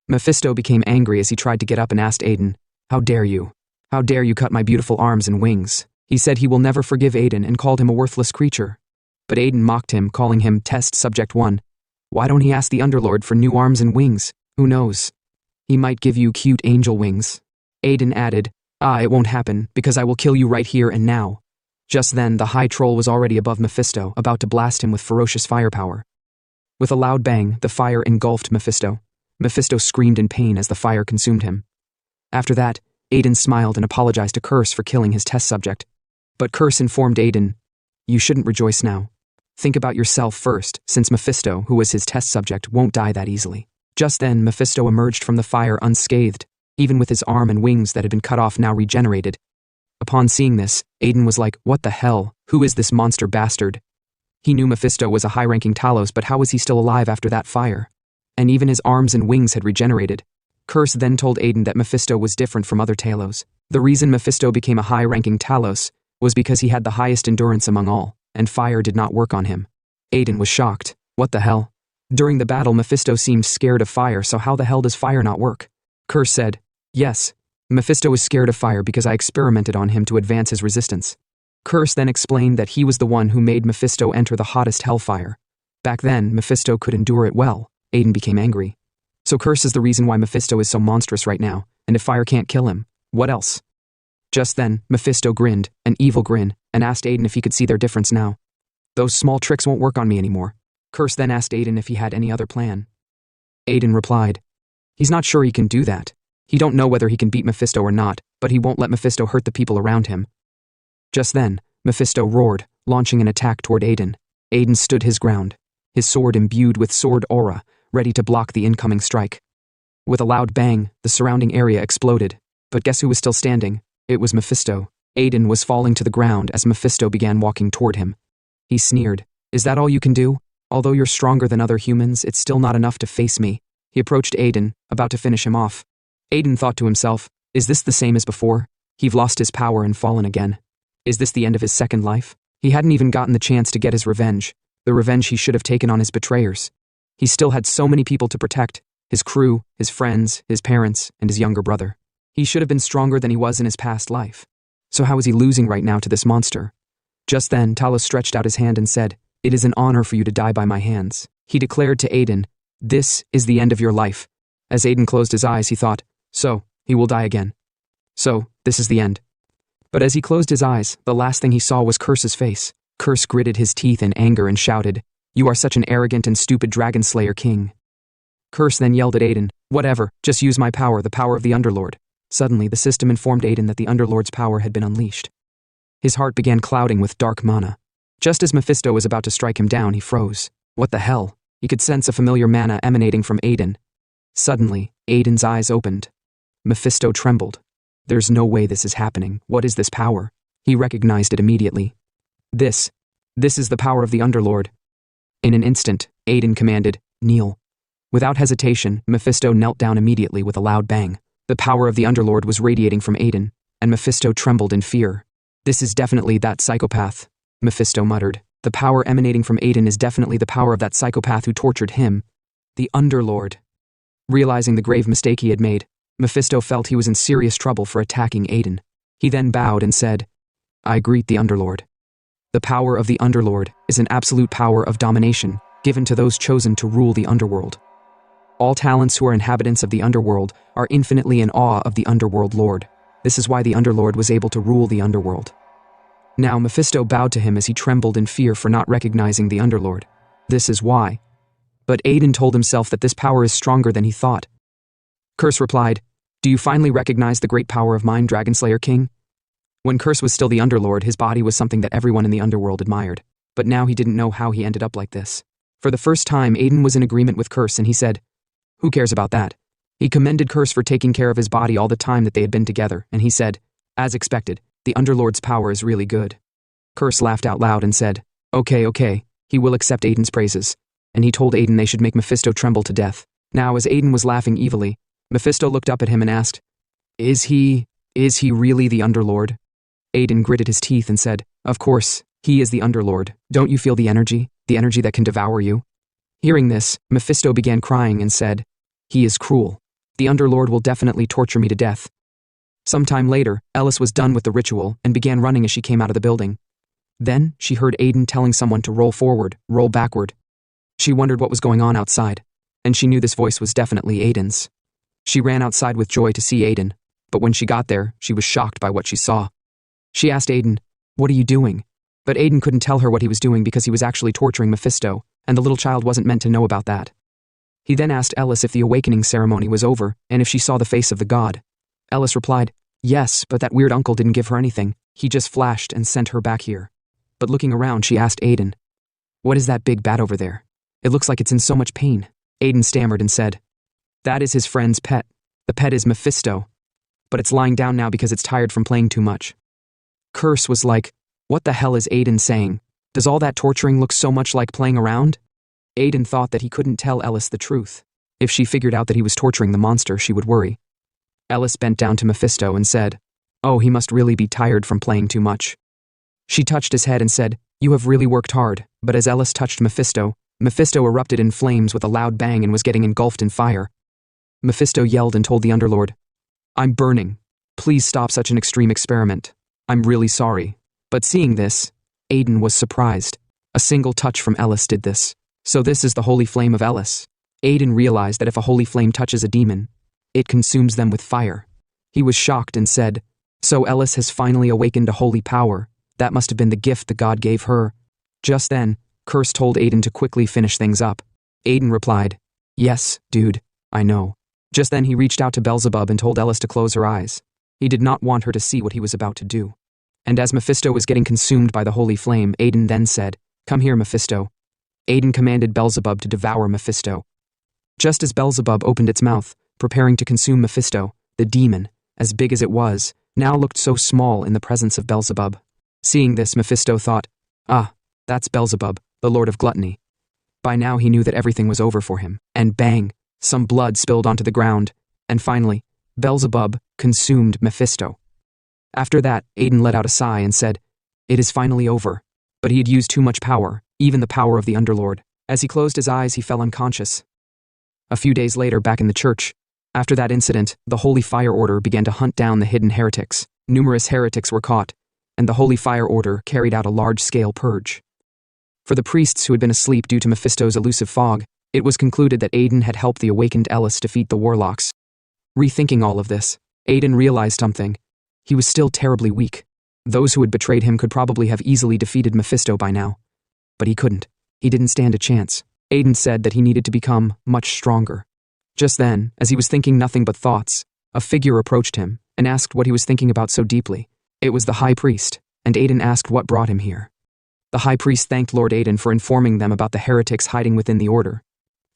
Mephisto became angry as he tried to get up and asked Aiden, how dare you? How dare you cut my beautiful arms and wings? He said he will never forgive Aiden and called him a worthless creature. But Aiden mocked him, calling him Test Subject 1. Why don't he ask the Underlord for new arms and wings? Who knows? He might give you cute angel wings. Aiden added, it won't happen, because I will kill you right here and now. Just then, the high troll was already above Mephisto, about to blast him with ferocious firepower. With a loud bang, the fire engulfed Mephisto. Mephisto screamed in pain as the fire consumed him. After that, Aiden smiled and apologized to Curse for killing his test subject. But Curse informed Aiden, you shouldn't rejoice now. Think about yourself first, since Mephisto, who was his test subject, won't die that easily. Just then, Mephisto emerged from the fire unscathed, even with his arm and wings that had been cut off now regenerated. Upon seeing this, Aiden was like, what the hell? Who is this monster bastard? He knew Mephisto was a high-ranking Talos, but how was he still alive after that fire? And even his arms and wings had regenerated. Curse then told Aiden that Mephisto was different from other Talos. The reason Mephisto became a high-ranking Talos was because he had the highest endurance among all, and fire did not work on him. Aiden was shocked. What the hell? During the battle, Mephisto seemed scared of fire, so how the hell does fire not work? Curse said, yes, Mephisto is scared of fire because I experimented on him to advance his resistance. Curse then explained that he was the one who made Mephisto enter the hottest hellfire. Back then, Mephisto could endure it well. Aiden became angry. So Curse is the reason why Mephisto is so monstrous right now, and if fire can't kill him, what else? Just then, Mephisto grinned, an evil grin, and asked Aiden if he could see their difference now. Those small tricks won't work on me anymore. Curse then asked Aiden if he had any other plan. Aiden replied, he's not sure he can do that. He don't know whether he can beat Mephisto or not, but he won't let Mephisto hurt the people around him. Just then, Mephisto roared, launching an attack toward Aiden. Aiden stood his ground, his sword imbued with sword aura, ready to block the incoming strike. With a loud bang, the surrounding area exploded. But guess who was still standing? It was Mephisto. Aiden was falling to the ground as Mephisto began walking toward him. He sneered, is that all you can do? Although you're stronger than other humans, it's still not enough to face me. He approached Aiden, about to finish him off. Aiden thought to himself, is this the same as before? He've lost his power and fallen again. Is this the end of his second life? He hadn't even gotten the chance to get his revenge, the revenge he should have taken on his betrayers. He still had so many people to protect, his crew, his friends, his parents, and his younger brother. He should have been stronger than he was in his past life. So how is he losing right now to this monster? Just then, Talos stretched out his hand and said, "It is an honor for you to die by my hands." He declared to Aiden, "This is the end of your life." As Aiden closed his eyes, he thought, so, he will die again. So, this is the end. But as he closed his eyes, the last thing he saw was Curse's face. Curse gritted his teeth in anger and shouted, "You are such an arrogant and stupid dragon slayer king." Curse then yelled at Aiden, "Whatever, just use my power, the power of the Underlord." Suddenly, the system informed Aiden that the Underlord's power had been unleashed. His heart began clouding with dark mana. Just as Mephisto was about to strike him down, he froze. What the hell? He could sense a familiar mana emanating from Aiden. Suddenly, Aiden's eyes opened. Mephisto trembled. There's no way this is happening. What is this power? He recognized it immediately. This is the power of the Underlord. In an instant, Aiden commanded, "Kneel." Without hesitation, Mephisto knelt down immediately with a loud bang. The power of the Underlord was radiating from Aiden, and Mephisto trembled in fear. "This is definitely that psychopath," Mephisto muttered. "The power emanating from Aiden is definitely the power of that psychopath who tortured him. The Underlord." Realizing the grave mistake he had made, Mephisto felt he was in serious trouble for attacking Aiden. He then bowed and said, "I greet the Underlord." The power of the Underlord is an absolute power of domination, given to those chosen to rule the underworld. All talents who are inhabitants of the underworld are infinitely in awe of the Underworld Lord. This is why the Underlord was able to rule the underworld. Now Mephisto bowed to him as he trembled in fear for not recognizing the Underlord. This is why. But Aiden told himself that this power is stronger than he thought. Curse replied, "Do you finally recognize the great power of mine, Dragonslayer King?" When Curse was still the Underlord, his body was something that everyone in the underworld admired. But now he didn't know how he ended up like this. For the first time, Aiden was in agreement with Curse and he said, "Who cares about that?" He commended Curse for taking care of his body all the time that they had been together, and he said, "As expected, the Underlord's power is really good." Curse laughed out loud and said, Okay, he will accept Aiden's praises." And he told Aiden they should make Mephisto tremble to death. Now, as Aiden was laughing evilly, Mephisto looked up at him and asked, Is he really the Underlord?" Aiden gritted his teeth and said, "Of course, he is the Underlord. Don't you feel the energy that can devour you?" Hearing this, Mephisto began crying and said, "He is cruel. The Underlord will definitely torture me to death." Sometime later, Ellis was done with the ritual and began running as she came out of the building. Then, she heard Aiden telling someone to roll forward, roll backward. She wondered what was going on outside, and she knew this voice was definitely Aiden's. She ran outside with joy to see Aiden, but when she got there, she was shocked by what she saw. She asked Aiden, "What are you doing?" But Aiden couldn't tell her what he was doing because he was actually torturing Mephisto, and the little child wasn't meant to know about that. He then asked Ellis if the awakening ceremony was over and if she saw the face of the god. Ellis replied, "Yes, but that weird uncle didn't give her anything. He just flashed and sent her back here." But looking around, she asked Aiden, "What is that big bat over there? It looks like it's in so much pain." Aiden stammered and said, "That is his friend's pet. The pet is Mephisto. But it's lying down now because it's tired from playing too much." Curse was like, "What the hell is Aiden saying? Does all that torturing look so much like playing around?" Aiden thought that he couldn't tell Ellis the truth. If she figured out that he was torturing the monster, she would worry. Ellis bent down to Mephisto and said, "Oh, he must really be tired from playing too much." She touched his head and said, "You have really worked hard." But as Ellis touched Mephisto, Mephisto erupted in flames with a loud bang and was getting engulfed in fire. Mephisto yelled and told the Underlord, "I'm burning. Please stop such an extreme experiment. I'm really sorry." But seeing this, Aiden was surprised. A single touch from Ellis did this. So this is the holy flame of Ellis. Aiden realized that if a holy flame touches a demon, it consumes them with fire. He was shocked and said, "So Ellis has finally awakened a holy power. That must have been the gift the god gave her." Just then, Curse told Aiden to quickly finish things up. Aiden replied, "Yes, dude, I know." Just then he reached out to Beelzebub and told Ellis to close her eyes. He did not want her to see what he was about to do. And as Mephisto was getting consumed by the holy flame, Aiden then said, "Come here, Mephisto." Aiden commanded Beelzebub to devour Mephisto. Just as Beelzebub opened its mouth, preparing to consume Mephisto, the demon, as big as it was, now looked so small in the presence of Beelzebub. Seeing this, Mephisto thought, "Ah, that's Beelzebub, the Lord of Gluttony." By now he knew that everything was over for him, and bang, some blood spilled onto the ground, and finally, Beelzebub consumed Mephisto. After that, Aiden let out a sigh and said, "It is finally over. But he had used too much power, even the power of the Underlord. As he closed his eyes, he fell unconscious. A few days later, back in the church, after that incident, the Holy Fire Order began to hunt down the hidden heretics. Numerous heretics were caught, and the Holy Fire Order carried out a large-scale purge. For the priests who had been asleep due to Mephisto's elusive fog, it was concluded that Aiden had helped the awakened Ellis defeat the warlocks. Rethinking all of this, Aiden realized something. He was still terribly weak. Those who had betrayed him could probably have easily defeated Mephisto by now. But he couldn't. He didn't stand a chance. Aiden said that he needed to become much stronger. Just then, as he was thinking nothing but thoughts, a figure approached him and asked what he was thinking about so deeply. It was the High Priest, and Aiden asked what brought him here. The High Priest thanked Lord Aiden for informing them about the heretics hiding within the Order.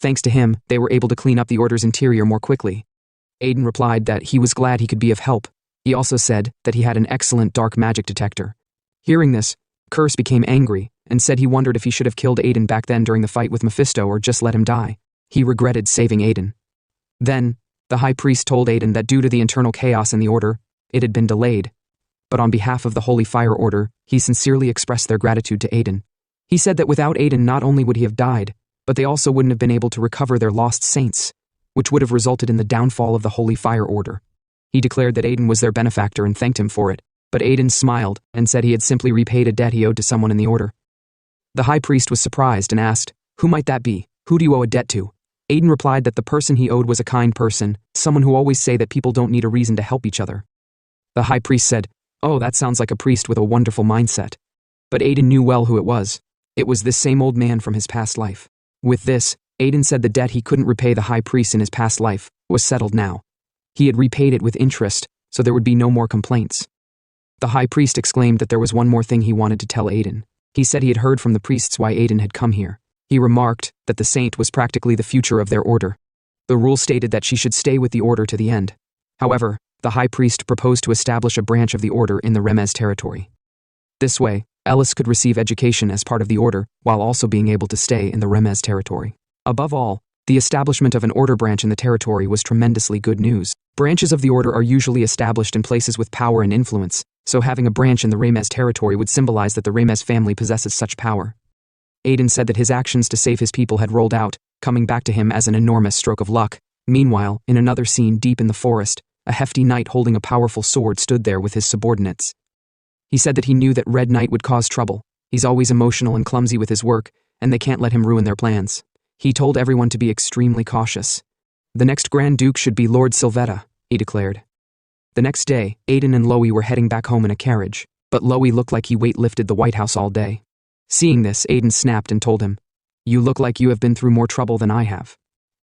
Thanks to him, they were able to clean up the Order's interior more quickly. Aiden replied that he was glad he could be of help. He also said that he had an excellent dark magic detector. Hearing this, Curse became angry and said he wondered if he should have killed Aiden back then during the fight with Mephisto or just let him die. He regretted saving Aiden. Then, the High Priest told Aiden that due to the internal chaos in the Order, it had been delayed. But on behalf of the Holy Fire Order, he sincerely expressed their gratitude to Aiden. He said that without Aiden, not only would he have died, but they also wouldn't have been able to recover their lost saints, which would have resulted in the downfall of the Holy Fire Order. He declared that Aiden was their benefactor and thanked him for it, but Aiden smiled and said he had simply repaid a debt he owed to someone in the Order. The High Priest was surprised and asked, "Who might that be? Who do you owe a debt to?" Aiden replied that the person he owed was a kind person, someone who always say that people don't need a reason to help each other. The High Priest said, "Oh, that sounds like a priest with a wonderful mindset." But Aiden knew well who it was. It was this same old man from his past life. With this, Aiden said the debt he couldn't repay the High Priest in his past life was settled now. He had repaid it with interest, so there would be no more complaints. The High Priest exclaimed that there was one more thing he wanted to tell Aiden. He said he had heard from the priests why Aiden had come here. He remarked that the saint was practically the future of their order. The rule stated that she should stay with the order to the end. However, the High Priest proposed to establish a branch of the order in the Remez territory. This way, Ellis could receive education as part of the order, while also being able to stay in the Remez territory. Above all, the establishment of an order branch in the territory was tremendously good news. Branches of the order are usually established in places with power and influence, so having a branch in the Remez territory would symbolize that the Remez family possesses such power. Aiden said that his actions to save his people had rolled out, coming back to him as an enormous stroke of luck. Meanwhile, in another scene deep in the forest, a hefty knight holding a powerful sword stood there with his subordinates. He said that he knew that Red Knight would cause trouble. He's always emotional and clumsy with his work, and they can't let him ruin their plans. He told everyone to be extremely cautious. The next Grand Duke should be Lord Sylvetta, he declared. The next day, Aiden and Loie were heading back home in a carriage, but Loie looked like he weightlifted the White House all day. Seeing this, Aiden snapped and told him, "You look like you have been through more trouble than I have."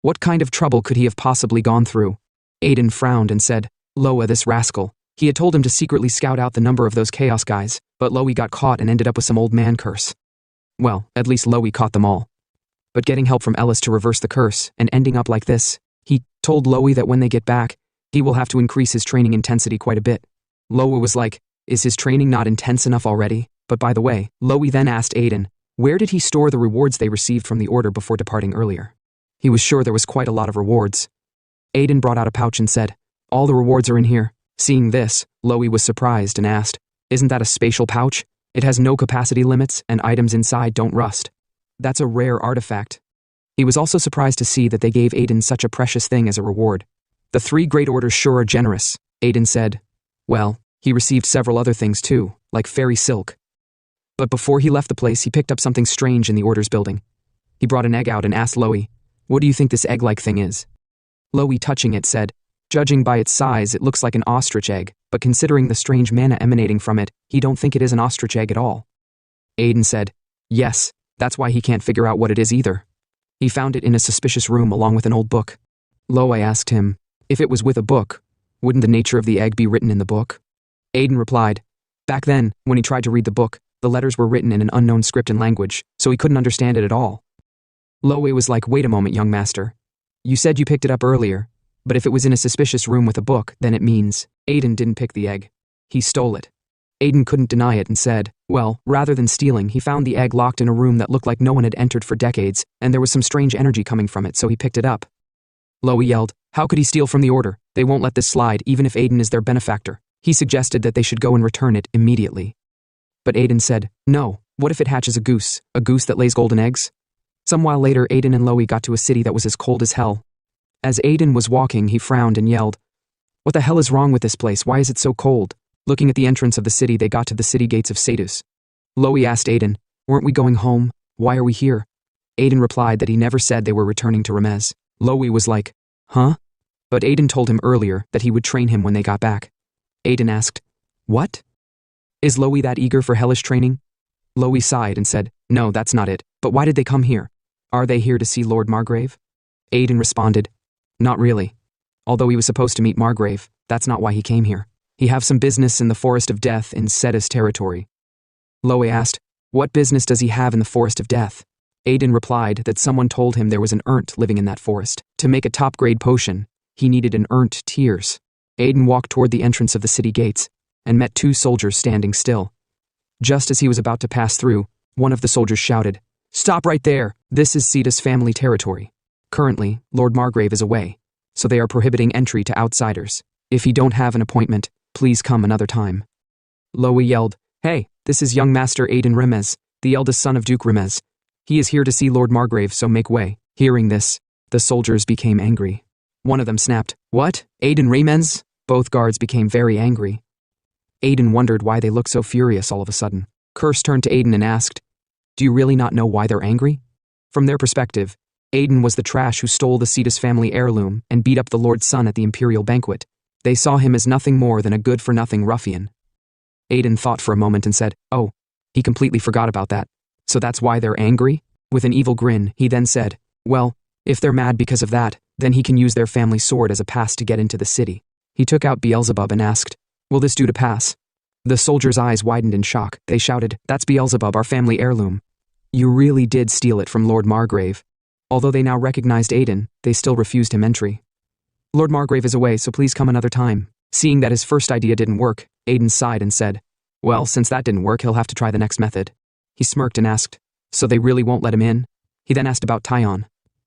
What kind of trouble could he have possibly gone through? Aiden frowned and said, "Loa, this rascal." He had told him to secretly scout out the number of those chaos guys, but Loie got caught and ended up with some old man curse. Well, at least Loie caught them all. But getting help from Ellis to reverse the curse and ending up like this, he told Loie that when they get back, he will have to increase his training intensity quite a bit. Loa was like, "Is his training not intense enough already?" But by the way, Loie then asked Aiden, where did he store the rewards they received from the order before departing earlier? He was sure there was quite a lot of rewards. Aiden brought out a pouch and said, "All the rewards are in here." Seeing this, Loie was surprised and asked, "Isn't that a spatial pouch? It has no capacity limits and items inside don't rust. That's a rare artifact." He was also surprised to see that they gave Aiden such a precious thing as a reward. "The 3 great orders sure are generous," Aiden said. Well, he received several other things too, like fairy silk. But before he left the place, he picked up something strange in the order's building. He brought an egg out and asked Loie, "What do you think this egg-like thing is?" Loie, touching it, said, "Judging by its size, it looks like an ostrich egg, but considering the strange mana emanating from it, he don't think it is an ostrich egg at all." Aiden said, "Yes, that's why he can't figure out what it is either. He found it in a suspicious room along with an old book." Loie asked him, if it was with a book, wouldn't the nature of the egg be written in the book? Aiden replied, back then, when he tried to read the book, the letters were written in an unknown script and language, so he couldn't understand it at all. Loie was like, "Wait a moment, young master. You said you picked it up earlier, but if it was in a suspicious room with a book, then it means Aiden didn't pick the egg. He stole it." Aiden couldn't deny it and said, well, rather than stealing, he found the egg locked in a room that looked like no one had entered for decades, and there was some strange energy coming from it, so he picked it up. Loie yelled, "How could he steal from the order? They won't let this slide, even if Aiden is their benefactor." He suggested that they should go and return it immediately. But Aiden said, "No, What if it hatches a goose that lays golden eggs? Some while later, Aiden and Loey got to a city that was as cold as hell. As Aiden was walking, he frowned and yelled, "What the hell is wrong with this place? Why is it so cold?" Looking at the entrance of the city, they got to the city gates of Sadus. Loey asked Aiden, "Weren't we going home? Why are we here?" Aiden replied that he never said they were returning to Remez. Loey was like, "Huh?" But Aiden told him earlier that he would train him when they got back. Aiden asked, "What? Is Loey that eager for hellish training?" Loey sighed and said, "No, that's not it. But why did they come here? Are they here to see Lord Margrave?" Aiden responded, "Not really. Although he was supposed to meet Margrave, that's not why he came here. He have some business in the Forest of Death in Sedis territory." Loey asked, "What business does he have in the Forest of Death?" Aiden replied that someone told him there was an Ernt living in that forest. To make a top-grade potion, he needed an Ernt tears. Aiden walked toward the entrance of the city gates and met two soldiers standing still. Just as he was about to pass through, one of the soldiers shouted, "Stop right there! This is Sedis family territory. Currently, Lord Margrave is away, so they are prohibiting entry to outsiders. If you don't have an appointment, please come another time." Loey yelled, "Hey, this is young Master Aiden Remez, the eldest son of Duke Remez. He is here to see Lord Margrave, so make way." Hearing this, the soldiers became angry. One of them snapped, "What? Aiden Remez?" Both guards became very angry. Aiden wondered why they looked so furious all of a sudden. Curse turned to Aiden and asked, "Do you really not know why they're angry?" From their perspective, Aiden was the trash who stole the Sedis family heirloom and beat up the Lord's son at the imperial banquet. They saw him as nothing more than a good-for-nothing ruffian. Aiden thought for a moment and said, "Oh, he completely forgot about that. So that's why they're angry?" With an evil grin, he then said, "Well, if they're mad because of that, then he can use their family sword as a pass to get into the city." He took out Beelzebub and asked, "Will this do to pass?" The soldiers' eyes widened in shock. They shouted, "That's Beelzebub, our family heirloom. You really did steal it from Lord Margrave." Although they now recognized Aiden, they still refused him entry. "Lord Margrave is away, so please come another time." Seeing that his first idea didn't work, Aiden sighed and said, "Well, since that didn't work, he'll have to try the next method." He smirked and asked, "So they really won't let him in?" He then asked about Tyon.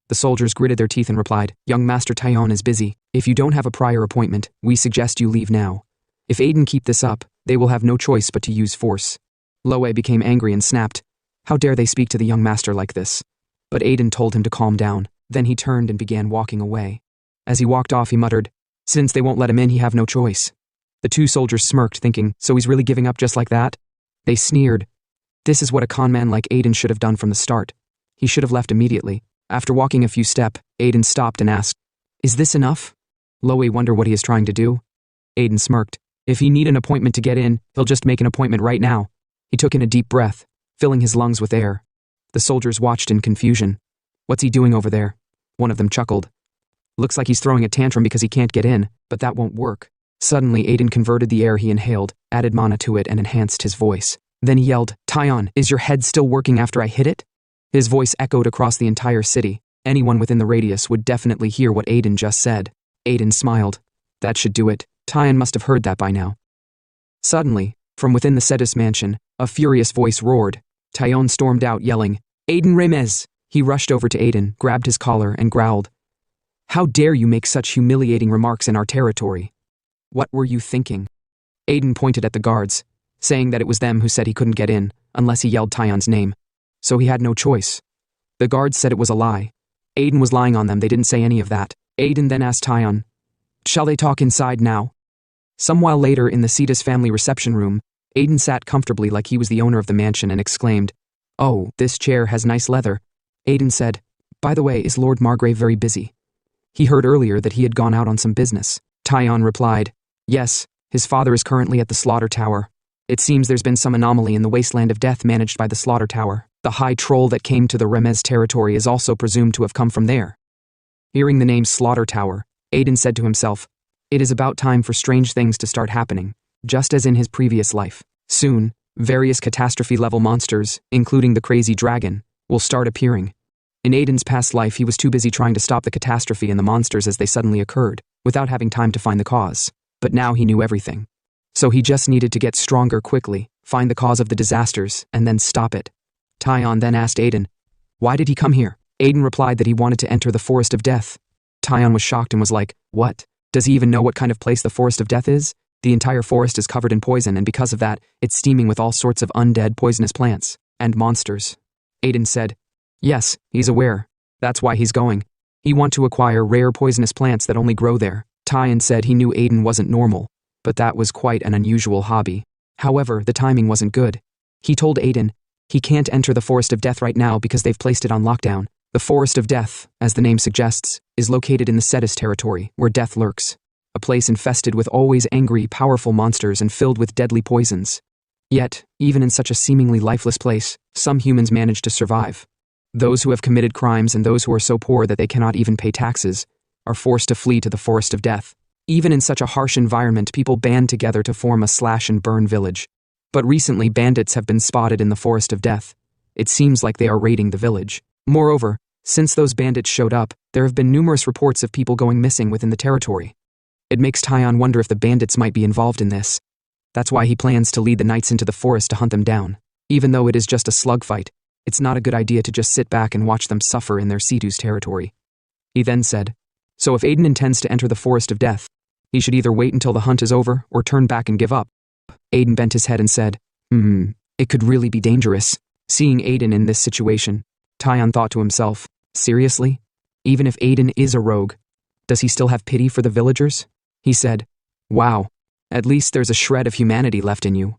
The soldiers gritted their teeth and replied, "Young Master Tyon is busy. If you don't have a prior appointment, we suggest you leave now. If Aiden keep this up, they will have no choice but to use force." Loey became angry and snapped, "How dare they speak to the young master like this?" But Aiden told him to calm down. Then he turned and began walking away. As he walked off, he muttered, "Since they won't let him in, he have no choice." The two soldiers smirked, thinking, "So he's really giving up just like that?" They sneered. This is what a conman like Aiden should have done from the start. He should have left immediately. After walking a few steps, Aiden stopped and asked, "Is this enough?" Loey wondered what he is trying to do. Aiden smirked. If he need an appointment to get in, he'll just make an appointment right now. He took in a deep breath, filling his lungs with air. The soldiers watched in confusion. "What's he doing over there?" One of them chuckled. "Looks like he's throwing a tantrum because he can't get in, but that won't work." Suddenly, Aiden converted the air he inhaled, added mana to it, and enhanced his voice. Then he yelled, "Tyon, is your head still working after I hit it?" His voice echoed across the entire city. Anyone within the radius would definitely hear what Aiden just said. Aiden smiled. That should do it. Tyon must have heard that by now. Suddenly, from within the Sedis mansion, a furious voice roared. Tyon stormed out, yelling, "Aiden Remez!" He rushed over to Aiden, grabbed his collar, and growled, "How dare you make such humiliating remarks in our territory? What were you thinking?" Aiden pointed at the guards, saying that it was them who said he couldn't get in unless he yelled Tyon's name. So he had no choice. The guards said it was a lie. Aiden was lying on them, they didn't say any of that. Aiden then asked Tyon, "Shall they talk inside now?" Some while later in the Sedis family reception room, Aiden sat comfortably like he was the owner of the mansion and exclaimed, "Oh, this chair has nice leather." Aiden said, "By the way, is Lord Margrave very busy?" He heard earlier that he had gone out on some business. Tyon replied, "Yes, his father is currently at the Slaughter Tower. It seems there's been some anomaly in the Wasteland of Death managed by the Slaughter Tower. The high troll that came to the Remez territory is also presumed to have come from there." Hearing the name Slaughter Tower, Aiden said to himself, "It is about time for strange things to start happening, just as in his previous life. Soon, various catastrophe-level monsters, including the crazy dragon, will start appearing." In Aiden's past life, he was too busy trying to stop the catastrophe and the monsters as they suddenly occurred, without having time to find the cause. But now he knew everything. So he just needed to get stronger quickly, find the cause of the disasters, and then stop it. Tyon then asked Aiden, "Why did he come here?" Aiden replied that he wanted to enter the Forest of Death. Tyon was shocked and was like, "What? Does he even know what kind of place the Forest of Death is? The entire forest is covered in poison, and because of that, it's steaming with all sorts of undead poisonous plants. and monsters. Aiden said, yes, he's aware. That's why he's going. He wants to acquire rare poisonous plants that only grow there. Tyan said he knew Aiden wasn't normal, but that was quite an unusual hobby. However, the timing wasn't good. He told Aiden he can't enter the Forest of Death right now because they've placed it on lockdown. The Forest of Death, as the name suggests, is located in the Cetus territory, where death lurks. A place infested with always angry, powerful monsters and filled with deadly poisons. Yet, even in such a seemingly lifeless place, some humans manage to survive. Those who have committed crimes and those who are so poor that they cannot even pay taxes are forced to flee to the Forest of Death. Even in such a harsh environment, people band together to form a slash-and-burn village. But recently, bandits have been spotted in the Forest of Death. It seems like they are raiding the village. Moreover, since those bandits showed up, there have been numerous reports of people going missing within the territory. It makes Tyan wonder if the bandits might be involved in this. That's why he plans to lead the knights into the forest to hunt them down. Even though it is just a slug fight, it's not a good idea to just sit back and watch them suffer in their Cetus territory. He then said, so if Aiden intends to enter the Forest of Death, he should either wait until the hunt is over or turn back and give up. Aiden bent his head and said, it could really be dangerous. Seeing Aiden in this situation, Tyan thought to himself, seriously? Even if Aiden is a rogue, does he still have pity for the villagers? He said, wow, at least there's a shred of humanity left in you.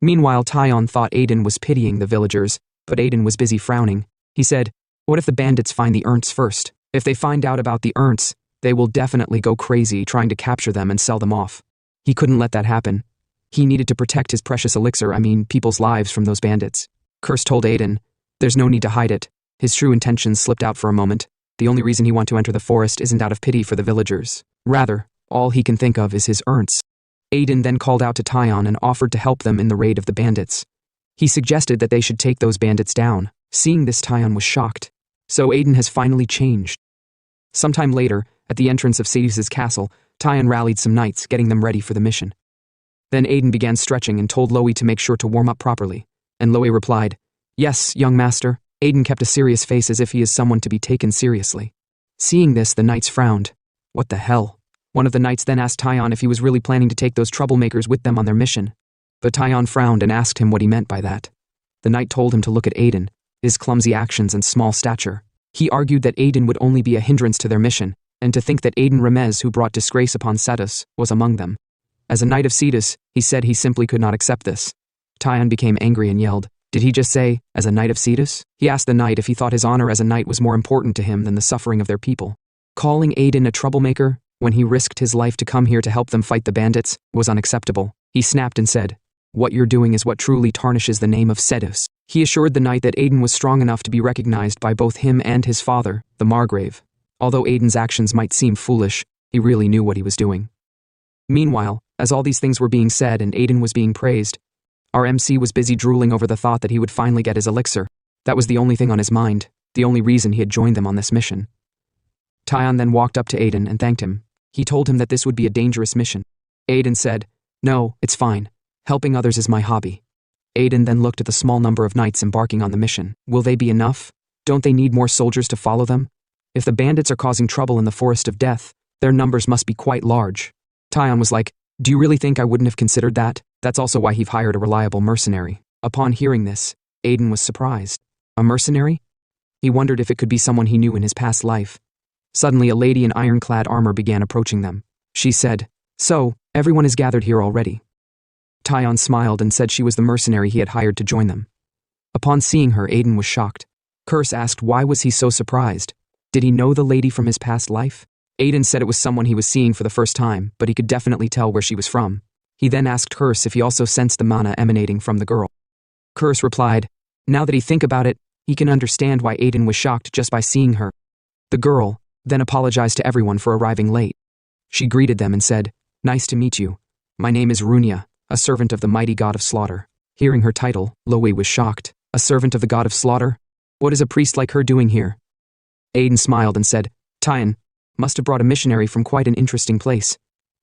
Meanwhile, Tyan thought Aiden was pitying the villagers, but Aiden was busy frowning. He said, what if the bandits find the Ernts first? If they find out about the Ernts, they will definitely go crazy trying to capture them and sell them off. He couldn't let that happen. He needed to protect his precious elixir, people's lives from those bandits. Curse told Aiden, there's no need to hide it. His true intentions slipped out for a moment. The only reason he wants to enter the forest isn't out of pity for the villagers. Rather, all he can think of is his Ernts. Aiden then called out to Tyan and offered to help them in the raid of the bandits. He suggested that they should take those bandits down. Seeing this, Tyan was shocked. So Aiden has finally changed. Sometime later, at the entrance of Cetus's castle, Tyan rallied some knights, getting them ready for the mission. Then Aiden began stretching and told Loey to make sure to warm up properly. And Loey replied, yes, young master. Aiden kept a serious face as if he is someone to be taken seriously. Seeing this, the knights frowned. What the hell? One of the knights then asked Tyan if he was really planning to take those troublemakers with them on their mission. But Tyan frowned and asked him what he meant by that. The knight told him to look at Aiden, his clumsy actions and small stature. He argued that Aiden would only be a hindrance to their mission, and to think that Aiden Remez, who brought disgrace upon Cetus, was among them. As a knight of Cetus, he said he simply could not accept this. Tyan became angry and yelled, did he just say, as a knight of Cetus? He asked the knight if he thought his honor as a knight was more important to him than the suffering of their people. Calling Aiden a troublemaker, when he risked his life to come here to help them fight the bandits, was unacceptable. He snapped and said, what you're doing is what truly tarnishes the name of Cetus. He assured the knight that Aiden was strong enough to be recognized by both him and his father, the Margrave. Although Aiden's actions might seem foolish, he really knew what he was doing. Meanwhile, as all these things were being said and Aiden was being praised, our MC was busy drooling over the thought that he would finally get his elixir. That was the only thing on his mind, the only reason he had joined them on this mission. Tyan then walked up to Aiden and thanked him. He told him that this would be a dangerous mission. Aiden said, no, it's fine. Helping others is my hobby. Aiden then looked at the small number of knights embarking on the mission. Will they be enough? Don't they need more soldiers to follow them? If the bandits are causing trouble in the Forest of Death, their numbers must be quite large. Tyan was like, do you really think I wouldn't have considered that? That's also why he've hired a reliable mercenary. Upon hearing this, Aiden was surprised. A mercenary? He wondered if it could be someone he knew in his past life. Suddenly, a lady in ironclad armor began approaching them. She said, so, everyone is gathered here already. Tyan smiled and said she was the mercenary he had hired to join them. Upon seeing her, Aiden was shocked. Curse asked why was he so surprised. Did he know the lady from his past life? Aiden said it was someone he was seeing for the first time, but he could definitely tell where she was from. He then asked Curse if he also sensed the mana emanating from the girl. Curse replied, now that he think about it, he can understand why Aiden was shocked just by seeing her. The girl then apologized to everyone for arriving late. She greeted them and said, nice to meet you. My name is Runia, a servant of the mighty god of slaughter. Hearing her title, Loey was shocked. A servant of the god of slaughter? What is a priest like her doing here? Aiden smiled and said, Tyan, must have brought a missionary from quite an interesting place.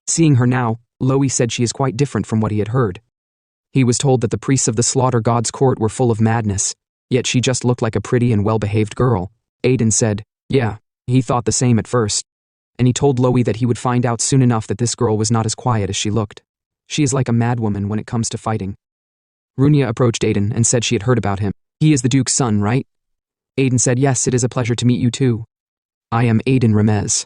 Seeing her now, Loey said she is quite different from what he had heard. He was told that the priests of the slaughter god's court were full of madness, yet she just looked like a pretty and well-behaved girl. Aiden said, yeah, he thought the same at first. And he told Loey that he would find out soon enough that this girl was not as quiet as she looked. She is like a madwoman when it comes to fighting. Runia approached Aiden and said she had heard about him. He is the Duke's son, right? Aiden said, yes, it is a pleasure to meet you too. I am Aiden Remez.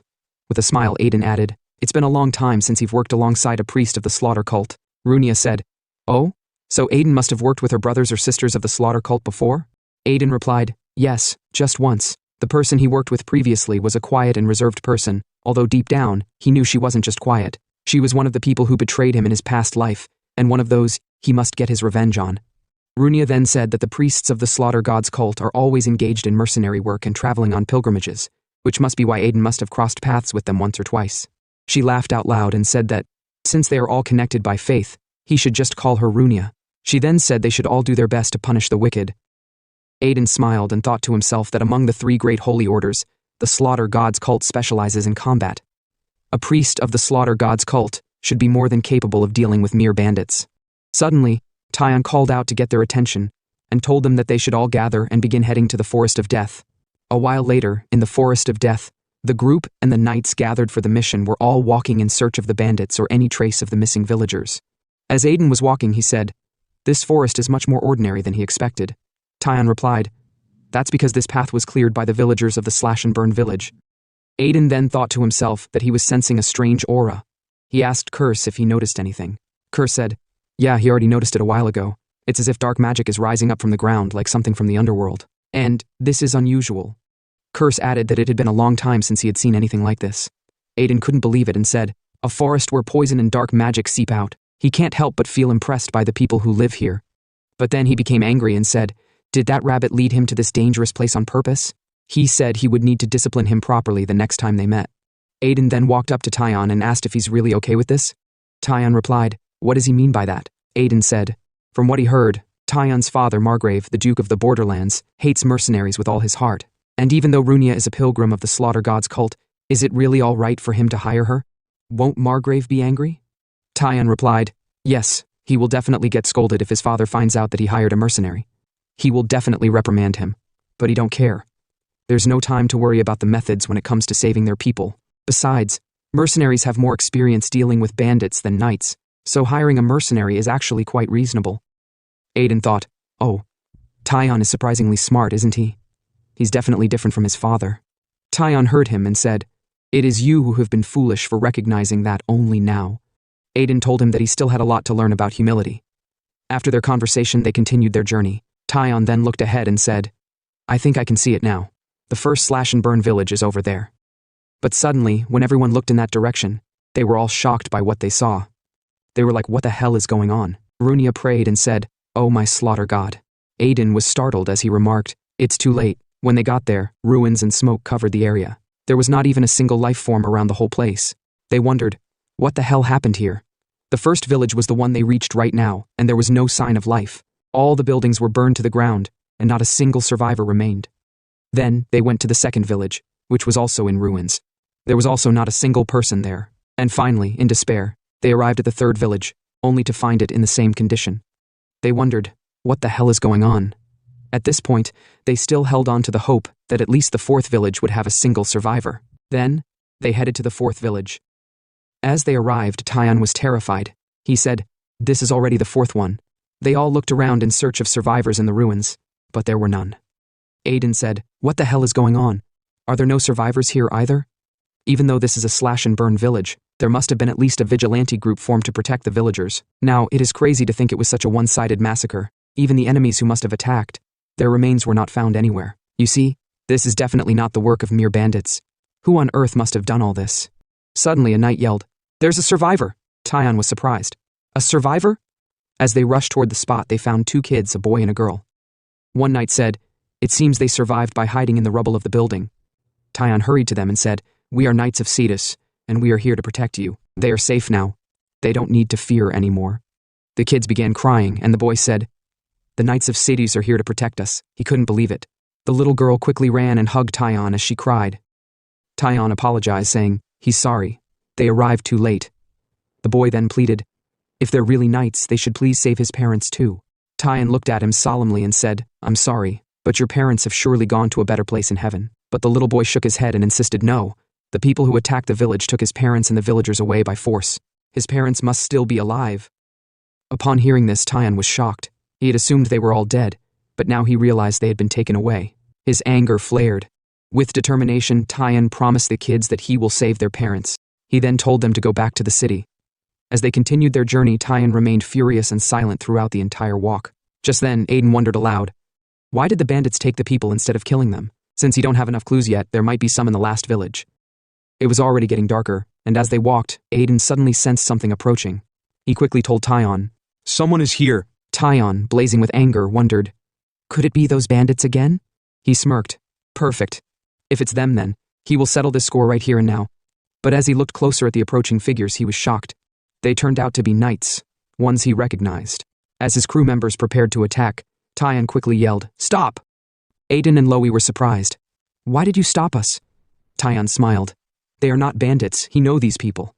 With a smile, Aiden added, it's been a long time since you've worked alongside a priest of the slaughter cult. Runia said, oh? So Aiden must have worked with her brothers or sisters of the slaughter cult before? Aiden replied, yes, just once. The person he worked with previously was a quiet and reserved person, although deep down, he knew she wasn't just quiet. She was one of the people who betrayed him in his past life, and one of those he must get his revenge on. Runia then said that the priests of the Slaughter Gods cult are always engaged in mercenary work and traveling on pilgrimages, which must be why Aiden must have crossed paths with them once or twice. She laughed out loud and said that, since they are all connected by faith, he should just call her Runia. She then said they should all do their best to punish the wicked. Aiden smiled and thought to himself that among the 3 great holy orders, the Slaughter Gods cult specializes in combat. A priest of the Slaughter Gods cult should be more than capable of dealing with mere bandits. Suddenly, Tyon called out to get their attention and told them that they should all gather and begin heading to the Forest of Death. A while later, in the Forest of Death, the group and the knights gathered for the mission were all walking in search of the bandits or any trace of the missing villagers. As Aiden was walking, he said, this forest is much more ordinary than he expected. Tyon replied, that's because this path was cleared by the villagers of the Slash and Burn village. Aiden then thought to himself that he was sensing a strange aura. He asked Curse if he noticed anything. Curse said, yeah, he already noticed it a while ago. It's as if dark magic is rising up from the ground like something from the underworld. And this is unusual. Curse added that it had been a long time since he had seen anything like this. Aiden couldn't believe it and said, a forest where poison and dark magic seep out. He can't help but feel impressed by the people who live here. But then he became angry and said, did that rabbit lead him to this dangerous place on purpose? He said he would need to discipline him properly the next time they met. Aiden then walked up to Tyon and asked if he's really okay with this. Tyon replied, what does he mean by that? Aiden said, from what he heard, Tyon's father, Margrave, the Duke of the Borderlands, hates mercenaries with all his heart. And even though Runia is a pilgrim of the Slaughter Gods cult, is it really all right for him to hire her? Won't Margrave be angry? Tyon replied, yes, he will definitely get scolded if his father finds out that he hired a mercenary. He will definitely reprimand him, but he don't care. There's no time to worry about the methods when it comes to saving their people. Besides, mercenaries have more experience dealing with bandits than knights, so hiring a mercenary is actually quite reasonable. Aiden thought, oh, Tyon is surprisingly smart, isn't he? He's definitely different from his father. Tyon heard him and said, it is you who have been foolish for recognizing that only now. Aiden told him that he still had a lot to learn about humility. After their conversation, they continued their journey. Tyon then looked ahead and said, I think I can see it now. The first Slash and Burn village is over there. But suddenly, when everyone looked in that direction, they were all shocked by what they saw. They were like, what the hell is going on? Runia prayed and said, oh my slaughter god. Aiden was startled as he remarked, it's too late. When they got there, ruins and smoke covered the area. There was not even a single life form around the whole place. They wondered, what the hell happened here? The first village was the one they reached right now, and there was no sign of life. All the buildings were burned to the ground, and not a single survivor remained. Then, they went to the second village, which was also in ruins. There was also not a single person there. And finally, in despair, they arrived at the third village, only to find it in the same condition. They wondered, what the hell is going on? At this point, they still held on to the hope that at least the fourth village would have a single survivor. Then, they headed to the fourth village. As they arrived, Tyon was terrified. He said, this is already the fourth one. They all looked around in search of survivors in the ruins, but there were none. Aiden said, what the hell is going on? Are there no survivors here either? Even though this is a slash and burn village, there must have been at least a vigilante group formed to protect the villagers. Now, it is crazy to think it was such a one-sided massacre. Even the enemies who must have attacked, their remains were not found anywhere. You see, this is definitely not the work of mere bandits. Who on earth must have done all this? Suddenly a knight yelled, there's a survivor! Tyon was surprised. A survivor? As they rushed toward the spot, they found two kids, a boy and a girl. One knight said, it seems they survived by hiding in the rubble of the building. Tyon hurried to them and said, we are knights of Cetus, and we are here to protect you. They are safe now. They don't need to fear anymore. The kids began crying, and the boy said, the knights of Cetus are here to protect us. He couldn't believe it. The little girl quickly ran and hugged Tyon as she cried. Tyon apologized, saying, he's sorry. They arrived too late. The boy then pleaded, if they're really knights, they should please save his parents too. Tyon looked at him solemnly and said, I'm sorry, but your parents have surely gone to a better place in heaven. But the little boy shook his head and insisted no. The people who attacked the village took his parents and the villagers away by force. His parents must still be alive. Upon hearing this, Tyon was shocked. He had assumed they were all dead. but now he realized they had been taken away. His anger flared. With determination, Taiyan promised the kids that he will save their parents. He then told them to go back to the city. As they continued their journey, Taiyan remained furious and silent throughout the entire walk. Just then, Aiden wondered aloud, why did the bandits take the people instead of killing them? Since you don't have enough clues yet, there might be some in the last village. It was already getting darker, and as they walked, Aiden suddenly sensed something approaching. He quickly told Taiyan, "Someone is here." Taiyan, blazing with anger, wondered, could it be those bandits again? He smirked. Perfect. If it's them then, he will settle this score right here and now. But as he looked closer at the approaching figures, he was shocked. They turned out to be knights, ones he recognized. As his crew members prepared to attack, Taiyan quickly yelled, "Stop!" Aiden and Loie were surprised. "Why did you stop us?" Taiyan smiled. "They are not bandits, he know these people."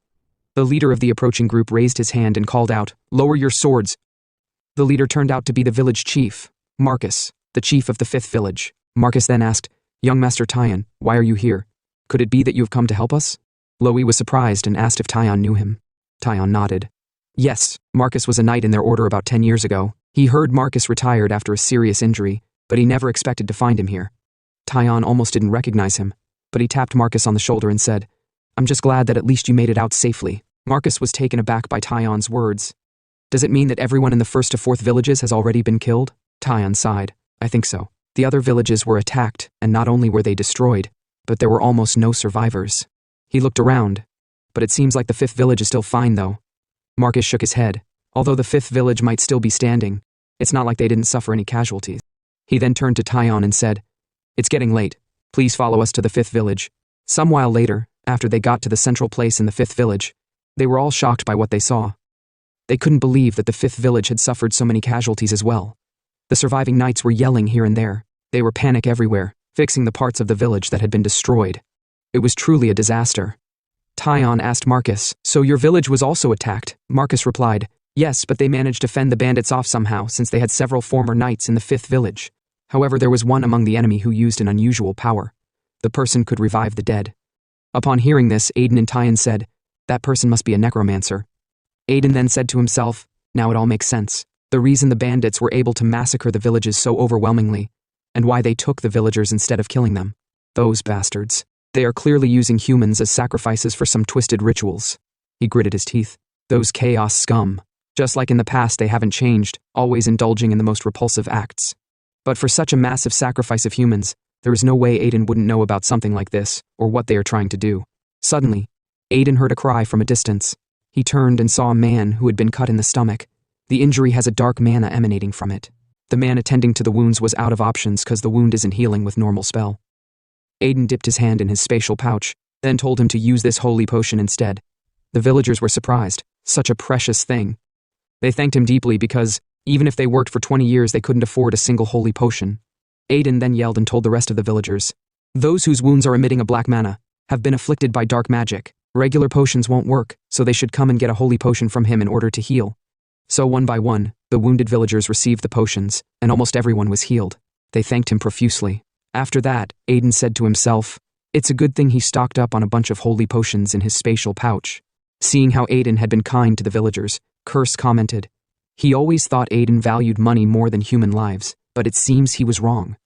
The leader of the approaching group raised his hand and called out, "Lower your swords." The leader turned out to be the village chief, Marcus, the chief of the 5th village. Marcus then asked, "Young Master Taiyan, why are you here? Could it be that you have come to help us?" Loie was surprised and asked if Taiyan knew him. Taiyan nodded. Yes, Marcus was a knight in their order about 10 years ago. He heard Marcus retired after a serious injury, but he never expected to find him here. Taiyan almost didn't recognize him, but he tapped Marcus on the shoulder and said, "I'm just glad that at least you made it out safely." Marcus was taken aback by Taiyan's words. "Does it mean that everyone in the 1st to 4th villages has already been killed?" Taiyan sighed. "I think so. The other villages were attacked, and not only were they destroyed, but there were almost no survivors." He looked around, but it seems like the 5th village is still fine though. Marcus shook his head. Although the 5th village might still be standing, it's not like they didn't suffer any casualties. He then turned to Taiyan and said, "It's getting late. Please follow us to the 5th village." Some while later, after they got to the central place in the 5th village, they were all shocked by what they saw. They couldn't believe that the 5th village had suffered so many casualties as well. The surviving knights were yelling here and there. They were panic everywhere, fixing the parts of the village that had been destroyed. It was truly a disaster. Taiyan asked Marcus, "So your village was also attacked?" Marcus replied, "Yes, but they managed to fend the bandits off somehow since they had several former knights in the 5th village. However, there was one among the enemy who used an unusual power. The person could revive the dead." Upon hearing this, Aiden and Taiyan said, "That person must be a necromancer." Aiden then said to himself, "Now it all makes sense. The reason the bandits were able to massacre the villages so overwhelmingly, and why they took the villagers instead of killing them. Those bastards. They are clearly using humans as sacrifices for some twisted rituals." He gritted his teeth. Those chaos scum. Just like in the past, they haven't changed, always indulging in the most repulsive acts. But for such a massive sacrifice of humans, there is no way Aiden wouldn't know about something like this, or what they are trying to do. Suddenly, Aiden heard a cry from a distance. He turned and saw a man who had been cut in the stomach. The injury has a dark mana emanating from it. The man attending to the wounds was out of options because the wound isn't healing with normal spell. Aiden dipped his hand in his spatial pouch, then told him to use this holy potion instead. The villagers were surprised. Such a precious thing. They thanked him deeply because, even if they worked for 20 years, they couldn't afford a single holy potion. Aiden then yelled and told the rest of the villagers, "Those whose wounds are emitting a black mana have been afflicted by dark magic. Regular potions won't work, so they should come and get a holy potion from him in order to heal." So one by one, the wounded villagers received the potions, and almost everyone was healed. They thanked him profusely. After that, Aiden said to himself, it's a good thing he stocked up on a bunch of holy potions in his spatial pouch. Seeing how Aiden had been kind to the villagers, Curse commented, "He always thought Aiden valued money more than human lives, but it seems he was wrong."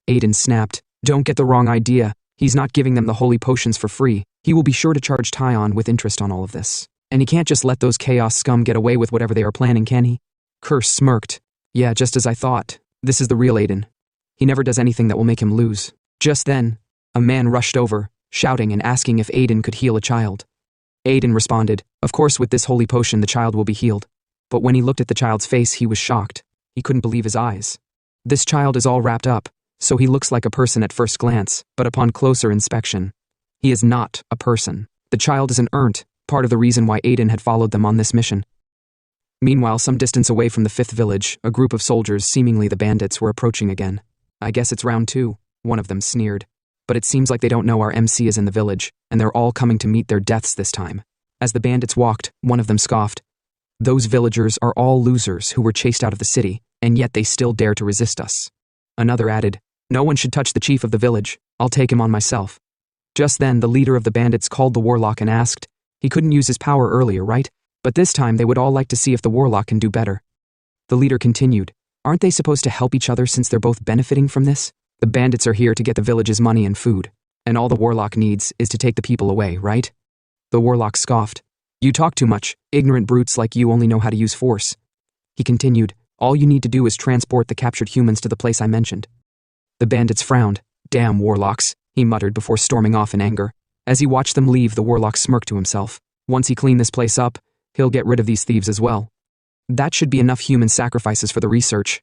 Aiden snapped, "Don't get the wrong idea. He's not giving them the holy potions for free. He will be sure to charge Taiyan with interest on all of this. And he can't just let those chaos scum get away with whatever they are planning, can he?" Curse smirked. "Yeah, just as I thought. This is the real Aiden. He never does anything that will make him lose." Just then, a man rushed over, shouting and asking if Aiden could heal a child. Aiden responded, "Of course, with this holy potion the child will be healed." But when he looked at the child's face, he was shocked. He couldn't believe his eyes. This child is all wrapped up, so he looks like a person at first glance, but upon closer inspection, he is not a person. The child is an Ernt, part of the reason why Aiden had followed them on this mission. Meanwhile, some distance away from the 5th village, a group of soldiers, seemingly the bandits, were approaching again. "I guess it's round 2, one of them sneered. "But it seems like they don't know our MC is in the village, and they're all coming to meet their deaths this time." As the bandits walked, one of them scoffed, "Those villagers are all losers who were chased out of the city, and yet they still dare to resist us." Another added, "No one should touch the chief of the village. I'll take him on myself." Just then, the leader of the bandits called the warlock and asked, he couldn't use his power earlier, right? But this time they would all like to see if the warlock can do better. The leader continued, Aren't they supposed to help each other since they're both benefiting from this? The bandits are here to get the village's money and food, and all the warlock needs is to take the people away, right? The warlock scoffed. You talk too much. Ignorant brutes like you only know how to use force. He continued, all you need to do is transport the captured humans to the place I mentioned. The bandits frowned. Damn warlocks, he muttered before storming off in anger. As he watched them leave, the warlock smirked to himself. Once he cleaned this place up, he'll get rid of these thieves as well. That should be enough human sacrifices for the research.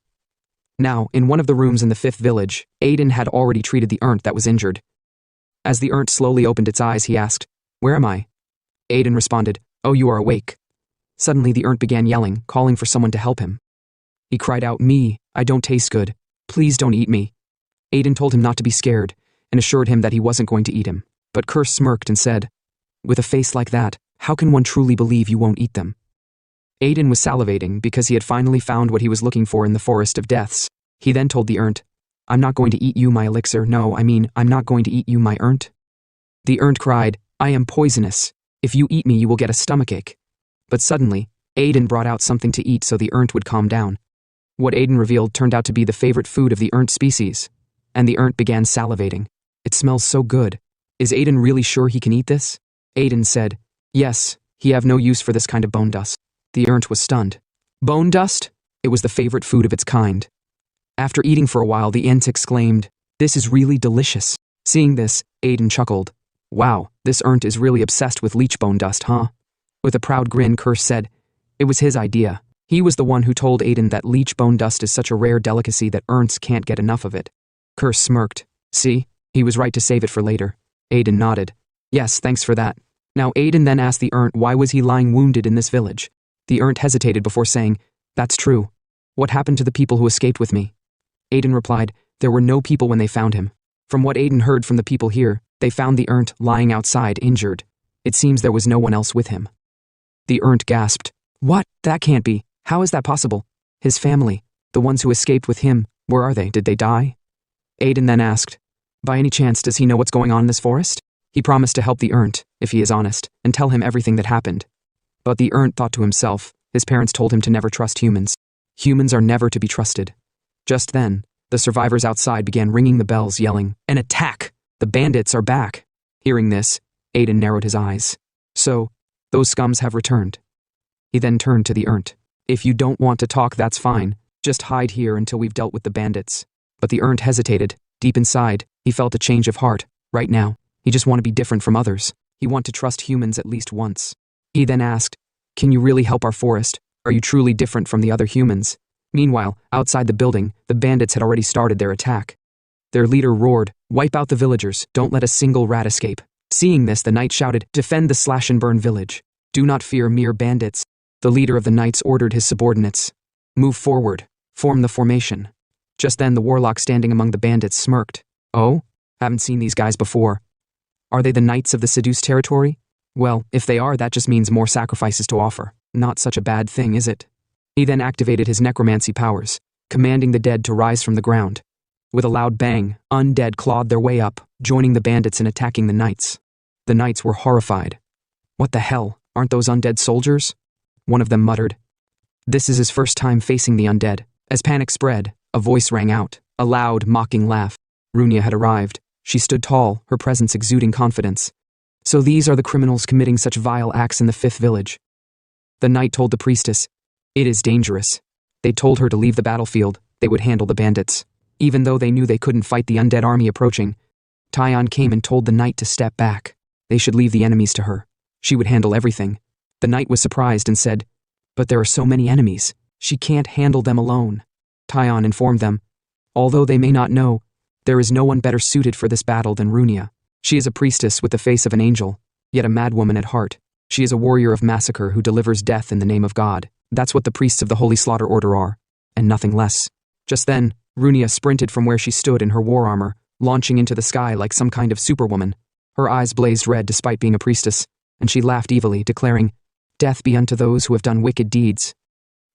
Now, in one of the rooms in the 5th village, Aiden had already treated the urnt that was injured. As the urnt slowly opened its eyes, he asked, Where am I? Aiden responded, Oh, you are awake. Suddenly the urnt began yelling, calling for someone to help him. He cried out, Me, I don't taste good. Please don't eat me. Aiden told him not to be scared, and assured him that he wasn't going to eat him. But Curse smirked and said, With a face like that, how can one truly believe you won't eat them? Aiden was salivating because he had finally found what he was looking for in the Forest of Deaths. He then told the urnt, I'm not going to eat you, my elixir. No, I mean, I'm not going to eat you, my urnt. The urnt cried, I am poisonous. If you eat me, you will get a stomachache. But suddenly, Aiden brought out something to eat so the urnt would calm down. What Aiden revealed turned out to be the favorite food of the urnt species, and the urnt began salivating. It smells so good. Is Aiden really sure he can eat this? Aiden said, Yes, he have no use for this kind of bone dust. The urnt was stunned. Bone dust? It was the favorite food of its kind. After eating for a while, the ent exclaimed, This is really delicious. Seeing this, Aiden chuckled. Wow, this urnt is really obsessed with leech bone dust, huh? With a proud grin, Curse said, It was his idea. He was the one who told Aiden that leech bone dust is such a rare delicacy that urnts can't get enough of it. Curse smirked. See, he was right to save it for later. Aiden nodded. Yes, thanks for that. Now Aiden then asked the urnt why was he lying wounded in this village. The urnt hesitated before saying, That's true. What happened to the people who escaped with me? Aiden replied, There were no people when they found him. From what Aiden heard from the people here, they found the urnt lying outside, injured. It seems there was no one else with him. The urnt gasped. What? That can't be. How is that possible? His family, the ones who escaped with him, where are they? Did they die? Aiden then asked, By any chance does he know what's going on in this forest? He promised to help the urnt, if he is honest, and tell him everything that happened. But the urnt thought to himself, his parents told him to never trust humans. Humans are never to be trusted. Just then, the survivors outside began ringing the bells, yelling, An attack! The bandits are back! Hearing this, Aiden narrowed his eyes. So, those scums have returned. He then turned to the urnt. If you don't want to talk, that's fine. Just hide here until we've dealt with the bandits. But the urnt hesitated. Deep inside, he felt a change of heart. Right now, he just want to be different from others. He want to trust humans at least once. He then asked, Can you really help our forest? Are you truly different from the other humans? Meanwhile, outside the building, the bandits had already started their attack. Their leader roared, Wipe out the villagers, don't let a single rat escape. Seeing this, the knight shouted, Defend the slash and burn village. Do not fear mere bandits. The leader of the knights ordered his subordinates. Move forward. Form the formation. Just then the warlock standing among the bandits smirked. Oh? Haven't seen these guys before. Are they the knights of the seduced territory? Well, if they are, that just means more sacrifices to offer. Not such a bad thing, is it? He then activated his necromancy powers, commanding the dead to rise from the ground. With a loud bang, undead clawed their way up, joining the bandits in attacking the knights. The knights were horrified. What the hell? Aren't those undead soldiers? One of them muttered. This is his first time facing the undead. As panic spread, a voice rang out, a loud, mocking laugh. Runia had arrived. She stood tall, her presence exuding confidence. So these are the criminals committing such vile acts in the 5th village. The knight told the priestess, It is dangerous. They told her to leave the battlefield, they would handle the bandits. Even though they knew they couldn't fight the undead army approaching, Tyon came and told the knight to step back. They should leave the enemies to her. She would handle everything. The knight was surprised and said, But there are so many enemies. She can't handle them alone. Tyon informed them, Although they may not know, there is no one better suited for this battle than Runia. She is a priestess with the face of an angel, yet a madwoman at heart. She is a warrior of massacre who delivers death in the name of God. That's what the priests of the Holy Slaughter Order are, and nothing less. Just then, Runia sprinted from where she stood in her war armor, launching into the sky like some kind of superwoman. Her eyes blazed red despite being a priestess, and she laughed evilly, declaring, Death be unto those who have done wicked deeds.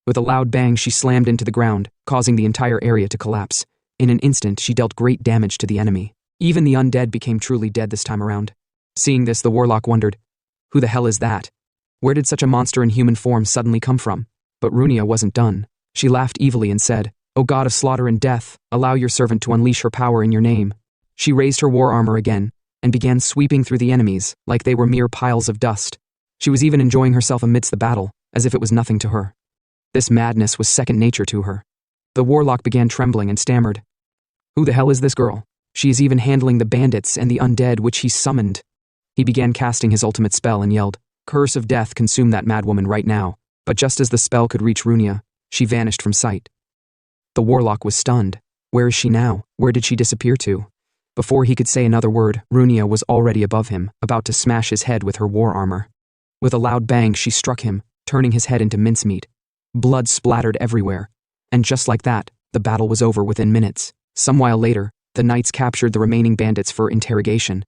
With a loud bang, she slammed into the ground, causing the entire area to collapse. In an instant, she dealt great damage to the enemy. Even the undead became truly dead this time around. Seeing this, the warlock wondered, Who the hell is that? Where did such a monster in human form suddenly come from? But Runia wasn't done. She laughed evilly and said, "O god of slaughter and death, allow your servant to unleash her power in your name." She raised her war armor again and began sweeping through the enemies like they were mere piles of dust. She was even enjoying herself amidst the battle, as if it was nothing to her. This madness was second nature to her. The warlock began trembling and stammered, "Who the hell is this girl? She is even handling the bandits and the undead which he summoned." He began casting his ultimate spell and yelled, "Curse of death, consume that madwoman right now." But just as the spell could reach Runia, she vanished from sight. The warlock was stunned. Where is she now? Where did she disappear to? Before he could say another word, Runia was already above him, about to smash his head with her war armor. With a loud bang, she struck him, turning his head into mincemeat. Blood splattered everywhere. And just like that, the battle was over within minutes. Some while later, the knights captured the remaining bandits for interrogation.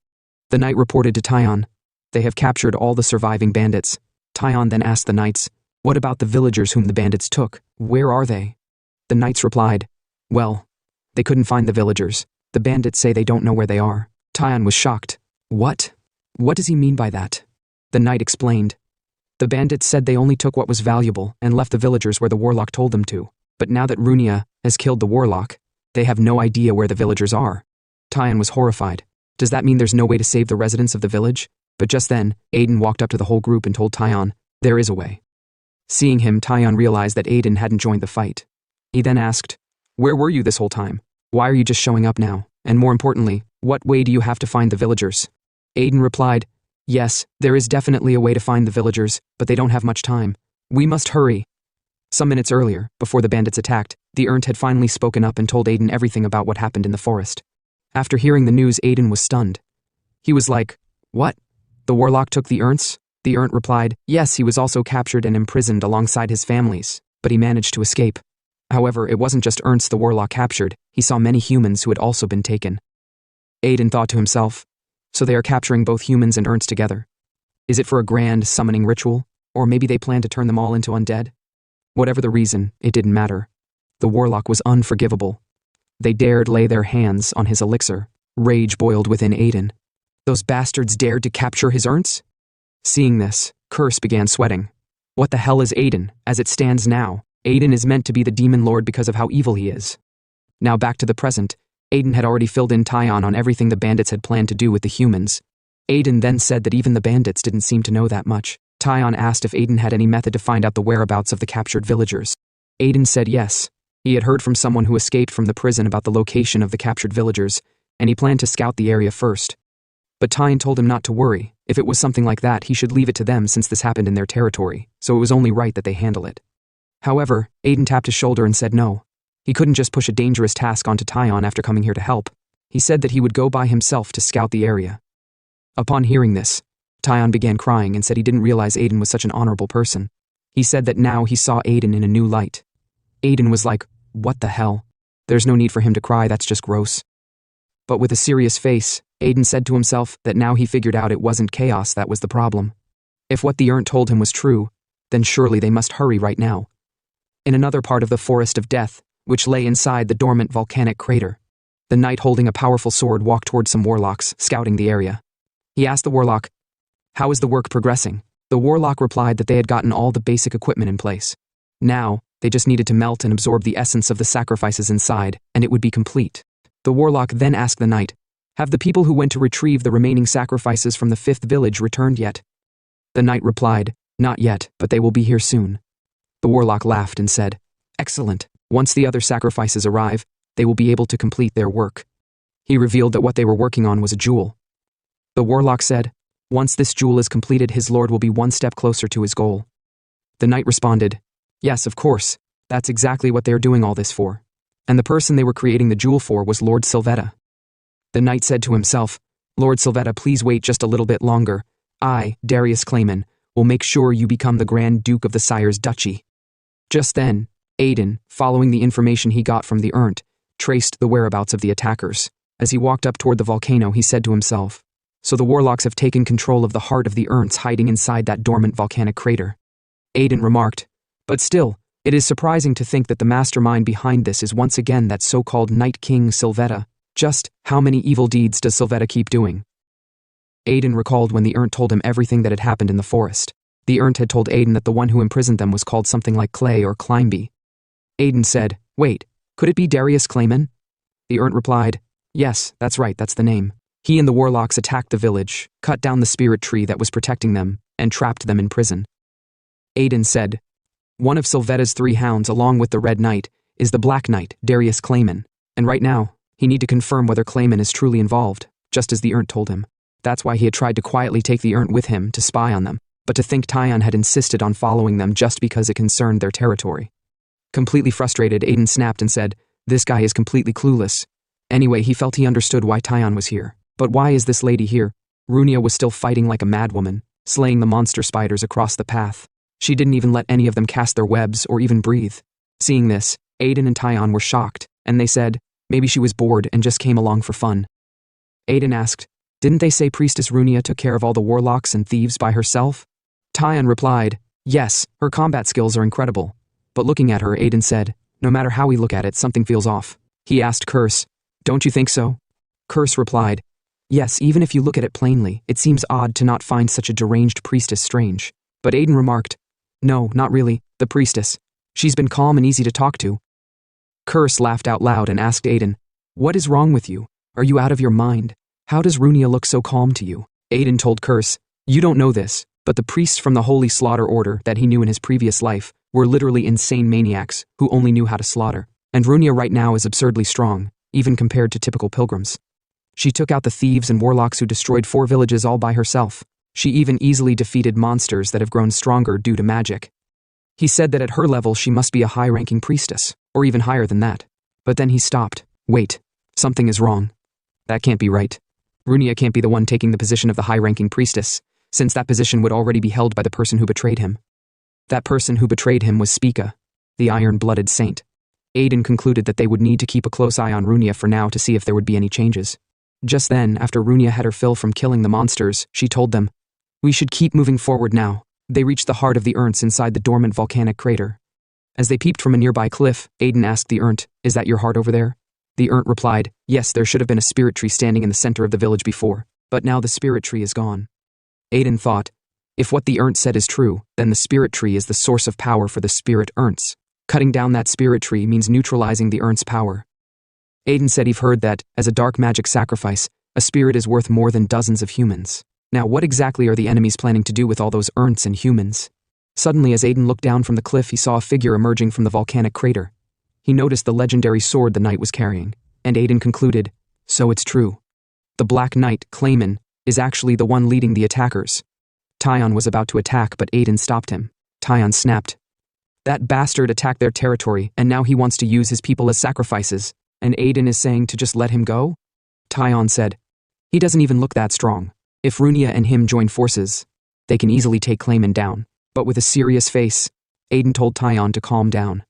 The knight reported to Tyon, "They have captured all the surviving bandits." Tyon then asked the knights, "What about the villagers whom the bandits took? Where are they?" The knights replied, "Well, they couldn't find the villagers. The bandits say they don't know where they are." Tyon was shocked. "What? What does he mean by that?" The knight explained. "The bandits said they only took what was valuable and left the villagers where the warlock told them to. But now that Runia has killed the warlock, they have no idea where the villagers are." Tyon was horrified. "Does that mean there's no way to save the residents of the village?" But just then, Aiden walked up to the whole group and told Tyon, "There is a way." Seeing him, Tyon realized that Aiden hadn't joined the fight. He then asked, "Where were you this whole time? Why are you just showing up now? And more importantly, what way do you have to find the villagers?" Aiden replied, "Yes, there is definitely a way to find the villagers, but they don't have much time. We must hurry." Some minutes earlier, before the bandits attacked, the Erndt had finally spoken up and told Aiden everything about what happened in the forest. After hearing the news, Aiden was stunned. He was like, "What? The warlock took the Ernts?" The Erndt replied, "Yes, he was also captured and imprisoned alongside his families, but he managed to escape." However, it wasn't just Ernst the warlock captured, he saw many humans who had also been taken. Aiden thought to himself, so they are capturing both humans and Ernst together. Is it for a grand summoning ritual? Or maybe they plan to turn them all into undead? Whatever the reason, it didn't matter. The warlock was unforgivable. They dared lay their hands on his elixir. Rage boiled within Aiden. Those bastards dared to capture his Ernsts? Seeing this, Curse began sweating. What the hell is Aiden? As it stands now, Aiden is meant to be the demon lord because of how evil he is. Now back to the present, Aiden had already filled in Tyon on everything the bandits had planned to do with the humans. Aiden then said that even the bandits didn't seem to know that much. Tyon asked if Aiden had any method to find out the whereabouts of the captured villagers. Aiden said yes. He had heard from someone who escaped from the prison about the location of the captured villagers, and he planned to scout the area first. But Tyon told him not to worry. If it was something like that, he should leave it to them since this happened in their territory, so it was only right that they handle it. However, Aiden tapped his shoulder and said no. He couldn't just push a dangerous task onto Tyon after coming here to help. He said that he would go by himself to scout the area. Upon hearing this, Tyon began crying and said he didn't realize Aiden was such an honorable person. He said that now he saw Aiden in a new light. Aiden was like, "What the hell? There's no need for him to cry, that's just gross." But with a serious face, Aiden said to himself that now he figured out it wasn't chaos that was the problem. If what the Erndt told him was true, then surely they must hurry right now. In another part of the Forest of Death, which lay inside the dormant volcanic crater, the knight holding a powerful sword walked toward some warlocks, scouting the area. He asked the warlock, "How is the work progressing?" The warlock replied that they had gotten all the basic equipment in place. Now, they just needed to melt and absorb the essence of the sacrifices inside, and it would be complete. The warlock then asked the knight, "Have the people who went to retrieve the remaining sacrifices from the 5th village returned yet?" The knight replied, "Not yet, but they will be here soon." The warlock laughed and said, "Excellent. Once the other sacrifices arrive, they will be able to complete their work." He revealed that what they were working on was a jewel. The warlock said, "Once this jewel is completed, his lord will be one step closer to his goal." The knight responded, "Yes, of course. That's exactly what they are doing all this for." And the person they were creating the jewel for was Lord Sylvetta. The knight said to himself, "Lord Sylvetta, please wait just a little bit longer. I, Darius Clayman, will make sure you become the Grand Duke of the Sire's Duchy." Just then, Aiden, following the information he got from the Erndt, traced the whereabouts of the attackers. As he walked up toward the volcano, he said to himself, "So the warlocks have taken control of the heart of the Ernts hiding inside that dormant volcanic crater." Aiden remarked, "But still, it is surprising to think that the mastermind behind this is once again that so-called Night King Sylvetta. Just how many evil deeds does Sylvetta keep doing?" Aiden recalled when the Erndt told him everything that had happened in the forest. The Erndt had told Aiden that the one who imprisoned them was called something like Clay or Climby. Aiden said, "Wait, Could it be Darius Clayman? The Erndt replied, yes, that's right, that's the name. He and the warlocks attacked the village, cut down the spirit tree that was protecting them, and trapped them in prison. Aiden said, one of Sylvetta's 3 hounds along with the Red Knight is the Black Knight, Darius Clayman, and right now, he need to confirm whether Clayman is truly involved, just as the Erndt told him. That's why he had tried to quietly take the Erndt with him to spy on them, but to think Tyon had insisted on following them just because it concerned their territory. Completely frustrated, Aiden snapped and said, this guy is completely clueless. Anyway, he felt he understood why Tyon was here. But why is this lady here? Runia was still fighting like a madwoman, slaying the monster spiders across the path. She didn't even let any of them cast their webs or even breathe. Seeing this, Aiden and Tyon were shocked, and they said, maybe she was bored and just came along for fun. Aiden asked, didn't they say Priestess Runia took care of all the warlocks and thieves by herself? Tyon replied, yes, her combat skills are incredible. But looking at her, Aiden said, no matter how we look at it, something feels off. He asked Curse, don't you think so? Curse replied, yes, even if you look at it plainly, it seems odd to not find such a deranged priestess strange. But Aiden remarked, no, not really, the priestess. She's been calm and easy to talk to. Curse laughed out loud and asked Aiden, what is wrong with you? Are you out of your mind? How does Runia look so calm to you? Aiden told Curse, you don't know this, but the priests from the Holy Slaughter Order that he knew in his previous life were literally insane maniacs who only knew how to slaughter. And Runia right now is absurdly strong, even compared to typical pilgrims. She took out the thieves and warlocks who destroyed 4 villages all by herself. She even easily defeated monsters that have grown stronger due to magic. He said that at her level she must be a high-ranking priestess, or even higher than that. But then he stopped. Wait, something is wrong. That can't be right. Runia can't be the one taking the position of the high-ranking priestess, since that position would already be held by the person who betrayed him. That person who betrayed him was Spica, the iron-blooded saint. Aiden concluded that they would need to keep a close eye on Runia for now to see if there would be any changes. Just then, after Runia had her fill from killing the monsters, she told them, we should keep moving forward now. They reached the heart of the Ernts inside the dormant volcanic crater. As they peeped from a nearby cliff, Aiden asked the Erndt, is that your heart over there? The Erndt replied, yes, there should have been a spirit tree standing in the center of the village before, but now the spirit tree is gone. Aiden thought, if what the Erndt said is true, then the spirit tree is the source of power for the spirit Ernts. Cutting down that spirit tree means neutralizing the Ernts' power. Aiden said he'd heard that, as a dark magic sacrifice, a spirit is worth more than dozens of humans. Now what exactly are the enemies planning to do with all those Ernts and humans? Suddenly, as Aiden looked down from the cliff, he saw a figure emerging from the volcanic crater. He noticed the legendary sword the knight was carrying, and Aiden concluded, so it's true. The Black Knight, Clayman, is actually the one leading the attackers. Tyon was about to attack, but Aiden stopped him. Tyon snapped. That bastard attacked their territory, and now he wants to use his people as sacrifices, and Aiden is saying to just let him go? Tyon said, he doesn't even look that strong. If Runia and him join forces, they can easily take Clayman down. But with a serious face, Aiden told Tyon to calm down.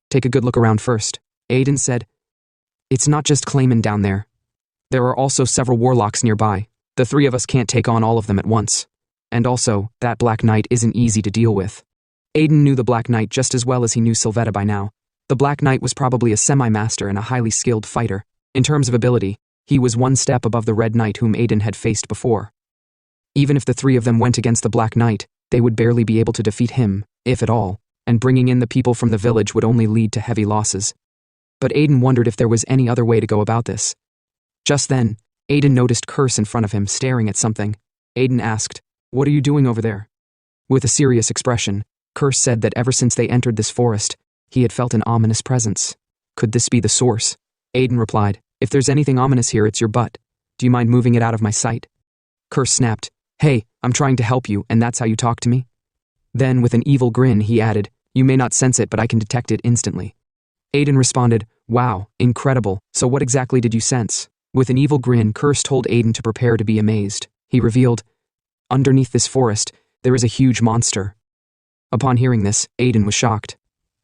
Take a good look around first. Aiden said, it's not just Clayman down there. There are also several warlocks nearby. The 3 of us can't take on all of them at once. And also, that Black Knight isn't easy to deal with. Aiden knew the Black Knight just as well as he knew Sylvetta by now. The Black Knight was probably a semi-master and a highly skilled fighter. In terms of ability, he was one step above the Red Knight whom Aiden had faced before. Even if the 3 of them went against the Black Knight, they would barely be able to defeat him, if at all, and bringing in the people from the village would only lead to heavy losses. But Aiden wondered if there was any other way to go about this. Just then, Aiden noticed Curse in front of him staring at something. Aiden asked, what are you doing over there? With a serious expression, Curse said that ever since they entered this forest, he had felt an ominous presence. Could this be the source? Aiden replied, if there's anything ominous here, it's your butt. Do you mind moving it out of my sight? Curse snapped, hey, I'm trying to help you, and that's how you talk to me? Then, with an evil grin, he added, you may not sense it, but I can detect it instantly. Aiden responded, wow, incredible, so what exactly did you sense? With an evil grin, Curse told Aiden to prepare to be amazed. He revealed, underneath this forest, there is a huge monster. Upon hearing this, Aiden was shocked.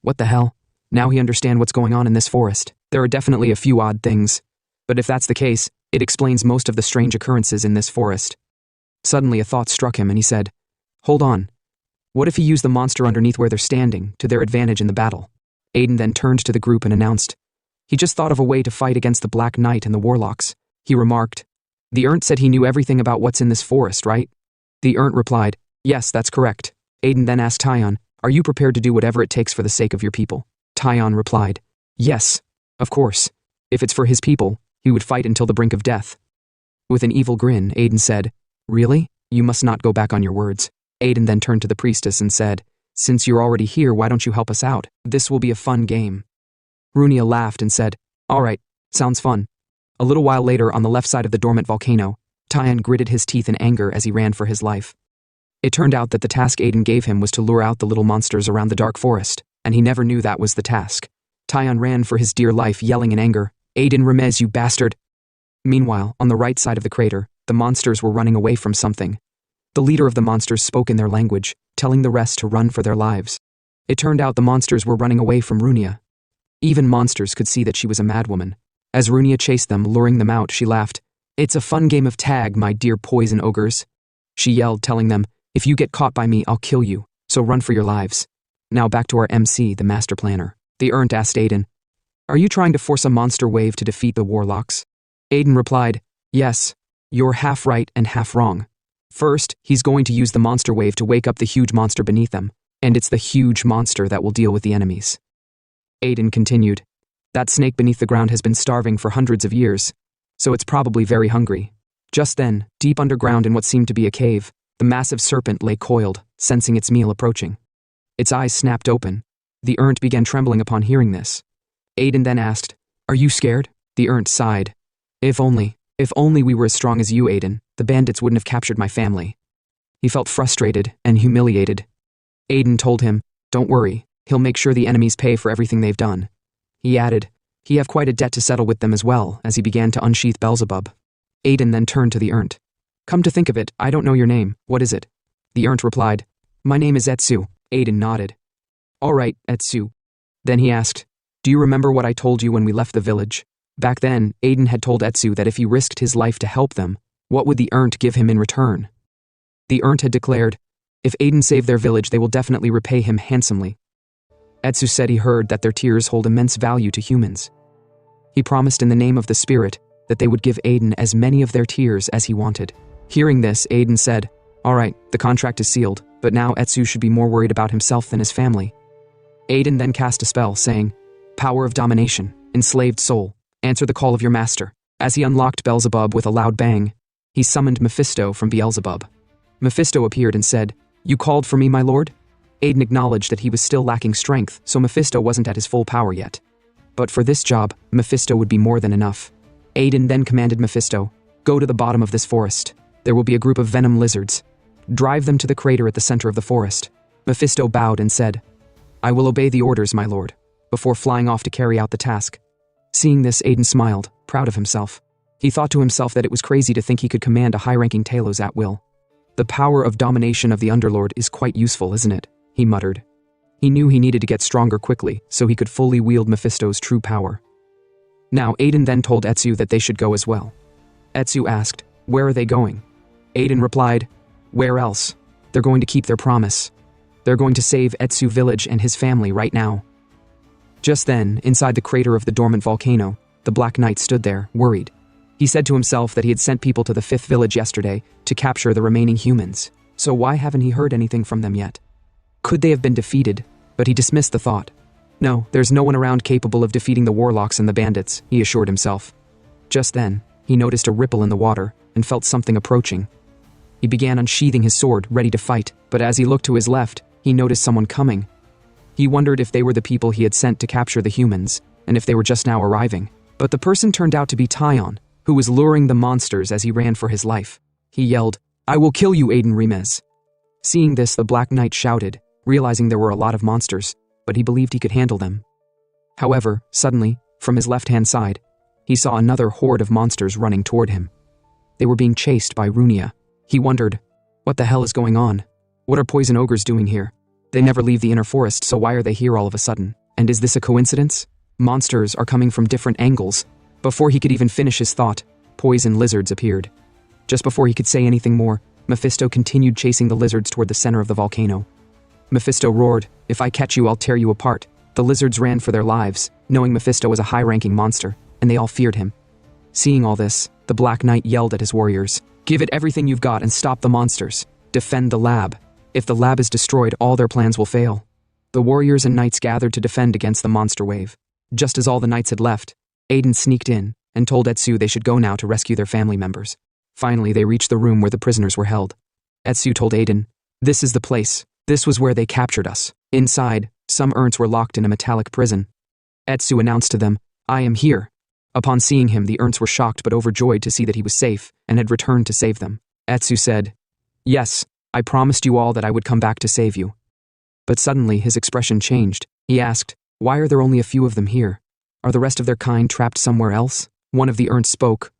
What the hell? Now he understands what's going on in this forest. There are definitely a few odd things. But if that's the case, it explains most of the strange occurrences in this forest. Suddenly a thought struck him and he said, hold on. What if he used the monster underneath where they're standing, to their advantage in the battle? Aiden then turned to the group and announced, he just thought of a way to fight against the Black Knight and the warlocks. He remarked, the Erndt said he knew everything about what's in this forest, right? The Erndt replied, yes, that's correct. Aiden then asked Tyon, are you prepared to do whatever it takes for the sake of your people? Tyon replied, yes, Of course, if it's for his people, he would fight until the brink of death. With an evil grin, Aiden said, "Really? You must not go back on your words." Aiden then turned to the priestess and said, "Since you're already here, why don't you help us out? This will be a fun game." Runia laughed and said, "All right, sounds fun." A little while later, on the left side of the dormant volcano, Tyan gritted his teeth in anger as he ran for his life. It turned out that the task Aiden gave him was to lure out the little monsters around the dark forest, and he never knew that was the task. Tyan ran for his dear life, yelling in anger, "Aiden Remez, you bastard!" Meanwhile, on the right side of the crater, the monsters were running away from something. The leader of the monsters spoke in their language, telling the rest to run for their lives. It turned out the monsters were running away from Runia. Even monsters could see that she was a madwoman. As Runia chased them, luring them out, she laughed. "It's a fun game of tag, my dear poison ogres," she yelled, telling them, "If you get caught by me, I'll kill you, so run for your lives." Now back to our MC, the master planner. The Ernst asked Aiden, "Are you trying to force a monster wave to defeat the warlocks?" Aiden replied, "Yes, you're half right and half wrong. First, he's going to use the monster wave to wake up the huge monster beneath them, and it's the huge monster that will deal with the enemies." Aiden continued, "That snake beneath the ground has been starving for hundreds of years, so it's probably very hungry." Just then, deep underground in what seemed to be a cave, the massive serpent lay coiled, sensing its meal approaching. Its eyes snapped open. The Ernst began trembling upon hearing this. Aiden then asked, "Are you scared?" The Ernst sighed. If only we were as strong as you, Aiden, the bandits wouldn't have captured my family." He felt frustrated and humiliated. Aiden told him, "Don't worry, he'll make sure the enemies pay for everything they've done." He added, he have quite a debt to settle with them as well, as he began to unsheath Beelzebub. Aiden then turned to the Ernst. "Come to think of it, I don't know your name, what is it?" The Ernst replied, "My name is Etsu." Aiden nodded. "All right, Etsu." Then he asked, "Do you remember what I told you when we left the village?" Back then, Aiden had told Etsu that if he risked his life to help them, what would the Ernst give him in return? The Ernst had declared, if Aiden saved their village, they will definitely repay him handsomely. Etsu said he heard that their tears hold immense value to humans. He promised in the name of the spirit that they would give Aiden as many of their tears as he wanted. Hearing this, Aiden said, "All right, the contract is sealed, but now Etsu should be more worried about himself than his family." Aiden then cast a spell, saying, "Power of domination, enslaved soul, answer the call of your master." As he unlocked Beelzebub with a loud bang, he summoned Mephisto from Beelzebub. Mephisto appeared and said, "You called for me, my lord?" Aiden acknowledged that he was still lacking strength, so Mephisto wasn't at his full power yet. But for this job, Mephisto would be more than enough. Aiden then commanded Mephisto, "Go to the bottom of this forest. There will be a group of venom lizards. Drive them to the crater at the center of the forest." Mephisto bowed and said, "I will obey the orders, my lord," before flying off to carry out the task. Seeing this, Aiden smiled, proud of himself. He thought to himself that it was crazy to think he could command a high-ranking Talos at will. "The power of domination of the Underlord is quite useful, isn't it?" he muttered. He knew he needed to get stronger quickly, so he could fully wield Mephisto's true power. Now, Aiden then told Etsu that they should go as well. Etsu asked, "Where are they going?" Aiden replied, "Where else? They're going to keep their promise. They're going to save Etsu village and his family right now." Just then, inside the crater of the dormant volcano, the Black Knight stood there, worried. He said to himself that he had sent people to the 5th village yesterday to capture the remaining humans, so why haven't he heard anything from them yet? Could they have been defeated? But he dismissed the thought. No, there's no one around capable of defeating the warlocks and the bandits, he assured himself. Just then, he noticed a ripple in the water and felt something approaching. He began unsheathing his sword, ready to fight, but as he looked to his left, he noticed someone coming. He wondered if they were the people he had sent to capture the humans, and if they were just now arriving. But the person turned out to be Tyon, who was luring the monsters as he ran for his life. He yelled, "I will kill you, Aiden Remez." Seeing this, the Black Knight shouted, realizing there were a lot of monsters, but he believed he could handle them. However, suddenly, from his left-hand side, he saw another horde of monsters running toward him. They were being chased by Runia. He wondered, what the hell is going on? What are poison ogres doing here? They never leave the inner forest, so why are they here all of a sudden? And is this a coincidence? Monsters are coming from different angles. Before he could even finish his thought, poison lizards appeared. Just before he could say anything more, Mephisto continued chasing the lizards toward the center of the volcano. Mephisto roared, "If I catch you, I'll tear you apart." The lizards ran for their lives, knowing Mephisto was a high-ranking monster, and they all feared him. Seeing all this, the Black Knight yelled at his warriors, "Give it everything you've got and stop the monsters. Defend the lab. If the lab is destroyed, all their plans will fail." The warriors and knights gathered to defend against the monster wave. Just as all the knights had left, Aiden sneaked in and told Etsu they should go now to rescue their family members. Finally, they reached the room where the prisoners were held. Etsu told Aiden, "This is the place. This was where they captured us." Inside, some urns were locked in a metallic prison. Etsu announced to them, "I am here." Upon seeing him, the urns were shocked but overjoyed to see that he was safe and had returned to save them. Etsu said, "Yes, I promised you all that I would come back to save you." But suddenly his expression changed. He asked, "Why are there only a few of them here? Are the rest of their kind trapped somewhere else?" One of the urns spoke,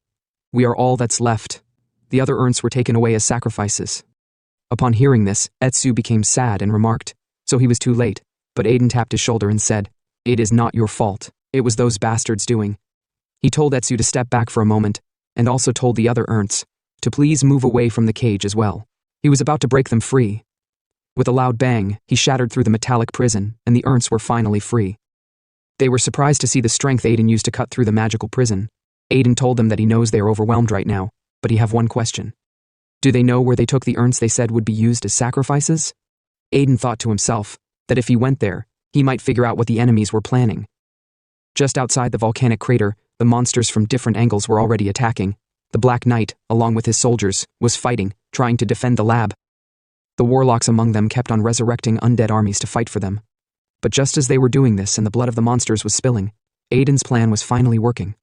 "We are all that's left. The other urns were taken away as sacrifices." Upon hearing this, Etsu became sad and remarked, "So he was too late." But Aiden tapped his shoulder and said, "It is not your fault. It was those bastards doing." He told Etsu to step back for a moment, and also told the other urns to please move away from the cage as well. He was about to break them free. With a loud bang, he shattered through the metallic prison, and the urns were finally free. They were surprised to see the strength Aiden used to cut through the magical prison. Aiden told them that he knows they are overwhelmed right now, but he have one question. Do they know where they took the urns they said would be used as sacrifices? Aiden thought to himself that if he went there, he might figure out what the enemies were planning. Just outside the volcanic crater, the monsters from different angles were already attacking. The Black Knight, along with his soldiers, was fighting, trying to defend the lab. The warlocks among them kept on resurrecting undead armies to fight for them. But just as they were doing this and the blood of the monsters was spilling, Aiden's plan was finally working.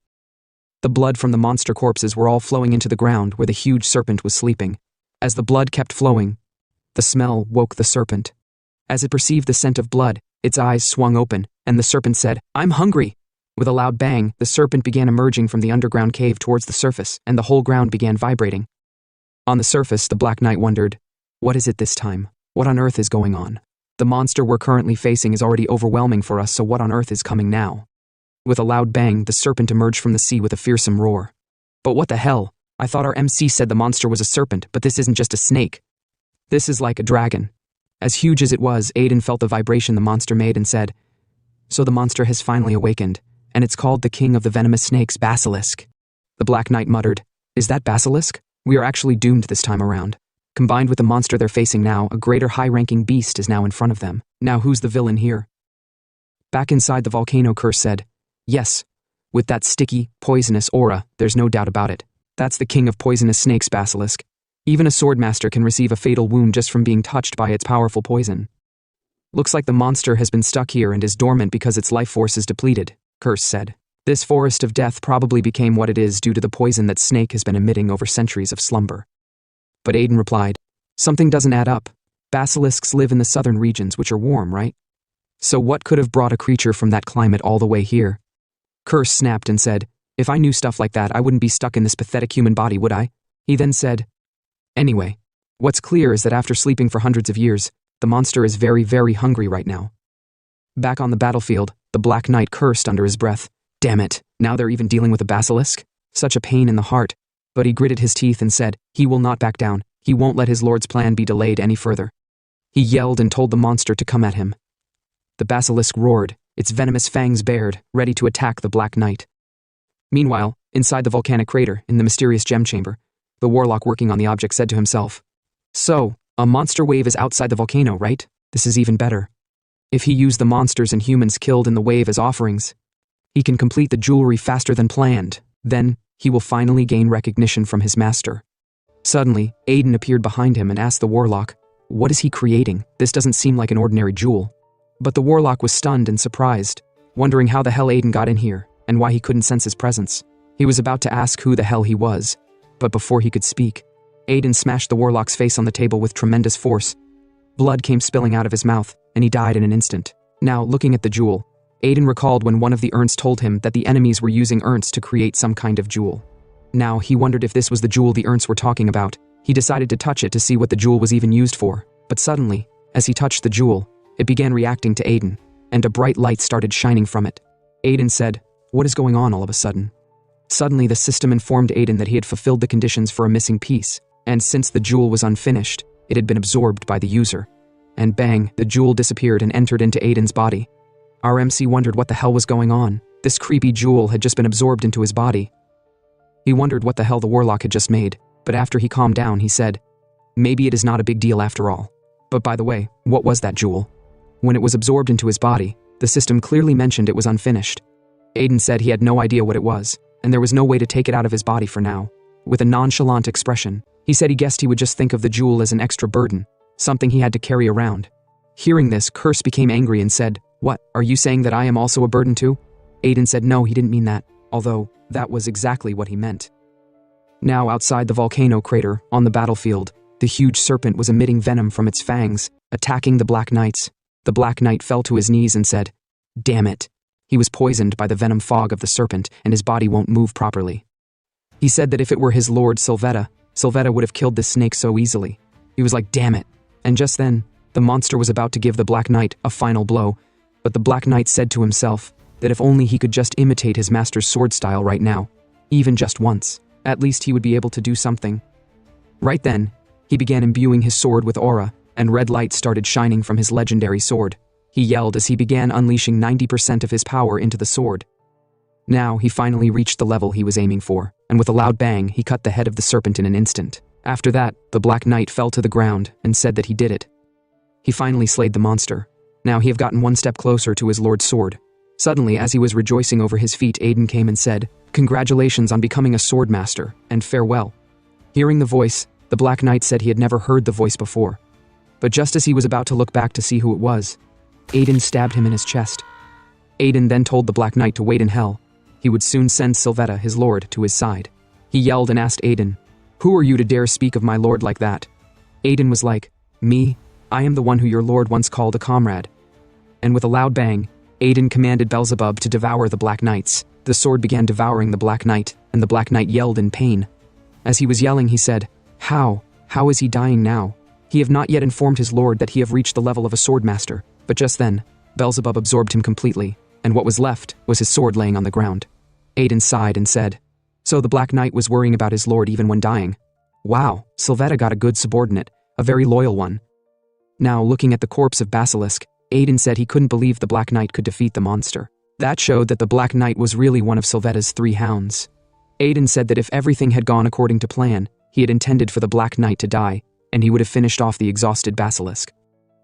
The blood from the monster corpses were all flowing into the ground where the huge serpent was sleeping. As the blood kept flowing, the smell woke the serpent. As it perceived the scent of blood, its eyes swung open, and the serpent said, "I'm hungry." With a loud bang, the serpent began emerging from the underground cave towards the surface, and the whole ground began vibrating. On the surface, the Black Knight wondered, "What is it this time? What on earth is going on? The monster we're currently facing is already overwhelming for us, so what on earth is coming now?" With a loud bang, the serpent emerged from the sea with a fearsome roar. "But what the hell? I thought our MC said the monster was a serpent, but this isn't just a snake. This is like a dragon." As huge as it was, Aiden felt the vibration the monster made and said, "So the monster has finally awakened, and it's called the King of the Venomous Snakes, Basilisk." The Black Knight muttered, "Is that Basilisk? We are actually doomed this time around." Combined with the monster they're facing now, a greater high-ranking beast is now in front of them. Now who's the villain here? Back inside the volcano, Curse said, "Yes, with that sticky, poisonous aura, there's no doubt about it. That's the King of Poisonous Snakes, Basilisk. Even a swordmaster can receive a fatal wound just from being touched by its powerful poison. Looks like the monster has been stuck here and is dormant because its life force is depleted," Curse said. "This forest of death probably became what it is due to the poison that Snake has been emitting over centuries of slumber." But Aiden replied, "Something doesn't add up. Basilisks live in the southern regions, which are warm, right? So what could have brought a creature from that climate all the way here?" Curse snapped and said, "If I knew stuff like that, I wouldn't be stuck in this pathetic human body, would I?" He then said, "Anyway, what's clear is that after sleeping for hundreds of years, the monster is very, very hungry right now." Back on the battlefield, the Black Knight cursed under his breath. Damn it, now they're even dealing with a basilisk? Such a pain in the heart. But he gritted his teeth and said, he will not back down. He won't let his lord's plan be delayed any further. He yelled and told the monster to come at him. The basilisk roared, its venomous fangs bared, ready to attack the Black Knight. Meanwhile, inside the volcanic crater, in the mysterious gem chamber, the warlock working on the object said to himself, "So, a monster wave is outside the volcano, right? This is even better. If he used the monsters and humans killed in the wave as offerings, he can complete the jewelry faster than planned. Then, he will finally gain recognition from his master." Suddenly, Aiden appeared behind him and asked the warlock, "What is he creating? This doesn't seem like an ordinary jewel." But the warlock was stunned and surprised, wondering how the hell Aiden got in here, and why he couldn't sense his presence. He was about to ask who the hell he was, but before he could speak, Aiden smashed the warlock's face on the table with tremendous force. Blood came spilling out of his mouth, and he died in an instant. Now, looking at the jewel, Aiden recalled when one of the urns told him that the enemies were using urns to create some kind of jewel. Now, he wondered if this was the jewel the urns were talking about. He decided to touch it to see what the jewel was even used for, but suddenly, as he touched the jewel, it began reacting to Aiden, and a bright light started shining from it. Aiden said, "What is going on all of a sudden?" Suddenly, the system informed Aiden that he had fulfilled the conditions for a missing piece, and since the jewel was unfinished, it had been absorbed by the user. And bang, the jewel disappeared and entered into Aiden's body. Our MC wondered what the hell was going on. This creepy jewel had just been absorbed into his body. He wondered what the hell the warlock had just made, but after he calmed down, he said, "Maybe it is not a big deal after all. But by the way, what was that jewel?" When it was absorbed into his body, the system clearly mentioned it was unfinished. Aiden said he had no idea what it was, and there was no way to take it out of his body for now. With a nonchalant expression, he said he guessed he would just think of the jewel as an extra burden, something he had to carry around. Hearing this, Curse became angry and said, "What, are you saying that I am also a burden too?" Aiden said no, he didn't mean that, although that was exactly what he meant. Now outside the volcano crater, on the battlefield, the huge serpent was emitting venom from its fangs, attacking the Black Knights. The Black Knight fell to his knees and said, "Damn it." He was poisoned by the venom fog of the serpent, and his body won't move properly. He said that if it were his lord Sylvetta would have killed this snake so easily. He was like, damn it. And just then, the monster was about to give the Black Knight a final blow, but the Black Knight said to himself that if only he could just imitate his master's sword style right now, even just once, at least he would be able to do something. Right then, he began imbuing his sword with aura, and red light started shining from his legendary sword. He yelled as he began unleashing 90% of his power into the sword. Now, he finally reached the level he was aiming for, and with a loud bang, he cut the head of the serpent in an instant. After that, the Black Knight fell to the ground and said that he did it. He finally slayed the monster. Now he had gotten one step closer to his lord's sword. Suddenly, as he was rejoicing over his feat, Aiden came and said, "Congratulations on becoming a sword master, and farewell." Hearing the voice, the Black Knight said he had never heard the voice before. But just as he was about to look back to see who it was, Aiden stabbed him in his chest. Aiden then told the Black Knight to wait in hell. He would soon send Sylvetta, his lord, to his side. He yelled and asked Aiden, "Who are you to dare speak of my lord like that?" Aiden was like, "Me? I am the one who your lord once called a comrade." And with a loud bang, Aiden commanded Beelzebub to devour the Black Knights. The sword began devouring the Black Knight, and the Black Knight yelled in pain. As he was yelling, he said, How is he dying now? He have not yet informed his lord that he have reached the level of a swordmaster." But just then, Beelzebub absorbed him completely, and what was left was his sword laying on the ground. Aiden sighed and said, "So the Black Knight was worrying about his lord even when dying. Wow, Sylvetta got a good subordinate, a very loyal one." Now, looking at the corpse of Basilisk, Aiden said he couldn't believe the Black Knight could defeat the monster. That showed that the Black Knight was really one of Sylvetta's 3 hounds. Aiden said that if everything had gone according to plan, he had intended for the Black Knight to die, and he would have finished off the exhausted Basilisk.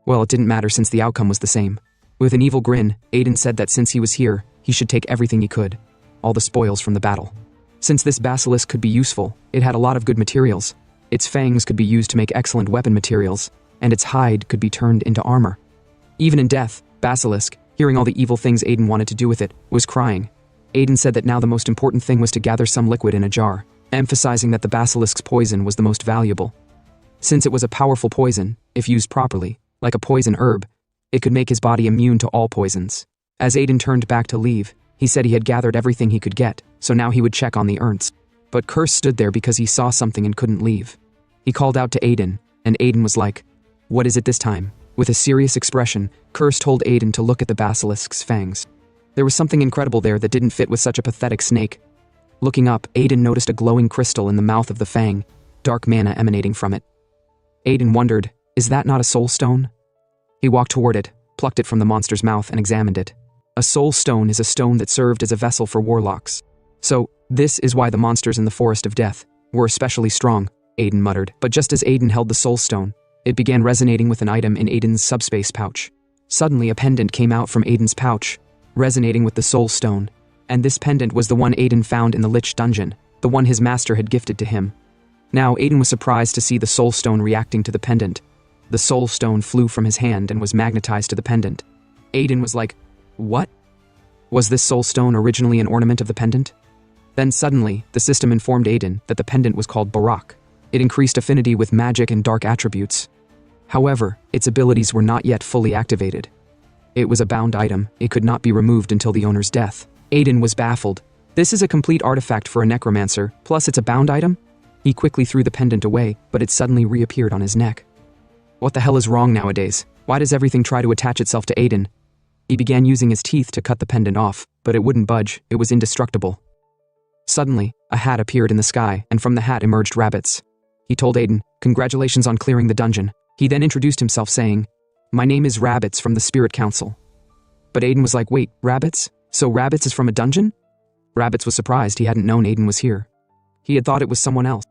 Well, it didn't matter since the outcome was the same. With an evil grin, Aiden said that since he was here, he should take everything he could, all the spoils from the battle. Since this basilisk could be useful, it had a lot of good materials. Its fangs could be used to make excellent weapon materials, and its hide could be turned into armor. Even in death, Basilisk, hearing all the evil things Aiden wanted to do with it, was crying. Aiden said that now the most important thing was to gather some liquid in a jar, emphasizing that the basilisk's poison was the most valuable. Since it was a powerful poison, if used properly, like a poison herb, it could make his body immune to all poisons. As Aiden turned back to leave, he said he had gathered everything he could get, so now he would check on the urns. But Curse stood there because he saw something and couldn't leave. He called out to Aiden, and Aiden was like, "What is it this time?" With a serious expression, Curse told Aiden to look at the basilisk's fangs. There was something incredible there that didn't fit with such a pathetic snake. Looking up, Aiden noticed a glowing crystal in the mouth of the fang, dark mana emanating from it. Aiden wondered, is that not a soul stone? He walked toward it, plucked it from the monster's mouth, and examined it. A soul stone is a stone that served as a vessel for warlocks. So, this is why the monsters in the Forest of Death were especially strong, Aiden muttered. But just as Aiden held the soul stone, it began resonating with an item in Aiden's subspace pouch. Suddenly, a pendant came out from Aiden's pouch, resonating with the soul stone. And this pendant was the one Aiden found in the Lich dungeon, the one his master had gifted to him. Now, Aiden was surprised to see the soul stone reacting to the pendant. The soul stone flew from his hand and was magnetized to the pendant. Aiden was like, what? Was this soul stone originally an ornament of the pendant? Then suddenly, the system informed Aiden that the pendant was called Barak. It increased affinity with magic and dark attributes. However, its abilities were not yet fully activated. It was a bound item, it could not be removed until the owner's death. Aiden was baffled. This is a complete artifact for a necromancer, plus it's a bound item? He quickly threw the pendant away, but it suddenly reappeared on his neck. What the hell is wrong nowadays? Why does everything try to attach itself to Aiden? He began using his teeth to cut the pendant off, but it wouldn't budge, it was indestructible. Suddenly, a hat appeared in the sky, and from the hat emerged rabbits. He told Aiden, "Congratulations on clearing the dungeon." He then introduced himself saying, "My name is Rabbits from the Spirit Council." But Aiden was like, "Wait, Rabbits? So Rabbits is from a dungeon?" Rabbits was surprised he hadn't known Aiden was here. He had thought it was someone else.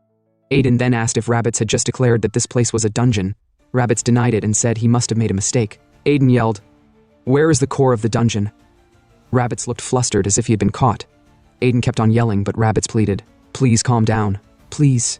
Aiden then asked if Rabbits had just declared that this place was a dungeon. Rabbits denied it and said he must have made a mistake. Aiden yelled, "Where is the core of the dungeon?" Rabbits looked flustered as if he had been caught. Aiden kept on yelling, but Rabbits pleaded, "Please calm down. Please."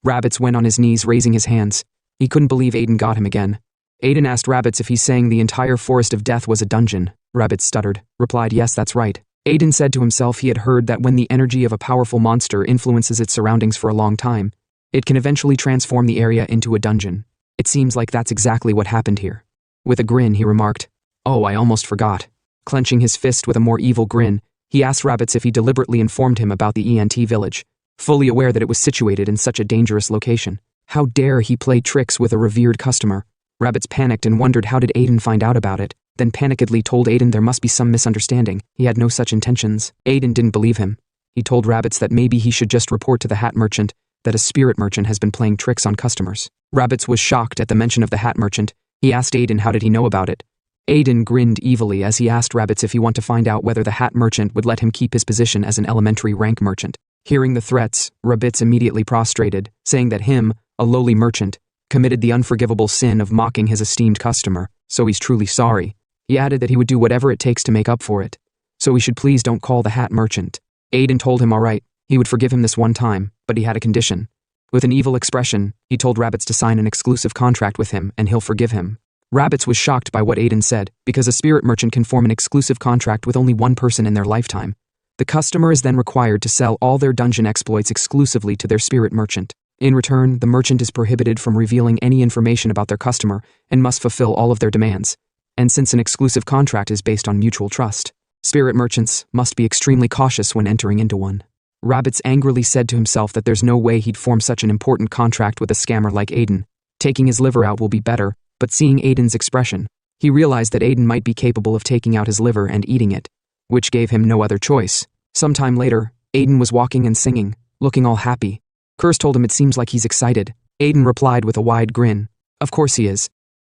Rabbits went on his knees, raising his hands. He couldn't believe Aiden got him again. Aiden asked Rabbits if he's saying the entire Forest of Death was a dungeon. Rabbits stuttered, replied, "Yes, that's right." Aiden said to himself he had heard that when the energy of a powerful monster influences its surroundings for a long time, it can eventually transform the area into a dungeon. It seems like that's exactly what happened here. With a grin, he remarked, "Oh, I almost forgot." Clenching his fist with a more evil grin, he asked Rabbits if he deliberately informed him about the ENT village, fully aware that it was situated in such a dangerous location. How dare he play tricks with a revered customer? Rabbits panicked and wondered how did Aiden find out about it, then panikedly told Aiden there must be some misunderstanding. He had no such intentions. Aiden didn't believe him. He told Rabbits that maybe he should just report to the hat merchant that a spirit merchant has been playing tricks on customers. Rabbits was shocked at the mention of the hat merchant. He asked Aiden how did he know about it. Aiden grinned evilly as he asked Rabbits if he wanted to find out whether the hat merchant would let him keep his position as an elementary rank merchant. Hearing the threats, Rabbits immediately prostrated, saying that him, a lowly merchant, committed the unforgivable sin of mocking his esteemed customer, so he's truly sorry. He added that he would do whatever it takes to make up for it, so he should please don't call the hat merchant. Aiden told him all right, he would forgive him this one time, but he had a condition. With an evil expression, he told Rabbits to sign an exclusive contract with him and he'll forgive him. Rabbits was shocked by what Aiden said, because a spirit merchant can form an exclusive contract with only one person in their lifetime. The customer is then required to sell all their dungeon exploits exclusively to their spirit merchant. In return, the merchant is prohibited from revealing any information about their customer and must fulfill all of their demands. And since an exclusive contract is based on mutual trust, spirit merchants must be extremely cautious when entering into one. Rabbits angrily said to himself that there's no way he'd form such an important contract with a scammer like Aiden. Taking his liver out will be better, but seeing Aiden's expression, he realized that Aiden might be capable of taking out his liver and eating it, which gave him no other choice. Sometime later, Aiden was walking and singing, looking all happy. Curse told him it seems like he's excited. Aiden replied with a wide grin, "Of course he is.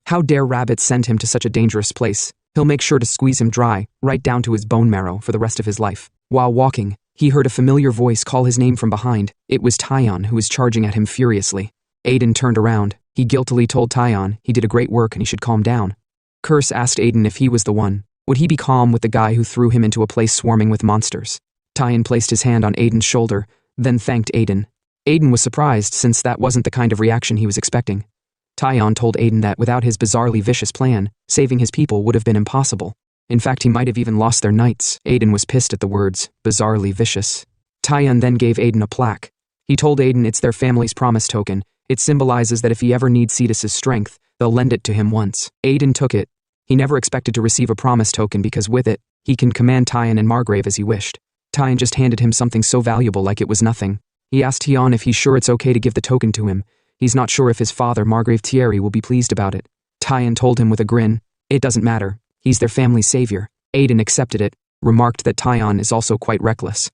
How dare Rabbit send him to such a dangerous place? He'll make sure to squeeze him dry, right down to his bone marrow for the rest of his life." While walking, he heard a familiar voice call his name from behind. It was Tyon, who was charging at him furiously. Aiden turned around. He guiltily told Tyon he did a great work and he should calm down. Curse asked Aiden if he was the one. Would he be calm with the guy who threw him into a place swarming with monsters? Tyon placed his hand on Aiden's shoulder, then thanked Aiden. Aiden was surprised since that wasn't the kind of reaction he was expecting. Tyon told Aiden that without his bizarrely vicious plan, saving his people would have been impossible. In fact, he might have even lost their knights. Aiden was pissed at the words, bizarrely vicious. Tyon then gave Aiden a plaque. He told Aiden it's their family's promise token. It symbolizes that if he ever needs Cetus's strength, they'll lend it to him once. Aiden took it. He never expected to receive a promise token because with it, he can command Tyon and Margrave as he wished. Tyon just handed him something so valuable like it was nothing. He asked Tyon if he's sure it's okay to give the token to him. He's not sure if his father, Margrave Thierry, will be pleased about it. Tyon told him with a grin, it doesn't matter. He's their family's savior. Aiden accepted it, remarked that Tyon is also quite reckless.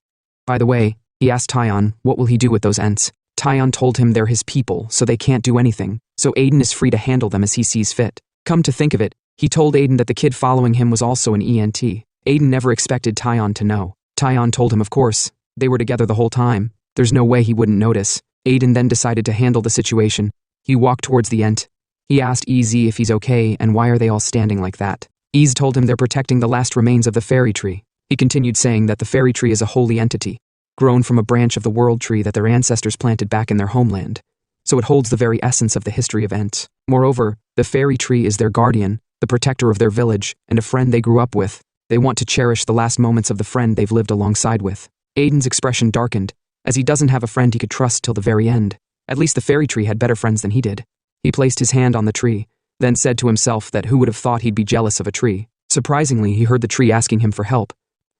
By the way, he asked Tyon, what will he do with those Ents? Tyon told him they're his people, so they can't do anything, so Aiden is free to handle them as he sees fit. Come to think of it, he told Aiden that the kid following him was also an ENT. Aiden never expected Tyon to know. Tyon told him of course, they were together the whole time. There's no way he wouldn't notice. Aiden then decided to handle the situation. He walked towards the Ent. He asked EZ if he's okay and why are they all standing like that. Ez told him they're protecting the last remains of the fairy tree. He continued saying that the fairy tree is a holy entity, grown from a branch of the world tree that their ancestors planted back in their homeland. So it holds the very essence of the history of Ents. Moreover, the fairy tree is their guardian, the protector of their village, and a friend they grew up with. They want to cherish the last moments of the friend they've lived alongside with. Aiden's expression darkened, as he doesn't have a friend he could trust till the very end. At least the fairy tree had better friends than he did. He placed his hand on the tree, then said to himself that who would have thought he'd be jealous of a tree. Surprisingly, he heard the tree asking him for help.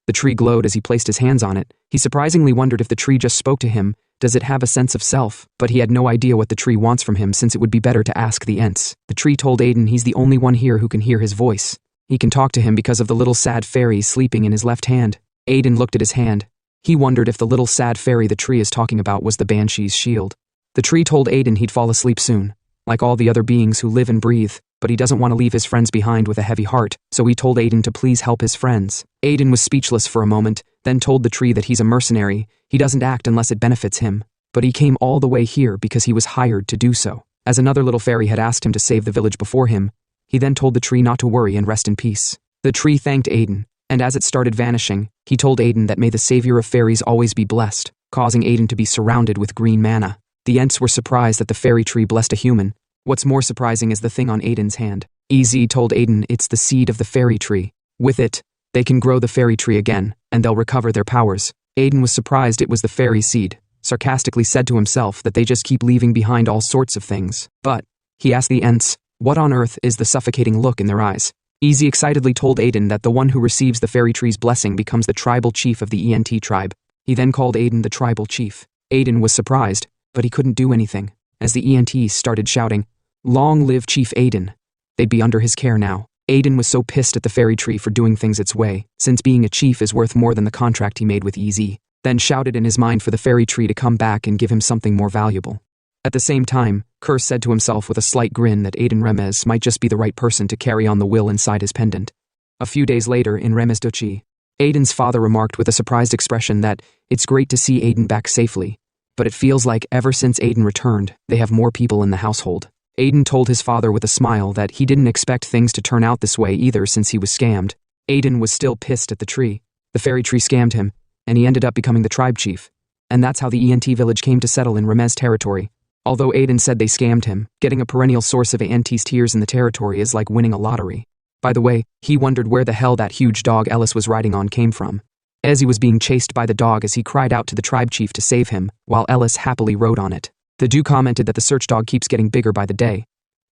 The tree glowed as he placed his hands on it. He surprisingly wondered if the tree just spoke to him. Does it have a sense of self? But he had no idea what the tree wants from him since it would be better to ask the Ents. The tree told Aiden he's the only one here who can hear his voice. He can talk to him because of the little sad fairy sleeping in his left hand. Aiden looked at his hand. He wondered if the little sad fairy the tree is talking about was the Banshee's shield. The tree told Aiden he'd fall asleep soon, like all the other beings who live and breathe, but he doesn't want to leave his friends behind with a heavy heart, so he told Aiden to please help his friends. Aiden was speechless for a moment, then told the tree that he's a mercenary. He doesn't act unless it benefits him, but he came all the way here because he was hired to do so. As another little fairy had asked him to save the village before him, he then told the tree not to worry and rest in peace. The tree thanked Aiden, and as it started vanishing, he told Aiden that may the savior of fairies always be blessed, causing Aiden to be surrounded with green mana. The Ents were surprised that the fairy tree blessed a human. What's more surprising is the thing on Aiden's hand. EZ told Aiden it's the seed of the fairy tree. With it, they can grow the fairy tree again, and they'll recover their powers. Aiden was surprised it was the fairy seed, sarcastically said to himself that they just keep leaving behind all sorts of things. But, he asked the Ents, what on earth is the suffocating look in their eyes? EZ excitedly told Aiden that the one who receives the fairy tree's blessing becomes the tribal chief of the ENT tribe. He then called Aiden the tribal chief. Aiden was surprised, but he couldn't do anything, as the ENTs started shouting, "Long live Chief Aiden." They'd be under his care now. Aiden was so pissed at the fairy tree for doing things its way, since being a chief is worth more than the contract he made with EZ, then shouted in his mind for the fairy tree to come back and give him something more valuable. At the same time, Curse said to himself with a slight grin that Aiden Remez might just be the right person to carry on the will inside his pendant. A few days later, in Remez Duchy, Aiden's father remarked with a surprised expression that it's great to see Aiden back safely, but it feels like ever since Aiden returned, they have more people in the household. Aiden told his father with a smile that he didn't expect things to turn out this way either since he was scammed. Aiden was still pissed at the tree. The fairy tree scammed him, and he ended up becoming the tribe chief. And that's how the ENT village came to settle in Remez territory. Although Aiden said they scammed him, getting a perennial source of ENT's tears in the territory is like winning a lottery. By the way, he wondered where the hell that huge dog Ellis was riding on came from. Ezzy was being chased by the dog as he cried out to the tribe chief to save him, while Ellis happily rode on it. The Dew commented that the search dog keeps getting bigger by the day.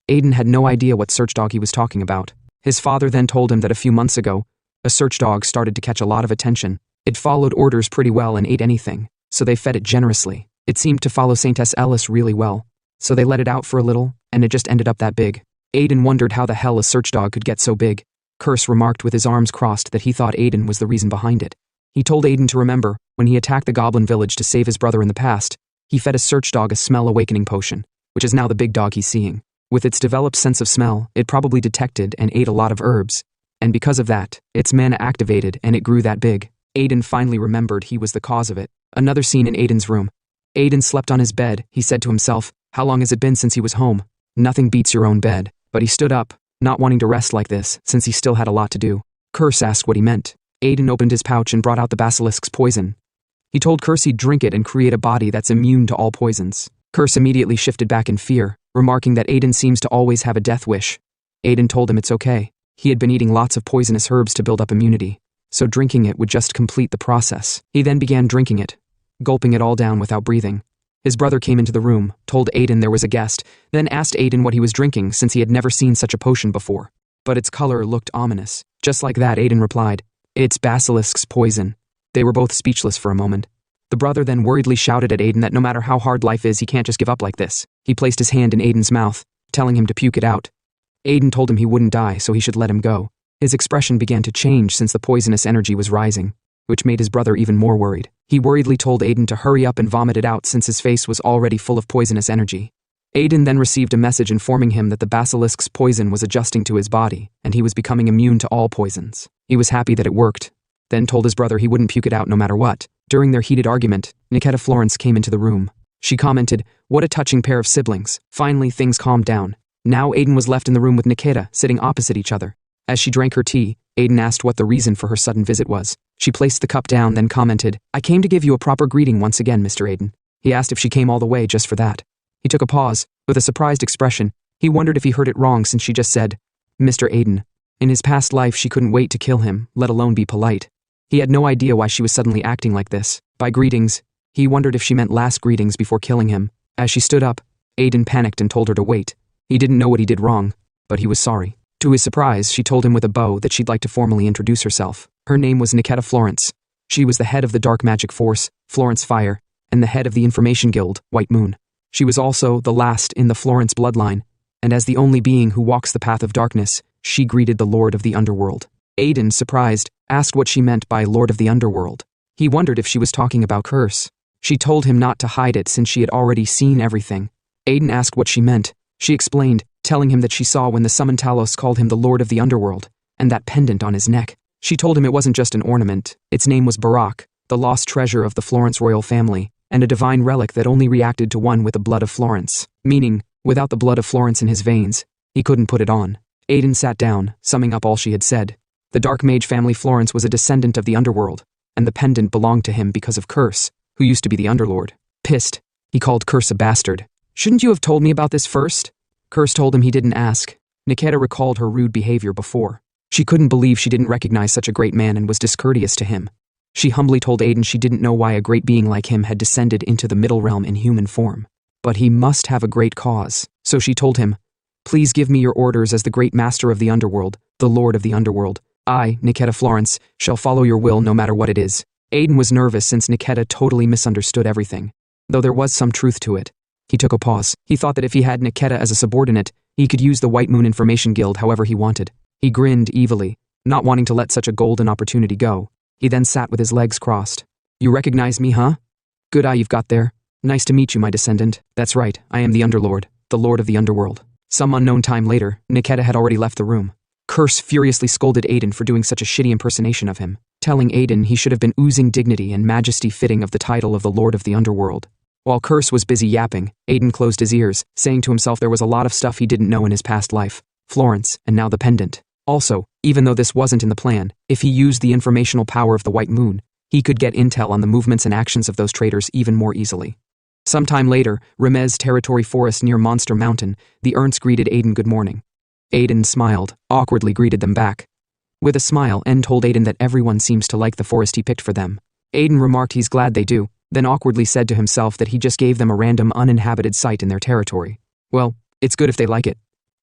Aiden had no idea what search dog he was talking about. His father then told him that a few months ago, a search dog started to catch a lot of attention. It followed orders pretty well and ate anything, so they fed it generously. It seemed to follow Saintess Ellis really well, so they let it out for a little, and it just ended up that big. Aiden wondered how the hell a search dog could get so big. Curse remarked with his arms crossed that he thought Aiden was the reason behind it. He told Aiden to remember, when he attacked the goblin village to save his brother in the past, he fed a search dog a smell awakening potion, which is now the big dog he's seeing. With its developed sense of smell, it probably detected and ate a lot of herbs, and because of that, its mana activated and it grew that big. Aiden finally remembered he was the cause of it. Another scene in Aiden's room. Aiden slept on his bed. He said to himself, how long has it been since he was home? Nothing beats your own bed. But he stood up, not wanting to rest like this, since he still had a lot to do. Curse asked what he meant. Aiden opened his pouch and brought out the basilisk's poison. He told Curse he'd drink it and create a body that's immune to all poisons. Curse immediately shifted back in fear, remarking that Aiden seems to always have a death wish. Aiden told him it's okay. He had been eating lots of poisonous herbs to build up immunity, so drinking it would just complete the process. He then began drinking it, gulping it all down without breathing. His brother came into the room, told Aiden there was a guest, then asked Aiden what he was drinking since he had never seen such a potion before. But its color looked ominous. Just like that, Aiden replied, "It's basilisk's poison." They were both speechless for a moment. The brother then worriedly shouted at Aiden that no matter how hard life is, he can't just give up like this. He placed his hand in Aiden's mouth, telling him to puke it out. Aiden told him he wouldn't die, so he should let him go. His expression began to change since the poisonous energy was rising, which made his brother even more worried. He worriedly told Aiden to hurry up and vomit it out since his face was already full of poisonous energy. Aiden then received a message informing him that the basilisk's poison was adjusting to his body, and he was becoming immune to all poisons. He was happy that it worked, then told his brother he wouldn't puke it out no matter what. During their heated argument, Nikita Florence came into the room. She commented, "What a touching pair of siblings." Finally, things calmed down. Now Aiden was left in the room with Nikita, sitting opposite each other. As she drank her tea, Aiden asked what the reason for her sudden visit was. She placed the cup down, then commented, "I came to give you a proper greeting once again, Mr. Aiden." He asked if she came all the way just for that. He took a pause. With a surprised expression, he wondered if he heard it wrong since she just said, "Mr. Aiden." In his past life, she couldn't wait to kill him, let alone be polite. He had no idea why she was suddenly acting like this. By greetings, he wondered if she meant last greetings before killing him. As she stood up, Aiden panicked and told her to wait. He didn't know what he did wrong, but he was sorry. To his surprise, she told him with a bow that she'd like to formally introduce herself. Her name was Nikita Florence. She was the head of the Dark Magic Force, Florence Fire, and the head of the Information Guild, White Moon. She was also the last in the Florence bloodline, and as the only being who walks the path of darkness, she greeted the Lord of the Underworld. Aiden, surprised, asked what she meant by Lord of the Underworld. He wondered if she was talking about Curse. She told him not to hide it since she had already seen everything. Aiden asked what she meant. She explained, telling him that she saw when the Summon Talos called him the Lord of the Underworld, and that pendant on his neck. She told him it wasn't just an ornament. Its name was Barak, the lost treasure of the Florence royal family, and a divine relic that only reacted to one with the blood of Florence. Meaning, without the blood of Florence in his veins, he couldn't put it on. Aiden sat down, summing up all she had said. The Dark Mage family Florence was a descendant of the underworld, and the pendant belonged to him because of Curse, who used to be the Underlord. Pissed, he called Curse a bastard. Shouldn't you have told me about this first? Curse told him he didn't ask. Niketa recalled her rude behavior before. She couldn't believe she didn't recognize such a great man and was discourteous to him. She humbly told Aiden she didn't know why a great being like him had descended into the middle realm in human form. But he must have a great cause, so she told him, "Please give me your orders as the great master of the underworld, the lord of the underworld. I, Niketa Florence, shall follow your will no matter what it is." Aiden was nervous since Niketa totally misunderstood everything, though there was some truth to it. He took a pause. He thought that if he had Niketa as a subordinate, he could use the White Moon Information Guild however he wanted. He grinned evilly, not wanting to let such a golden opportunity go. He then sat with his legs crossed. "You recognize me, huh? Good eye you've got there. Nice to meet you, my descendant. That's right, I am the Underlord, the Lord of the Underworld." Some unknown time later, Niketa had already left the room. Curse furiously scolded Aiden for doing such a shitty impersonation of him, telling Aiden he should have been oozing dignity and majesty fitting of the title of the Lord of the Underworld. While Curse was busy yapping, Aiden closed his ears, saying to himself there was a lot of stuff he didn't know in his past life. Florence, and now the pendant. Also, even though this wasn't in the plan, if he used the informational power of the White Moon, he could get intel on the movements and actions of those traitors even more easily. Sometime later, Remez Territory Forest near Monster Mountain, the Ernts greeted Aiden good morning. Aiden smiled, awkwardly greeted them back. With a smile, N told Aiden that everyone seems to like the forest he picked for them. Aiden remarked he's glad they do, then awkwardly said to himself that he just gave them a random uninhabited site in their territory. Well, it's good if they like it.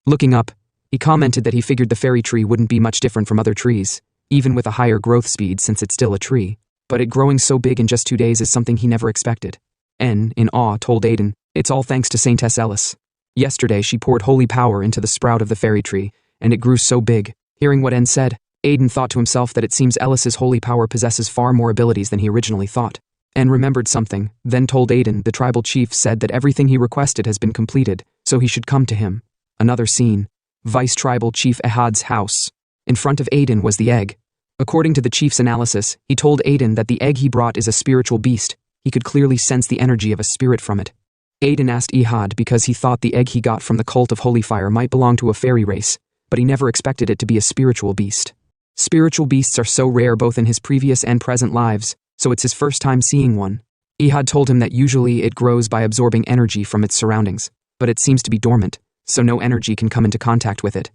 Looking up, he commented that he figured the fairy tree wouldn't be much different from other trees, even with a higher growth speed since it's still a tree. But it growing so big in just 2 days is something he never expected. N, in awe, told Aiden, "It's all thanks to Saintess Ellis. Yesterday she poured holy power into the sprout of the fairy tree, and it grew so big." Hearing what N said, Aiden thought to himself that it seems Ellis's holy power possesses far more abilities than he originally thought. N remembered something, then told Aiden the tribal chief said that everything he requested has been completed, so he should come to him. Another scene. Vice Tribal Chief Ehad's house. In front of Aiden was the egg. According to the chief's analysis, he told Aiden that the egg he brought is a spiritual beast. He could clearly sense the energy of a spirit from it. Aiden asked Ehad because he thought the egg he got from the cult of Holy Fire might belong to a fairy race, but he never expected it to be a spiritual beast. Spiritual beasts are so rare both in his previous and present lives, so it's his first time seeing one. Ehad told him that usually it grows by absorbing energy from its surroundings, but it seems to be dormant, so no energy can come into contact with it.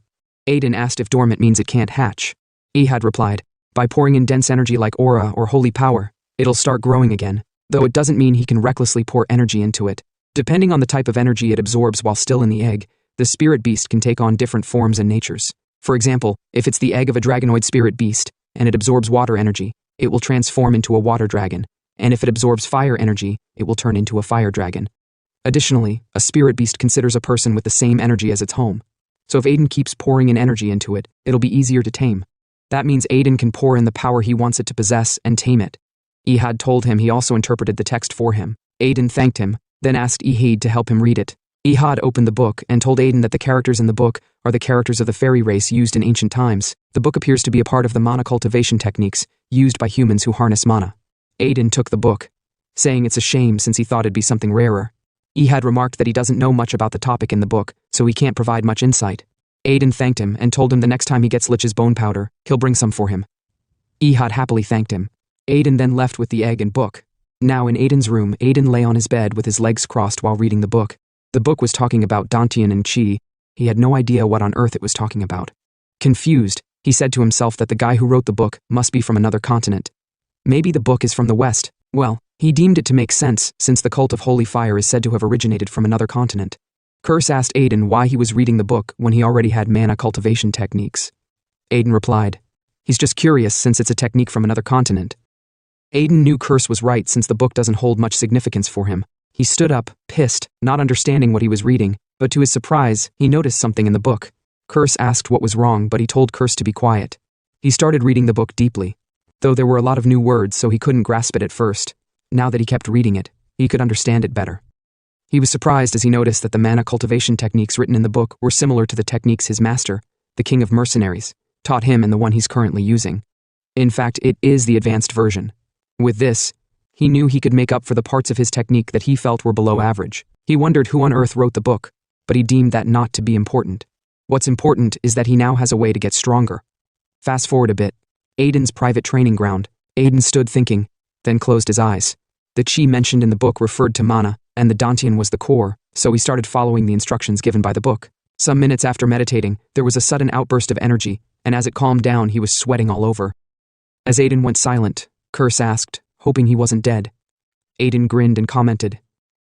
Aiden asked if dormant means it can't hatch. Ehad replied, "By pouring in dense energy like aura or holy power, it'll start growing again, though it doesn't mean he can recklessly pour energy into it. Depending on the type of energy it absorbs while still in the egg, the spirit beast can take on different forms and natures. For example, if it's the egg of a dragonoid spirit beast, and it absorbs water energy, it will transform into a water dragon, and if it absorbs fire energy, it will turn into a fire dragon. Additionally, a spirit beast considers a person with the same energy as its home. So if Aiden keeps pouring in energy into it, it'll be easier to tame. That means Aiden can pour in the power he wants it to possess and tame it." Ehad told him he also interpreted the text for him. Aiden thanked him, then asked Ehad to help him read it. Ehad opened the book and told Aiden that the characters in the book are the characters of the fairy race used in ancient times. The book appears to be a part of the mana cultivation techniques used by humans who harness mana. Aiden took the book, saying it's a shame since he thought it'd be something rarer. Ehad remarked that he doesn't know much about the topic in the book, so he can't provide much insight. Aiden thanked him and told him the next time he gets Lich's bone powder, he'll bring some for him. Ehad happily thanked him. Aiden then left with the egg and book. Now in Aiden's room, Aiden lay on his bed with his legs crossed while reading the book. The book was talking about Dantian and Chi. He had no idea what on earth it was talking about. Confused, he said to himself that the guy who wrote the book must be from another continent. Maybe the book is from the West. Well, he deemed it to make sense since the cult of Holy Fire is said to have originated from another continent. Curse asked Aiden why he was reading the book when he already had mana cultivation techniques. Aiden replied, "He's just curious since it's a technique from another continent." Aiden knew Curse was right since the book doesn't hold much significance for him. He stood up, pissed, not understanding what he was reading, but to his surprise, he noticed something in the book. Curse asked what was wrong, but he told Curse to be quiet. He started reading the book deeply, though there were a lot of new words so he couldn't grasp it at first. Now that he kept reading it, he could understand it better. He was surprised as he noticed that the mana cultivation techniques written in the book were similar to the techniques his master, the King of Mercenaries, taught him and the one he's currently using. In fact, it is the advanced version. With this, he knew he could make up for the parts of his technique that he felt were below average. He wondered who on earth wrote the book, but he deemed that not to be important. What's important is that he now has a way to get stronger. Fast forward a bit. Aiden's private training ground. Aiden stood thinking, then closed his eyes. The chi mentioned in the book referred to mana, and the dantian was the core, so he started following the instructions given by the book. Some minutes after meditating, there was a sudden outburst of energy, and as it calmed down, he was sweating all over. As Aiden went silent, Curse asked, hoping he wasn't dead. Aiden grinned and commented,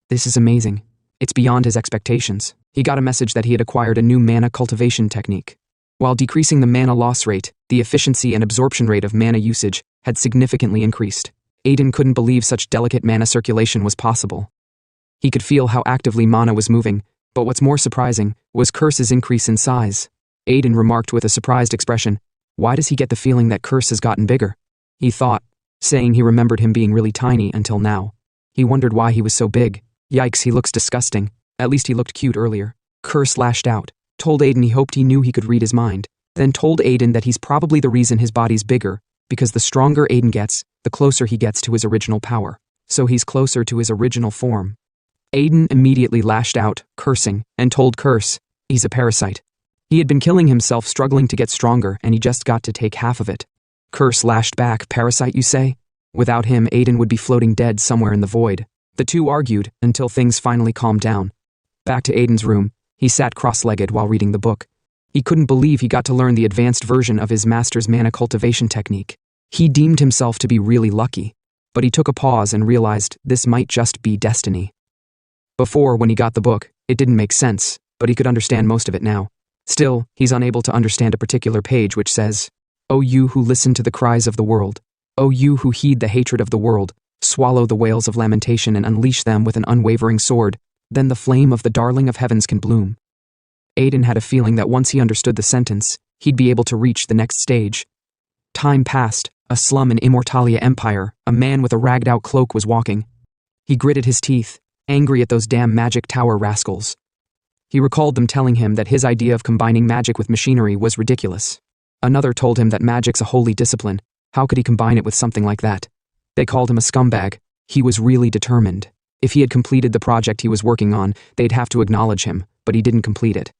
"This is amazing. It's beyond his expectations." He got a message that he had acquired a new mana cultivation technique. While decreasing the mana loss rate, the efficiency and absorption rate of mana usage had significantly increased. Aiden couldn't believe such delicate mana circulation was possible. He could feel how actively mana was moving, but what's more surprising was Curse's increase in size. Aiden remarked with a surprised expression, "Why does he get the feeling that Curse has gotten bigger?" He thought, saying he remembered him being really tiny until now. He wondered why he was so big. Yikes, he looks disgusting. At least he looked cute earlier. Curse lashed out, told Aiden he hoped he knew he could read his mind, then told Aiden that he's probably the reason his body's bigger, because the stronger Aiden gets, the closer he gets to his original power. So he's closer to his original form. Aiden immediately lashed out, cursing, and told Curse, he's a parasite. He had been killing himself struggling to get stronger, and he just got to take half of it. Curse lashed back, "Parasite, you say? Without him, Aiden would be floating dead somewhere in the void." The two argued until things finally calmed down. Back to Aiden's room, he sat cross-legged while reading the book. He couldn't believe he got to learn the advanced version of his master's mana cultivation technique. He deemed himself to be really lucky, but he took a pause and realized this might just be destiny. Before, when he got the book, it didn't make sense, but he could understand most of it now. Still, he's unable to understand a particular page which says, "O you who listen to the cries of the world, O you who heed the hatred of the world, swallow the wails of lamentation and unleash them with an unwavering sword, then the flame of the darling of heavens can bloom." Aiden had a feeling that once he understood the sentence, he'd be able to reach the next stage. Time passed. A slum in Immortalia Empire, a man with a ragged-out cloak was walking. He gritted his teeth, angry at those damn magic tower rascals. He recalled them telling him that his idea of combining magic with machinery was ridiculous. Another told him that magic's a holy discipline. How could he combine it with something like that? They called him a scumbag. He was really determined. If he had completed the project he was working on, they'd have to acknowledge him, but he didn't complete it.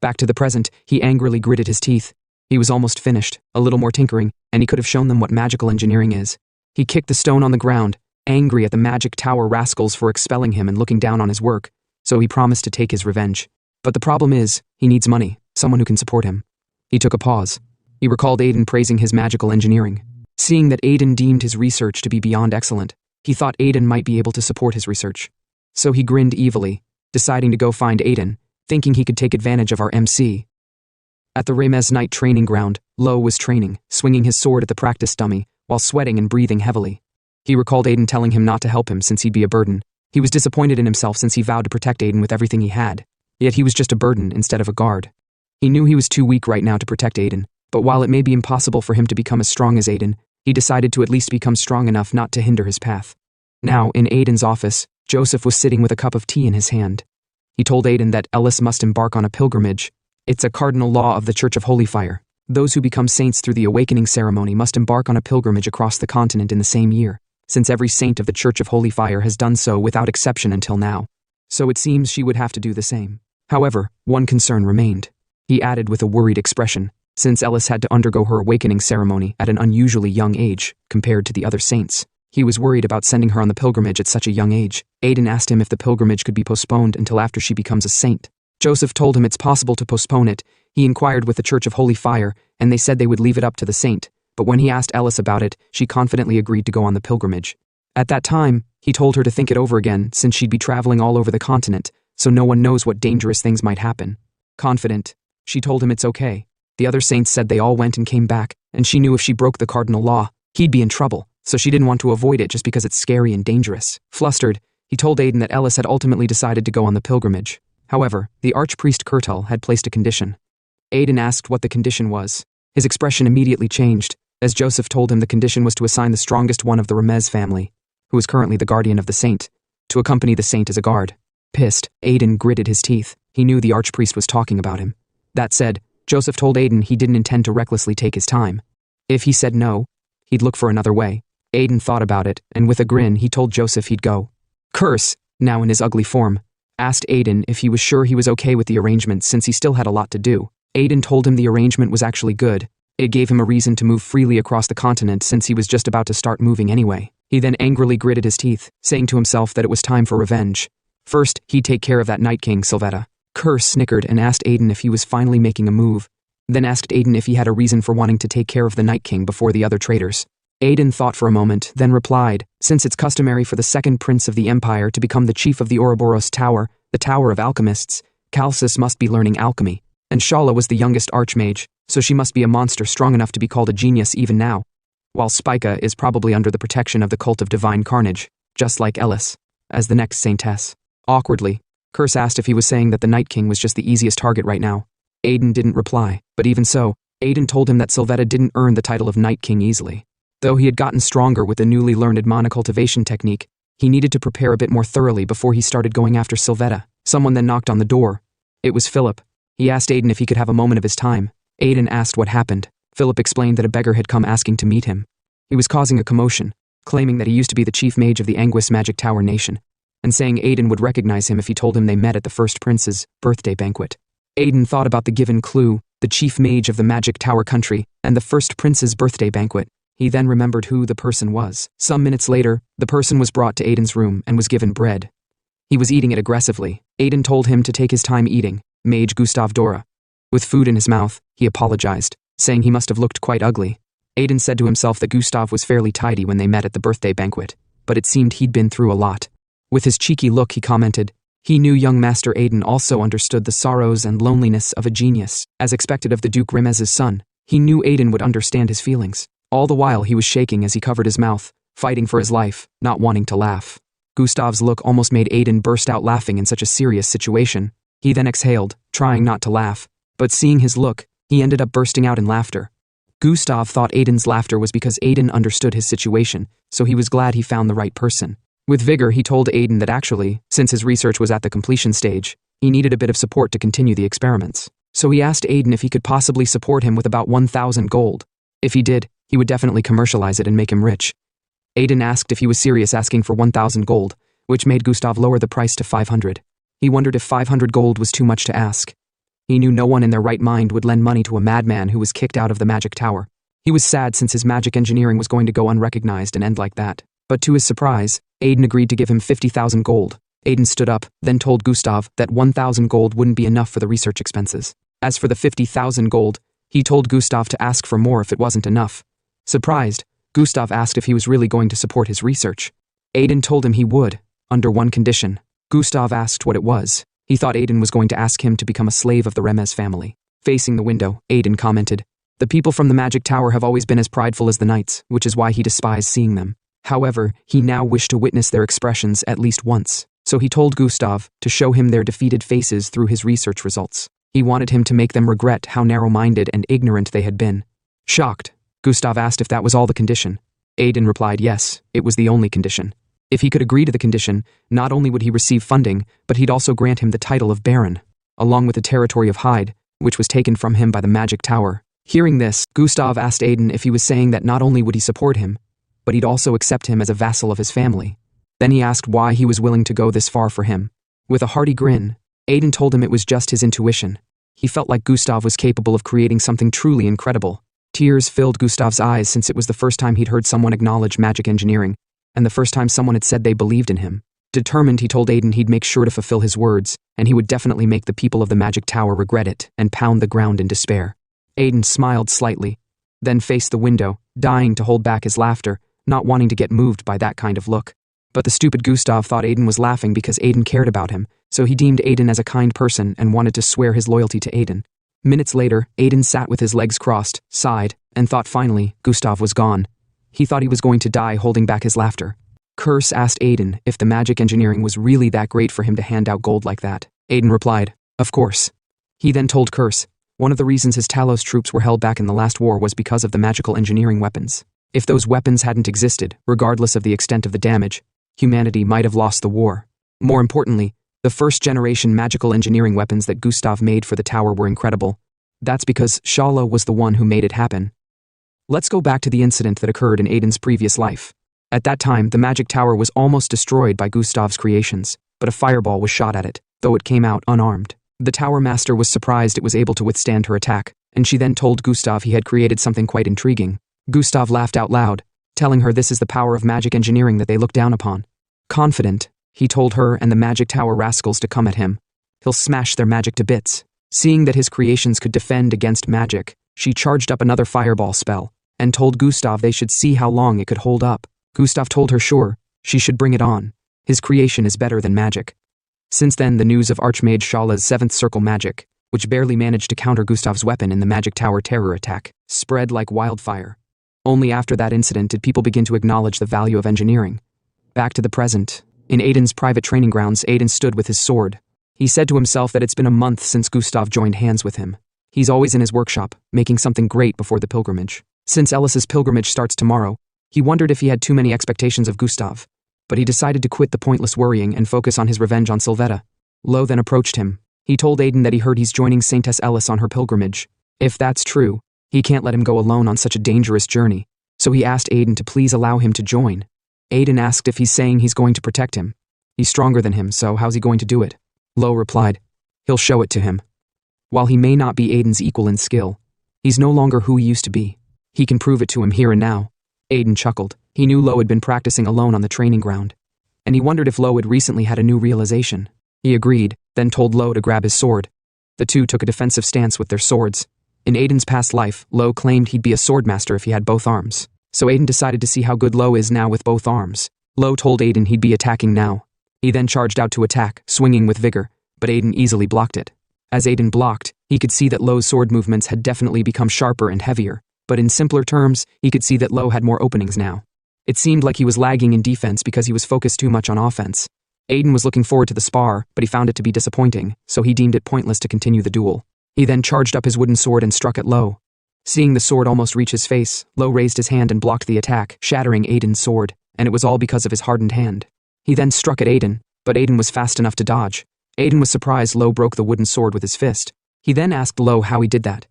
Back to the present, he angrily gritted his teeth. He was almost finished, a little more tinkering, and he could have shown them what magical engineering is. He kicked the stone on the ground, angry at the magic tower rascals for expelling him and looking down on his work, so he promised to take his revenge. But the problem is, he needs money, someone who can support him. He took a pause. He recalled Aiden praising his magical engineering. Seeing that Aiden deemed his research to be beyond excellent, he thought Aiden might be able to support his research. So he grinned evilly, deciding to go find Aiden, thinking he could take advantage of our MC. At the Remez night training ground, Lo was training, swinging his sword at the practice dummy, while sweating and breathing heavily. He recalled Aiden telling him not to help him since he'd be a burden. He was disappointed in himself since he vowed to protect Aiden with everything he had. Yet he was just a burden instead of a guard. He knew he was too weak right now to protect Aiden, but while it may be impossible for him to become as strong as Aiden, he decided to at least become strong enough not to hinder his path. Now, in Aiden's office, Joseph was sitting with a cup of tea in his hand. He told Aiden that Ellis must embark on a pilgrimage. It's a cardinal law of the Church of Holy Fire. Those who become saints through the awakening ceremony must embark on a pilgrimage across the continent in the same year, since every saint of the Church of Holy Fire has done so without exception until now. So it seems she would have to do the same. However, one concern remained. He added with a worried expression, since Ellis had to undergo her awakening ceremony at an unusually young age compared to the other saints. He was worried about sending her on the pilgrimage at such a young age. Aiden asked him if the pilgrimage could be postponed until after she becomes a saint. Joseph told him it's possible to postpone it. He inquired with the Church of Holy Fire, and they said they would leave it up to the saint, but when he asked Ellis about it, she confidently agreed to go on the pilgrimage. At that time, he told her to think it over again since she'd be traveling all over the continent, so no one knows what dangerous things might happen. Confident, she told him it's okay. The other saints said they all went and came back, and she knew if she broke the cardinal law, he'd be in trouble, so she didn't want to avoid it just because it's scary and dangerous. Flustered, he told Aiden that Ellis had ultimately decided to go on the pilgrimage. However, the archpriest Kurtul had placed a condition. Aiden asked what the condition was. His expression immediately changed, as Joseph told him the condition was to assign the strongest one of the Remez family, who is currently the guardian of the saint, to accompany the saint as a guard. Pissed, Aiden gritted his teeth. He knew the archpriest was talking about him. That said, Joseph told Aiden he didn't intend to recklessly take his time. If he said no, he'd look for another way. Aiden thought about it, and with a grin he told Joseph he'd go. Curse, now in his ugly form, asked Aiden if he was sure he was okay with the arrangement since he still had a lot to do. Aiden told him the arrangement was actually good. It gave him a reason to move freely across the continent since he was just about to start moving anyway. He then angrily gritted his teeth, saying to himself that it was time for revenge. First, he'd take care of that Night King, Sylvetta. Curse snickered and asked Aiden if he was finally making a move, then asked Aiden if he had a reason for wanting to take care of the Night King before the other traitors. Aiden thought for a moment, then replied, since it's customary for the second prince of the empire to become the chief of the Ouroboros Tower, the Tower of Alchemists, Calcis must be learning alchemy, and Shala was the youngest archmage, so she must be a monster strong enough to be called a genius even now, while Spica is probably under the protection of the cult of divine carnage, just like Ellis, as the next saintess. Awkwardly, Curse asked if he was saying that the Night King was just the easiest target right now. Aiden didn't reply, but even so, Aiden told him that Sylvetta didn't earn the title of Night King easily. Though he had gotten stronger with the newly learned mana cultivation technique, he needed to prepare a bit more thoroughly before he started going after Sylvetta. Someone then knocked on the door. It was Philip. He asked Aiden if he could have a moment of his time. Aiden asked what happened. Philip explained that a beggar had come asking to meet him. He was causing a commotion, claiming that he used to be the chief mage of the Anguis Magic Tower Nation, and saying Aiden would recognize him if he told him they met at the first prince's birthday banquet. Aiden thought about the given clue, the chief mage of the Magic Tower country, and the first prince's birthday banquet. He then remembered who the person was. Some minutes later, the person was brought to Aiden's room and was given bread. He was eating it aggressively. Aiden told him to take his time eating, Mage Gustav Dora. With food in his mouth, he apologized, saying he must have looked quite ugly. Aiden said to himself that Gustav was fairly tidy when they met at the birthday banquet, but it seemed he'd been through a lot. With his cheeky look, he commented, he knew young Master Aiden also understood the sorrows and loneliness of a genius. As expected of the Duke Remez's son, he knew Aiden would understand his feelings. All the while he was shaking as he covered his mouth, fighting for his life, not wanting to laugh. Gustav's look almost made Aiden burst out laughing in such a serious situation. He then exhaled, trying not to laugh, but seeing his look, he ended up bursting out in laughter. Gustav thought Aiden's laughter was because Aiden understood his situation, so he was glad he found the right person. With vigor, he told Aiden that actually, since his research was at the completion stage, he needed a bit of support to continue the experiments. So he asked Aiden if he could possibly support him with about 1,000 gold. If he did, he would definitely commercialize it and make him rich. Aiden asked if he was serious asking for 1,000 gold, which made Gustav lower the price to 500. He wondered if 500 gold was too much to ask. He knew no one in their right mind would lend money to a madman who was kicked out of the magic tower. He was sad since his magic engineering was going to go unrecognized and end like that. But to his surprise, Aiden agreed to give him 50,000 gold. Aiden stood up, then told Gustav that 1,000 gold wouldn't be enough for the research expenses. As for the 50,000 gold, he told Gustav to ask for more if it wasn't enough. Surprised, Gustav asked if he was really going to support his research. Aiden told him he would, under one condition. Gustav asked what it was. He thought Aiden was going to ask him to become a slave of the Remez family. Facing the window, Aiden commented, the people from the Magic Tower have always been as prideful as the knights, which is why he despised seeing them. However, he now wished to witness their expressions at least once, so he told Gustav to show him their defeated faces through his research results. He wanted him to make them regret how narrow-minded and ignorant they had been. Shocked, Gustav asked if that was all the condition. Aiden replied yes, it was the only condition. If he could agree to the condition, not only would he receive funding, but he'd also grant him the title of Baron, along with the territory of Hyde, which was taken from him by the Magic Tower. Hearing this, Gustav asked Aiden if he was saying that not only would he support him, but he'd also accept him as a vassal of his family. Then he asked why he was willing to go this far for him. With a hearty grin, Aiden told him it was just his intuition. He felt like Gustav was capable of creating something truly incredible. Tears filled Gustav's eyes since it was the first time he'd heard someone acknowledge magic engineering, and the first time someone had said they believed in him. Determined, he told Aiden he'd make sure to fulfill his words, and he would definitely make the people of the Magic Tower regret it and pound the ground in despair. Aiden smiled slightly, then faced the window, dying to hold back his laughter, not wanting to get moved by that kind of look. But the stupid Gustav thought Aiden was laughing because Aiden cared about him, so he deemed Aiden as a kind person and wanted to swear his loyalty to Aiden. Minutes later, Aiden sat with his legs crossed, sighed, and thought finally Gustav was gone. He thought he was going to die holding back his laughter. Curse asked Aiden if the magic engineering was really that great for him to hand out gold like that. Aiden replied, of course. He then told Curse, one of the reasons his Talos troops were held back in the last war was because of the magical engineering weapons. If those weapons hadn't existed, regardless of the extent of the damage, humanity might have lost the war. More importantly, the first-generation magical engineering weapons that Gustav made for the tower were incredible. That's because Shala was the one who made it happen. Let's go back to the incident that occurred in Aiden's previous life. At that time, the magic tower was almost destroyed by Gustav's creations, but a fireball was shot at it, though it came out unarmed. The tower master was surprised it was able to withstand her attack, and she then told Gustav he had created something quite intriguing. Gustav laughed out loud, telling her this is the power of magic engineering that they look down upon. Confident, he told her and the magic tower rascals to come at him. He'll smash their magic to bits. Seeing that his creations could defend against magic, she charged up another fireball spell, and told Gustav they should see how long it could hold up. Gustav told her sure, she should bring it on. His creation is better than magic. Since then, the news of Archmage Shala's 7th circle magic, which barely managed to counter Gustav's weapon in the magic tower terror attack, spread like wildfire. Only after that incident did people begin to acknowledge the value of engineering. Back to the present. In Aiden's private training grounds, Aiden stood with his sword. He said to himself that it's been a month since Gustav joined hands with him. He's always in his workshop, making something great before the pilgrimage. Since Ellis's pilgrimage starts tomorrow, he wondered if he had too many expectations of Gustav. But he decided to quit the pointless worrying and focus on his revenge on Sylvetta. Lo then approached him. He told Aiden that he heard he's joining Saintess Ellis on her pilgrimage. If that's true, he can't let him go alone on such a dangerous journey, so he asked Aiden to please allow him to join. Aiden asked if he's saying he's going to protect him. He's stronger than him, so how's he going to do it? Lo replied, he'll show it to him. While he may not be Aiden's equal in skill, he's no longer who he used to be. He can prove it to him here and now. Aiden chuckled. He knew Lo had been practicing alone on the training ground, and he wondered if Lo had recently had a new realization. He agreed, then told Lo to grab his sword. The two took a defensive stance with their swords. In Aiden's past life, Lo claimed he'd be a swordmaster if he had both arms, so Aiden decided to see how good Lo is now with both arms. Lo told Aiden he'd be attacking now. He then charged out to attack, swinging with vigor, but Aiden easily blocked it. As Aiden blocked, he could see that Lo's sword movements had definitely become sharper and heavier, but in simpler terms, he could see that Lo had more openings now. It seemed like he was lagging in defense because he was focused too much on offense. Aiden was looking forward to the spar, but he found it to be disappointing, so he deemed it pointless to continue the duel. He then charged up his wooden sword and struck at Lo. Seeing the sword almost reach his face, Lo raised his hand and blocked the attack, shattering Aiden's sword, and it was all because of his hardened hand. He then struck at Aiden, but Aiden was fast enough to dodge. Aiden was surprised Lo broke the wooden sword with his fist. He then asked Lo how he did that.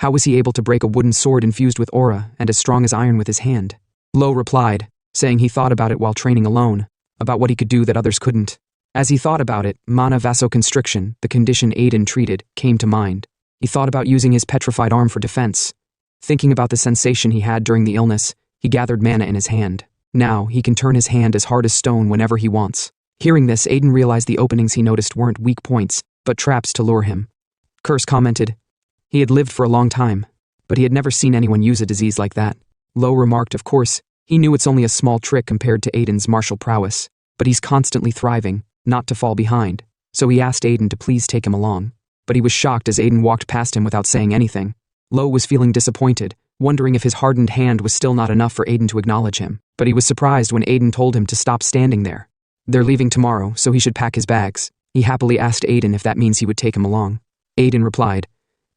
How was he able to break a wooden sword infused with aura and as strong as iron with his hand? Lo replied, saying he thought about it while training alone, about what he could do that others couldn't. As he thought about it, mana vasoconstriction, the condition Aiden treated, came to mind. He thought about using his petrified arm for defense. Thinking about the sensation he had during the illness, he gathered mana in his hand. Now, he can turn his hand as hard as stone whenever he wants. Hearing this, Aiden realized the openings he noticed weren't weak points, but traps to lure him. Curse commented, he had lived for a long time, but he had never seen anyone use a disease like that. Lo remarked, of course, he knew it's only a small trick compared to Aiden's martial prowess, but he's constantly thriving, not to fall behind, so he asked Aiden to please take him along. But he was shocked as Aiden walked past him without saying anything. Lo was feeling disappointed, wondering if his hardened hand was still not enough for Aiden to acknowledge him, but he was surprised when Aiden told him to stop standing there. They're leaving tomorrow, so he should pack his bags. He happily asked Aiden if that means he would take him along. Aiden replied,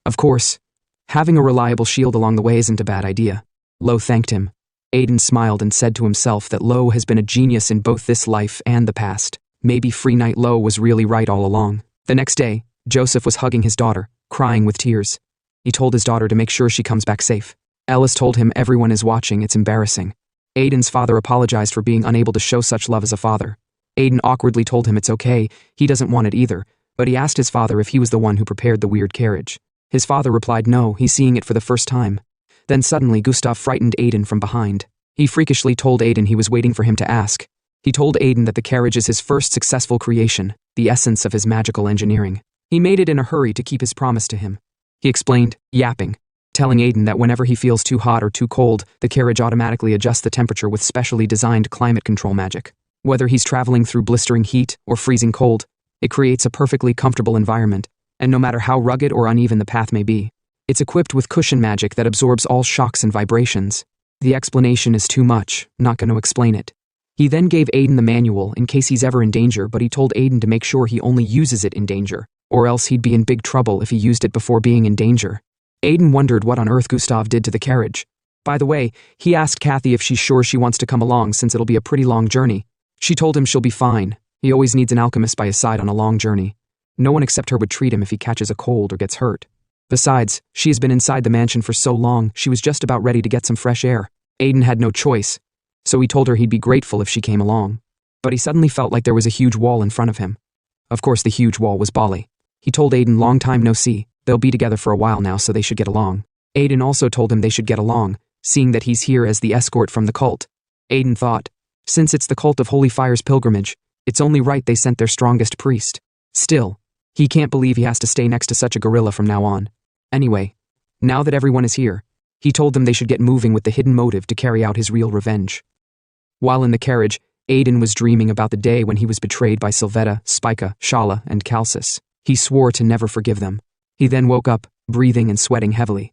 of course. Having a reliable shield along the way isn't a bad idea. Lo thanked him. Aiden smiled and said to himself that Lo has been a genius in both this life and the past. Maybe Free Night Lo was really right all along. The next day, Joseph was hugging his daughter, crying with tears. He told his daughter to make sure she comes back safe. Ellis told him everyone is watching, it's embarrassing. Aiden's father apologized for being unable to show such love as a father. Aiden awkwardly told him it's okay, he doesn't want it either, but he asked his father if he was the one who prepared the weird carriage. His father replied no, he's seeing it for the first time. Then suddenly Gustav frightened Aiden from behind. He freakishly told Aiden he was waiting for him to ask. He told Aiden that the carriage is his first successful creation, the essence of his magical engineering. He made it in a hurry to keep his promise to him. He explained, yapping, telling Aiden that whenever he feels too hot or too cold, the carriage automatically adjusts the temperature with specially designed climate control magic. Whether he's traveling through blistering heat or freezing cold, it creates a perfectly comfortable environment, and no matter how rugged or uneven the path may be, it's equipped with cushion magic that absorbs all shocks and vibrations. The explanation is too much, not going to explain it. He then gave Aiden the manual in case he's ever in danger, but he told Aiden to make sure he only uses it in danger, or else he'd be in big trouble if he used it before being in danger. Aiden wondered what on earth Gustav did to the carriage. By the way, he asked Kathy if she's sure she wants to come along since it'll be a pretty long journey. She told him she'll be fine. He always needs an alchemist by his side on a long journey. No one except her would treat him if he catches a cold or gets hurt. Besides, she has been inside the mansion for so long, she was just about ready to get some fresh air. Aiden had no choice, so he told her he'd be grateful if she came along. But he suddenly felt like there was a huge wall in front of him. Of course, the huge wall was Bali. He told Aiden long time no see, they'll be together for a while now so they should get along. Aiden also told him they should get along, seeing that he's here as the escort from the cult. Aiden thought, since it's the cult of Holy Fire's pilgrimage, it's only right they sent their strongest priest. Still, he can't believe he has to stay next to such a gorilla from now on. Anyway, now that everyone is here, he told them they should get moving with the hidden motive to carry out his real revenge. While in the carriage, Aiden was dreaming about the day when he was betrayed by Sylvetta, Spica, Shala, and Calcis. He swore to never forgive them. He then woke up, breathing and sweating heavily.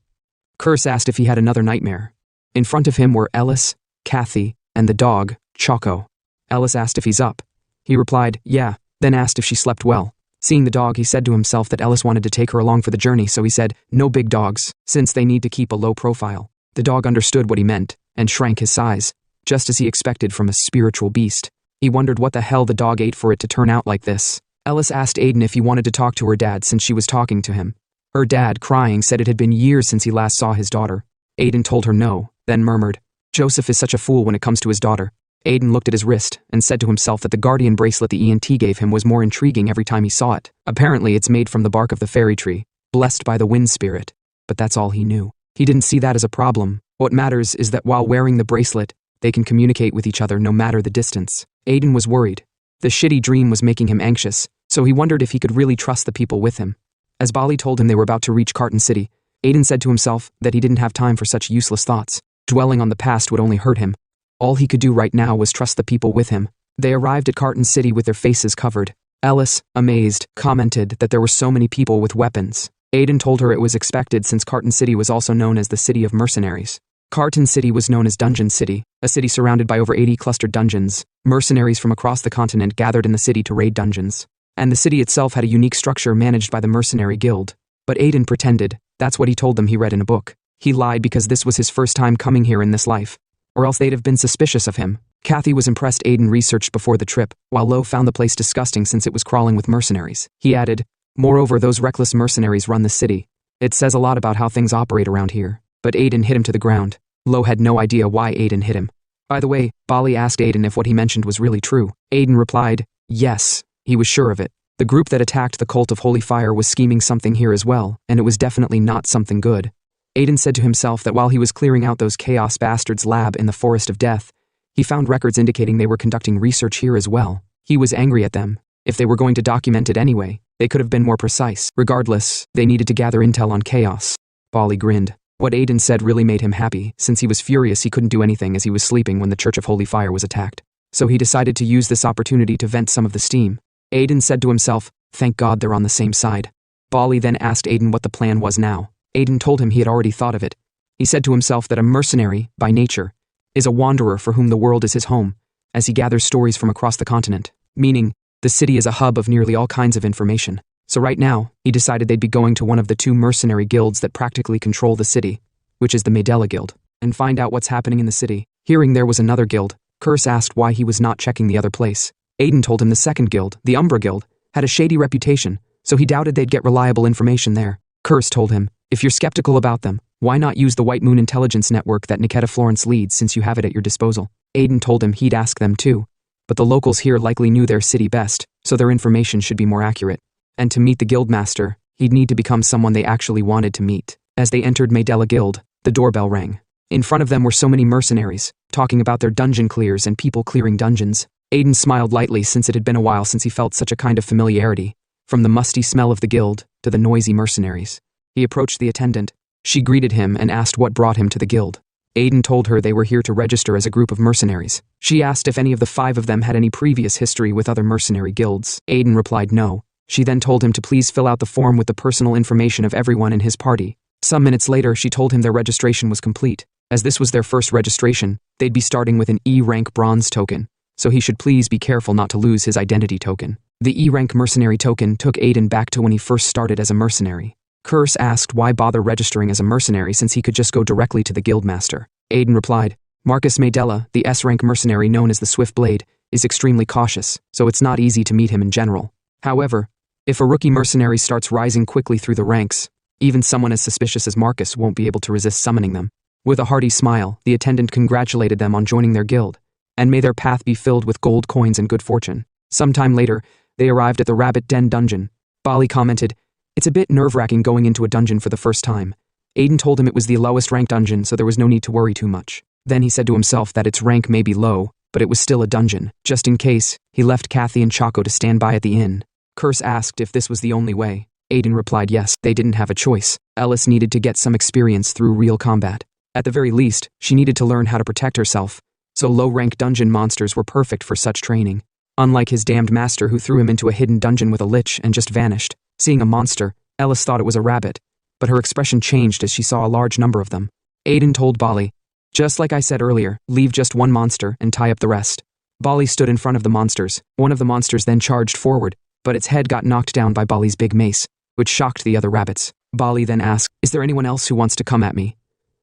Curse asked if he had another nightmare. In front of him were Ellis, Kathy, and the dog, Choco. Ellis asked if he's up. He replied, yeah, then asked if she slept well. Seeing the dog, he said to himself that Ellis wanted to take her along for the journey, so he said, no big dogs, since they need to keep a low profile. The dog understood what he meant, and shrank his size, just as he expected from a spiritual beast. He wondered what the hell the dog ate for it to turn out like this. Ellis asked Aiden if he wanted to talk to her dad since she was talking to him. Her dad, crying, said it had been years since he last saw his daughter. Aiden told her no, then murmured, Joseph is such a fool when it comes to his daughter. Aiden looked at his wrist and said to himself that the guardian bracelet the ENT gave him was more intriguing every time he saw it. Apparently it's made from the bark of the fairy tree, blessed by the wind spirit. But that's all he knew. He didn't see that as a problem. What matters is that while wearing the bracelet, they can communicate with each other no matter the distance. Aiden was worried. The shitty dream was making him anxious, so he wondered if he could really trust the people with him. As Bali told him they were about to reach Carton City, Aiden said to himself that he didn't have time for such useless thoughts. Dwelling on the past would only hurt him. All he could do right now was trust the people with him. They arrived at Carton City with their faces covered. Ellis, amazed, commented that there were so many people with weapons. Aiden told her it was expected since Carton City was also known as the City of Mercenaries. Carton City was known as Dungeon City, a city surrounded by over 80 clustered dungeons. Mercenaries from across the continent gathered in the city to raid dungeons. And the city itself had a unique structure managed by the Mercenary Guild. But Aiden pretended. That's what he told them he read in a book. He lied because this was his first time coming here in this life. Or else they'd have been suspicious of him. Kathy was impressed Aiden researched before the trip, while Lo found the place disgusting since it was crawling with mercenaries. He added, moreover, those reckless mercenaries run the city. It says a lot about how things operate around here. But Aiden hit him to the ground. Lo had no idea why Aiden hit him. By the way, Bali asked Aiden if what he mentioned was really true. Aiden replied, yes, he was sure of it. The group that attacked the cult of Holy Fire was scheming something here as well, and it was definitely not something good. Aiden said to himself that while he was clearing out those chaos bastards' lab in the Forest of Death, he found records indicating they were conducting research here as well. He was angry at them. If they were going to document it anyway, they could have been more precise. Regardless, they needed to gather intel on chaos. Bali grinned. What Aiden said really made him happy, since he was furious he couldn't do anything as he was sleeping when the Church of Holy Fire was attacked. So he decided to use this opportunity to vent some of the steam. Aiden said to himself, thank God they're on the same side. Bali then asked Aiden what the plan was now. Aiden told him he had already thought of it. He said to himself that a mercenary, by nature, is a wanderer for whom the world is his home, as he gathers stories from across the continent, meaning the city is a hub of nearly all kinds of information. So right now, he decided they'd be going to one of the two mercenary guilds that practically control the city, which is the Medela Guild, and find out what's happening in the city. Hearing there was another guild, Curse asked why he was not checking the other place. Aiden told him the second guild, the Umbra Guild, had a shady reputation, so he doubted they'd get reliable information there. Curse told him, if you're skeptical about them, why not use the White Moon Intelligence Network that Niketa Florence leads since you have it at your disposal? Aiden told him he'd ask them too, but the locals here likely knew their city best, so their information should be more accurate. And to meet the guildmaster, he'd need to become someone they actually wanted to meet. As they entered Medela Guild, the doorbell rang. In front of them were so many mercenaries, talking about their dungeon clears and people clearing dungeons. Aiden smiled lightly since it had been a while since he felt such a kind of familiarity, from the musty smell of the guild to the noisy mercenaries. He approached the attendant. She greeted him and asked what brought him to the guild. Aiden told her they were here to register as a group of mercenaries. She asked if any of the 5 of them had any previous history with other mercenary guilds. Aiden replied no. She then told him to please fill out the form with the personal information of everyone in his party. Some minutes later, she told him their registration was complete. As this was their first registration, they'd be starting with an E-rank bronze token, so he should please be careful not to lose his identity token. The E-rank mercenary token took Aiden back to when he first started as a mercenary. Curse asked why bother registering as a mercenary since he could just go directly to the guildmaster. Aiden replied, Marcus Medela, the S-rank mercenary known as the Swift Blade, is extremely cautious, so it's not easy to meet him in general. However, if a rookie mercenary starts rising quickly through the ranks, even someone as suspicious as Marcus won't be able to resist summoning them. With a hearty smile, the attendant congratulated them on joining their guild, and may their path be filled with gold coins and good fortune. Sometime later, they arrived at the Rabbit Den dungeon. Bali commented, "It's a bit nerve-wracking going into a dungeon for the first time." Aiden told him it was the lowest ranked dungeon, so there was no need to worry too much. Then he said to himself that its rank may be low, but it was still a dungeon. Just in case, he left Kathy and Choco to stand by at the inn. Curse asked if this was the only way. Aiden replied yes, they didn't have a choice. Ellis needed to get some experience through real combat. At the very least, she needed to learn how to protect herself, so low-rank dungeon monsters were perfect for such training. Unlike his damned master who threw him into a hidden dungeon with a lich and just vanished, seeing a monster, Ellis thought it was a rabbit, but her expression changed as she saw a large number of them. Aiden told Bali, "Just like I said earlier, leave just one monster and tie up the rest." Bali stood in front of the monsters. One of the monsters then charged forward, but its head got knocked down by Bali's big mace, which shocked the other rabbits. Bali then asked, "Is there anyone else who wants to come at me?"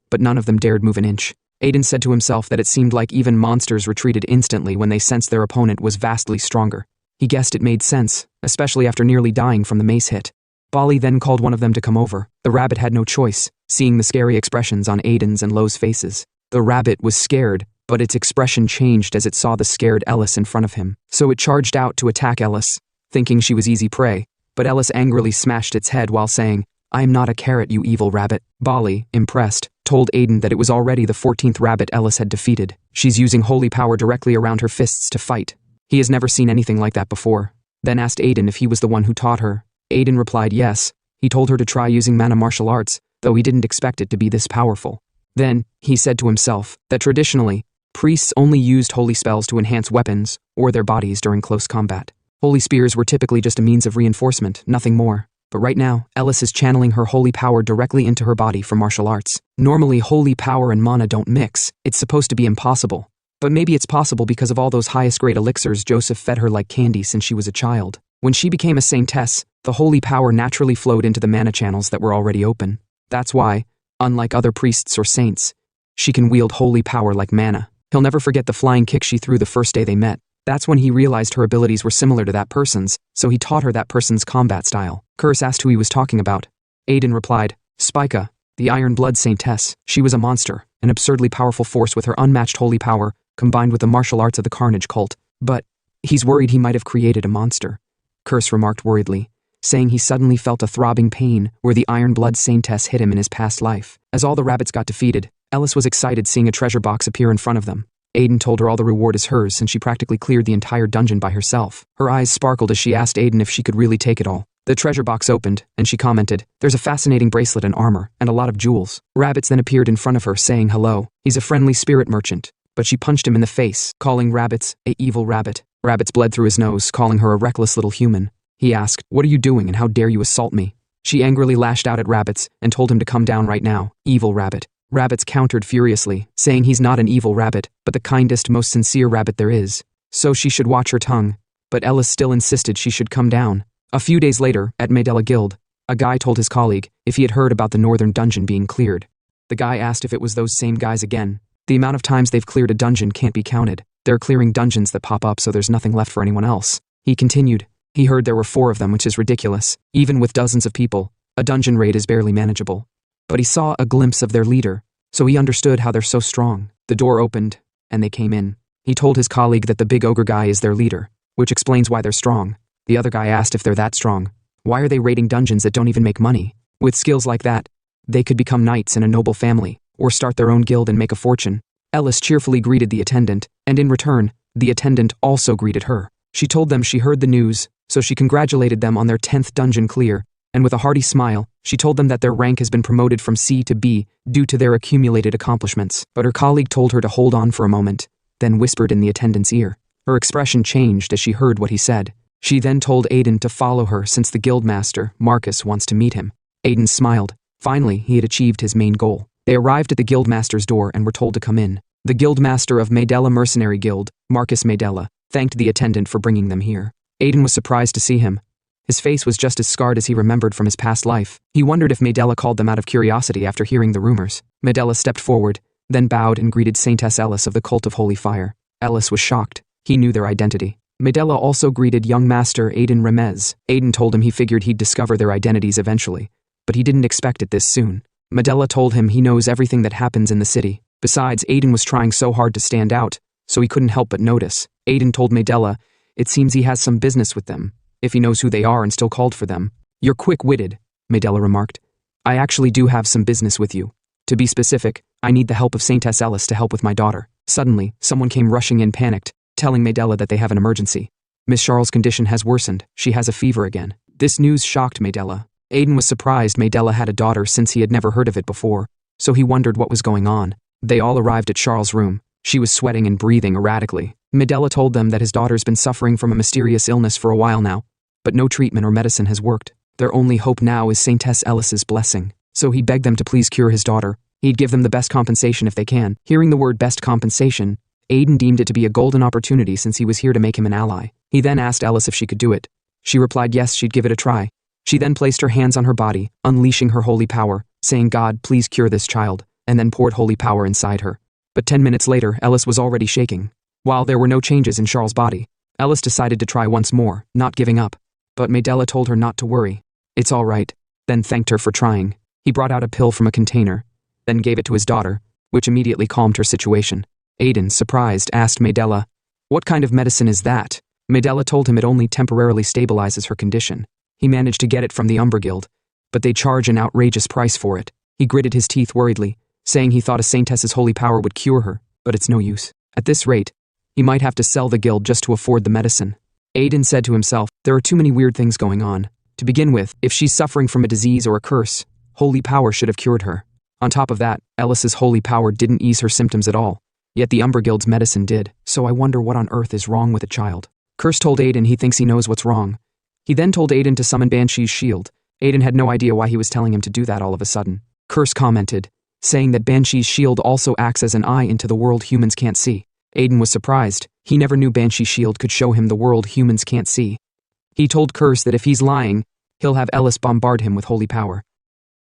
But none of them dared move an inch. Aiden said to himself that it seemed like even monsters retreated instantly when they sensed their opponent was vastly stronger. He guessed it made sense, especially after nearly dying from the mace hit. Bali then called one of them to come over. The rabbit had no choice, seeing the scary expressions on Aiden's and Lo's faces. The rabbit was scared, but its expression changed as it saw the scared Ellis in front of him. So it charged out to attack Ellis, thinking she was easy prey, but Ellis angrily smashed its head while saying, "I am not a carrot, you evil rabbit." Bali, impressed, told Aiden that it was already the 14th rabbit Ellis had defeated. She's using holy power directly around her fists to fight. He has never seen anything like that before. Then asked Aiden if he was the one who taught her. Aiden replied yes. He told her to try using mana martial arts, though he didn't expect it to be this powerful. Then, he said to himself that traditionally, priests only used holy spells to enhance weapons or their bodies during close combat. Holy spears were typically just a means of reinforcement, nothing more. But right now, Ellis is channeling her holy power directly into her body for martial arts. Normally, holy power and mana don't mix. It's supposed to be impossible. But maybe it's possible because of all those highest-grade elixirs Joseph fed her like candy since she was a child. When she became a saintess, the holy power naturally flowed into the mana channels that were already open. That's why, unlike other priests or saints, she can wield holy power like mana. He'll never forget the flying kick she threw the first day they met. That's when he realized her abilities were similar to that person's, so he taught her that person's combat style. Curse asked who he was talking about. Aiden replied, "Spica, the Iron Blood Saintess. She was a monster, an absurdly powerful force with her unmatched holy power, combined with the martial arts of the Carnage cult. But he's worried he might have created a monster." Curse remarked worriedly, saying he suddenly felt a throbbing pain where the Iron Blood Saintess hit him in his past life. As all the rabbits got defeated, Ellis was excited seeing a treasure box appear in front of them. Aiden told her all the reward is hers since she practically cleared the entire dungeon by herself. Her eyes sparkled as she asked Aiden if she could really take it all. The treasure box opened, and she commented, "There's a fascinating bracelet and armor, and a lot of jewels." Rabbits then appeared in front of her, saying hello. He's a friendly spirit merchant. But she punched him in the face, calling Rabbits a evil rabbit. Rabbits bled through his nose, calling her a reckless little human. He asked, "What are you doing and how dare you assault me?" She angrily lashed out at Rabbits and told him to come down right now, evil rabbit. Rabbits countered furiously, saying he's not an evil rabbit, but the kindest, most sincere rabbit there is. So she should watch her tongue. But Ellis still insisted she should come down. A few days later, at Maydella Guild, a guy told his colleague if he had heard about the northern dungeon being cleared. The guy asked if it was those same guys again. The amount of times they've cleared a dungeon can't be counted. They're clearing dungeons that pop up so there's nothing left for anyone else. He continued. He heard there were 4 of them, which is ridiculous. Even with dozens of people, a dungeon raid is barely manageable. But he saw a glimpse of their leader, so he understood how they're so strong. The door opened, and they came in. He told his colleague that the big ogre guy is their leader, which explains why they're strong. The other guy asked if they're that strong. Why are they raiding dungeons that don't even make money? With skills like that, they could become knights in a noble family, or start their own guild and make a fortune. Ellis cheerfully greeted the attendant, and in return, the attendant also greeted her. She told them she heard the news, so she congratulated them on their 10th dungeon clear, and with a hearty smile, she told them that their rank has been promoted from C to B due to their accumulated accomplishments. But her colleague told her to hold on for a moment, then whispered in the attendant's ear. Her expression changed as she heard what he said. She then told Aiden to follow her since the guildmaster, Marcus, wants to meet him. Aiden smiled. Finally, he had achieved his main goal. They arrived at the guildmaster's door and were told to come in. The guildmaster of Maydella Mercenary Guild, Marcus Maydella, thanked the attendant for bringing them here. Aiden was surprised to see him. His face was just as scarred as he remembered from his past life. He wondered if Maydella called them out of curiosity after hearing the rumors. Maydella stepped forward, then bowed and greeted Saintess Ellis of the Cult of Holy Fire. Ellis was shocked. He knew their identity. Maydella also greeted young master Aiden Remez. Aiden told him he figured he'd discover their identities eventually, but he didn't expect it this soon. Maydella told him he knows everything that happens in the city. Besides, Aiden was trying so hard to stand out, so he couldn't help but notice. Aiden told Maydella it seems he has some business with them, if he knows who they are and still called for them. You're quick-witted, Medela remarked. I actually do have some business with you. To be specific, I need the help of Saintess Ellis to help with my daughter. Suddenly, someone came rushing in panicked, telling Medela that they have an emergency. Miss Charles' condition has worsened. She has a fever again. This news shocked Medela. Aiden was surprised Medela had a daughter since he had never heard of it before, so he wondered what was going on. They all arrived at Charles' room. She was sweating and breathing erratically. Medela told them that his daughter's been suffering from a mysterious illness for a while now, but no treatment or medicine has worked. Their only hope now is Saintess Ellis's blessing. So he begged them to please cure his daughter. He'd give them the best compensation if they can. Hearing the word best compensation, Aiden deemed it to be a golden opportunity since he was here to make him an ally. He then asked Ellis if she could do it. She replied yes, she'd give it a try. She then placed her hands on her body, unleashing her holy power, saying, "God, please cure this child," and then poured holy power inside her. But 10 minutes later, Ellis was already shaking. While there were no changes in Charles' body, Ellis decided to try once more, not giving up. But Medela told her not to worry. It's all right, then thanked her for trying. He brought out a pill from a container, then gave it to his daughter, which immediately calmed her situation. Aiden, surprised, asked Medela, "What kind of medicine is that?" Medela told him it only temporarily stabilizes her condition. He managed to get it from the Umber Guild, but they charge an outrageous price for it. He gritted his teeth worriedly, saying he thought a saintess's holy power would cure her, but it's no use. At this rate, he might have to sell the guild just to afford the medicine. Aiden said to himself, there are too many weird things going on. To begin with, if she's suffering from a disease or a curse, holy power should have cured her. On top of that, Ellis's holy power didn't ease her symptoms at all, yet the Umber Guild's medicine did, so I wonder what on earth is wrong with the child. Curse told Aiden he thinks he knows what's wrong. He then told Aiden to summon Banshee's shield. Aiden had no idea why he was telling him to do that all of a sudden. Curse commented, saying that Banshee's shield also acts as an eye into the world humans can't see. Aiden was surprised. He never knew Banshee's shield could show him the world humans can't see. He told Curse that if he's lying, he'll have Ellis bombard him with holy power.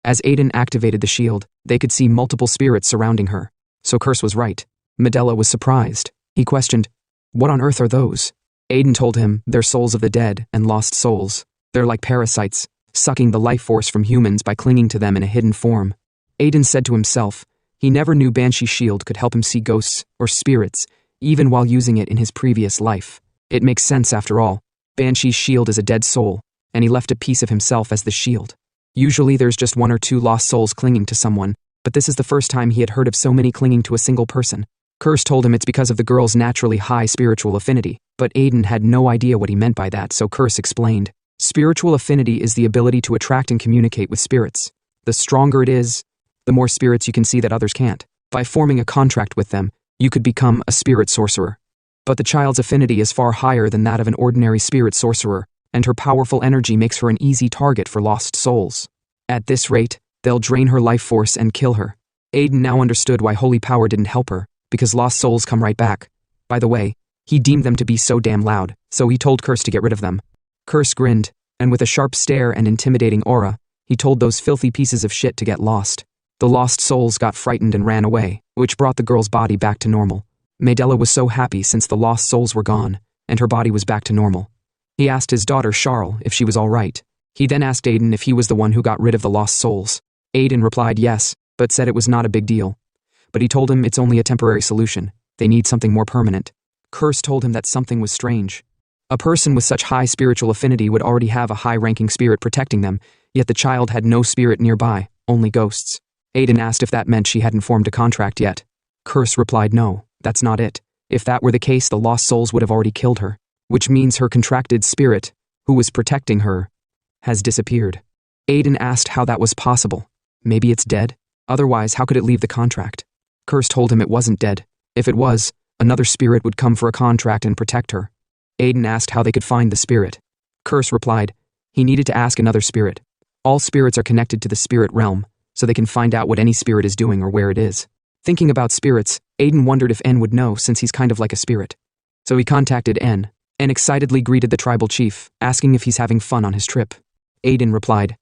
As Aiden activated the shield, they could see multiple spirits surrounding her. So Curse was right. Medela was surprised. He questioned, "What on earth are those?" Aiden told him they're souls of the dead and lost souls. They're like parasites, sucking the life force from humans by clinging to them in a hidden form. Aiden said to himself, he never knew Banshee's shield could help him see ghosts or spirits, even while using it in his previous life. It makes sense after all. Banshee's shield is a dead soul, and he left a piece of himself as the shield. Usually there's just one or two lost souls clinging to someone, but this is the first time he had heard of so many clinging to a single person. Curse told him it's because of the girl's naturally high spiritual affinity, but Aiden had no idea what he meant by that, so Curse explained. Spiritual affinity is the ability to attract and communicate with spirits. The stronger it is, the more spirits you can see that others can't. By forming a contract with them, you could become a spirit sorcerer. But the child's affinity is far higher than that of an ordinary spirit sorcerer, and her powerful energy makes her an easy target for lost souls. At this rate, they'll drain her life force and kill her. Aiden now understood why holy power didn't help her, because lost souls come right back. By the way, he deemed them to be so damn loud, so he told Curse to get rid of them. Curse grinned, and with a sharp stare and intimidating aura, he told those filthy pieces of shit to get lost. The lost souls got frightened and ran away, which brought the girl's body back to normal. Medela was so happy since the lost souls were gone, and her body was back to normal. He asked his daughter Charles if she was all right. He then asked Aiden if he was the one who got rid of the lost souls. Aiden replied yes, but said it was not a big deal. But he told him it's only a temporary solution. They need something more permanent. Curse told him that something was strange. A person with such high spiritual affinity would already have a high-ranking spirit protecting them, yet the child had no spirit nearby, only ghosts. Aiden asked if that meant she hadn't formed a contract yet. Curse replied no, that's not it. If that were the case, the lost souls would have already killed her, which means her contracted spirit, who was protecting her, has disappeared. Aiden asked how that was possible. Maybe it's dead? Otherwise, how could it leave the contract? Curse told him it wasn't dead. If it was, another spirit would come for a contract and protect her. Aiden asked how they could find the spirit. Curse replied, he needed to ask another spirit. All spirits are connected to the spirit realm, so they can find out what any spirit is doing or where it is. Thinking about spirits, Aiden wondered if N would know since he's kind of like a spirit. So he contacted N excitedly greeted the tribal chief, asking if he's having fun on his trip. Aiden replied,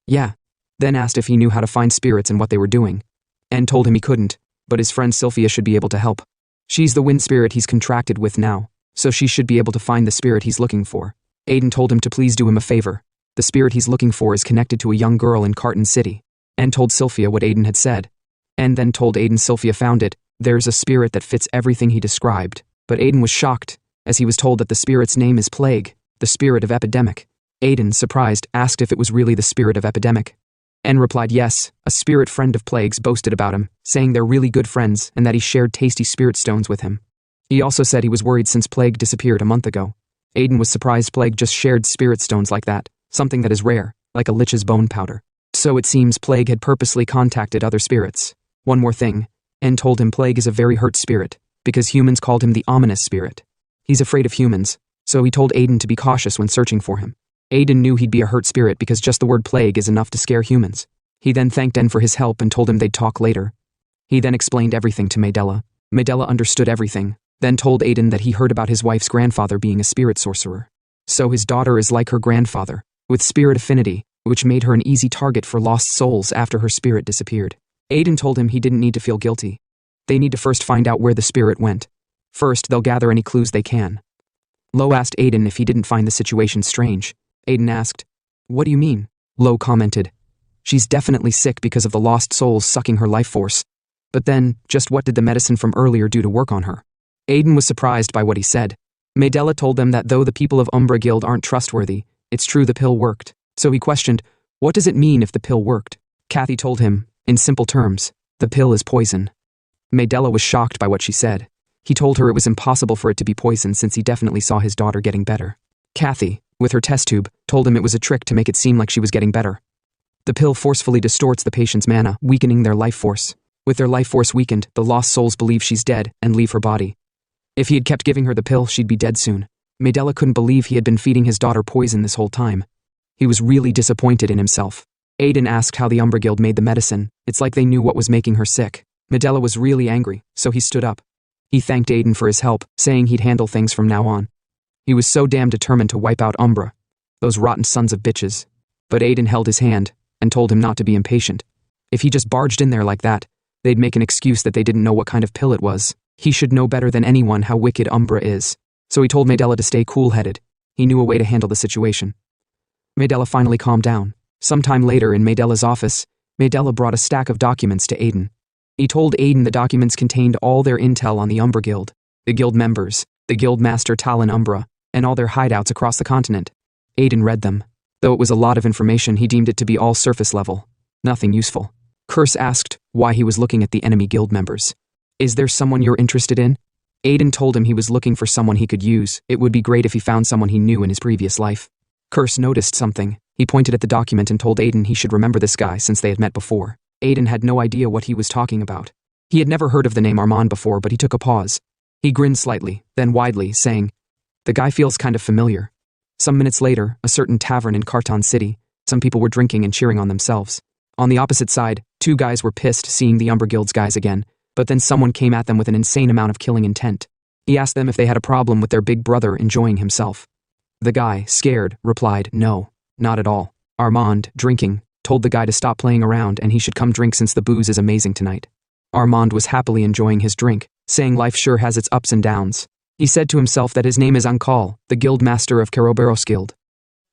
yeah, then asked if he knew how to find spirits and what they were doing. N told him he couldn't, but his friend Sylphia should be able to help. She's the wind spirit he's contracted with now, so she should be able to find the spirit he's looking for. Aiden told him to please do him a favor. The spirit he's looking for is connected to a young girl in Carton City. N told Sylphia what Aiden had said. N then told Aiden Sylphia found it. There's a spirit that fits everything he described. But Aiden was shocked, as he was told that the spirit's name is Plague. The spirit of epidemic. Aiden, surprised, asked if it was really the spirit of epidemic. N replied yes, a spirit friend of Plague's boasted about him, saying they're really good friends and that he shared tasty spirit stones with him. He also said he was worried since Plague disappeared a month ago. Aiden was surprised Plague just shared spirit stones like that, something that is rare, like a lich's bone powder. So it seems Plague had purposely contacted other spirits. One more thing, N told him Plague is a very hurt spirit, because humans called him the ominous spirit. He's afraid of humans, so he told Aiden to be cautious when searching for him. Aiden knew he'd be a hurt spirit because just the word plague is enough to scare humans. He then thanked N for his help and told him they'd talk later. He then explained everything to Medela. Medela understood everything, then told Aiden that he heard about his wife's grandfather being a spirit sorcerer. So his daughter is like her grandfather, with spirit affinity, which made her an easy target for lost souls after her spirit disappeared. Aiden told him he didn't need to feel guilty. They need to first find out where the spirit went. First, they'll gather any clues they can. Lo asked Aiden if he didn't find the situation strange. Aiden asked, "What do you mean?" Lo commented, "She's definitely sick because of the lost souls sucking her life force. But then, just what did the medicine from earlier do to work on her?" Aiden was surprised by what he said. Medela told them that though the people of Umbra Guild aren't trustworthy, it's true the pill worked. So he questioned, what does it mean if the pill worked? Kathy told him, in simple terms, the pill is poison. Medela was shocked by what she said. He told her it was impossible for it to be poison since he definitely saw his daughter getting better. Kathy, with her test tube, told him it was a trick to make it seem like she was getting better. The pill forcefully distorts the patient's mana, weakening their life force. With their life force weakened, the lost souls believe she's dead and leave her body. If he had kept giving her the pill, she'd be dead soon. Medela couldn't believe he had been feeding his daughter poison this whole time. He was really disappointed in himself. Aiden asked how the Umbra Guild made the medicine. It's like they knew what was making her sick. Medela was really angry, so he stood up. He thanked Aiden for his help, saying he'd handle things from now on. He was so damn determined to wipe out Umbra. Those rotten sons of bitches. But Aiden held his hand and told him not to be impatient. If he just barged in there like that, they'd make an excuse that they didn't know what kind of pill it was. He should know better than anyone how wicked Umbra is. So he told Medela to stay cool-headed. He knew a way to handle the situation. Medela finally calmed down. Sometime later in Medela's office, Medela brought a stack of documents to Aiden. He told Aiden the documents contained all their intel on the Umbra Guild, the guild members, the guild master Talon Umbra, and all their hideouts across the continent. Aiden read them. Though it was a lot of information, he deemed it to be all surface level. Nothing useful. Curse asked why he was looking at the enemy guild members. Is there someone you're interested in? Aiden told him he was looking for someone he could use. It would be great if he found someone he knew in his previous life. Curse noticed something. He pointed at the document and told Aiden he should remember this guy since they had met before. Aiden had no idea what he was talking about. He had never heard of the name Armand before, but he took a pause. He grinned slightly, then widely, saying, "The guy feels kind of familiar." Some minutes later, a certain tavern in Karton City, some people were drinking and cheering on themselves. On the opposite side, two guys were pissed seeing the Umbra Guild's guys again, but then someone came at them with an insane amount of killing intent. He asked them if they had a problem with their big brother enjoying himself. The guy, scared, replied, "No, not at all." Armand, drinking, told the guy to stop playing around and he should come drink since the booze is amazing tonight. Armand was happily enjoying his drink, saying life sure has its ups and downs. He said to himself that his name is Ankal, the guild master of Keroberos Guild.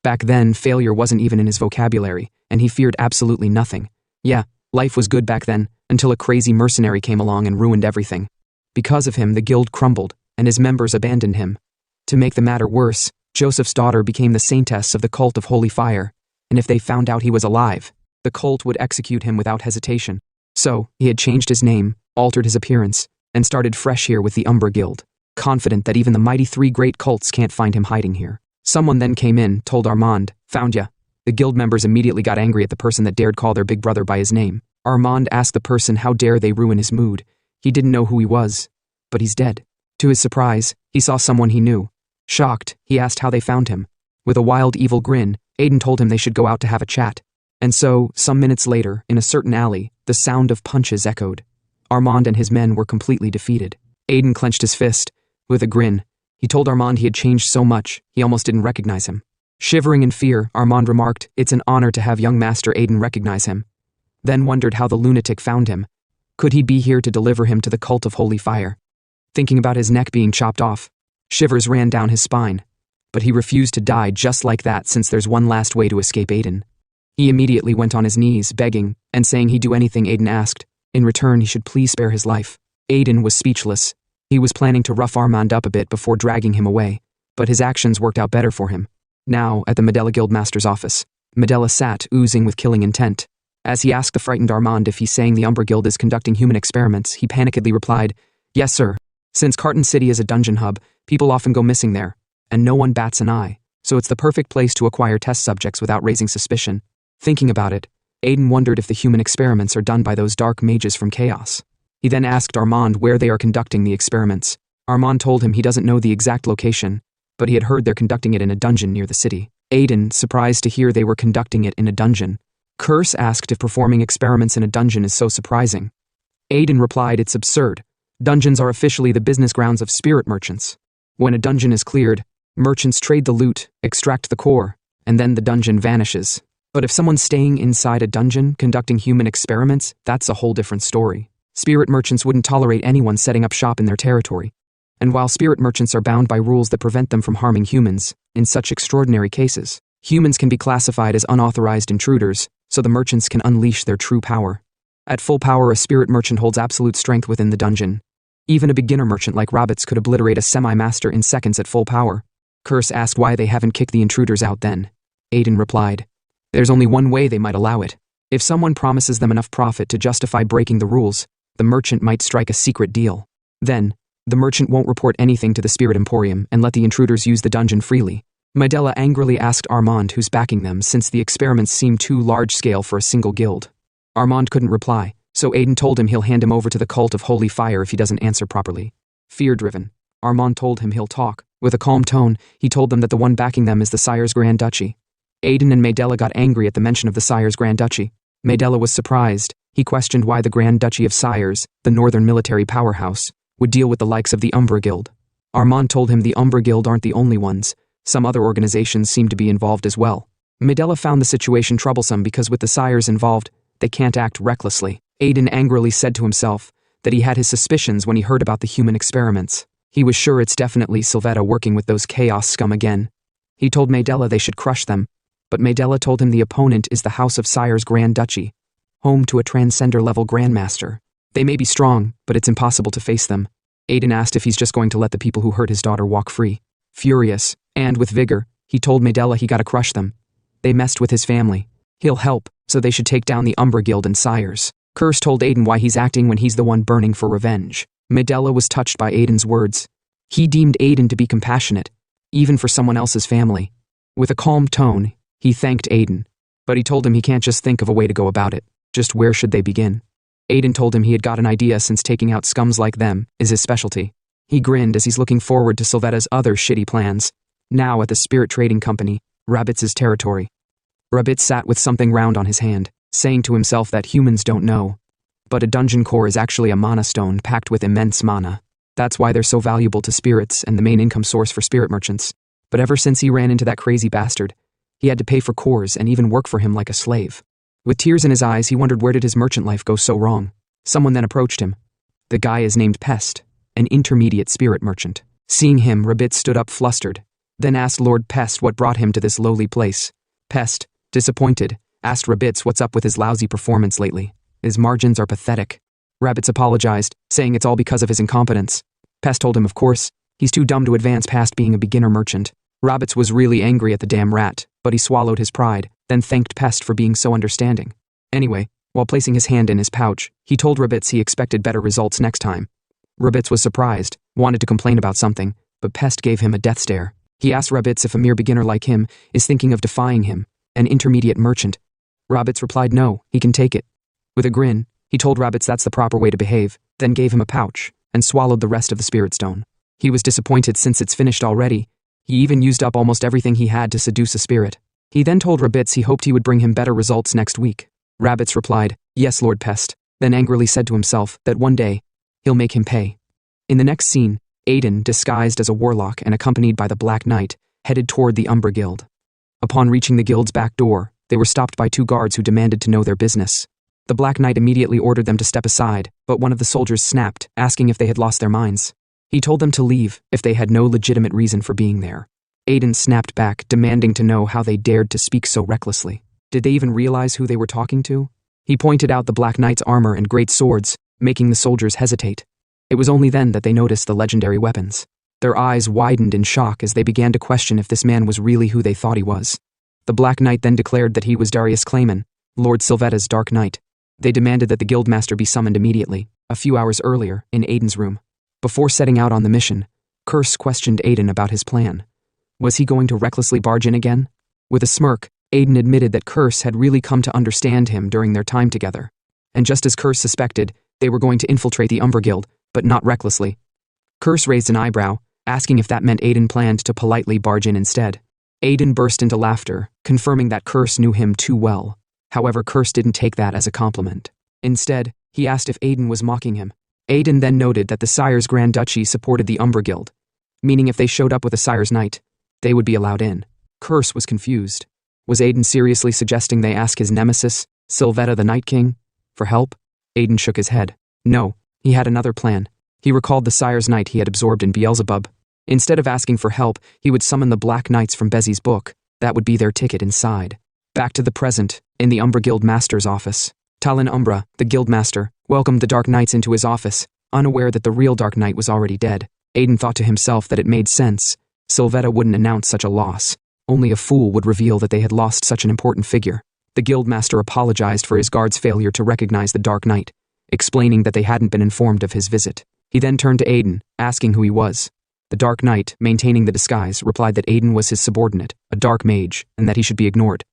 Back then, failure wasn't even in his vocabulary, and he feared absolutely nothing. Yeah, life was good back then, until a crazy mercenary came along and ruined everything. Because of him, the guild crumbled, and his members abandoned him. To make the matter worse, Joseph's daughter became the saintess of the cult of Holy Fire, and if they found out he was alive, the cult would execute him without hesitation. So, he had changed his name, altered his appearance, and started fresh here with the Umbra Guild, confident that even the mighty three great cults can't find him hiding here. Someone then came in, told Armand, "Found ya." The guild members immediately got angry at the person that dared call their big brother by his name. Armand asked the person how dare they ruin his mood. He didn't know who he was, but he's dead. To his surprise, he saw someone he knew. Shocked, he asked how they found him. With a wild, evil grin, Aiden told him they should go out to have a chat. And so, some minutes later, in a certain alley, the sound of punches echoed. Armand and his men were completely defeated. Aiden clenched his fist. With a grin, he told Armand he had changed so much, he almost didn't recognize him. Shivering in fear, Armand remarked, "It's an honor to have young Master Aiden recognize him." Then wondered how the lunatic found him. Could he be here to deliver him to the cult of Holy Fire? Thinking about his neck being chopped off, shivers ran down his spine. But he refused to die just like that since there's one last way to escape Aiden. He immediately went on his knees, begging, and saying he'd do anything Aiden asked. In return, he should please spare his life. Aiden was speechless. He was planning to rough Armand up a bit before dragging him away, but his actions worked out better for him. Now, at the Medela Guildmaster's office, Medela sat, oozing with killing intent. As he asked the frightened Armand if he's saying the Umbra Guild is conducting human experiments, he panikedly replied, "Yes, sir. Since Carton City is a dungeon hub, people often go missing there, and no one bats an eye, so it's the perfect place to acquire test subjects without raising suspicion." Thinking about it, Aiden wondered if the human experiments are done by those dark mages from Chaos. He then asked Armand where they are conducting the experiments. Armand told him he doesn't know the exact location, but he had heard they're conducting it in a dungeon near the city. Aiden, surprised to hear they were conducting it in a dungeon. Curse asked if performing experiments in a dungeon is so surprising. Aiden replied it's absurd. Dungeons are officially the business grounds of spirit merchants. When a dungeon is cleared, merchants trade the loot, extract the core, and then the dungeon vanishes. But if someone's staying inside a dungeon conducting human experiments, that's a whole different story. Spirit merchants wouldn't tolerate anyone setting up shop in their territory. And while spirit merchants are bound by rules that prevent them from harming humans, in such extraordinary cases, humans can be classified as unauthorized intruders, so the merchants can unleash their true power. At full power, a spirit merchant holds absolute strength within the dungeon. Even a beginner merchant like Rabbits could obliterate a semi-master in seconds at full power. Curse asked why they haven't kicked the intruders out then. Aiden replied, "There's only one way they might allow it. If someone promises them enough profit to justify breaking the rules, the merchant might strike a secret deal. Then, the merchant won't report anything to the Spirit Emporium and let the intruders use the dungeon freely." Medela angrily asked Armand who's backing them since the experiments seemed too large-scale for a single guild. Armand couldn't reply, so Aiden told him he'll hand him over to the cult of Holy Fire if he doesn't answer properly. Fear-driven, Armand told him he'll talk. With a calm tone, he told them that the one backing them is the Sire's Grand Duchy. Aiden and Medela got angry at the mention of the Sire's Grand Duchy. Medela was surprised. He questioned why the Grand Duchy of Sires, the northern military powerhouse, would deal with the likes of the Umbra Guild. Armand told him the Umbra Guild aren't the only ones. Some other organizations seem to be involved as well. Medela found the situation troublesome because with the Sires involved, they can't act recklessly. Aiden angrily said to himself that he had his suspicions when he heard about the human experiments. He was sure it's definitely Sylvetta working with those Chaos scum again. He told Medela they should crush them, but Medela told him the opponent is the House of Sire's Grand Duchy, home to a Transcender-level Grandmaster. They may be strong, but it's impossible to face them. Aiden asked if he's just going to let the people who hurt his daughter walk free. Furious, and with vigor, he told Medela he gotta crush them. They messed with his family. He'll help, so they should take down the Umbra Guild and Sires. Curse told Aiden why he's acting when he's the one burning for revenge. Medela was touched by Aiden's words. He deemed Aiden to be compassionate, even for someone else's family. With a calm tone, he thanked Aiden, but he told him he can't just think of a way to go about it. Just where should they begin? Aiden told him he had got an idea since taking out scums like them is his specialty. He grinned as he's looking forward to Sylvetta's other shitty plans. Now at the Spirit Trading Company, Rabbits' territory. Rabbits sat with something round on his hand, saying to himself that humans don't know. But a dungeon core is actually a mana stone packed with immense mana. That's why they're so valuable to spirits and the main income source for spirit merchants. But ever since he ran into that crazy bastard, he had to pay for cores and even work for him like a slave. With tears in his eyes, he wondered where did his merchant life go so wrong. Someone then approached him. The guy is named Pest, an intermediate spirit merchant. Seeing him, Rabbit stood up flustered, then asked Lord Pest what brought him to this lowly place. Pest, disappointed, asked Rabbits what's up with his lousy performance lately. His margins are pathetic. Rabbits apologized, saying it's all because of his incompetence. Pest told him of course, he's too dumb to advance past being a beginner merchant. Rabbits was really angry at the damn rat, but he swallowed his pride, then thanked Pest for being so understanding. Anyway, while placing his hand in his pouch, he told Rabbits he expected better results next time. Rabbits was surprised, wanted to complain about something, but Pest gave him a death stare. He asked Rabbits if a mere beginner like him is thinking of defying him, an intermediate merchant. Rabbits replied no, he can take it. With a grin, he told Rabbits that's the proper way to behave, then gave him a pouch, and swallowed the rest of the spirit stone. He was disappointed since it's finished already. He even used up almost everything he had to seduce a spirit. He then told Rabbits he hoped he would bring him better results next week. Rabbits replied, yes, Lord Pest, then angrily said to himself that one day, he'll make him pay. In the next scene, Aiden, disguised as a warlock and accompanied by the Black Knight, headed toward the Umbra Guild. Upon reaching the guild's back door, they were stopped by two guards who demanded to know their business. The Black Knight immediately ordered them to step aside, but one of the soldiers snapped, asking if they had lost their minds. He told them to leave if they had no legitimate reason for being there. Aiden snapped back, demanding to know how they dared to speak so recklessly. Did they even realize who they were talking to? He pointed out the Black Knight's armor and great swords, making the soldiers hesitate. It was only then that they noticed the legendary weapons. Their eyes widened in shock as they began to question if this man was really who they thought he was. The Black Knight then declared that he was Darius Clayman, Lord Sylvetta's Dark Knight. They demanded that the Guildmaster be summoned immediately, a few hours earlier, in Aiden's room. Before setting out on the mission, Curse questioned Aiden about his plan. Was he going to recklessly barge in again? With a smirk, Aiden admitted that Curse had really come to understand him during their time together. And just as Curse suspected, they were going to infiltrate the Umbra Guild, but not recklessly. Curse raised an eyebrow, asking if that meant Aiden planned to politely barge in instead. Aiden burst into laughter, confirming that Curse knew him too well. However, Curse didn't take that as a compliment. Instead, he asked if Aiden was mocking him. Aiden then noted that the Sire's Grand Duchy supported the Umbra Guild, meaning if they showed up with a Sire's Knight, they would be allowed in. Curse was confused. Was Aiden seriously suggesting they ask his nemesis, Sylvetta the Night King, for help? Aiden shook his head. No, he had another plan. He recalled the Sire's Knight he had absorbed in Beelzebub. Instead of asking for help, he would summon the Black Knights from Bezzy's book. That would be their ticket inside. Back to the present, in the Umbra Guild Master's office. Talon Umbra, the Guildmaster, welcomed the Dark Knights into his office, unaware that the real Dark Knight was already dead. Aiden thought to himself that it made sense. Sylvetta wouldn't announce such a loss. Only a fool would reveal that they had lost such an important figure. The Guildmaster apologized for his guard's failure to recognize the Dark Knight, explaining that they hadn't been informed of his visit. He then turned to Aiden, asking who he was. The Dark Knight, maintaining the disguise, replied that Aiden was his subordinate, a dark mage, and that he should be ignored.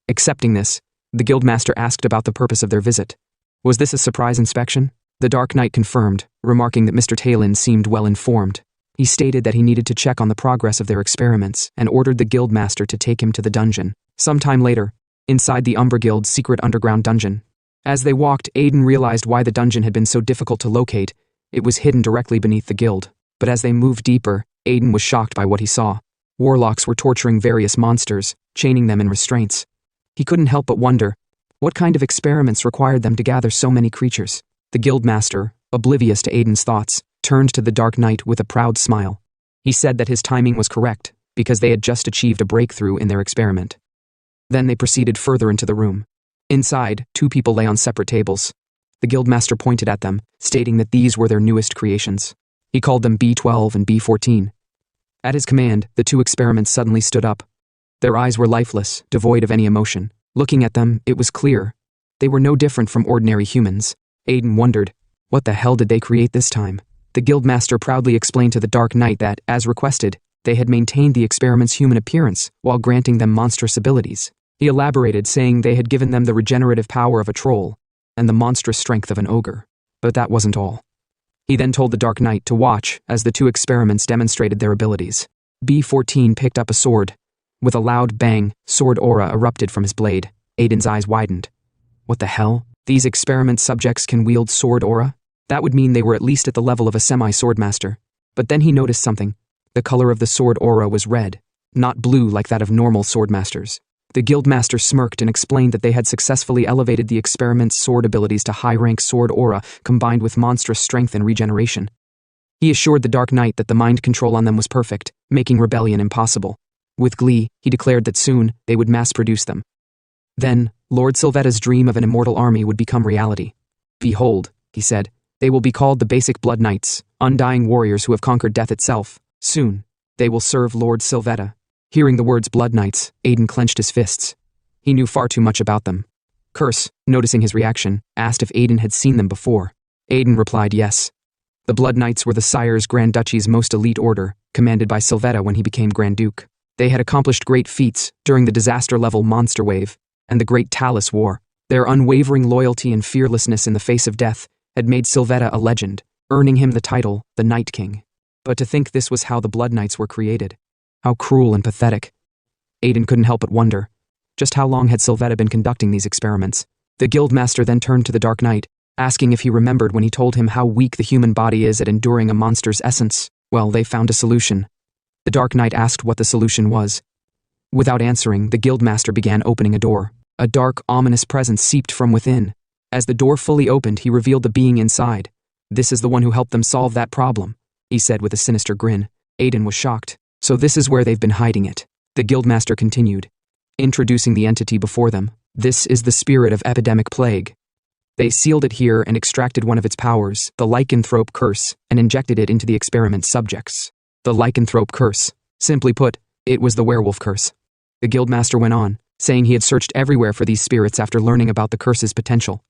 Accepting this, the Guildmaster asked about the purpose of their visit. Was this a surprise inspection? The Dark Knight confirmed, remarking that Mr. Talon seemed well informed. He stated that he needed to check on the progress of their experiments and ordered the Guildmaster to take him to the dungeon. Sometime later, inside the Umbra Guild's secret underground dungeon. As they walked, Aiden realized why the dungeon had been so difficult to locate. It was hidden directly beneath the guild. But as they moved deeper, Aiden was shocked by what he saw. Warlocks were torturing various monsters, chaining them in restraints. He couldn't help but wonder, what kind of experiments required them to gather so many creatures? The Guildmaster, oblivious to Aiden's thoughts, turned to the Dark Knight with a proud smile. He said that his timing was correct, because they had just achieved a breakthrough in their experiment. Then they proceeded further into the room. Inside, two people lay on separate tables. The Guildmaster pointed at them, stating that these were their newest creations. He called them B12 and B14. At his command, the two experiments suddenly stood up. Their eyes were lifeless, devoid of any emotion. Looking at them, it was clear. They were no different from ordinary humans. Aiden wondered, what the hell did they create this time? The Guildmaster proudly explained to the Dark Knight that, as requested, they had maintained the experiment's human appearance while granting them monstrous abilities. He elaborated, saying they had given them the regenerative power of a troll and the monstrous strength of an ogre. But that wasn't all. He then told the Dark Knight to watch as the two experiments demonstrated their abilities. B14 picked up a sword. With a loud bang, sword aura erupted from his blade. Aiden's eyes widened. What the hell? These experiment subjects can wield sword aura? That would mean they were at least at the level of a semi-swordmaster. But then he noticed something. The color of the sword aura was red, not blue like that of normal swordmasters. The Guildmaster smirked and explained that they had successfully elevated the experiment's sword abilities to high-rank sword aura combined with monstrous strength and regeneration. He assured the Dark Knight that the mind control on them was perfect, making rebellion impossible. With glee, he declared that soon they would mass-produce them. Then, Lord Sylvetta's dream of an immortal army would become reality. Behold, he said, they will be called the Basic Blood Knights, undying warriors who have conquered death itself. Soon, they will serve Lord Sylvetta. Hearing the words Blood Knights, Aiden clenched his fists. He knew far too much about them. Curse, noticing his reaction, asked if Aiden had seen them before. Aiden replied yes. The Blood Knights were the Sire's Grand Duchy's most elite order, commanded by Sylvetta when he became Grand Duke. They had accomplished great feats during the disaster-level Monster Wave and the Great Talus War. Their unwavering loyalty and fearlessness in the face of death had made Sylvetta a legend, earning him the title, the Night King. But to think this was how the Blood Knights were created. How cruel and pathetic. Aiden couldn't help but wonder, just how long had Sylvetta been conducting these experiments? The Guildmaster then turned to the Dark Knight, asking if he remembered when he told him how weak the human body is at enduring a monster's essence. Well, they found a solution. The Dark Knight asked what the solution was. Without answering, the Guildmaster began opening a door. A dark, ominous presence seeped from within. As the door fully opened, he revealed the being inside. This is the one who helped them solve that problem, he said with a sinister grin. Aiden was shocked. So this is where they've been hiding it. The Guildmaster continued, introducing the entity before them. This is the spirit of epidemic plague. They sealed it here and extracted one of its powers, the lycanthrope curse, and injected it into the experiment subjects. The lycanthrope curse. Simply put, it was the werewolf curse. The guildmaster went on, saying he had searched everywhere for these spirits after learning about the curse's potential.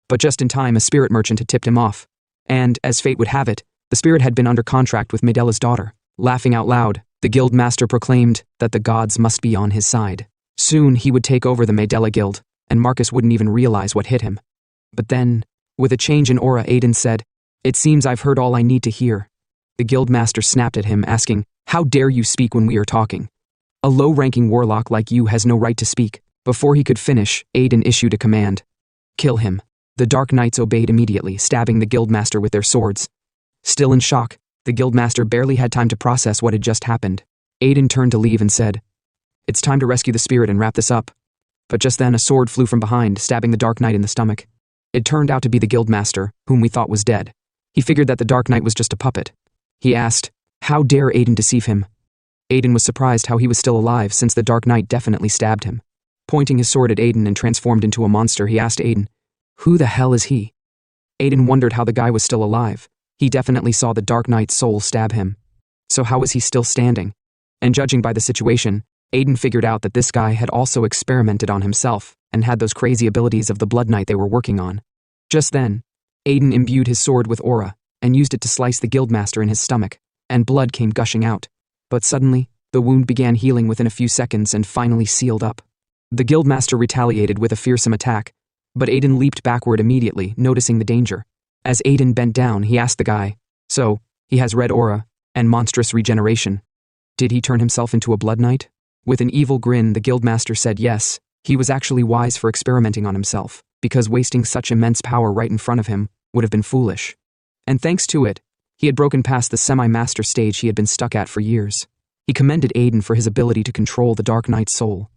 But just in time, a spirit merchant had tipped him off. And, as fate would have it, the spirit had been under contract with Medela's daughter. Laughing out loud, the guildmaster proclaimed that the gods must be on his side. Soon he would take over the Medela guild, and Marcus wouldn't even realize what hit him. But then, with a change in aura, Aiden said, "It seems I've heard all I need to hear." The guildmaster snapped at him, asking, "How dare you speak when we are talking? A low-ranking warlock like you has no right to speak." Before he could finish, Aiden issued a command. "Kill him." The Dark Knights obeyed immediately, stabbing the guildmaster with their swords. Still in shock, the guildmaster barely had time to process what had just happened. Aiden turned to leave and said, "It's time to rescue the spirit and wrap this up." But just then a sword flew from behind, stabbing the Dark Knight in the stomach. It turned out to be the guildmaster, whom we thought was dead. He figured that the Dark Knight was just a puppet. He asked, "How dare Aiden deceive him?" Aiden was surprised how he was still alive, since the Dark Knight definitely stabbed him. Pointing his sword at Aiden and transformed into a monster, he asked Aiden, "Who the hell is he?" Aiden wondered how the guy was still alive. He definitely saw the Dark Knight's soul stab him. So how was he still standing? And judging by the situation, Aiden figured out that this guy had also experimented on himself and had those crazy abilities of the Blood Knight they were working on. Just then, Aiden imbued his sword with aura and used it to slice the guildmaster in his stomach, and blood came gushing out. But suddenly, the wound began healing within a few seconds and finally sealed up. The guildmaster retaliated with a fearsome attack, but Aiden leaped backward immediately, noticing the danger. As Aiden bent down, he asked the guy, "So, he has red aura and monstrous regeneration. Did he turn himself into a Blood Knight?" With an evil grin, the guildmaster said yes, he was actually wise for experimenting on himself, because wasting such immense power right in front of him would have been foolish. And thanks to it, he had broken past the semi-master stage he had been stuck at for years. He commended Aiden for his ability to control the Dark Knight's soul.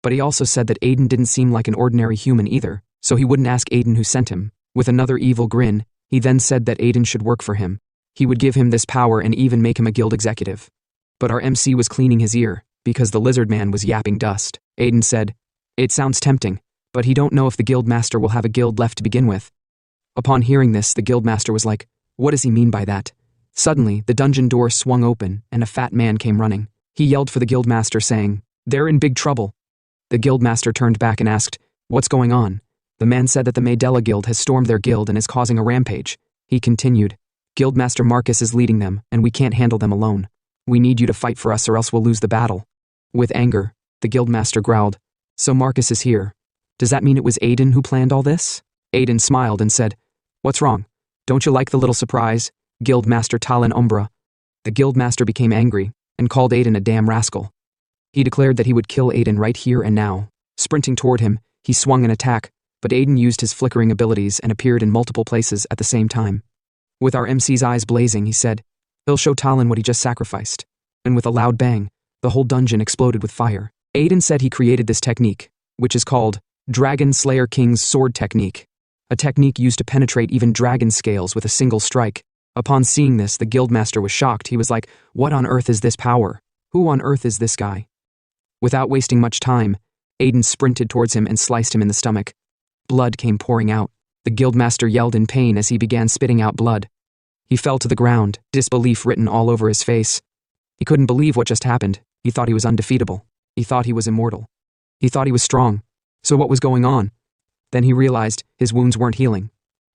But he also said that Aiden didn't seem like an ordinary human either, so he wouldn't ask Aiden who sent him. With another evil grin, he then said that Aiden should work for him. He would give him this power and even make him a guild executive. But our MC was cleaning his ear, because the lizard man was yapping dust. Aiden said, "It sounds tempting, but he don't know if the guild master will have a guild left to begin with." Upon hearing this, the guild master was like, "What does he mean by that?" Suddenly, the dungeon door swung open, and a fat man came running. He yelled for the guild master, saying, "They're in big trouble." The guild master turned back and asked, "What's going on?" The man said that the Medela guild has stormed their guild and is causing a rampage. He continued, "Guildmaster Marcus is leading them, and we can't handle them alone. We need you to fight for us or else we'll lose the battle." With anger, the guildmaster growled, "So Marcus is here. Does that mean it was Aiden who planned all this?" Aiden smiled and said, "What's wrong? Don't you like the little surprise, Guildmaster Talon Umbra?" The guildmaster became angry and called Aiden a damn rascal. He declared that he would kill Aiden right here and now. Sprinting toward him, he swung an attack, but Aiden used his flickering abilities and appeared in multiple places at the same time. With our MC's eyes blazing, he said, "He'll show Talon what he just sacrificed." And with a loud bang, the whole dungeon exploded with fire. Aiden said he created this technique, which is called Dragon Slayer King's Sword Technique, a technique used to penetrate even dragon scales with a single strike. Upon seeing this, the guildmaster was shocked. He was like, "What on earth is this power? Who on earth is this guy?" Without wasting much time, Aiden sprinted towards him and sliced him in the stomach. Blood came pouring out. The guildmaster yelled in pain as he began spitting out blood. He fell to the ground, disbelief written all over his face. He couldn't believe what just happened. He thought he was undefeatable. He thought he was immortal. He thought he was strong. So what was going on? Then he realized his wounds weren't healing.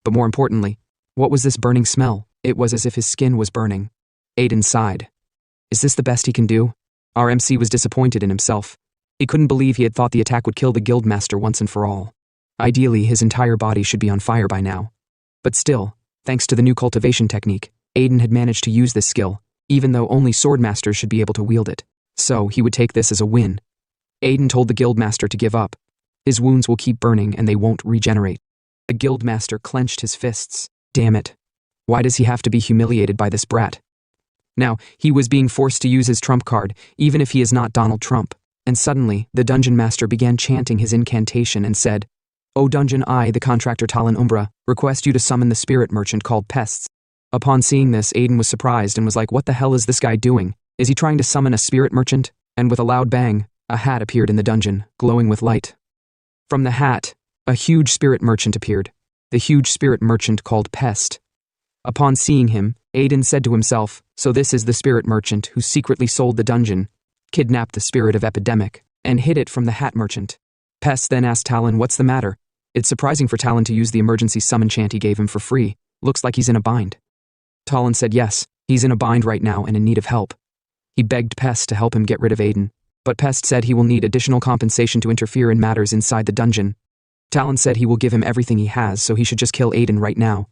But more importantly, what was this burning smell? It was as if his skin was burning. Aiden sighed. Is this the best he can do? Our MC was disappointed in himself. He couldn't believe he had thought the attack would kill the guildmaster once and for all. Ideally, his entire body should be on fire by now. But still, thanks to the new cultivation technique, Aiden had managed to use this skill, even though only swordmasters should be able to wield it. So he would take this as a win. Aiden told the guildmaster to give up. His wounds will keep burning and they won't regenerate. The guildmaster clenched his fists. Damn it. Why does he have to be humiliated by this brat? Now, he was being forced to use his trump card, even if he is not Donald Trump. And suddenly, the dungeon master began chanting his incantation and said, "O dungeon, I, the contractor Talon Umbra, request you to summon the spirit merchant called Pests." Upon seeing this, Aiden was surprised and was like, "What the hell is this guy doing? Is he trying to summon a spirit merchant?" And with a loud bang, a hat appeared in the dungeon, glowing with light. From the hat, a huge spirit merchant appeared. The huge spirit merchant called Pest. Upon seeing him, Aiden said to himself, so this is the spirit merchant who secretly sold the dungeon, kidnapped the spirit of epidemic, and hid it from the hat merchant. Pest then asked Talon what's the matter. It's surprising for Talon to use the emergency summon chant he gave him for free. Looks like he's in a bind. Talon said yes, he's in a bind right now and in need of help. He begged Pest to help him get rid of Aiden, but Pest said he will need additional compensation to interfere in matters inside the dungeon. Talon said he will give him everything he has, so he should just kill Aiden right now.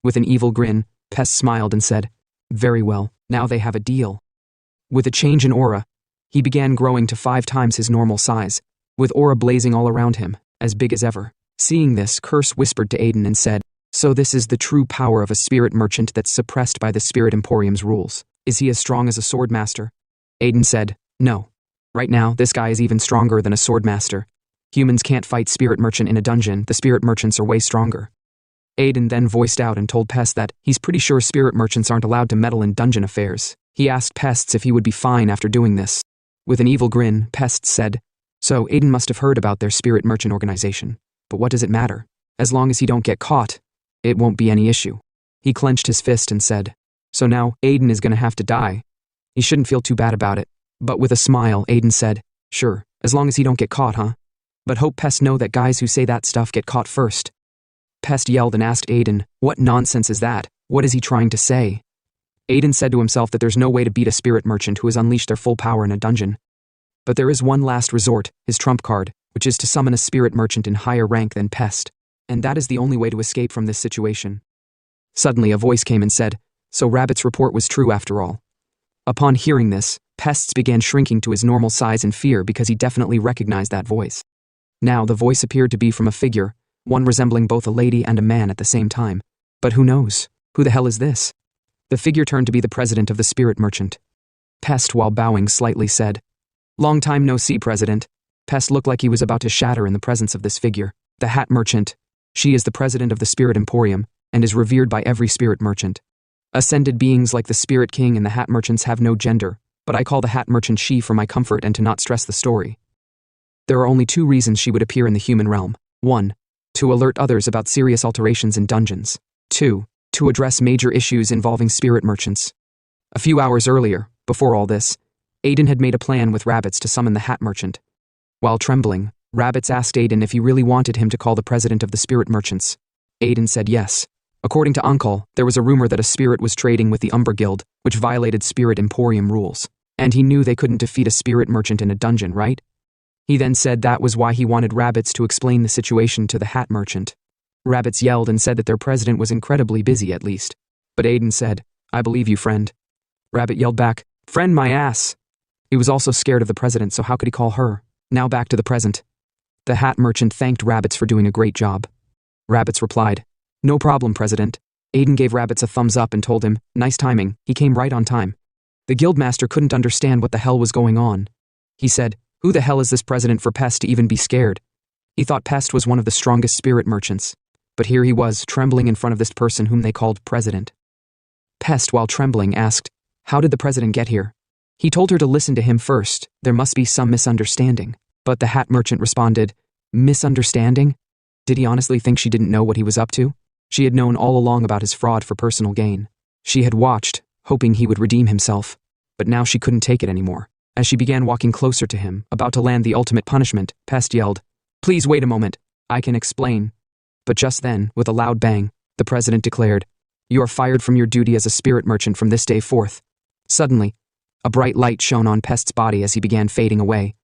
With an evil grin, Pest smiled and said, very well, now they have a deal. With a change in aura, he began growing to 5 times his normal size, with aura blazing all around him, as big as ever. Seeing this, Curse whispered to Aiden and said, so this is the true power of a spirit merchant that's suppressed by the Spirit Emporium's rules. Is he as strong as a sword master? Aiden said, no. Right now, this guy is even stronger than a sword master. Humans can't fight spirit merchant in a dungeon, the spirit merchants are way stronger. Aiden then voiced out and told Pest that he's pretty sure spirit merchants aren't allowed to meddle in dungeon affairs. He asked Pests if he would be fine after doing this. With an evil grin, Pest said, so Aiden must have heard about their spirit merchant organization. But what does it matter? As long as he don't get caught, it won't be any issue. He clenched his fist and said, so now Aiden is gonna have to die. He shouldn't feel too bad about it. But with a smile, Aiden said, sure, as long as he don't get caught, huh? But hope Pest know that guys who say that stuff get caught first. Pest yelled and asked Aiden, what nonsense is that? What is he trying to say? Aiden said to himself that there's no way to beat a spirit merchant who has unleashed their full power in a dungeon. But there is one last resort, his trump card, which is to summon a spirit merchant in higher rank than Pest. And that is the only way to escape from this situation. Suddenly a voice came and said, so Rabbit's report was true after all. Upon hearing this, Pests began shrinking to his normal size in fear because he definitely recognized that voice. Now the voice appeared to be from a figure, one resembling both a lady and a man at the same time. But who knows? Who the hell is this? The figure turned to be the president of the spirit merchant. Pest, while bowing slightly, said, long time no see, President. Pest looked like he was about to shatter in the presence of this figure. The hat merchant. She is the president of the Spirit Emporium, and is revered by every spirit merchant. Ascended beings like the Spirit King and the Hat Merchants have no gender, but I call the Hat Merchant she for my comfort and to not stress the story. There are only 2 reasons she would appear in the human realm. 1. To alert others about serious alterations in dungeons. 2. To address major issues involving spirit merchants. A few hours earlier, before all this, Aiden had made a plan with Rabbits to summon the Hat Merchant. While trembling, Rabbits asked Aiden if he really wanted him to call the president of the spirit merchants. Aiden said yes. According to Uncle, there was a rumor that a spirit was trading with the Umber Guild, which violated Spirit Emporium rules. And he knew they couldn't defeat a spirit merchant in a dungeon, right? He then said that was why he wanted Rabbits to explain the situation to the Hat Merchant. Rabbits yelled and said that their president was incredibly busy at least. But Aiden said, I believe you, friend. Rabbit yelled back, friend my ass. He was also scared of the president, so how could he call her? Now back to the present. The Hat Merchant thanked Rabbits for doing a great job. Rabbits replied, no problem, President. Aiden gave Rabbits a thumbs up and told him, nice timing, he came right on time. The Guildmaster couldn't understand what the hell was going on. He said, who the hell is this president for Pest to even be scared? He thought Pest was one of the strongest spirit merchants. But here he was, trembling in front of this person whom they called President. Pest, while trembling, asked, how did the President get here? He told her to listen to him first, there must be some misunderstanding. But the Hat Merchant responded, misunderstanding? Did he honestly think she didn't know what he was up to? She had known all along about his fraud for personal gain. She had watched, hoping he would redeem himself. But now she couldn't take it anymore. As she began walking closer to him, about to land the ultimate punishment, Pest yelled, please wait a moment, I can explain. But just then, with a loud bang, the president declared, you are fired from your duty as a spirit merchant from this day forth. Suddenly, a bright light shone on Pest's body as he began fading away.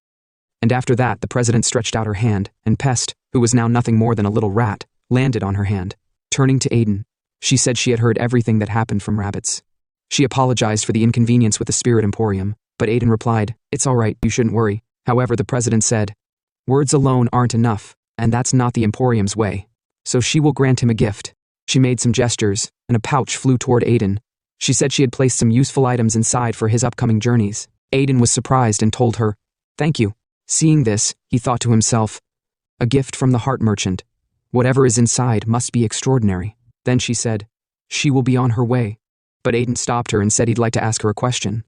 And after that, the president stretched out her hand, and Pest, who was now nothing more than a little rat, landed on her hand. Turning to Aiden, she said she had heard everything that happened from Rabbits. She apologized for the inconvenience with the Spirit Emporium, but Aiden replied, it's all right, you shouldn't worry. However, the president said, words alone aren't enough, and that's not the Emporium's way. So she will grant him a gift. She made some gestures, and a pouch flew toward Aiden. She said she had placed some useful items inside for his upcoming journeys. Aiden was surprised and told her, thank you. Seeing this, he thought to himself, a gift from the Heart Merchant. Whatever is inside must be extraordinary. Then she said, she will be on her way. But Aiden stopped her and said he'd like to ask her a question.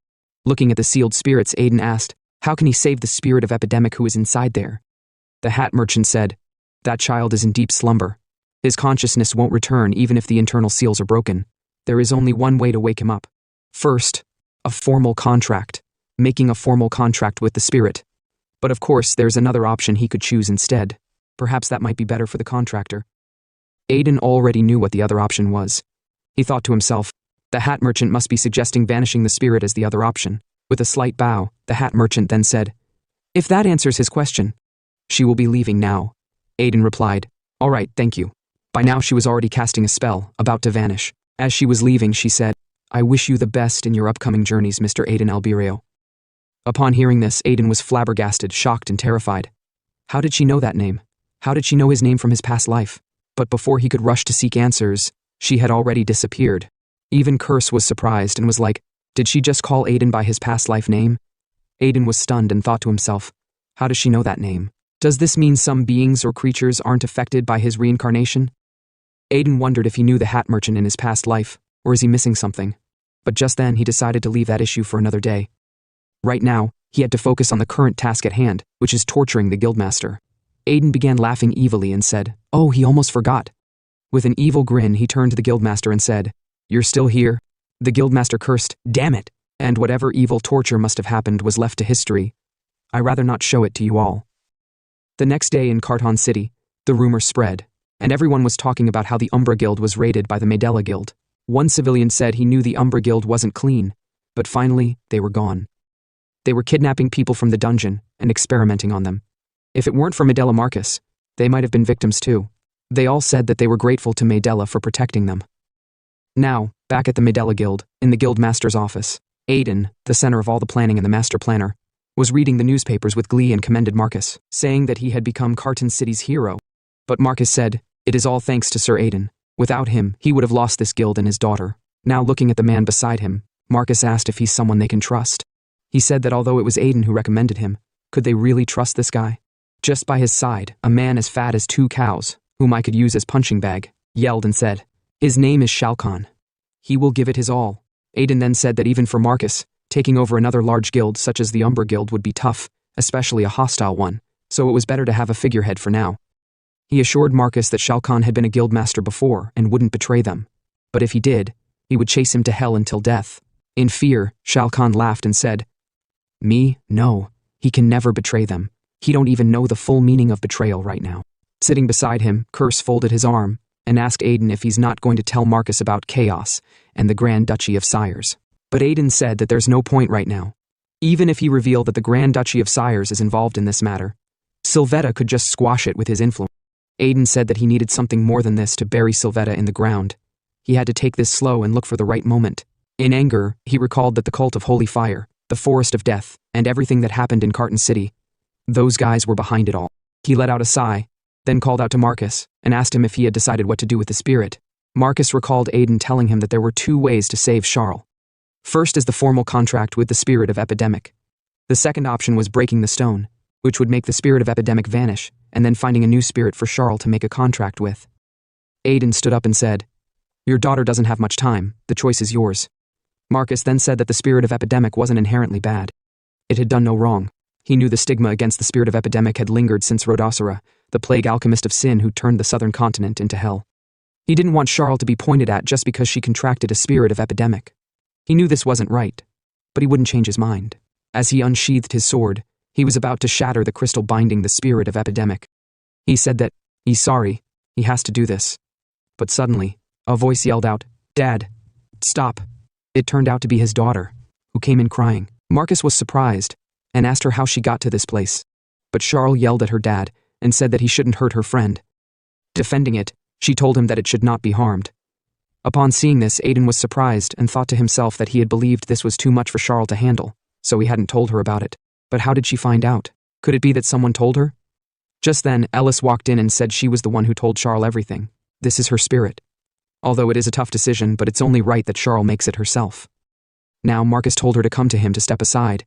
Looking at the sealed spirits, Aiden asked, how can he save the spirit of epidemic who is inside there? The Hat Merchant said, that child is in deep slumber. His consciousness won't return even if the internal seals are broken. There is only one way to wake him up. First, a formal contract. Making a formal contract with the spirit. But of course, there's another option he could choose instead. Perhaps that might be better for the contractor. Aiden already knew what the other option was. He thought to himself, the hat merchant must be suggesting banishing the spirit as the other option. With a slight bow, the hat merchant then said, if that answers his question. She will be leaving now. Aiden replied, all right, thank you. By now she was already casting a spell, about to vanish. As she was leaving, she said, I wish you the best in your upcoming journeys, Mr. Aiden Albireo. Upon hearing this, Aiden was flabbergasted, shocked, and terrified. How did she know that name? How did she know his name from his past life? But before he could rush to seek answers, she had already disappeared. Even Curse was surprised and was like, did she just call Aiden by his past life name? Aiden was stunned and thought to himself, how does she know that name? Does this mean some beings or creatures aren't affected by his reincarnation? Aiden wondered if he knew the hat merchant in his past life, or is he missing something? But just then he decided to leave that issue for another day. Right now, he had to focus on the current task at hand, which is torturing the guildmaster. Aiden began laughing evilly and said, oh, he almost forgot. With an evil grin, he turned to the guildmaster and said, you're still here? The guildmaster cursed, damn it, and whatever evil torture must have happened was left to history. I'd rather not show it to you all. The next day in Carton City, the rumor spread, and everyone was talking about how the Umbra Guild was raided by the Medela Guild. One civilian said he knew the Umbra Guild wasn't clean, but finally, they were gone. They were kidnapping people from the dungeon and experimenting on them. If it weren't for Medela Marcus, they might have been victims too. They all said that they were grateful to Medela for protecting them. Now, back at the Medela Guild, in the guildmaster's office, Aiden, the center of all the planning and the master planner, was reading the newspapers with glee and commended Marcus, saying that he had become Carton City's hero. But Marcus said, it is all thanks to Sir Aiden. Without him, he would have lost this guild and his daughter. Now looking at the man beside him, Marcus asked if he's someone they can trust. He said that although it was Aiden who recommended him, could they really trust this guy? Just by his side, a man as fat as 2 cows, whom I could use as punching bag, yelled and said, his name is Shao Kahn. He will give it his all. Aiden then said that even for Marcus, taking over another large guild such as the Umbra Guild would be tough, especially a hostile one, so it was better to have a figurehead for now. He assured Marcus that Shao Kahn had been a guildmaster before and wouldn't betray them. But if he did, he would chase him to hell until death. In fear, Shao Kahn laughed and said, me? No. He can never betray them. He don't even know the full meaning of betrayal right now. Sitting beside him, Curse folded his arm and asked Aiden if he's not going to tell Marcus about Chaos and the Grand Duchy of Sires. But Aiden said that there's no point right now. Even if he revealed that the Grand Duchy of Sires is involved in this matter, Sylvetta could just squash it with his influence. Aiden said that he needed something more than this to bury Sylvetta in the ground. He had to take this slow and look for the right moment. In anger, he recalled that the cult of Holy Fire, the Forest of Death, and everything that happened in Carton City, those guys were behind it all. He let out a sigh, then called out to Marcus and asked him if he had decided what to do with the spirit. Marcus recalled Aiden telling him that there were 2 ways to save Charles. First is the formal contract with the spirit of Epidemic. The second option was breaking the stone, which would make the spirit of Epidemic vanish, and then finding a new spirit for Charles to make a contract with. Aiden stood up and said, your daughter doesn't have much time, the choice is yours. Marcus then said that the spirit of Epidemic wasn't inherently bad. It had done no wrong. He knew the stigma against the spirit of Epidemic had lingered since Asura, the plague alchemist of sin who turned the southern continent into hell. He didn't want Charles to be pointed at just because she contracted a spirit of Epidemic. He knew this wasn't right, but he wouldn't change his mind. As he unsheathed his sword, he was about to shatter the crystal binding the spirit of Epidemic. He said that he's sorry, he has to do this. But suddenly, a voice yelled out, Dad, stop. It turned out to be his daughter, who came in crying. Marcus was surprised and asked her how she got to this place. But Charles yelled at her dad and said that he shouldn't hurt her friend. Defending it, she told him that it should not be harmed. Upon seeing this, Aiden was surprised and thought to himself that he had believed this was too much for Charles to handle, so he hadn't told her about it. But how did she find out? Could it be that someone told her? Just then, Ellis walked in and said she was the one who told Charles everything. This is her spirit. Although it is a tough decision, but it's only right that Charles makes it herself. Now Marcus told her to come to him to step aside.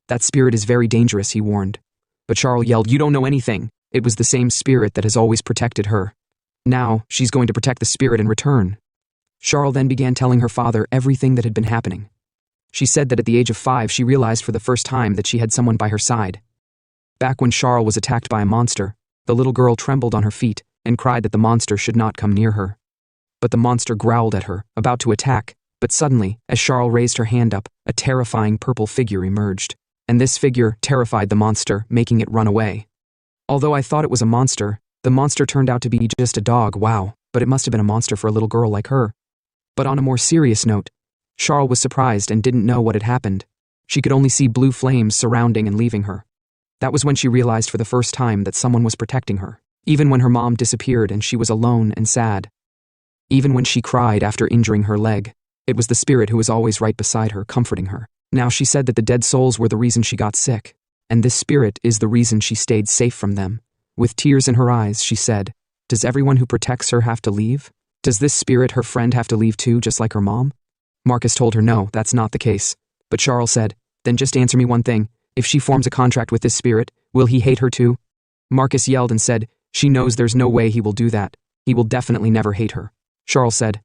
That spirit is very dangerous, he warned. But Charles yelled, you don't know anything. It was the same spirit that has always protected her. Now, she's going to protect the spirit in return. Charles then began telling her father everything that had been happening. She said that at the age of 5 she realized for the first time that she had someone by her side. Back when Charles was attacked by a monster, the little girl trembled on her feet and cried that the monster should not come near her. but the monster growled at her, about to attack. But suddenly, as Charles raised her hand up, a terrifying purple figure emerged. And this figure terrified the monster, making it run away. Although I thought it was a monster, the monster turned out to be just a dog. Wow, but it must have been a monster for a little girl like her. But on a more serious note, Charles was surprised and didn't know what had happened. She could only see blue flames surrounding and leaving her. That was when she realized for the first time that someone was protecting her, even when her mom disappeared and she was alone and sad. Even when she cried after injuring her leg, it was the spirit who was always right beside her, comforting her. Now she said that the dead souls were the reason she got sick, and this spirit is the reason she stayed safe from them. With tears in her eyes, she said, "Does everyone who protects her have to leave? Does this spirit, her friend, have to leave too, just like her mom?" Marcus told her no, that's not the case. But Charles said, "Then just answer me one thing. If she forms a contract with this spirit, will he hate her too?" Marcus yelled and said, "She knows there's no way he will do that. He will definitely never hate her." Charles said,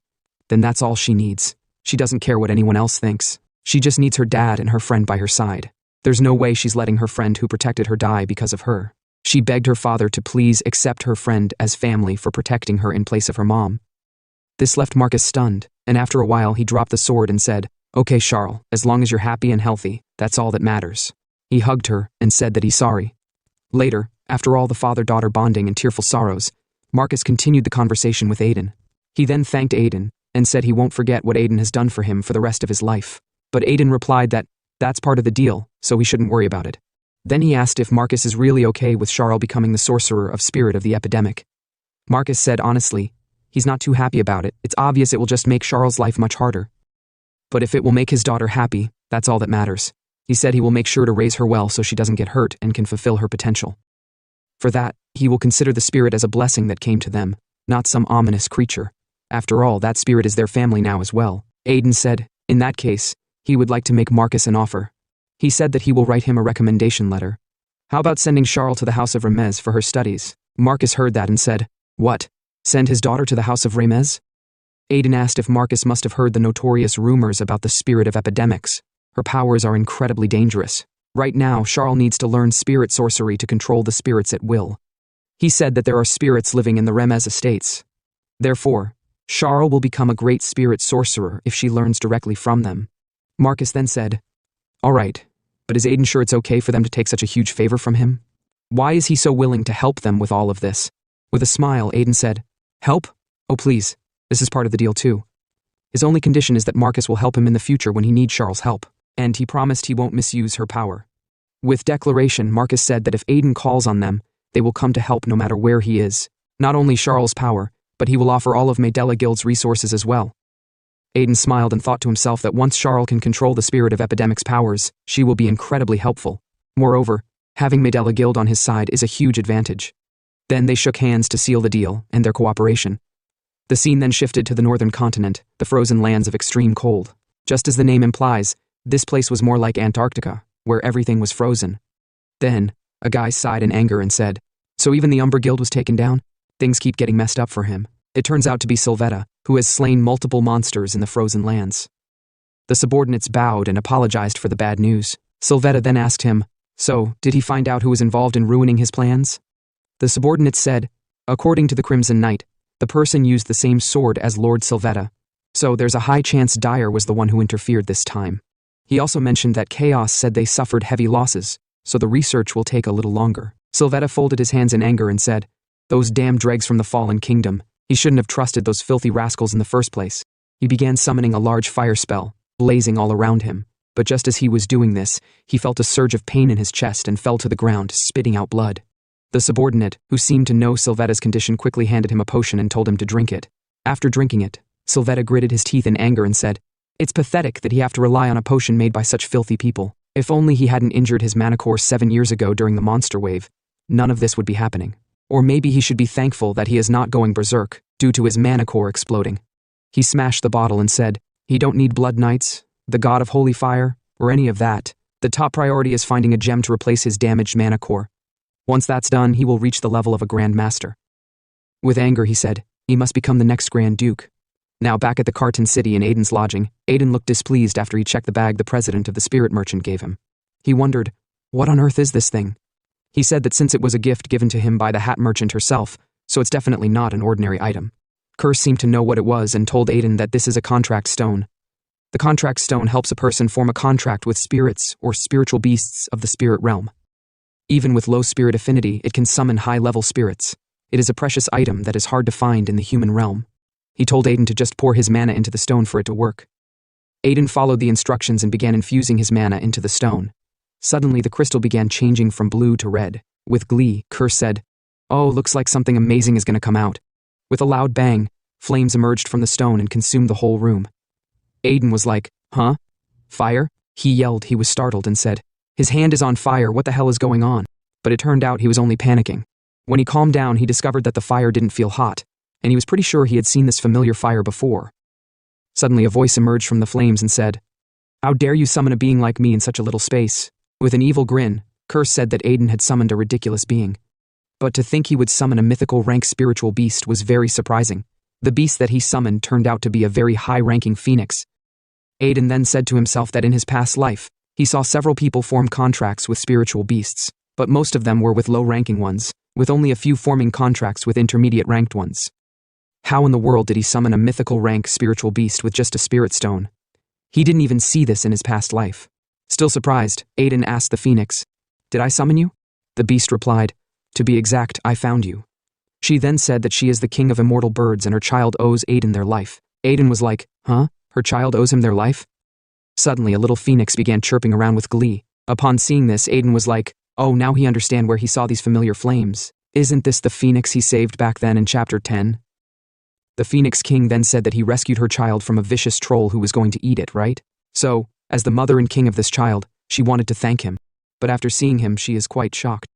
"Then that's all she needs. She doesn't care what anyone else thinks. She just needs her dad and her friend by her side. There's no way she's letting her friend who protected her die because of her." She begged her father to please accept her friend as family for protecting her in place of her mom. This left Marcus stunned, and after a while he dropped the sword and said, "Okay, Charles, as long as you're happy and healthy, that's all that matters." He hugged her and said that he's sorry. Later, after all the father-daughter bonding and tearful sorrows, Marcus continued the conversation with Aiden. He then thanked Aiden and said he won't forget what Aiden has done for him for the rest of his life. But Aiden replied that that's part of the deal, so he shouldn't worry about it. Then he asked if Marcus is really okay with Charles becoming the sorcerer of spirit of the epidemic. Marcus said honestly, he's not too happy about it. It's obvious it will just make Charles' life much harder. But if it will make his daughter happy, that's all that matters. He said he will make sure to raise her well so she doesn't get hurt and can fulfill her potential. For that, he will consider the spirit as a blessing that came to them, not some ominous creature. After all, that spirit is their family now as well. Aiden said, in that case, he would like to make Marcus an offer. He said that he will write him a recommendation letter. How about sending Charles to the house of Remez for her studies? Marcus heard that and said, "What? Send his daughter to the house of Remez?" Aiden asked if Marcus must have heard the notorious rumors about the spirit of epidemics. Her powers are incredibly dangerous. Right now, Charles needs to learn spirit sorcery to control the spirits at will. He said that there are spirits living in the Remez estates. Therefore, Charles will become a great spirit sorcerer if she learns directly from them. Marcus then said, "All right, but is Aiden sure it's okay for them to take such a huge favor from him? Why is he so willing to help them with all of this?" With a smile, Aiden said, "Help? Oh please, this is part of the deal too. His only condition is that Marcus will help him in the future when he needs Charles' help, and he promised he won't misuse her power." With declaration, Marcus said that if Aiden calls on them, they will come to help no matter where he is. Not only Charles' power, but he will offer all of Medela Guild's resources as well. Aiden smiled and thought to himself that once Charles can control the spirit of epidemic's powers, she will be incredibly helpful. Moreover, having Medela Guild on his side is a huge advantage. Then they shook hands to seal the deal and their cooperation. The scene then shifted to the northern continent, the frozen lands of extreme cold. Just as the name implies, this place was more like Antarctica, where everything was frozen. Then, a guy sighed in anger and said, "So even the Umber Guild was taken down? Things keep getting messed up for him." It turns out to be Sylvetta, who has slain multiple monsters in the frozen lands. The subordinates bowed and apologized for the bad news. Sylvetta then asked him, "So, did he find out who was involved in ruining his plans?" The subordinates said, "According to the Crimson Knight, the person used the same sword as Lord Sylvetta, so there's a high chance Dyer was the one who interfered this time." He also mentioned that Chaos said they suffered heavy losses, so the research will take a little longer. Sylvetta folded his hands in anger and said, "Those damn dregs from the Fallen Kingdom. He shouldn't have trusted those filthy rascals in the first place." He began summoning a large fire spell, blazing all around him. But just as he was doing this, he felt a surge of pain in his chest and fell to the ground, spitting out blood. The subordinate, who seemed to know Sylvetta's condition, quickly handed him a potion and told him to drink it. After drinking it, Sylvetta gritted his teeth in anger and said, "It's pathetic that he have to rely on a potion made by such filthy people. If only he hadn't injured his mana core 7 years ago during the monster wave, none of this would be happening. Or maybe he should be thankful that he is not going berserk, due to his mana core exploding." He smashed the bottle and said, "He don't need Blood Knights, the god of holy fire, or any of that. The top priority is finding a gem to replace his damaged mana core. Once that's done, he will reach the level of a Grand Master." With anger, he said, "He must become the next Grand Duke." Now back at the Carton City in Aiden's lodging, Aiden looked displeased after he checked the bag the president of the spirit merchant gave him. He wondered, what on earth is this thing? He said that since it was a gift given to him by the hat merchant herself, so it's definitely not an ordinary item. Kerr seemed to know what it was and told Aiden that this is a contract stone. The contract stone helps a person form a contract with spirits or spiritual beasts of the spirit realm. Even with low spirit affinity, it can summon high-level spirits. It is a precious item that is hard to find in the human realm. He told Aiden to just pour his mana into the stone for it to work. Aiden followed the instructions and began infusing his mana into the stone. Suddenly, the crystal began changing from blue to red. With glee, Kerr said, "Oh, looks like something amazing is going to come out." With a loud bang, flames emerged from the stone and consumed the whole room. Aiden was like, "Huh? Fire?" He yelled. He was startled and said, "His hand is on fire, what the hell is going on?" But it turned out he was only panicking. When he calmed down, he discovered that the fire didn't feel hot, and he was pretty sure he had seen this familiar fire before. Suddenly a voice emerged from the flames and said, "How dare you summon a being like me in such a little space?" With an evil grin, Kerr said that Aiden had summoned a ridiculous being. But to think he would summon a mythical rank spiritual beast was very surprising. The beast that he summoned turned out to be a very high-ranking phoenix. Aiden then said to himself that in his past life, he saw several people form contracts with spiritual beasts, but most of them were with low-ranking ones, with only a few forming contracts with intermediate-ranked ones. How in the world did he summon a mythical rank spiritual beast with just a spirit stone? He didn't even see this in his past life. Still surprised, Aiden asked the phoenix, "Did I summon you?" The beast replied, "To be exact, I found you." She then said that she is the king of immortal birds and her child owes Aiden their life. Aiden was like, "Huh? Her child owes him their life?" Suddenly a little phoenix began chirping around with glee. Upon seeing this, Aiden was like, oh, now he understand where he saw these familiar flames. Isn't this the phoenix he saved back then in chapter 10? The Phoenix King then said that he rescued her child from a vicious troll who was going to eat it, right? So, as the mother and king of this child, she wanted to thank him. But after seeing him, she is quite shocked.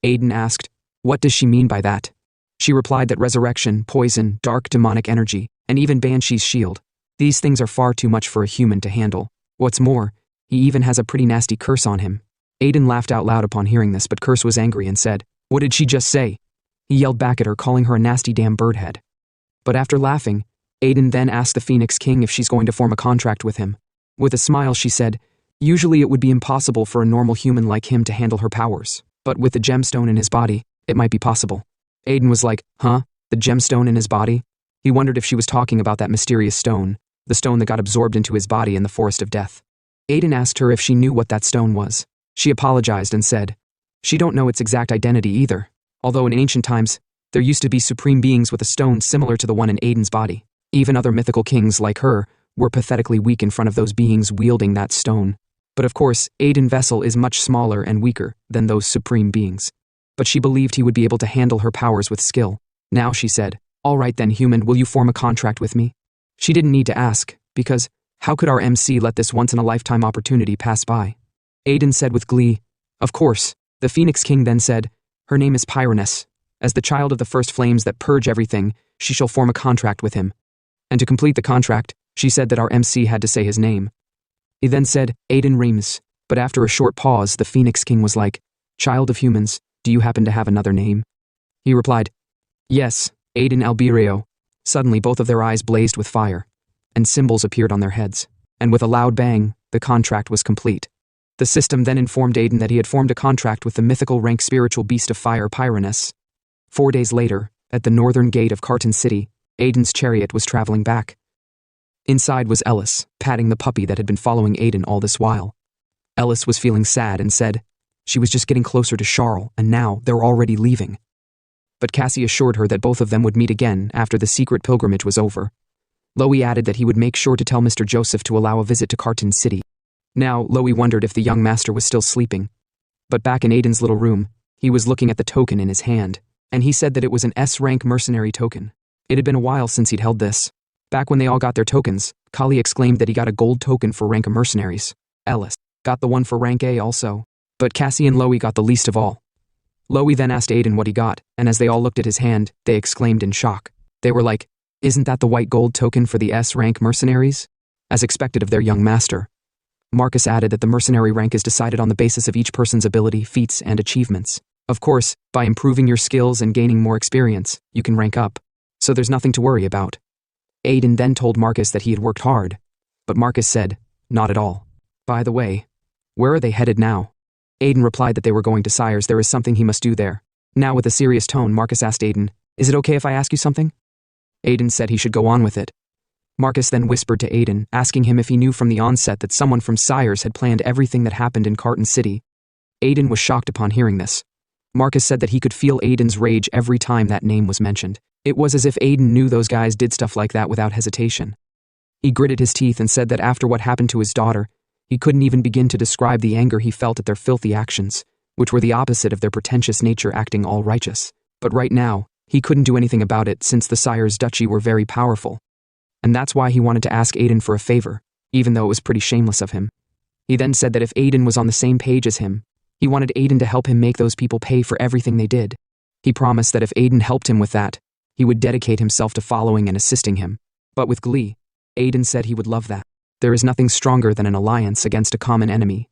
Aiden asked, "What does she mean by that?" She replied that resurrection, poison, dark demonic energy, and even Banshee's shield. These things are far too much for a human to handle. What's more, he even has a pretty nasty curse on him. Aiden laughed out loud upon hearing this, but Curse was angry and said, "What did she just say?" He yelled back at her, calling her a nasty damn birdhead. But after laughing, Aiden then asked the Phoenix King if she's going to form a contract with him. With a smile, she said, "Usually it would be impossible for a normal human like him to handle her powers, but with the gemstone in his body, it might be possible." Aiden was like, "Huh? The gemstone in his body?" He wondered if she was talking about that mysterious stone, the stone that got absorbed into his body in the Forest of Death. Aiden asked her if she knew what that stone was. She apologized and said, she don't know its exact identity either, although in ancient times, there used to be supreme beings with a stone similar to the one in Aiden's body. Even other mythical kings like her were pathetically weak in front of those beings wielding that stone. But of course, Aiden Vessel is much smaller and weaker than those supreme beings. But she believed he would be able to handle her powers with skill. Now she said, "All right then, human, will you form a contract with me?" She didn't need to ask, because how could our MC let this once-in-a-lifetime opportunity pass by? Aiden said with glee, "Of course." The Phoenix King then said, "Her name is Pyroness. As the child of the first flames that purge everything, she shall form a contract with him." And to complete the contract, she said that our MC had to say his name. He then said, "Aiden Reams." But after a short pause, the Phoenix King was like, "Child of humans, do you happen to have another name?" He replied, "Yes, Aiden Albireo." Suddenly both of their eyes blazed with fire, and symbols appeared on their heads, and with a loud bang, the contract was complete. The system then informed Aiden that he had formed a contract with the mythical rank spiritual beast of fire Pyroness. 4 days later, at the northern gate of Carton City, Aiden's chariot was traveling back. Inside was Ellis, patting the puppy that had been following Aiden all this while. Ellis was feeling sad and said, she was just getting closer to Charles, and now they're already leaving. But Cassie assured her that both of them would meet again after the secret pilgrimage was over. Loie added that he would make sure to tell Mr. Joseph to allow a visit to Carton City. Now, Loie wondered if the young master was still sleeping. But back in Aiden's little room, he was looking at the token in his hand, and he said that it was an S-rank mercenary token. It had been a while since he'd held this. Back when they all got their tokens, Kali exclaimed that he got a gold token for rank of mercenaries. Ellis got the one for rank A also. But Cassie and Loie got the least of all. Loie then asked Aiden what he got, and as they all looked at his hand, they exclaimed in shock. They were like, "Isn't that the white gold token for the S-rank mercenaries?" As expected of their young master. Marcus added that the mercenary rank is decided on the basis of each person's ability, feats, and achievements. Of course, by improving your skills and gaining more experience, you can rank up. So there's nothing to worry about. Aiden then told Marcus that he had worked hard, but Marcus said, "Not at all. By the way, where are they headed now?" Aiden replied that they were going to Sire's. There is something he must do there. Now with a serious tone, Marcus asked Aiden, "Is it okay if I ask you something?" Aiden said he should go on with it. Marcus then whispered to Aiden, asking him if he knew from the onset that someone from Sires had planned everything that happened in Carton City. Aiden was shocked upon hearing this. Marcus said that he could feel Aiden's rage every time that name was mentioned. It was as if Aiden knew those guys did stuff like that without hesitation. He gritted his teeth and said that after what happened to his daughter, he couldn't even begin to describe the anger he felt at their filthy actions, which were the opposite of their pretentious nature acting all righteous. But right now, he couldn't do anything about it since the Sire's duchy were very powerful. And that's why he wanted to ask Aiden for a favor, even though it was pretty shameless of him. He then said that if Aiden was on the same page as him, he wanted Aiden to help him make those people pay for everything they did. He promised that if Aiden helped him with that, he would dedicate himself to following and assisting him. But with glee, Aiden said he would love that. There is nothing stronger than an alliance against a common enemy.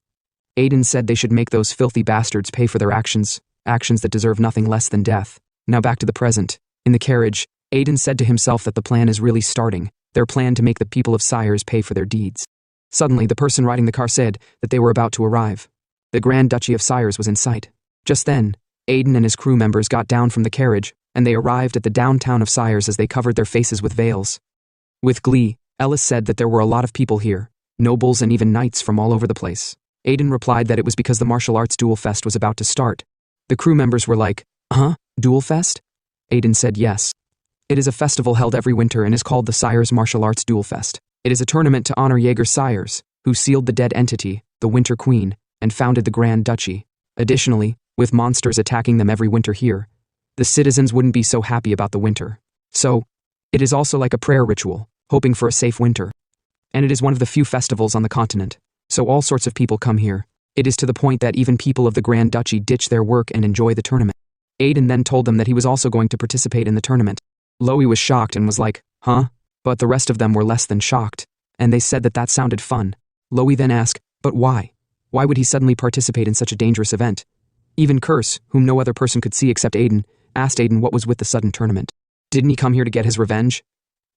Aiden said they should make those filthy bastards pay for their actions that deserve nothing less than death. Now back to the present. In the carriage, Aiden said to himself that the plan is really starting, their plan to make the people of Sires pay for their deeds. Suddenly, the person riding the car said that they were about to arrive. The Grand Duchy of Sires was in sight. Just then, Aiden and his crew members got down from the carriage, and they arrived at the downtown of Sires as they covered their faces with veils. With glee, Ellis said that there were a lot of people here, nobles and even knights from all over the place. Aiden replied that it was because the martial arts duel fest was about to start. The crew members were like, Duel fest? Aiden said yes. It is a festival held every winter and is called the Sires Martial Arts Duel Fest. It is a tournament to honor Jaeger Sires, who sealed the dead entity, the Winter Queen, and founded the Grand Duchy. Additionally, with monsters attacking them every winter here, the citizens wouldn't be so happy about the winter. So, it is also like a prayer ritual, hoping for a safe winter. And it is one of the few festivals on the continent, so all sorts of people come here. It is to the point that even people of the Grand Duchy ditch their work and enjoy the tournament. Aiden then told them that he was also going to participate in the tournament. Loie was shocked and was like, huh? But the rest of them were less than shocked, and they said that sounded fun. Loie then asked, but why? Why would he suddenly participate in such a dangerous event? Even Curse, whom no other person could see except Aiden, asked Aiden what was with the sudden tournament. Didn't he come here to get his revenge?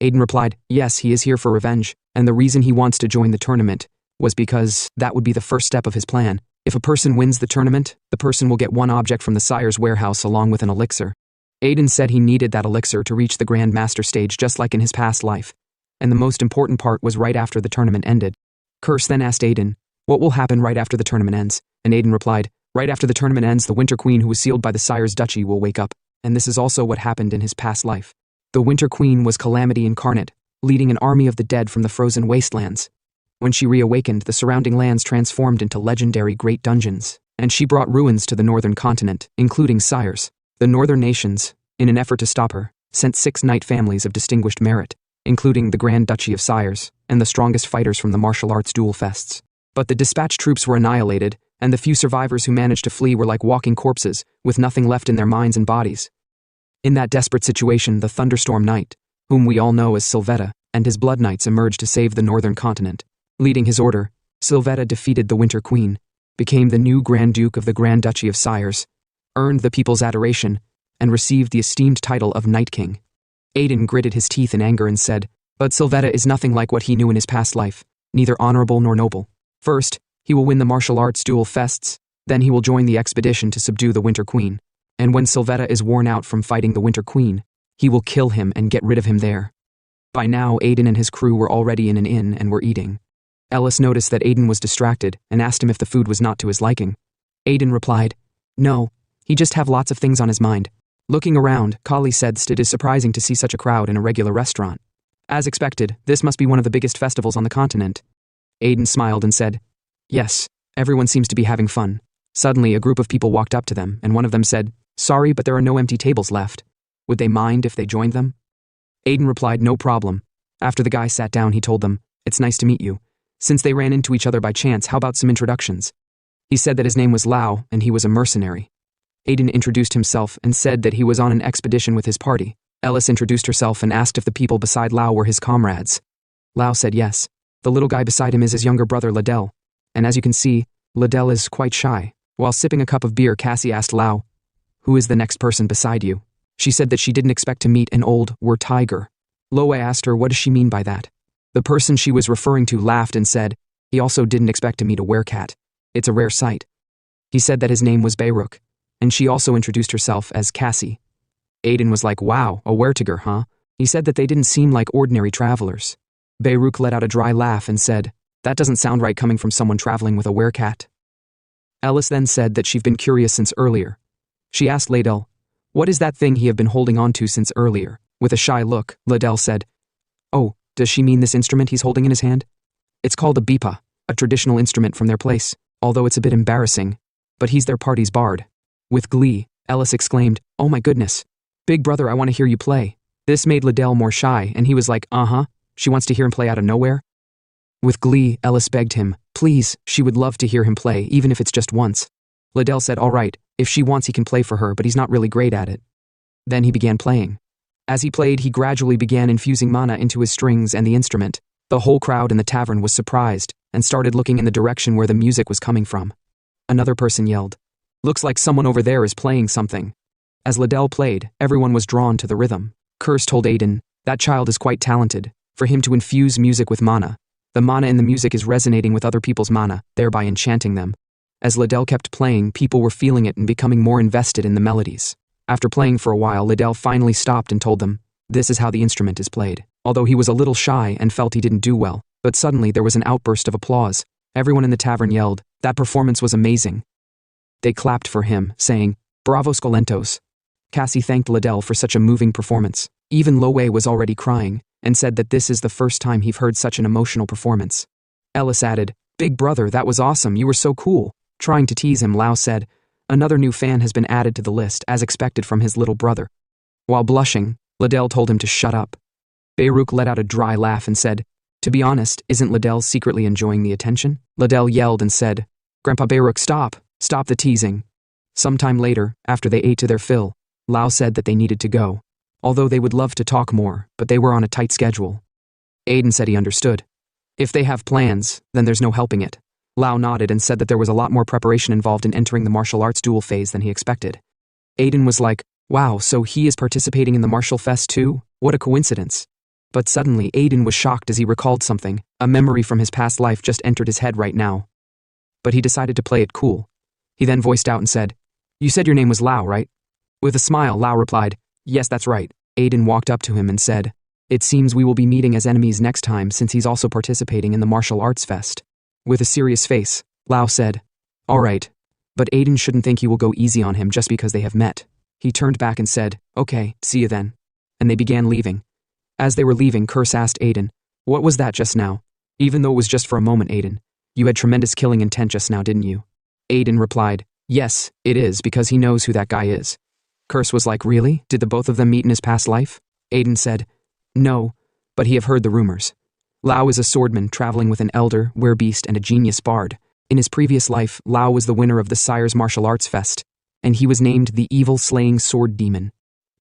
Aiden replied, yes, he is here for revenge, and the reason he wants to join the tournament was because that would be the first step of his plan. If a person wins the tournament, the person will get one object from the Sire's warehouse along with an elixir. Aiden said he needed that elixir to reach the Grand Master stage just like in his past life, and the most important part was right after the tournament ended. Curse then asked Aiden, what will happen right after the tournament ends? And Aiden replied, right after the tournament ends, the Winter Queen who was sealed by the Sire's duchy will wake up, and this is also what happened in his past life. The Winter Queen was Calamity incarnate, leading an army of the dead from the frozen wastelands. When she reawakened, the surrounding lands transformed into legendary great dungeons, and she brought ruins to the northern continent, including Sires. The northern nations, in an effort to stop her, sent 6 knight families of distinguished merit, including the Grand Duchy of Sires, and the strongest fighters from the martial arts duel fests. But the dispatched troops were annihilated, and the few survivors who managed to flee were like walking corpses, with nothing left in their minds and bodies. In that desperate situation, the Thunderstorm Knight, whom we all know as Sylvetta, and his Blood Knights emerged to save the northern continent. Leading his order, Sylvetta defeated the Winter Queen, became the new Grand Duke of the Grand Duchy of Sires, earned the people's adoration, and received the esteemed title of Night King. Aiden gritted his teeth in anger and said, but Sylvetta is nothing like what he knew in his past life, neither honorable nor noble. First, he will win the martial arts duel fests, then he will join the expedition to subdue the Winter Queen, and when Sylvetta is worn out from fighting the Winter Queen, he will kill him and get rid of him there. By now, Aiden and his crew were already in an inn and were eating. Ellis noticed that Aiden was distracted and asked him if the food was not to his liking. Aiden replied, no, he just have lots of things on his mind. Looking around, Kali said it is surprising to see such a crowd in a regular restaurant. As expected, this must be one of the biggest festivals on the continent. Aiden smiled and said, yes, everyone seems to be having fun. Suddenly, a group of people walked up to them, and one of them said, sorry, but there are no empty tables left. Would they mind if they joined them? Aiden replied, no problem. After the guy sat down, he told them, it's nice to meet you. Since they ran into each other by chance, how about some introductions? He said that his name was Lau, and he was a mercenary. Aiden introduced himself and said that he was on an expedition with his party. Ellis introduced herself and asked if the people beside Lau were his comrades. Lau said yes. The little guy beside him is his younger brother Liddell, and as you can see, Liddell is quite shy. While sipping a cup of beer, Cassie asked Lau, who is the next person beside you? She said that she didn't expect to meet an old tiger. Loie asked her what does she mean by that. The person she was referring to laughed and said, he also didn't expect to meet a werecat. It's a rare sight. He said that his name was Beiruk, and she also introduced herself as Cassie. Aiden was like, wow, a weretiger, huh? He said that they didn't seem like ordinary travelers. Beirut let out a dry laugh and said, "That doesn't sound right coming from someone traveling with a werecat." Alice then said that she'd been curious since earlier. She asked Ladell, "What is that thing he have been holding on to since earlier?" With a shy look, Ladell said, "Oh, does she mean this instrument he's holding in his hand? It's called a bipa, a traditional instrument from their place, although it's a bit embarrassing. But he's their party's bard." With glee, Ellis exclaimed, "Oh my goodness. Big brother, I want to hear you play." This made Ladell more shy, and he was like, she wants to hear him play out of nowhere? With glee, Ellis begged him, please, she would love to hear him play, even if it's just once. Ladell said, all right, if she wants he can play for her, but he's not really great at it. Then he began playing. As he played, he gradually began infusing mana into his strings and the instrument. The whole crowd in the tavern was surprised, and started looking in the direction where the music was coming from. Another person yelled, "Looks like someone over there is playing something." As Ladell played, everyone was drawn to the rhythm. Curse told Aiden, "That child is quite talented. For him to infuse music with mana. The mana in the music is resonating with other people's mana, thereby enchanting them." As Ladell kept playing, people were feeling it and becoming more invested in the melodies. After playing for a while, Ladell finally stopped and told them, "This is how the instrument is played." Although he was a little shy and felt he didn't do well, but suddenly there was an outburst of applause. Everyone in the tavern yelled, "That performance was amazing." They clapped for him, saying, "Bravo Scolentos." Cassie thanked Ladell for such a moving performance. Even Lowe was already crying, and said that this is the first time he've heard such an emotional performance. Ellis added, "Big brother, that was awesome, you were so cool." Trying to tease him, Lau said, "Another new fan has been added to the list, as expected from his little brother." While blushing, Ladell told him to shut up. Beirut let out a dry laugh and said, "To be honest, isn't Ladell secretly enjoying the attention?" Ladell yelled and said, "Grandpa Beirut, stop the teasing." Sometime later, after they ate to their fill, Lau said that they needed to go. Although they would love to talk more, but they were on a tight schedule. Aiden said he understood. If they have plans, then there's no helping it. Lau nodded and said that there was a lot more preparation involved in entering the martial arts duel phase than he expected. Aiden was like, wow, so he is participating in the martial fest too? What a coincidence. But suddenly Aiden was shocked as he recalled something. A memory from his past life just entered his head right now. But he decided to play it cool. He then voiced out and said, "You said your name was Lau, right?" With a smile, Lau replied, "Yes, that's right." Aiden walked up to him and said, "It seems we will be meeting as enemies next time since he's also participating in the martial arts fest." With a serious face, Lau said, "All right, but Aiden shouldn't think you will go easy on him just because they have met." He turned back and said, "Okay, see you then." And they began leaving. As they were leaving, Curse asked Aiden, "What was that just now? Even though it was just for a moment, Aiden. You had tremendous killing intent just now, didn't you?" Aiden replied, "Yes, it is because he knows who that guy is." Curse was like, "Really? Did the both of them meet in his past life?" Aiden said, "No, but he have heard the rumors. Lau is a swordman traveling with an elder, werebeast, and a genius bard. In his previous life, Lau was the winner of the Sire's Martial Arts Fest, and he was named the evil-slaying sword demon."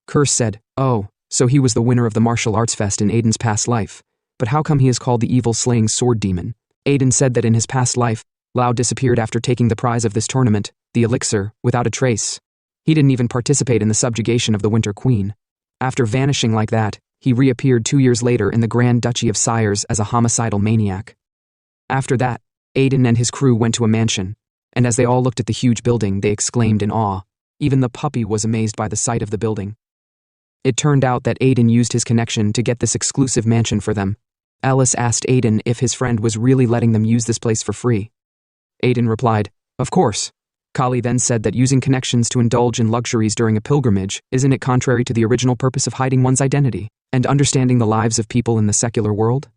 Curse said, "Oh, so he was the winner of the Martial Arts Fest in Aiden's past life. But how come he is called the evil-slaying sword demon?" Aiden said that in his past life, Lau disappeared after taking the prize of this tournament, the elixir, without a trace. He didn't even participate in the subjugation of the Winter Queen. After vanishing like that, he reappeared 2 years later in the Grand Duchy of Sires as a homicidal maniac. After that, Aiden and his crew went to a mansion, and as they all looked at the huge building, they exclaimed in awe. Even the puppy was amazed by the sight of the building. It turned out that Aiden used his connection to get this exclusive mansion for them. Alice asked Aiden if his friend was really letting them use this place for free. Aiden replied, "Of course." Kali then said that using connections to indulge in luxuries during a pilgrimage, isn't it contrary to the original purpose of hiding one's identity and understanding the lives of people in the secular world?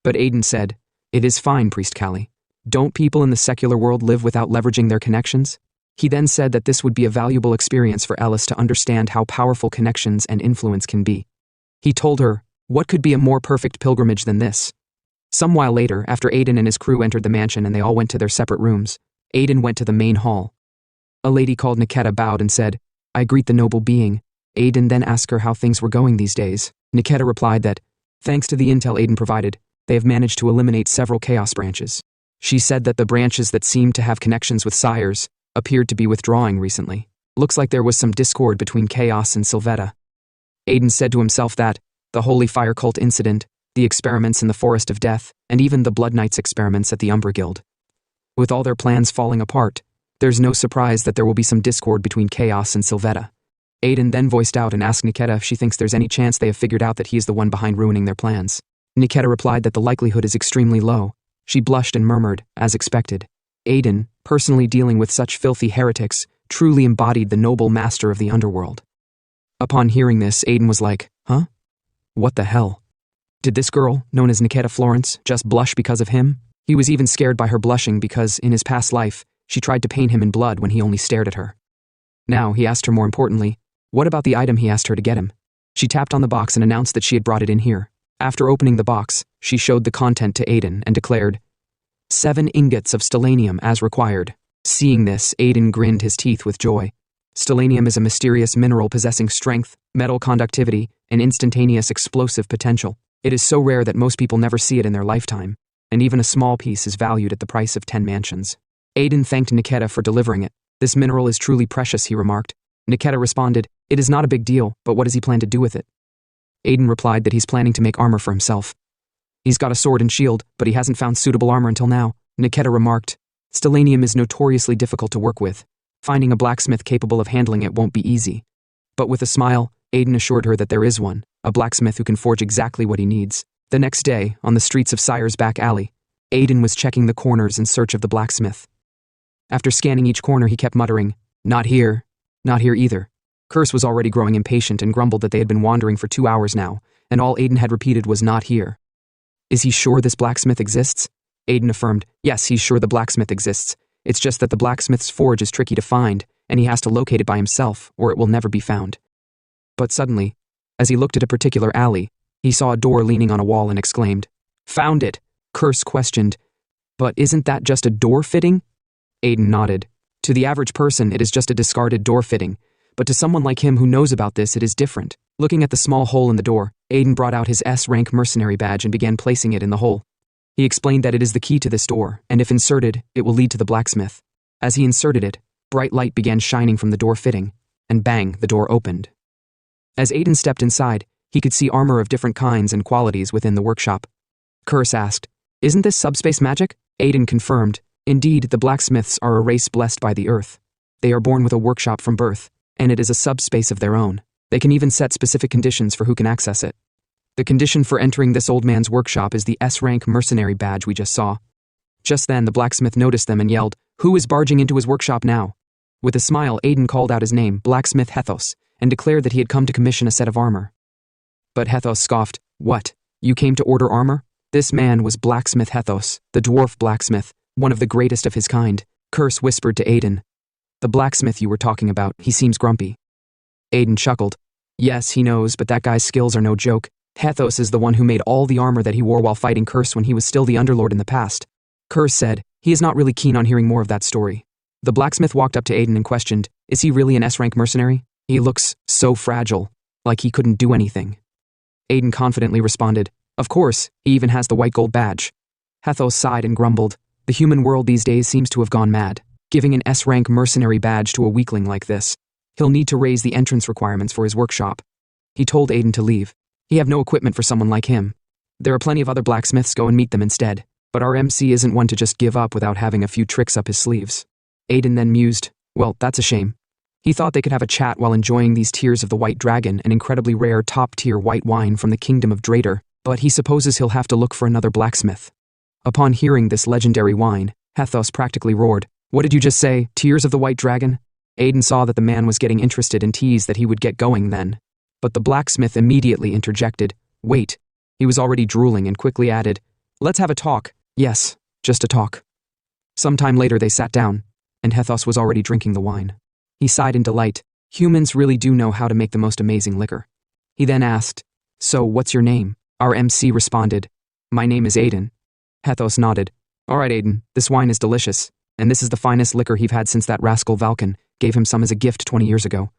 But Aiden said, "It is fine, Priest Kali. Don't people in the secular world live without leveraging their connections?" He then said that this would be a valuable experience for Alice to understand how powerful connections and influence can be. He told her, what could be a more perfect pilgrimage than this? Some while later, after Aiden and his crew entered the mansion and they all went to their separate rooms, Aiden went to the main hall. A lady called Niketa bowed and said, "I greet the noble being." Aiden then asked her how things were going these days. Niketa replied that, thanks to the intel Aiden provided, they have managed to eliminate several chaos branches. She said that the branches that seemed to have connections with sires appeared to be withdrawing recently. Looks like there was some discord between Chaos and Sylvetta. Aiden said to himself that, the Holy Fire Cult incident, the experiments in the Forest of Death, and even the Blood Knights experiments at the Umbra Guild. With all their plans falling apart, there's no surprise that there will be some discord between Chaos and Sylvetta. Aiden then voiced out and asked Niketa if she thinks there's any chance they have figured out that he is the one behind ruining their plans. Niketa replied that the likelihood is extremely low. She blushed and murmured, as expected. Aiden, personally dealing with such filthy heretics, truly embodied the noble master of the underworld. Upon hearing this, Aiden was like, huh? What the hell? Did this girl, known as Niketa Florence, just blush because of him? He was even scared by her blushing because, in his past life, she tried to paint him in blood when he only stared at her. Now, he asked her more importantly, what about the item he asked her to get him? She tapped on the box and announced that she had brought it in here. After opening the box, she showed the content to Aiden and declared, 7 ingots of stellanium as required. Seeing this, Aiden grinned his teeth with joy. Stellanium is a mysterious mineral possessing strength, metal conductivity, and instantaneous explosive potential. It is so rare that most people never see it in their lifetime, and even a small piece is valued at the price of 10 mansions. Aiden thanked Niketa for delivering it. This mineral is truly precious, he remarked. Niketa responded, it is not a big deal, but what does he plan to do with it? Aiden replied that he's planning to make armor for himself. He's got a sword and shield, but he hasn't found suitable armor until now. Niketa remarked, stellanium is notoriously difficult to work with. Finding a blacksmith capable of handling it won't be easy. But with a smile, Aiden assured her that there is one, a blacksmith who can forge exactly what he needs. The next day, on the streets of Sire's back alley, Aiden was checking the corners in search of the blacksmith. After scanning each corner, he kept muttering, not here either. Curse was already growing impatient and grumbled that they had been wandering for 2 hours now, and all Aiden had repeated was not here. Is he sure this blacksmith exists? Aiden affirmed, yes, he's sure the blacksmith exists. It's just that the blacksmith's forge is tricky to find, and he has to locate it by himself, or it will never be found. But suddenly, as he looked at a particular alley, he saw a door leaning on a wall and exclaimed, found it! Curse questioned, but isn't that just a door fitting? Aiden nodded. To the average person, it is just a discarded door fitting, but to someone like him who knows about this, it is different. Looking at the small hole in the door, Aiden brought out his S-rank mercenary badge and began placing it in the hole. He explained that it is the key to this door, and if inserted, it will lead to the blacksmith. As he inserted it, bright light began shining from the door fitting, and bang, the door opened. As Aiden stepped inside, he could see armor of different kinds and qualities within the workshop. Curse asked, isn't this subspace magic? Aiden confirmed, indeed, the blacksmiths are a race blessed by the earth. They are born with a workshop from birth, and it is a subspace of their own. They can even set specific conditions for who can access it. The condition for entering this old man's workshop is the S-rank mercenary badge we just saw. Just then, the blacksmith noticed them and yelled, who is barging into his workshop now? With a smile, Aiden called out his name, Blacksmith Hethos, and declared that he had come to commission a set of armor. But Hethos scoffed, what? You came to order armor? This man was Blacksmith Hethos, the dwarf blacksmith, one of the greatest of his kind. Curse whispered to Aiden, the blacksmith you were talking about, he seems grumpy. Aiden chuckled, yes, he knows, but that guy's skills are no joke. Hethos is the one who made all the armor that he wore while fighting Curse when he was still the Underlord in the past. Curse said, he is not really keen on hearing more of that story. The blacksmith walked up to Aiden and questioned, is he really an S-rank mercenary? He looks so fragile, like he couldn't do anything. Aiden confidently responded, of course, he even has the white gold badge. Hethos sighed and grumbled, the human world these days seems to have gone mad, giving an S-rank mercenary badge to a weakling like this. He'll need to raise the entrance requirements for his workshop. He told Aiden to leave. He have no equipment for someone like him. There are plenty of other blacksmiths, go and meet them instead. But our MC isn't one to just give up without having a few tricks up his sleeves. Aiden then mused, well, that's a shame. He thought they could have a chat while enjoying these Tears of the White Dragon, an incredibly rare top-tier white wine from the kingdom of Drader, but he supposes he'll have to look for another blacksmith. Upon hearing this legendary wine, Hethos practically roared, what did you just say, Tears of the White Dragon? Aiden saw that the man was getting interested and teased that he would get going then. But the blacksmith immediately interjected, wait. He was already drooling and quickly added, let's have a talk. Yes, just a talk. Sometime later they sat down, and Hethos was already drinking the wine. He sighed in delight. Humans really do know how to make the most amazing liquor. He then asked, so what's your name? Our MC responded, my name is Aiden. Hethos nodded. All right, Aiden, this wine is delicious, and this is the finest liquor he've had since that rascal Valken gave him some as a gift 20 years ago.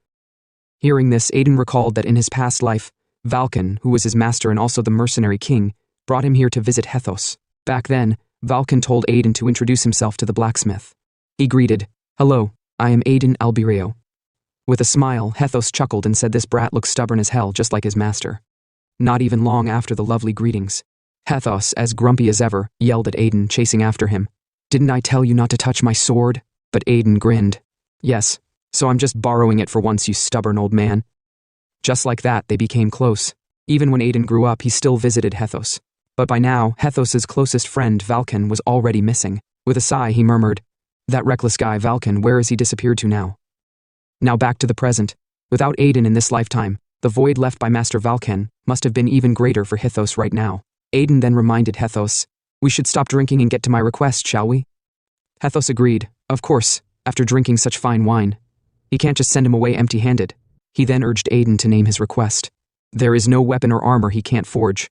Hearing this, Aiden recalled that in his past life, Valken, who was his master and also the mercenary king, brought him here to visit Hethos. Back then, Valken told Aiden to introduce himself to the blacksmith. He greeted, hello, I am Aiden Albireo. With a smile, Hethos chuckled and said this brat looks stubborn as hell just like his master. Not even long after the lovely greetings, Hethos, as grumpy as ever, yelled at Aiden, chasing after him. Didn't I tell you not to touch my sword? But Aiden grinned. Yes, So I'm just borrowing it for once, you stubborn old man. Just like that, they became close. Even when Aiden grew up, he still visited Hethos. But by now, Hethos's closest friend, Valken, was already missing. With a sigh, he murmured, "That reckless guy, Valken, where has he disappeared to now?" Now back to the present. Without Aiden in this lifetime, the void left by Master Valken must have been even greater for Hethos right now. Aiden then reminded Hethos, "We should stop drinking and get to my request, shall we?" Hethos agreed. Of course, after drinking such fine wine. He can't just send him away empty-handed. He then urged Aiden to name his request. There is no weapon or armor he can't forge.